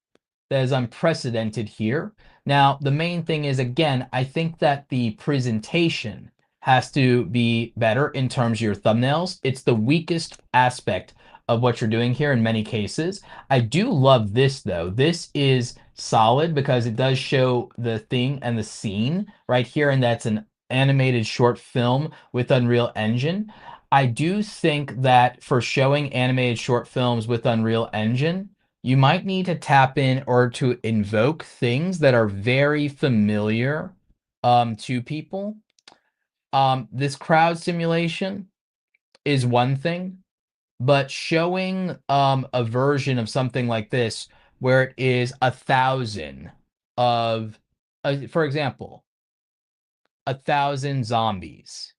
that is unprecedented here. Now, the main thing is, again, I think that the presentation has to be better in terms of your thumbnails. It's the weakest aspect of what you're doing here in many cases. I do love this, though. This is solid because it does show the thing and the scene right here, and that's an animated short film with Unreal Engine. I do think that for showing animated short films with Unreal Engine, you might need to tap in or to invoke things that are very familiar to people. This crowd simulation is one thing, but showing a version of something like this where it is 1,000 of, for example, 1,000 zombies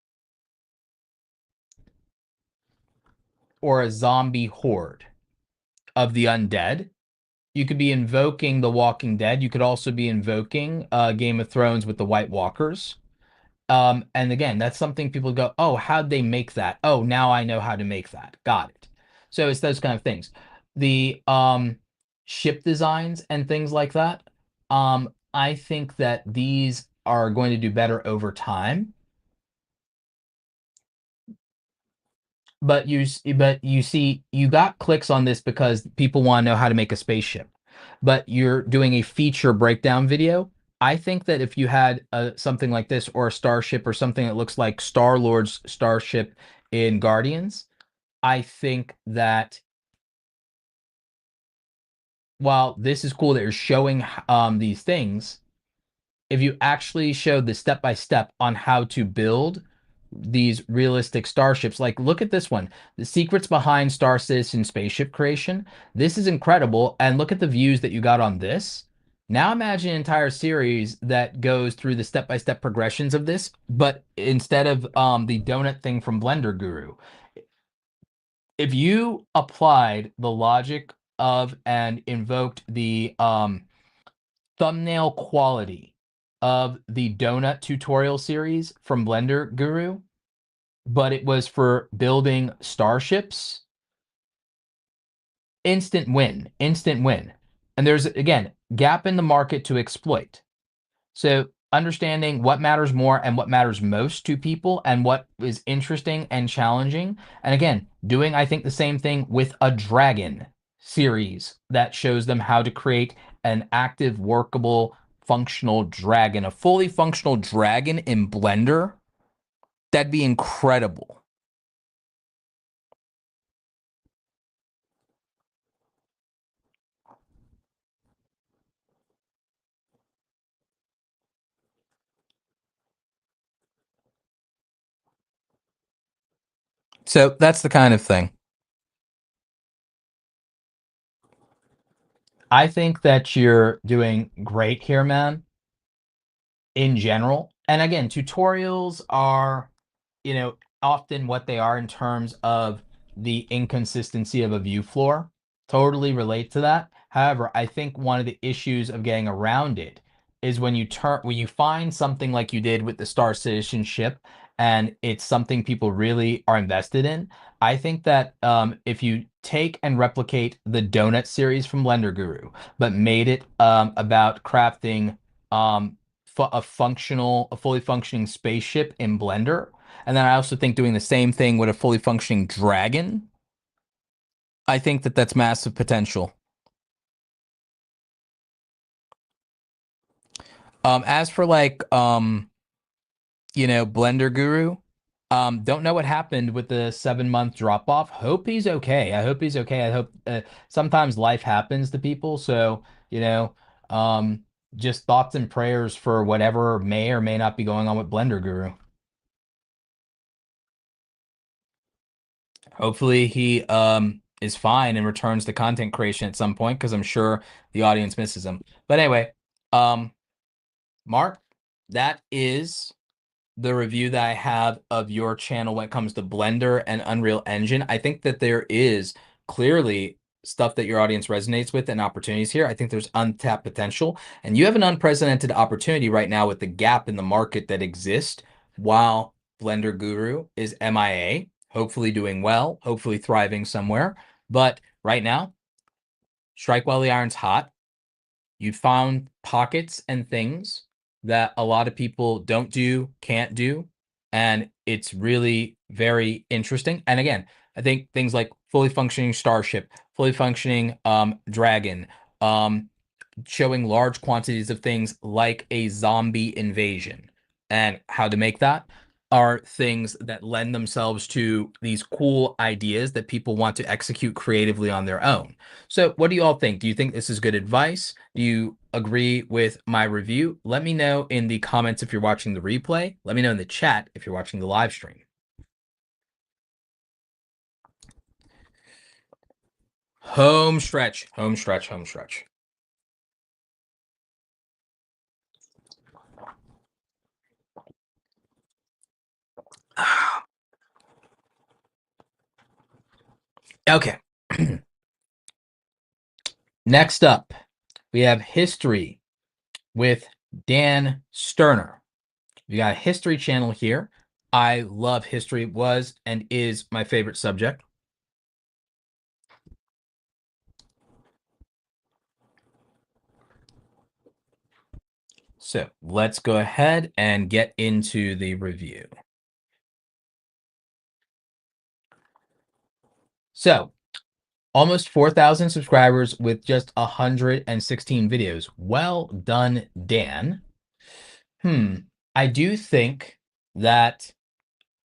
or a zombie horde of the undead. You could be invoking The Walking Dead. You could also be invoking Game of Thrones with the White Walkers. And again, that's something people go, oh, how'd they make that? Oh, now I know how to make that. Got it. So it's those kind of things. The ship designs and things like that. I think that these are going to do better over time. But you see, you got clicks on this because people want to know how to make a spaceship. But you're doing a feature breakdown video. I think that if you had something like this or a starship or something that looks like Star-Lord's starship in Guardians, I think that while this is cool that you're showing these things, if you actually showed the step by step on how to build these realistic starships, like look at this one, the secrets behind Star Citizen spaceship creation. This is incredible. And look at the views that you got on this. Now imagine an entire series that goes through the step by step progressions of this, but instead of the donut thing from Blender Guru, if you applied the logic of and invoked the thumbnail quality of the donut tutorial series from Blender Guru, but it was for building starships, instant win, instant win. And there's, again, gap in the market to exploit. So understanding what matters more and what matters most to people and what is interesting and challenging. And again, doing, I think, the same thing with a dragon series that shows them how to create an active, workable, functional dragon, a fully functional dragon in Blender. That'd be incredible. So that's the kind of thing. I think that you're doing great here, man, in general. And again, tutorials are, often what they are in terms of the inconsistency of a view floor. Totally relate to that. However, I think one of the issues of getting around it is when you find something like you did with the Star Citizen ship and it's something people really are invested in. I think that if you take and replicate the donut series from Blender Guru, but made it about crafting a fully functioning spaceship in Blender. And then I also think doing the same thing with a fully functioning dragon. I think that that's massive potential. As for Blender Guru, don't know what happened with the 7 month drop off. Hope he's okay. I hope he's okay. I hope sometimes life happens to people. So, um, just thoughts and prayers for whatever may or may not be going on with Blender Guru. Hopefully he is fine and returns to content creation at some point because I'm sure the audience misses him. But anyway, um, Mark, that is the review that I have of your channel when it comes to Blender and Unreal Engine. I think that there is clearly stuff that your audience resonates with and opportunities here. I think there's untapped potential, and you have an unprecedented opportunity right now with the gap in the market that exists while Blender Guru is MIA, hopefully doing well, hopefully thriving somewhere. But right now, strike while the iron's hot. You found pockets and things that a lot of people don't do, can't do, and it's really very interesting. And again, I think things like fully functioning starship, fully functioning dragon, showing large quantities of things like a zombie invasion and how to make that. are things that lend themselves to these cool ideas that people want to execute creatively on their own. So what do you all think? Do you think this is good advice? Do you agree with my review? Let me know in the comments if you're watching the replay. Let me know in the chat if you're watching the live stream. Home stretch, home stretch, home stretch. Okay. Next up, we have history with Dan Sterner. We got a history channel here. I love history, was and is my favorite subject. So let's go ahead and get into the review. So almost 4,000 subscribers with just 116 videos. Well done, Dan. I do think that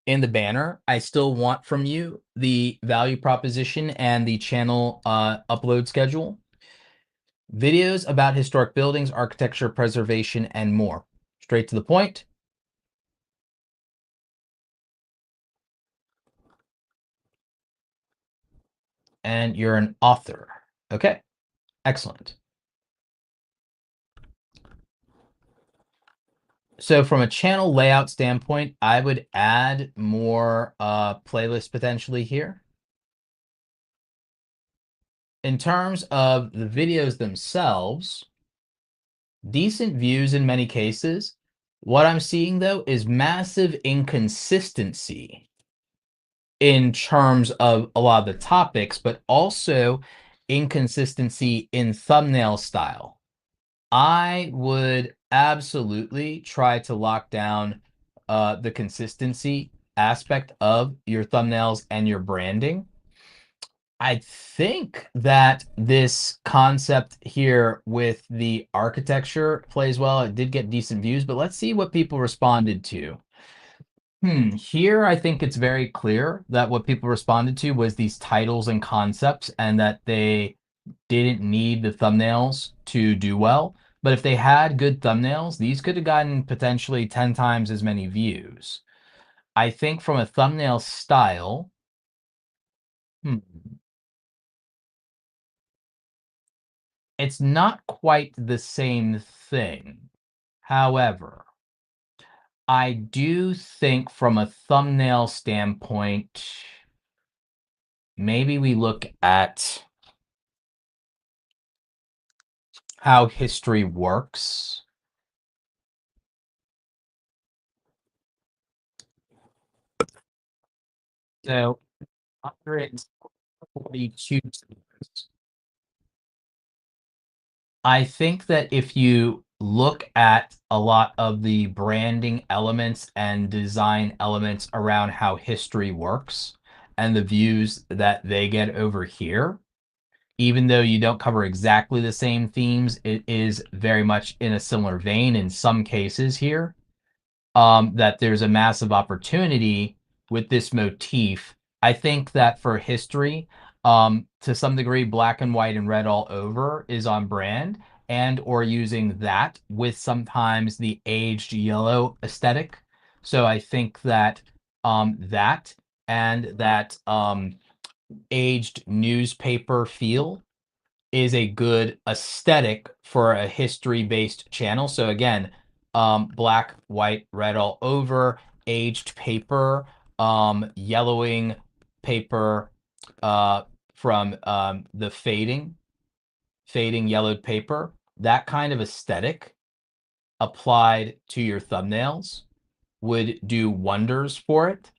in the banner, I still want from you the value proposition and the channel upload schedule. Videos about historic buildings, architecture, preservation, and more. Straight to the point. And you're an author. Okay, excellent. So from a channel layout standpoint, I would add more playlists potentially here. In terms of the videos themselves, decent views in many cases. What I'm seeing, though, is massive inconsistency in terms of a lot of the topics, but also inconsistency in thumbnail style. I would absolutely try to lock down the consistency aspect of your thumbnails and your branding. I think that this concept here with the architecture plays well. It did get decent views, but let's see what people responded to. Here, I think it's very clear that what people responded to was these titles and concepts, and that they didn't need the thumbnails to do well. But if they had good thumbnails, these could have gotten potentially 10 times as many views. I think from a thumbnail style, it's not quite the same thing. However, I do think from a thumbnail standpoint, maybe we look at how history works. So 142. I think that if you look at a lot of the branding elements and design elements around how history works and the views that they get over here, even though you don't cover exactly the same themes, it is very much in a similar vein in some cases here, that there's a massive opportunity with this motif. I think that for history, to some degree, black and white and red all over is on brand, and or using that with sometimes the aged yellow aesthetic. So I think that that and that aged newspaper feel is a good aesthetic for a history-based channel. So again, black, white, red all over, aged paper, yellowing paper from the fading yellowed paper. That kind of aesthetic applied to your thumbnails would do wonders for it.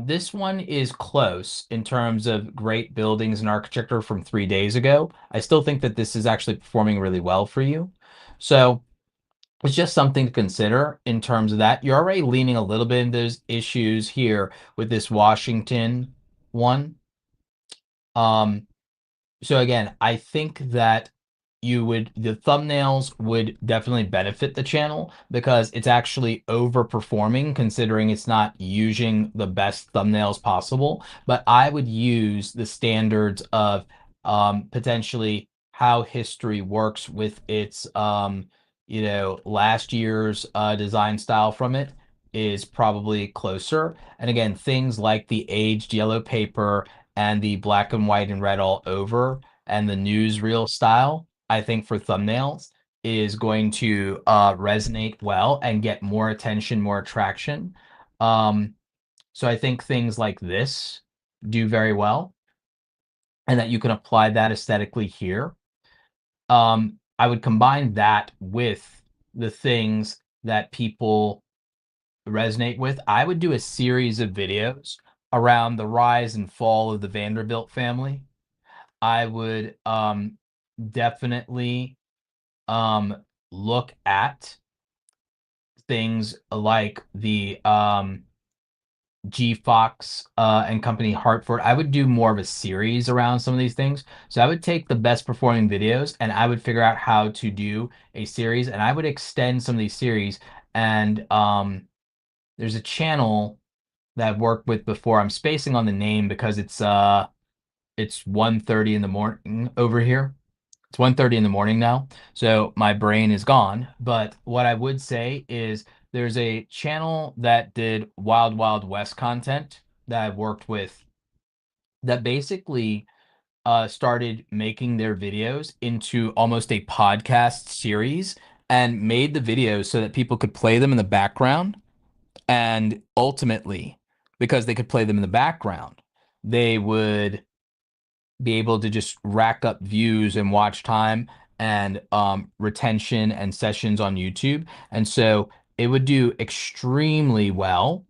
This one is close in terms of great buildings and architecture from 3 days ago. I still think that this is actually performing really well for you. So it's just something to consider in terms of that. You're already leaning a little bit into those issues here with this Washington one. So again, I think that the thumbnails would definitely benefit the channel because it's actually overperforming considering it's not using the best thumbnails possible. But I would use the standards of potentially how history works with its last year's design style from it is probably closer. And again, things like the aged yellow paper and the black and white and red all over and the newsreel style, I think for thumbnails is going to resonate well and get more attention, more attraction. Um, so I think things like this do very well, and that you can apply that aesthetically here. I would combine that with the things that people resonate with. I would do a series of videos around the rise and fall of the Vanderbilt family. I would definitely look at things like the G Fox and Company Hartford. I would do more of a series around some of these things. So I would take the best performing videos and I would figure out how to do a series, and I would extend some of these series. And there's a channel that I've worked with before. I'm spacing on the name because it's 1:30 in the morning over here. It's 1:30 in the morning now, so my brain is gone. But what I would say is there's a channel that did Wild Wild West content that I've worked with that basically started making their videos into almost a podcast series and made the videos so that people could play them in the background. And ultimately, because they could play them in the background, they would be able to just rack up views and watch time and retention and sessions on YouTube. And so it would do extremely well.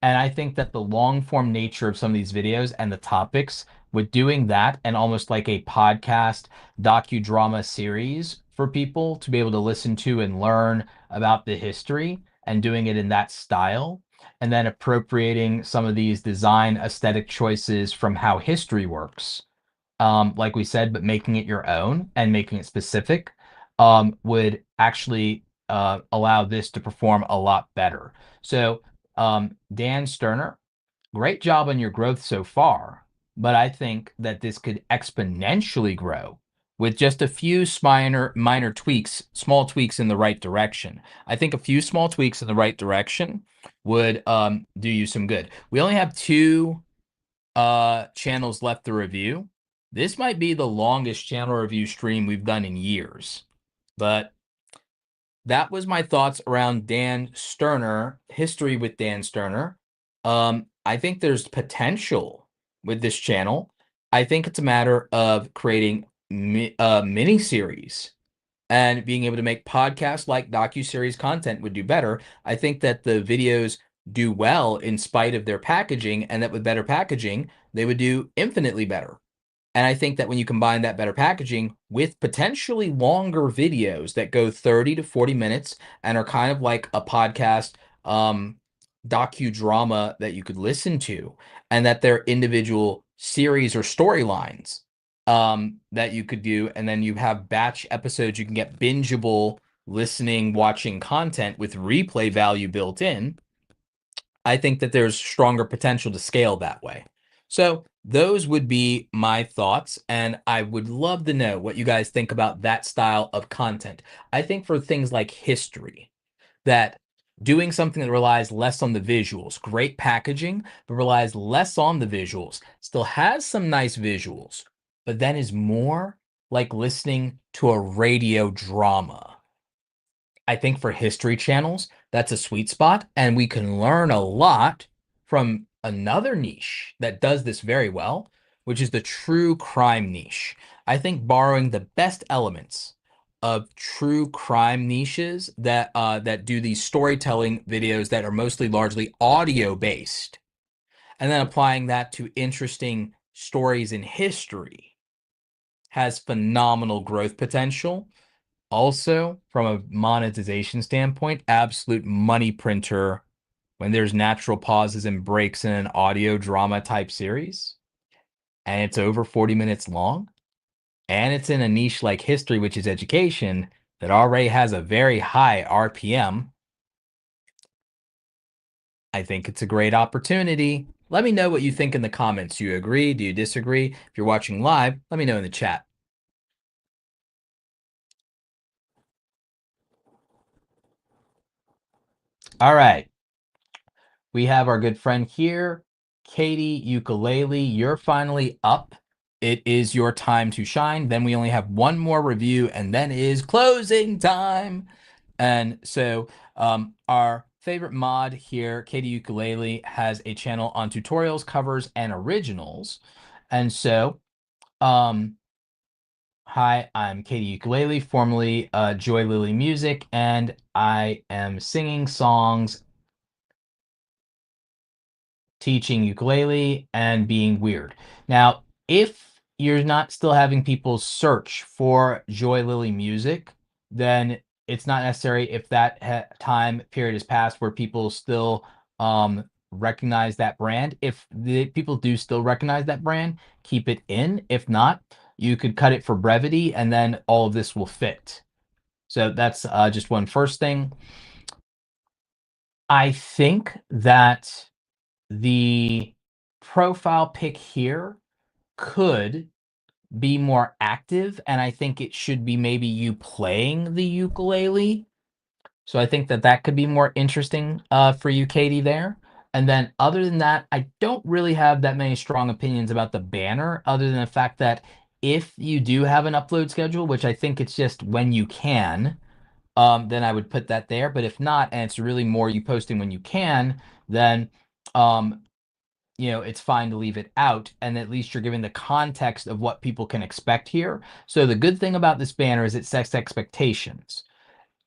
And I think that the long form nature of some of these videos and the topics with doing that and almost like a podcast docudrama series for people to be able to listen to and learn about the history and doing it in that style, and then appropriating some of these design aesthetic choices from how history works, like we said, but making it your own and making it specific, would actually allow this to perform a lot better. So, Dan Sterner, great job on your growth so far, but I think that this could exponentially grow with just a few minor tweaks, small tweaks in the right direction. I think a few small tweaks in the right direction would do you some good. We only have two channels left to review. This might be the longest channel review stream we've done in years. But that was my thoughts around Dan Sterner, history with Dan Sterner. I think there's potential with this channel. I think it's a matter of creating mini series and being able to make podcasts like docu-series content would do better. I think that the videos do well in spite of their packaging, and that with better packaging, they would do infinitely better. And I think that when you combine that better packaging with potentially longer videos that go 30 to 40 minutes and are kind of like a podcast docudrama that you could listen to, and that they're individual series or storylines that you could do, and then you have batch episodes, you can get bingeable listening, watching content with replay value built in. I think that there's stronger potential to scale that way. So those would be my thoughts, and I would love to know what you guys think about that style of content. I think for things like history, that doing something that relies less on the visuals, great packaging, but relies less on the visuals, still has some nice visuals, but then is more like listening to a radio drama. I think for history channels, that's a sweet spot, and we can learn a lot from another niche that does this very well, which is the true crime niche. I think borrowing the best elements of true crime niches that do these storytelling videos that are mostly largely audio based, and then applying that to interesting stories in history has phenomenal growth potential. Also, from a monetization standpoint, absolute money printer when there's natural pauses and breaks in an audio drama type series and it's over 40 minutes long. and it's in a niche like history, which is education, that already has a very high RPM, I think it's a great opportunity. Let me know what you think in the comments. Do you agree? Do you disagree? If you're watching live, let me know in the chat. All right. We have our good friend here, Kati Ukulele. You're finally up. It is your time to shine. Then we only have one more review, and then is closing time. And so our favorite mod here, Kati Ukulele, has a channel on tutorials, covers, and originals. And so, hi, I'm Kati Ukulele, formerly Joy Lily Music, and I am singing songs, teaching ukulele, and being weird. Now, if you're not still having people search for Joy Lily music, then it's not necessary. If that time period has passed where people still recognize that brand, if the people do still recognize that brand, keep it in. If not, you could cut it for brevity, and then all of this will fit. So that's just one first thing. I think that the profile pic here could be more active, and I think it should be maybe you playing the ukulele. So I think that that could be more interesting for you, Kati, there. And then other than that, I don't really have that many strong opinions about the banner, other than the fact that if you do have an upload schedule, which I think it's just when you can, then I would put that there. But if not, and it's really more you posting when you can, then um, it's fine to leave it out, and at least you're giving the context of what people can expect here. So the good thing about this banner is it sets expectations.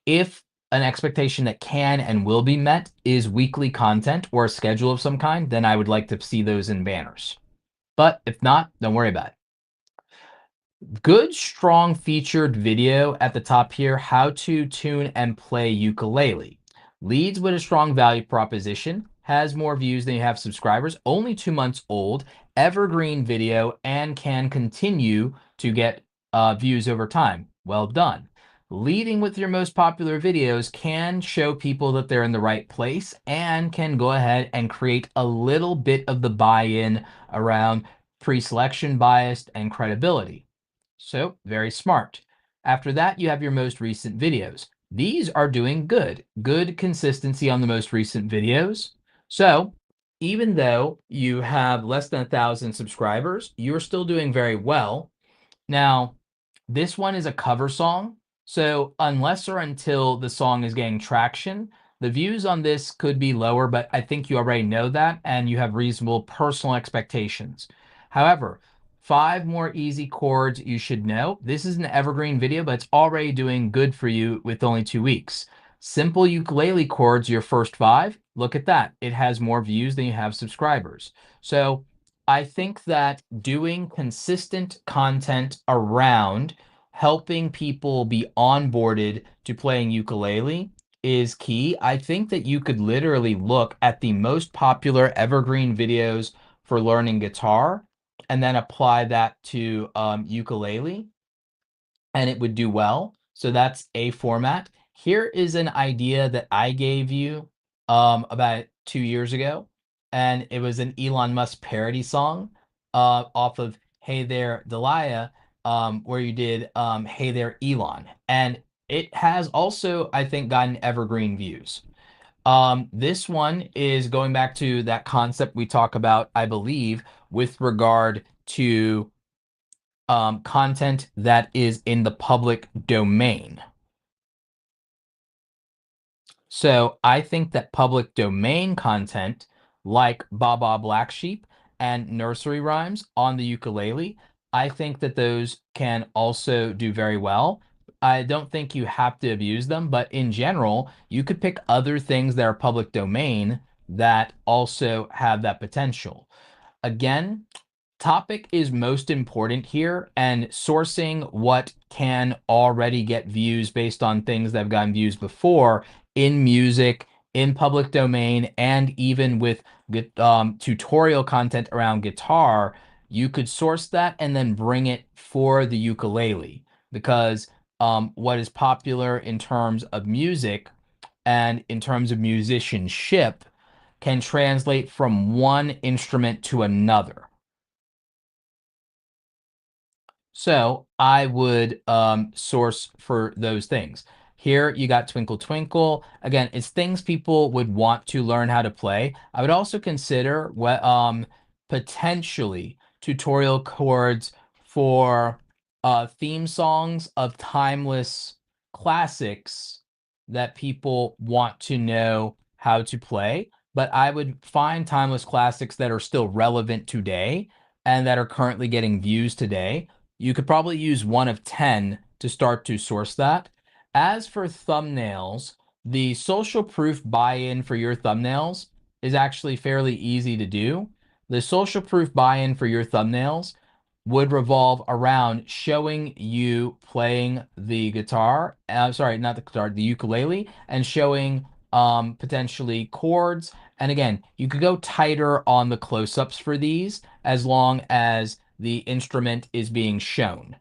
If an expectation that can and will be met is weekly content or a schedule of some kind, then I would like to see those in banners. But if not, don't worry about it. Good, strong featured video at the top here, how to tune and play ukulele. Leads with a strong value proposition, has more views than you have subscribers, only 2 months old, evergreen video, and can continue to get views over time. Well done. Leading with your most popular videos can show people that they're in the right place and can go ahead and create a little bit of the buy-in around pre-selection bias and credibility. So, very smart. After that, you have your most recent videos. These are doing good. Good consistency on the most recent videos. So, even though you have less than 1,000 subscribers, you're still doing very well. Now, this one is a cover song. So, unless or until the song is getting traction, the views on this could be lower, but I think you already know that and you have reasonable personal expectations. However, 5 more easy chords you should know. This is an evergreen video, but it's already doing good for you with only 2 weeks. Simple ukulele chords, your first 5. Look at that. It has more views than you have subscribers. So I think that doing consistent content around helping people be onboarded to playing ukulele is key. I think that you could literally look at the most popular evergreen videos for learning guitar and then apply that to ukulele, and it would do well. So that's a format. Here is an idea that I gave you about 2 years ago, and it was an Elon Musk parody song off of Hey There Delia, where you did Hey There Elon. And it has also, I think, gotten evergreen views. This one is going back to that concept we talk about, I believe, with regard to content that is in the public domain. So I think that public domain content like Baba Black Sheep and nursery rhymes on the ukulele, I think that those can also do very well. I don't think you have to abuse them, but in general, you could pick other things that are public domain that also have that potential. Again, topic is most important here, and sourcing what can already get views based on things that have gotten views before in music, in public domain, and even with tutorial content around guitar. you could source that and then bring it for the ukulele, because what is popular in terms of music and in terms of musicianship can translate from one instrument to another. So I would source for those things. Here you got Twinkle Twinkle. Again, it's things people would want to learn how to play. I would also consider what potentially tutorial chords for theme songs of timeless classics that people want to know how to play. But I would find timeless classics that are still relevant today and that are currently getting views today. You could probably use one of 10 to start to source that. As for thumbnails, the social proof buy-in for your thumbnails is actually fairly easy to do. The social proof buy-in for your thumbnails would revolve around showing you playing the guitar, sorry, not the guitar, the ukulele, and showing potentially chords. And again, you could go tighter on the close-ups for these as long as the instrument is being shown.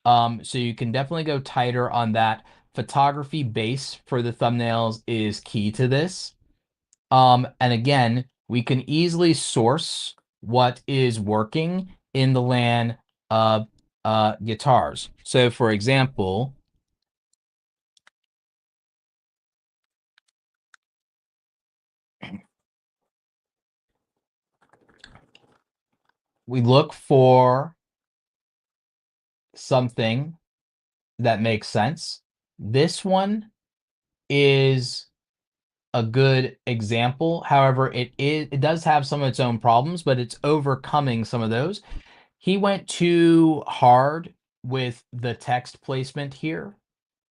So you can definitely go tighter on that. Photography base for the thumbnails is key to this. And again, we can easily source what is working in the LAN of guitars. So for example, we look for something that makes sense. This one is a good example. However, it does have some of its own problems, but it's overcoming some of those. He went too hard with the text placement here,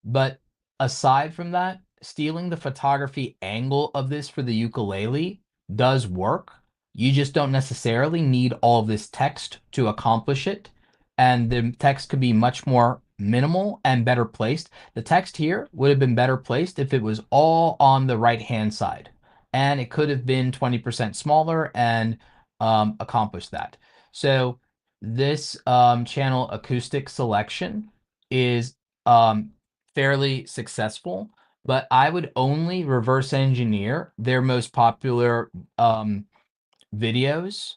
but aside from that, stealing the photography angle of this for the ukulele does work. You just don't necessarily need all of this text to accomplish it. And the text could be much more minimal and better placed. The text here would have been better placed if it was all on the right-hand side. And it could have been 20% smaller and accomplished that. So this channel acoustic selection is fairly successful, but I would only reverse engineer their most popular videos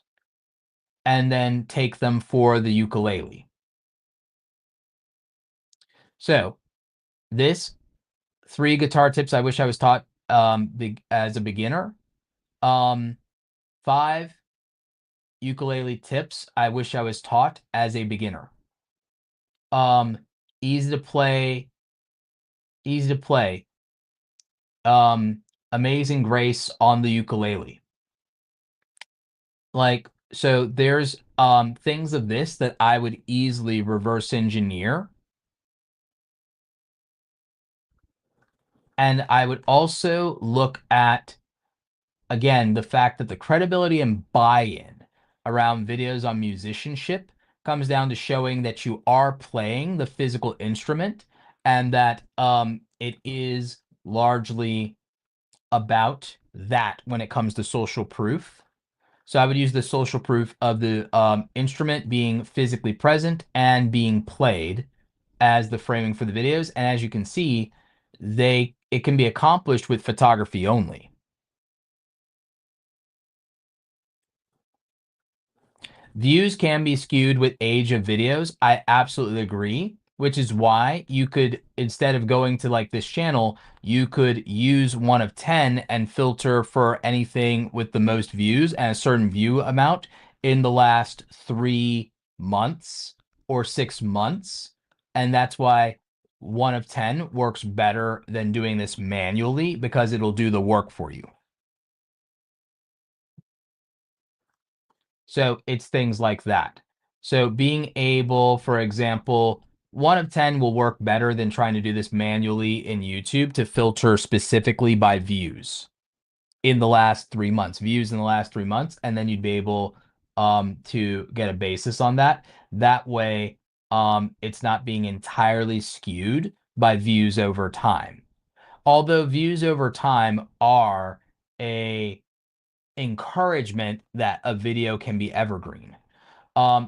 and then take them for the ukulele. So this 3 guitar tips I wish I was taught as a beginner. 5 ukulele tips I wish I was taught as a beginner. Um, easy to play, easy to play. Amazing Grace on the ukulele. Like, so there's things of this that I would easily reverse engineer. And I would also look at, again, the fact that the credibility and buy-in around videos on musicianship comes down to showing that you are playing the physical instrument and that it is largely about that when it comes to social proof. So I would use the social proof of the instrument being physically present and being played as the framing for the videos. And as you can see, it can be accomplished with photography only. Views can be skewed with age of videos. I absolutely agree, which is why you could, instead of going to like this channel, you could use one of 10 and filter for anything with the most views and a certain view amount in the last 3 months or 6 months. And that's why one of 10 works better than doing this manually because it'll do the work for you. So it's things like that. So being able, for example, one of 10 will work better than trying to do this manually in YouTube to filter specifically by views in the last 3 months, views in the last 3 months, and then you'd be able to get a basis on that. That way, it's not being entirely skewed by views over time. Although views over time are a encouragement that a video can be evergreen.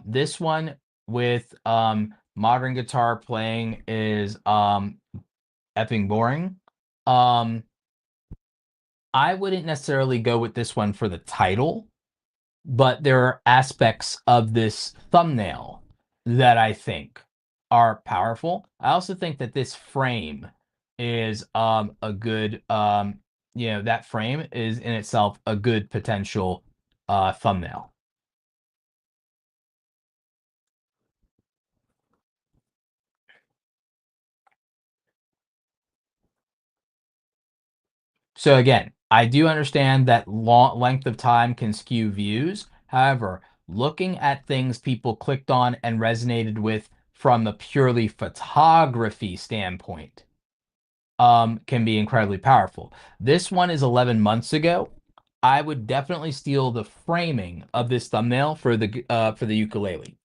This one with modern guitar playing is effing boring. Um, I wouldn't necessarily go with this one for the title, but there are aspects of this thumbnail that I think are powerful. I also think that this frame is a good that frame is in itself a good potential thumbnail. So again, I do understand that long length of time can skew views. However, looking at things people clicked on and resonated with from a purely photography standpoint can be incredibly powerful. This one is 11 months ago. I would definitely steal the framing of this thumbnail for the ukulele.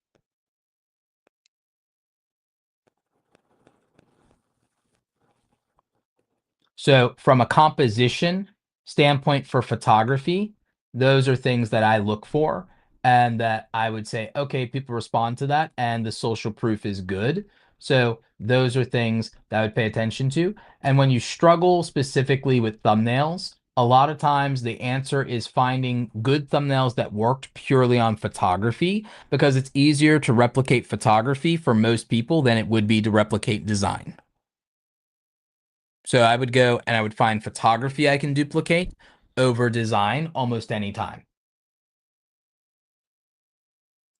So from a composition standpoint for photography, those are things that I look for and that I would say, okay, people respond to that and the social proof is good. So those are things that I would pay attention to. And when you struggle specifically with thumbnails, a lot of times the answer is finding good thumbnails that worked purely on photography because it's easier to replicate photography for most people than it would be to replicate design. So I would go and I would find photography I can duplicate over design almost any time.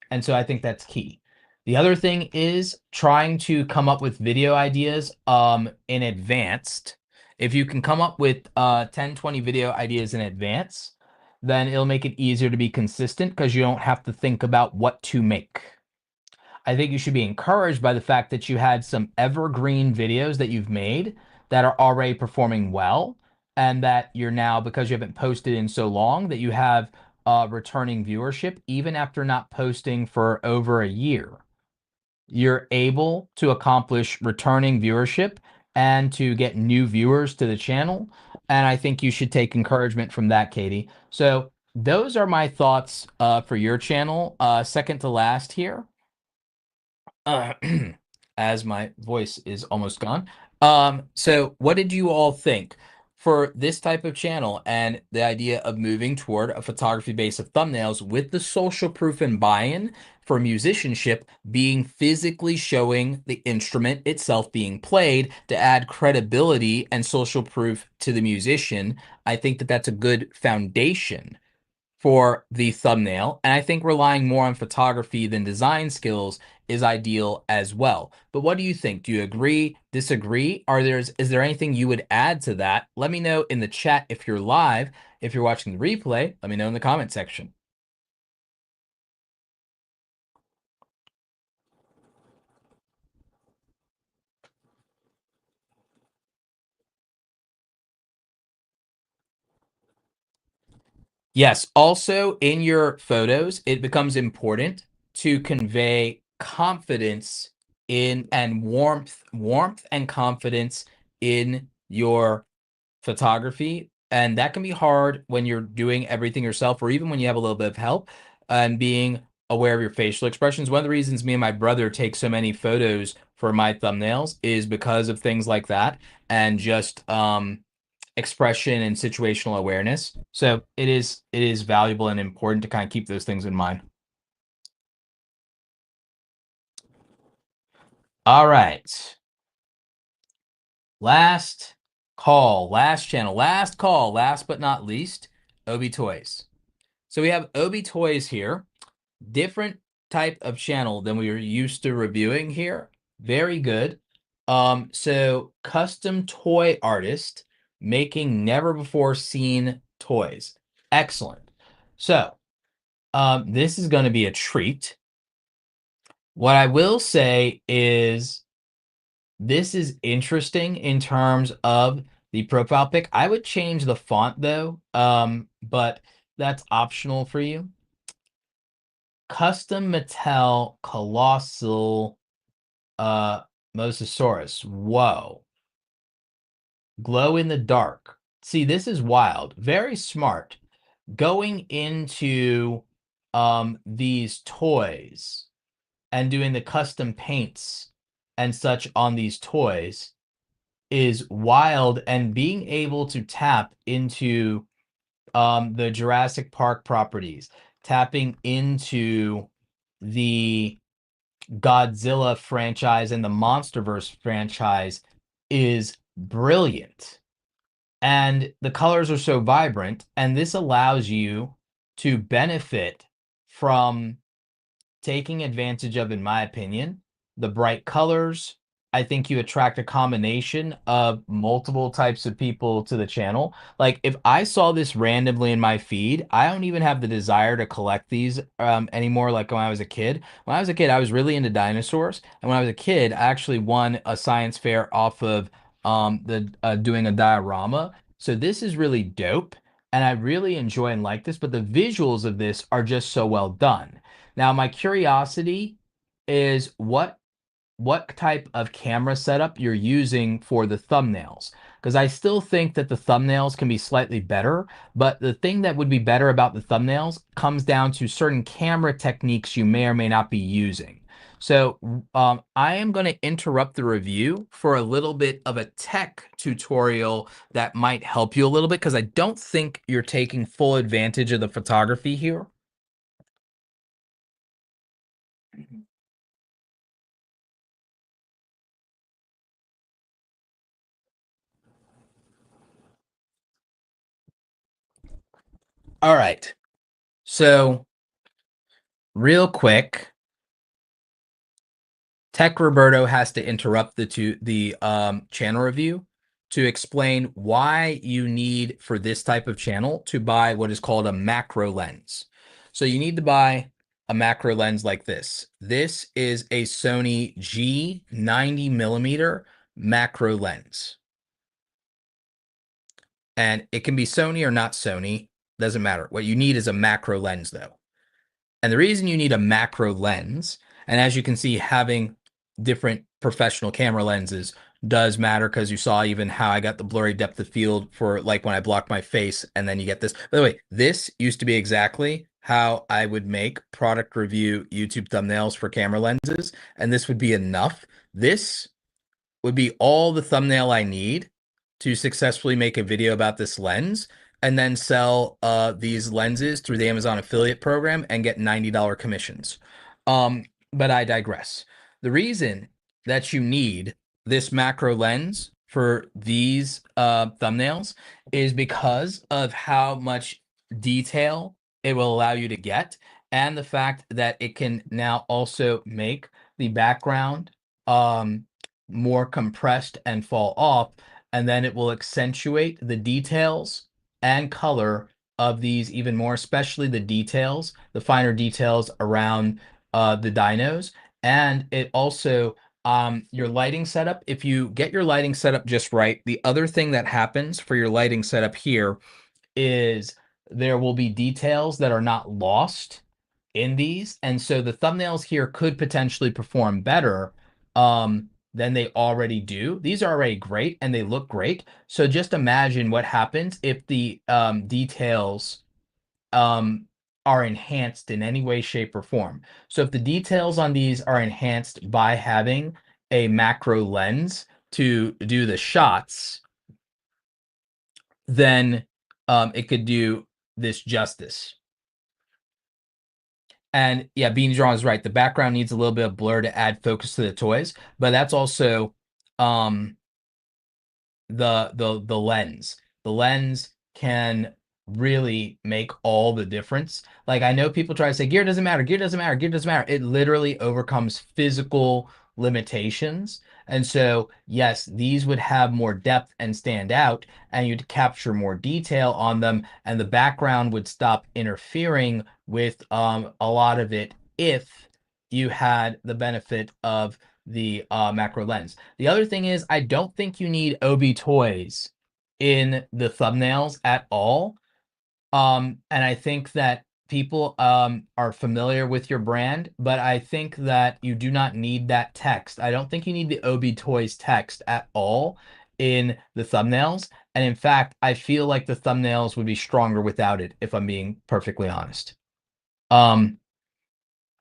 And so I think that's key. The other thing is trying to come up with video ideas in advanced. If you can come up with 10, 20 video ideas in advance, then it'll make it easier to be consistent because you don't have to think about what to make. I think you should be encouraged by the fact that you had some evergreen videos that you've made that are already performing well, and that you're now, because you haven't posted in so long, that you have returning viewership even after not posting for over a year. You're able to accomplish returning viewership and to get new viewers to the channel. And I think you should take encouragement from that, Katie. So those are my thoughts for your channel. Second to last here uh, as my voice is almost gone. So what did you all think for this type of channel and the idea of moving toward a photography base of thumbnails with the social proof and buy-in for musicianship being physically showing the instrument itself being played to add credibility and social proof to the musician? I think that that's a good foundation for the thumbnail. And I think relying more on photography than design skills is ideal as well. But what do you think? Do you agree, disagree? Is there anything you would add to that? Let me know in the chat if you're live. If you're watching the replay, let me know in the comment section. Yes, also in your photos, it becomes important to convey confidence in and warmth and confidence in your photography. And that can be hard when you're doing everything yourself, or even when you have a little bit of help and being aware of your facial expressions. One of the reasons me and my brother take so many photos for my thumbnails is because of things like that and just expression and situational awareness. So it is valuable and important to kind of keep those things in mind. All right. Last call, last channel, last call, last but not least, Obi Toys. So we have Obi Toys here, different type of channel than we were used to reviewing here. Very good. So custom toy artist making never before seen toys. Excellent. So, this is going to be a treat. What I will say is this is interesting in terms of the profile pic. I would change the font though, but that's optional for you. Custom Mattel Colossal Mosasaurus. Whoa. Glow in the dark. See, this is wild. Very smart. Going into these toys and doing the custom paints and such on these toys is wild, and being able to tap into the Jurassic Park properties, tapping into the Godzilla franchise and the Monsterverse franchise is brilliant. And the colors are so vibrant, and this allows you to benefit from taking advantage of, in my opinion, the bright colors. I think you attract a combination of multiple types of people to the channel. Like if I saw this randomly in my feed, I don't even have the desire to collect these anymore like when I was a kid. When I was a kid, I was really into dinosaurs. And when I was a kid, I actually won a science fair off of the doing a diorama. So this is really dope. And I really enjoy and like this, but the visuals of this are just so well done. Now, my curiosity is what type of camera setup you're using for the thumbnails, because I still think that the thumbnails can be slightly better, but the thing that would be better about the thumbnails comes down to certain camera techniques you may or may not be using. So I am going to interrupt the review for a little bit of a tech tutorial that might help you a little bit, because I don't think you're taking full advantage of the photography here. All right. So, real quick, Tech Roberto has to interrupt the channel review to explain why you need, for this type of channel, to buy what is called a macro lens. So you need to buy a macro lens like this. This is a Sony G90mm macro lens. And it can be Sony or not Sony, doesn't matter. What you need is a macro lens though. And the reason you need a macro lens, and as you can see, having different professional camera lenses does matter, because you saw even how I got the blurry depth of field for like when I block my face, and then you get this. By the way, this used to be exactly how I would make product review YouTube thumbnails for camera lenses, and this would be enough. This would be all the thumbnail I need to successfully make a video about this lens, and then sell these lenses through the Amazon affiliate program and get $90 commissions. But I digress. The reason that you need this macro lens for these thumbnails is because of how much detail it will allow you to get, and the fact that it can now also make the background more compressed and fall off, and then it will accentuate the details and color of these even more, especially the details, the finer details around the dinos. And it also, your lighting setup, if you get your lighting setup just right, the other thing that happens for your lighting setup here is there will be details that are not lost in these. And so the thumbnails here could potentially perform better than they already do. These are already great and they look great. So just imagine what happens if the details are enhanced in any way, shape, or form. So if the details on these are enhanced by having a macro lens to do the shots, then it could do this justice. And yeah, Beanie Drawn is right. The background needs a little bit of blur to add focus to the toys, but that's also um the lens. The lens can really make all the difference. Like I know people try to say gear doesn't matter, gear doesn't matter, gear doesn't matter. It literally overcomes physical limitations. And so, yes, these would have more depth and stand out, and you'd capture more detail on them, and the background would stop interfering with a lot of it if you had the benefit of the macro lens. The other thing is, I don't think you need OB toys in the thumbnails at all. And I think that people are familiar with your brand, but I think that you do not need that text. I don't think you need the OB toys text at all in the thumbnails. And in fact, I feel like the thumbnails would be stronger without it, if I'm being perfectly honest. Um,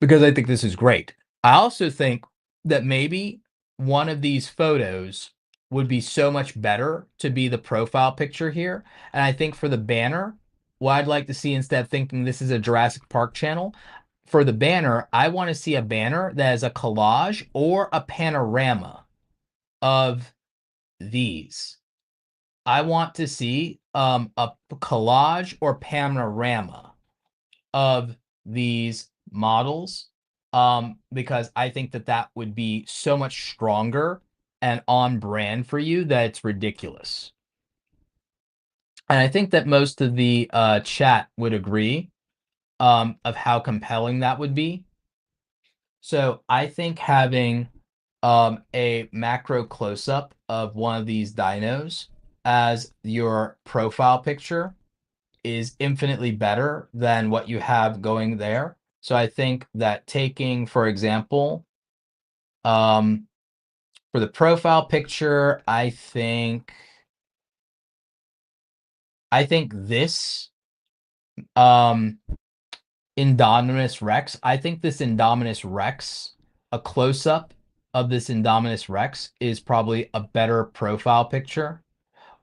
because I think this is great. I also think that maybe one of these photos would be so much better to be the profile picture here. And I think for the banner, what I'd like to see, instead of thinking this is a Jurassic Park channel, for the banner, I want to see a banner that is a collage or a panorama of these. I want to see a collage or panorama of these models, because I think that that would be so much stronger and on brand for you that it's ridiculous. And I think that most of the chat would agree of how compelling that would be. So I think having a macro close-up of one of these dinos as your profile picture is infinitely better than what you have going there. So I think that taking, for example, for the profile picture, I think this um Indominus Rex, I think this Indominus Rex, a close-up of this Indominus Rex is probably a better profile picture,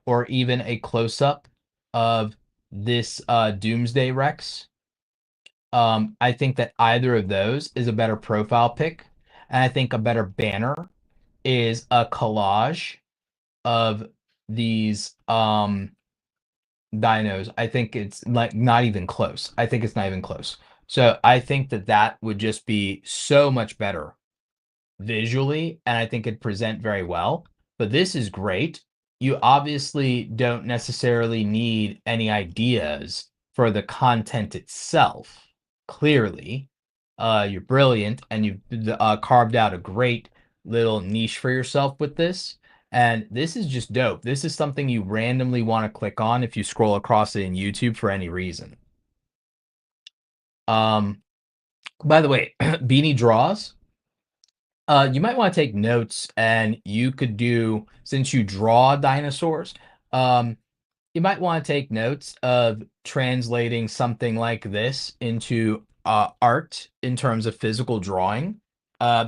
or even a close-up of this Doomsday Rex. I think that either of those is a better profile pic, and I think a better banner is a collage of these dinos. I think it's like not even close. I think it's not even close. So I think that that would just be so much better visually, and I think it'd present very well. But this is great. You obviously don't necessarily need any ideas for the content itself. Clearly, you're brilliant, and you've carved out a great little niche for yourself with this. And this is just dope. This is something you randomly want to click on if you scroll across it in YouTube for any reason. Um, by the way, Beanie Draws. You might want to take notes, and you could do, since you draw dinosaurs, um, you might want to take notes of translating something like this into art in terms of physical drawing,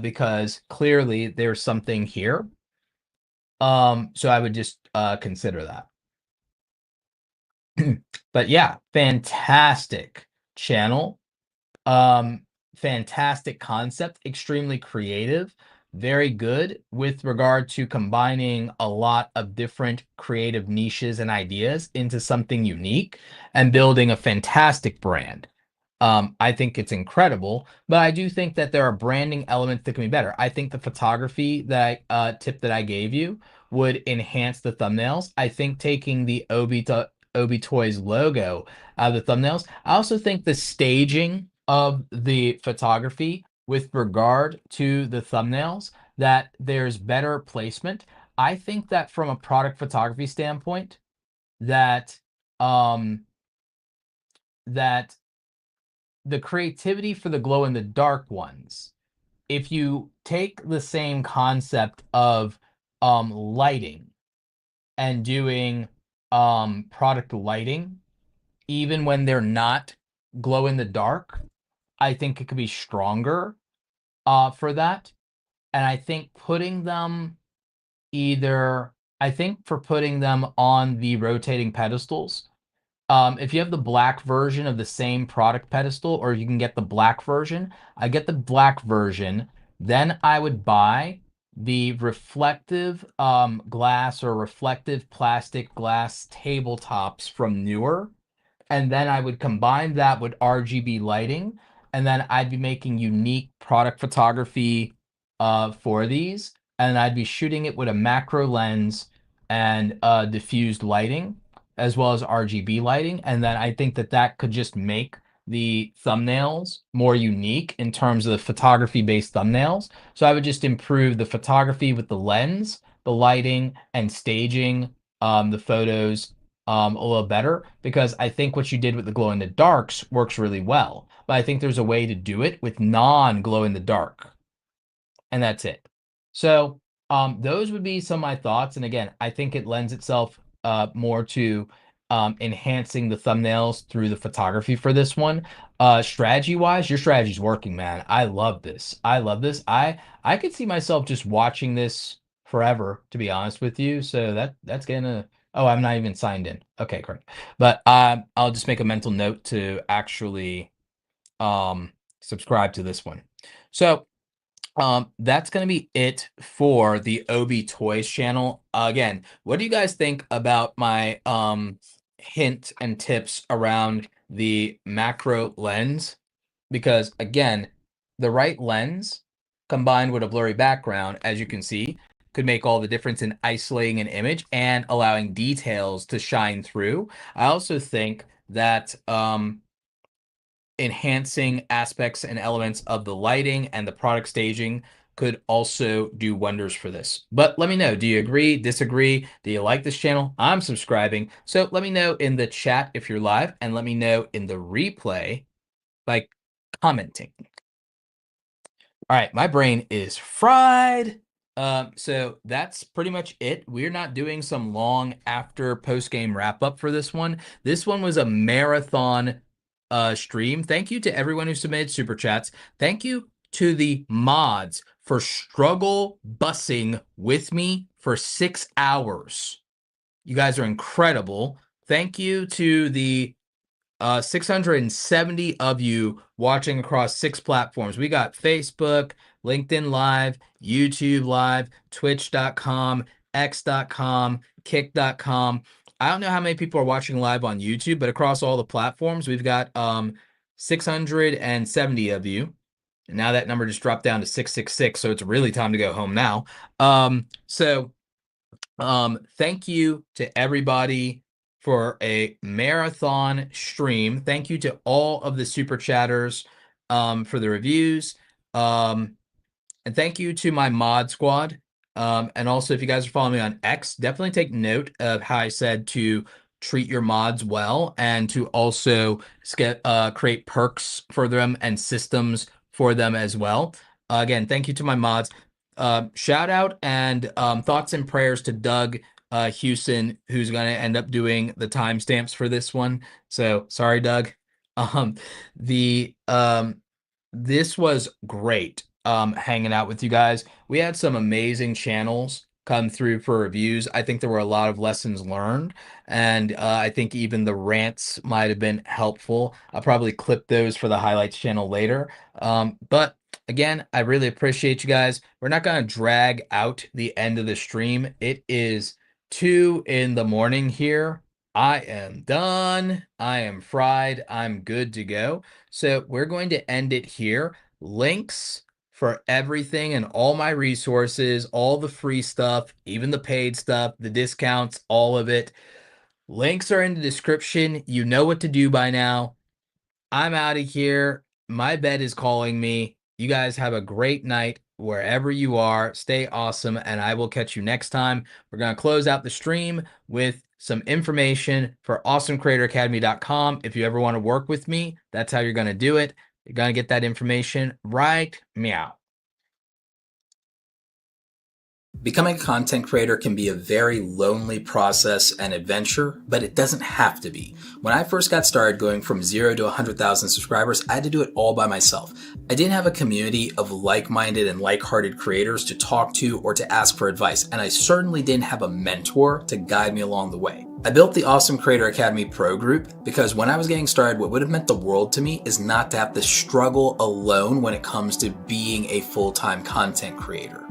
because clearly there's something here. So I would just consider that. But yeah, fantastic channel. Um, Fantastic concept, extremely creative, very good with regard to combining a lot of different creative niches and ideas into something unique and building a fantastic brand. I think it's incredible, but I do think that there are branding elements that can be better. I think the photography that tip that I gave you would enhance the thumbnails. I think taking the Obi Toys logo out of the thumbnails. I also think the staging of the photography with regard to the thumbnails, that there's better placement. I think that from a product photography standpoint, that um that the creativity for the glow in the dark ones, if you take the same concept of lighting and doing product lighting, even when they're not glow in the dark, I think it could be stronger for that. And I think putting them either, I think for putting them on the rotating pedestals, if you have the black version of the same product pedestal, or you can get the black version, I get the black version, then I would buy the reflective glass or reflective plastic glass tabletops from Newer, and then I would combine that with RGB lighting, and then I'd be making unique product photography for these, and I'd be shooting it with a macro lens and diffused lighting, as well as RGB lighting, and then I think that that could just make the thumbnails more unique in terms of the photography-based thumbnails. So I would just improve the photography with the lens, the lighting, and staging the photos a little better, because I think what you did with the glow in the darks works really well. But I think there's a way to do it with non-glow in the dark, and that's it. So those would be some of my thoughts. And again, I think it lends itself more to enhancing the thumbnails through the photography for this one. Strategy wise, your strategy's working, man. I love this. I love this. I could see myself just watching this forever, to be honest with you. So that's gonna. Oh, I'm not even signed in. Okay, great. But I'll just make a mental note to actually subscribe to this one. So that's going to be it for the Obi Toys channel. Again, what do you guys think about my hint and tips around the macro lens? Because again, the right lens combined with a blurry background, as you can see, could make all the difference in isolating an image and allowing details to shine through. I also think that enhancing aspects and elements of the lighting and the product staging could also do wonders for this. But let me know, do you agree, disagree? Do you like this channel? I'm subscribing. So let me know in the chat if you're live, and let me know in the replay by commenting. All right, my brain is fried. So that's pretty much it. We're not doing some long after post-game wrap-up for this one. This one was a marathon stream. Thank you to everyone who submitted super chats. Thank you to the mods for struggle bussing with me for 6 hours. You guys are incredible. Thank you to the 670 of you watching across 6 platforms. We got Facebook, LinkedIn Live, YouTube Live, Twitch.com, X.com, Kick.com. I don't know how many people are watching live on YouTube, but across all the platforms, we've got 670 of you. And now that number just dropped down to 666, so it's really time to go home now. Thank you to everybody for a marathon stream. Thank you to all of the super chatters for the reviews. And thank you to my mod squad. And also, if you guys are following me on X, definitely take note of how I said to treat your mods well and to also create perks for them and systems for them as well. Again, thank you to my mods. Shout out and thoughts and prayers to Doug Houston, who's going to end up doing the timestamps for this one. So sorry, Doug. This was great hanging out with you guys. We had some amazing channels come through for reviews. I think there were a lot of lessons learned, and I think even the rants might have been helpful. I'll probably clip those for the highlights channel later. But again, I really appreciate you guys. We're not going to drag out the end of the stream. It is 2 in the morning here. I am done. I am fried. I'm good to go. So we're going to end it here. Links for everything and all my resources, all the free stuff, even the paid stuff, the discounts, all of it. Links are in the description. You know what to do by now. I'm out of here. My bed is calling me. You guys have a great night wherever you are. Stay awesome, and I will catch you next time. We're going to close out the stream with some information for awesomecreatoracademy.com. If you ever want to work with me, that's how you're going to do it. You're going to get that information right meow. Becoming a content creator can be a very lonely process and adventure, but it doesn't have to be. When I first got started going from 0 to 100,000 subscribers, I had to do it all by myself. I didn't have a community of like-minded and like-hearted creators to talk to or to ask for advice, and I certainly didn't have a mentor to guide me along the way. I built the Awesome Creator Academy Pro group because when I was getting started, what would have meant the world to me is not to have to struggle alone when it comes to being a full-time content creator.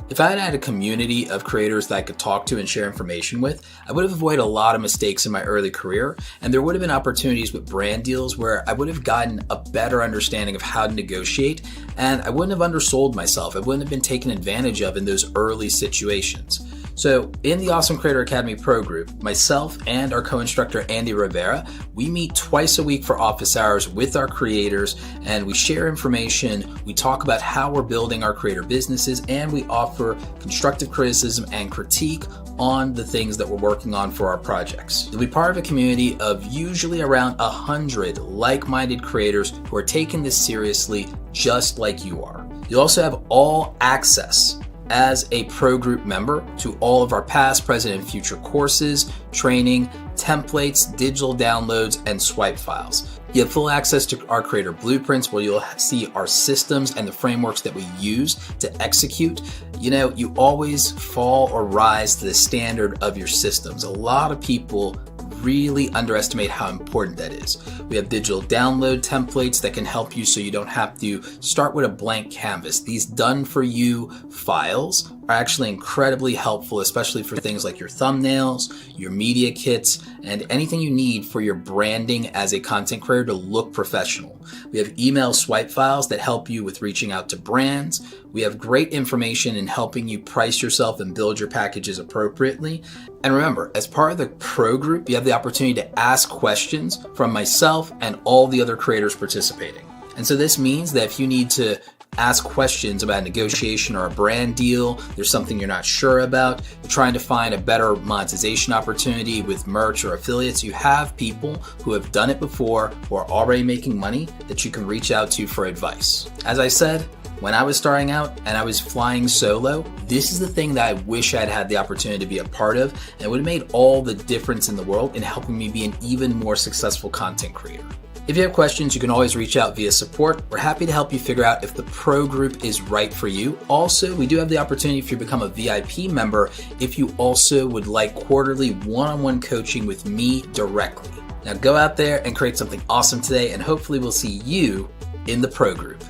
If I had had a community of creators that I could talk to and share information with, I would have avoided a lot of mistakes in my early career, and there would have been opportunities with brand deals where I would have gotten a better understanding of how to negotiate, and I wouldn't have undersold myself. I wouldn't have been taken advantage of in those early situations. So in the Awesome Creator Academy Pro group, myself and our co-instructor Andy Rivera, we meet twice a week for office hours with our creators, and we share information, we talk about how we're building our creator businesses, and we offer constructive criticism and critique on the things that we're working on for our projects. You'll be part of a community of usually around 100 like-minded creators who are taking this seriously just like you are. You'll also have all access as a pro group member to all of our past, present, and future courses, training, templates, digital downloads, and swipe files. You have full access to our creator blueprints where you'll see our systems and the frameworks that we use to execute. You know, you always fall or rise to the standard of your systems. A lot of people really underestimate how important that is. We have digital download templates that can help you so you don't have to start with a blank canvas. These done for you files are actually incredibly helpful, especially for things like your thumbnails, your media kits, and anything you need for your branding as a content creator to look professional. We have email swipe files that help you with reaching out to brands. We have great information in helping you price yourself and build your packages appropriately. And remember, as part of the pro group, you have the opportunity to ask questions from myself and all the other creators participating. And so this means that if you need to ask questions about negotiation or a brand deal, there's something you're not sure about, you're trying to find a better monetization opportunity with merch or affiliates, you have people who have done it before, who are already making money that you can reach out to for advice. As I said, when I was starting out and I was flying solo, this is the thing that I wish I'd had the opportunity to be a part of, and it would have made all the difference in the world in helping me be an even more successful content creator. If you have questions, you can always reach out via support. We're happy to help you figure out if the pro group is right for you. Also, we do have the opportunity if you become a VIP member, if you also would like quarterly one-on-one coaching with me directly. Now go out there and create something awesome today, and hopefully we'll see you in the pro group.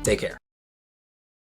Take care.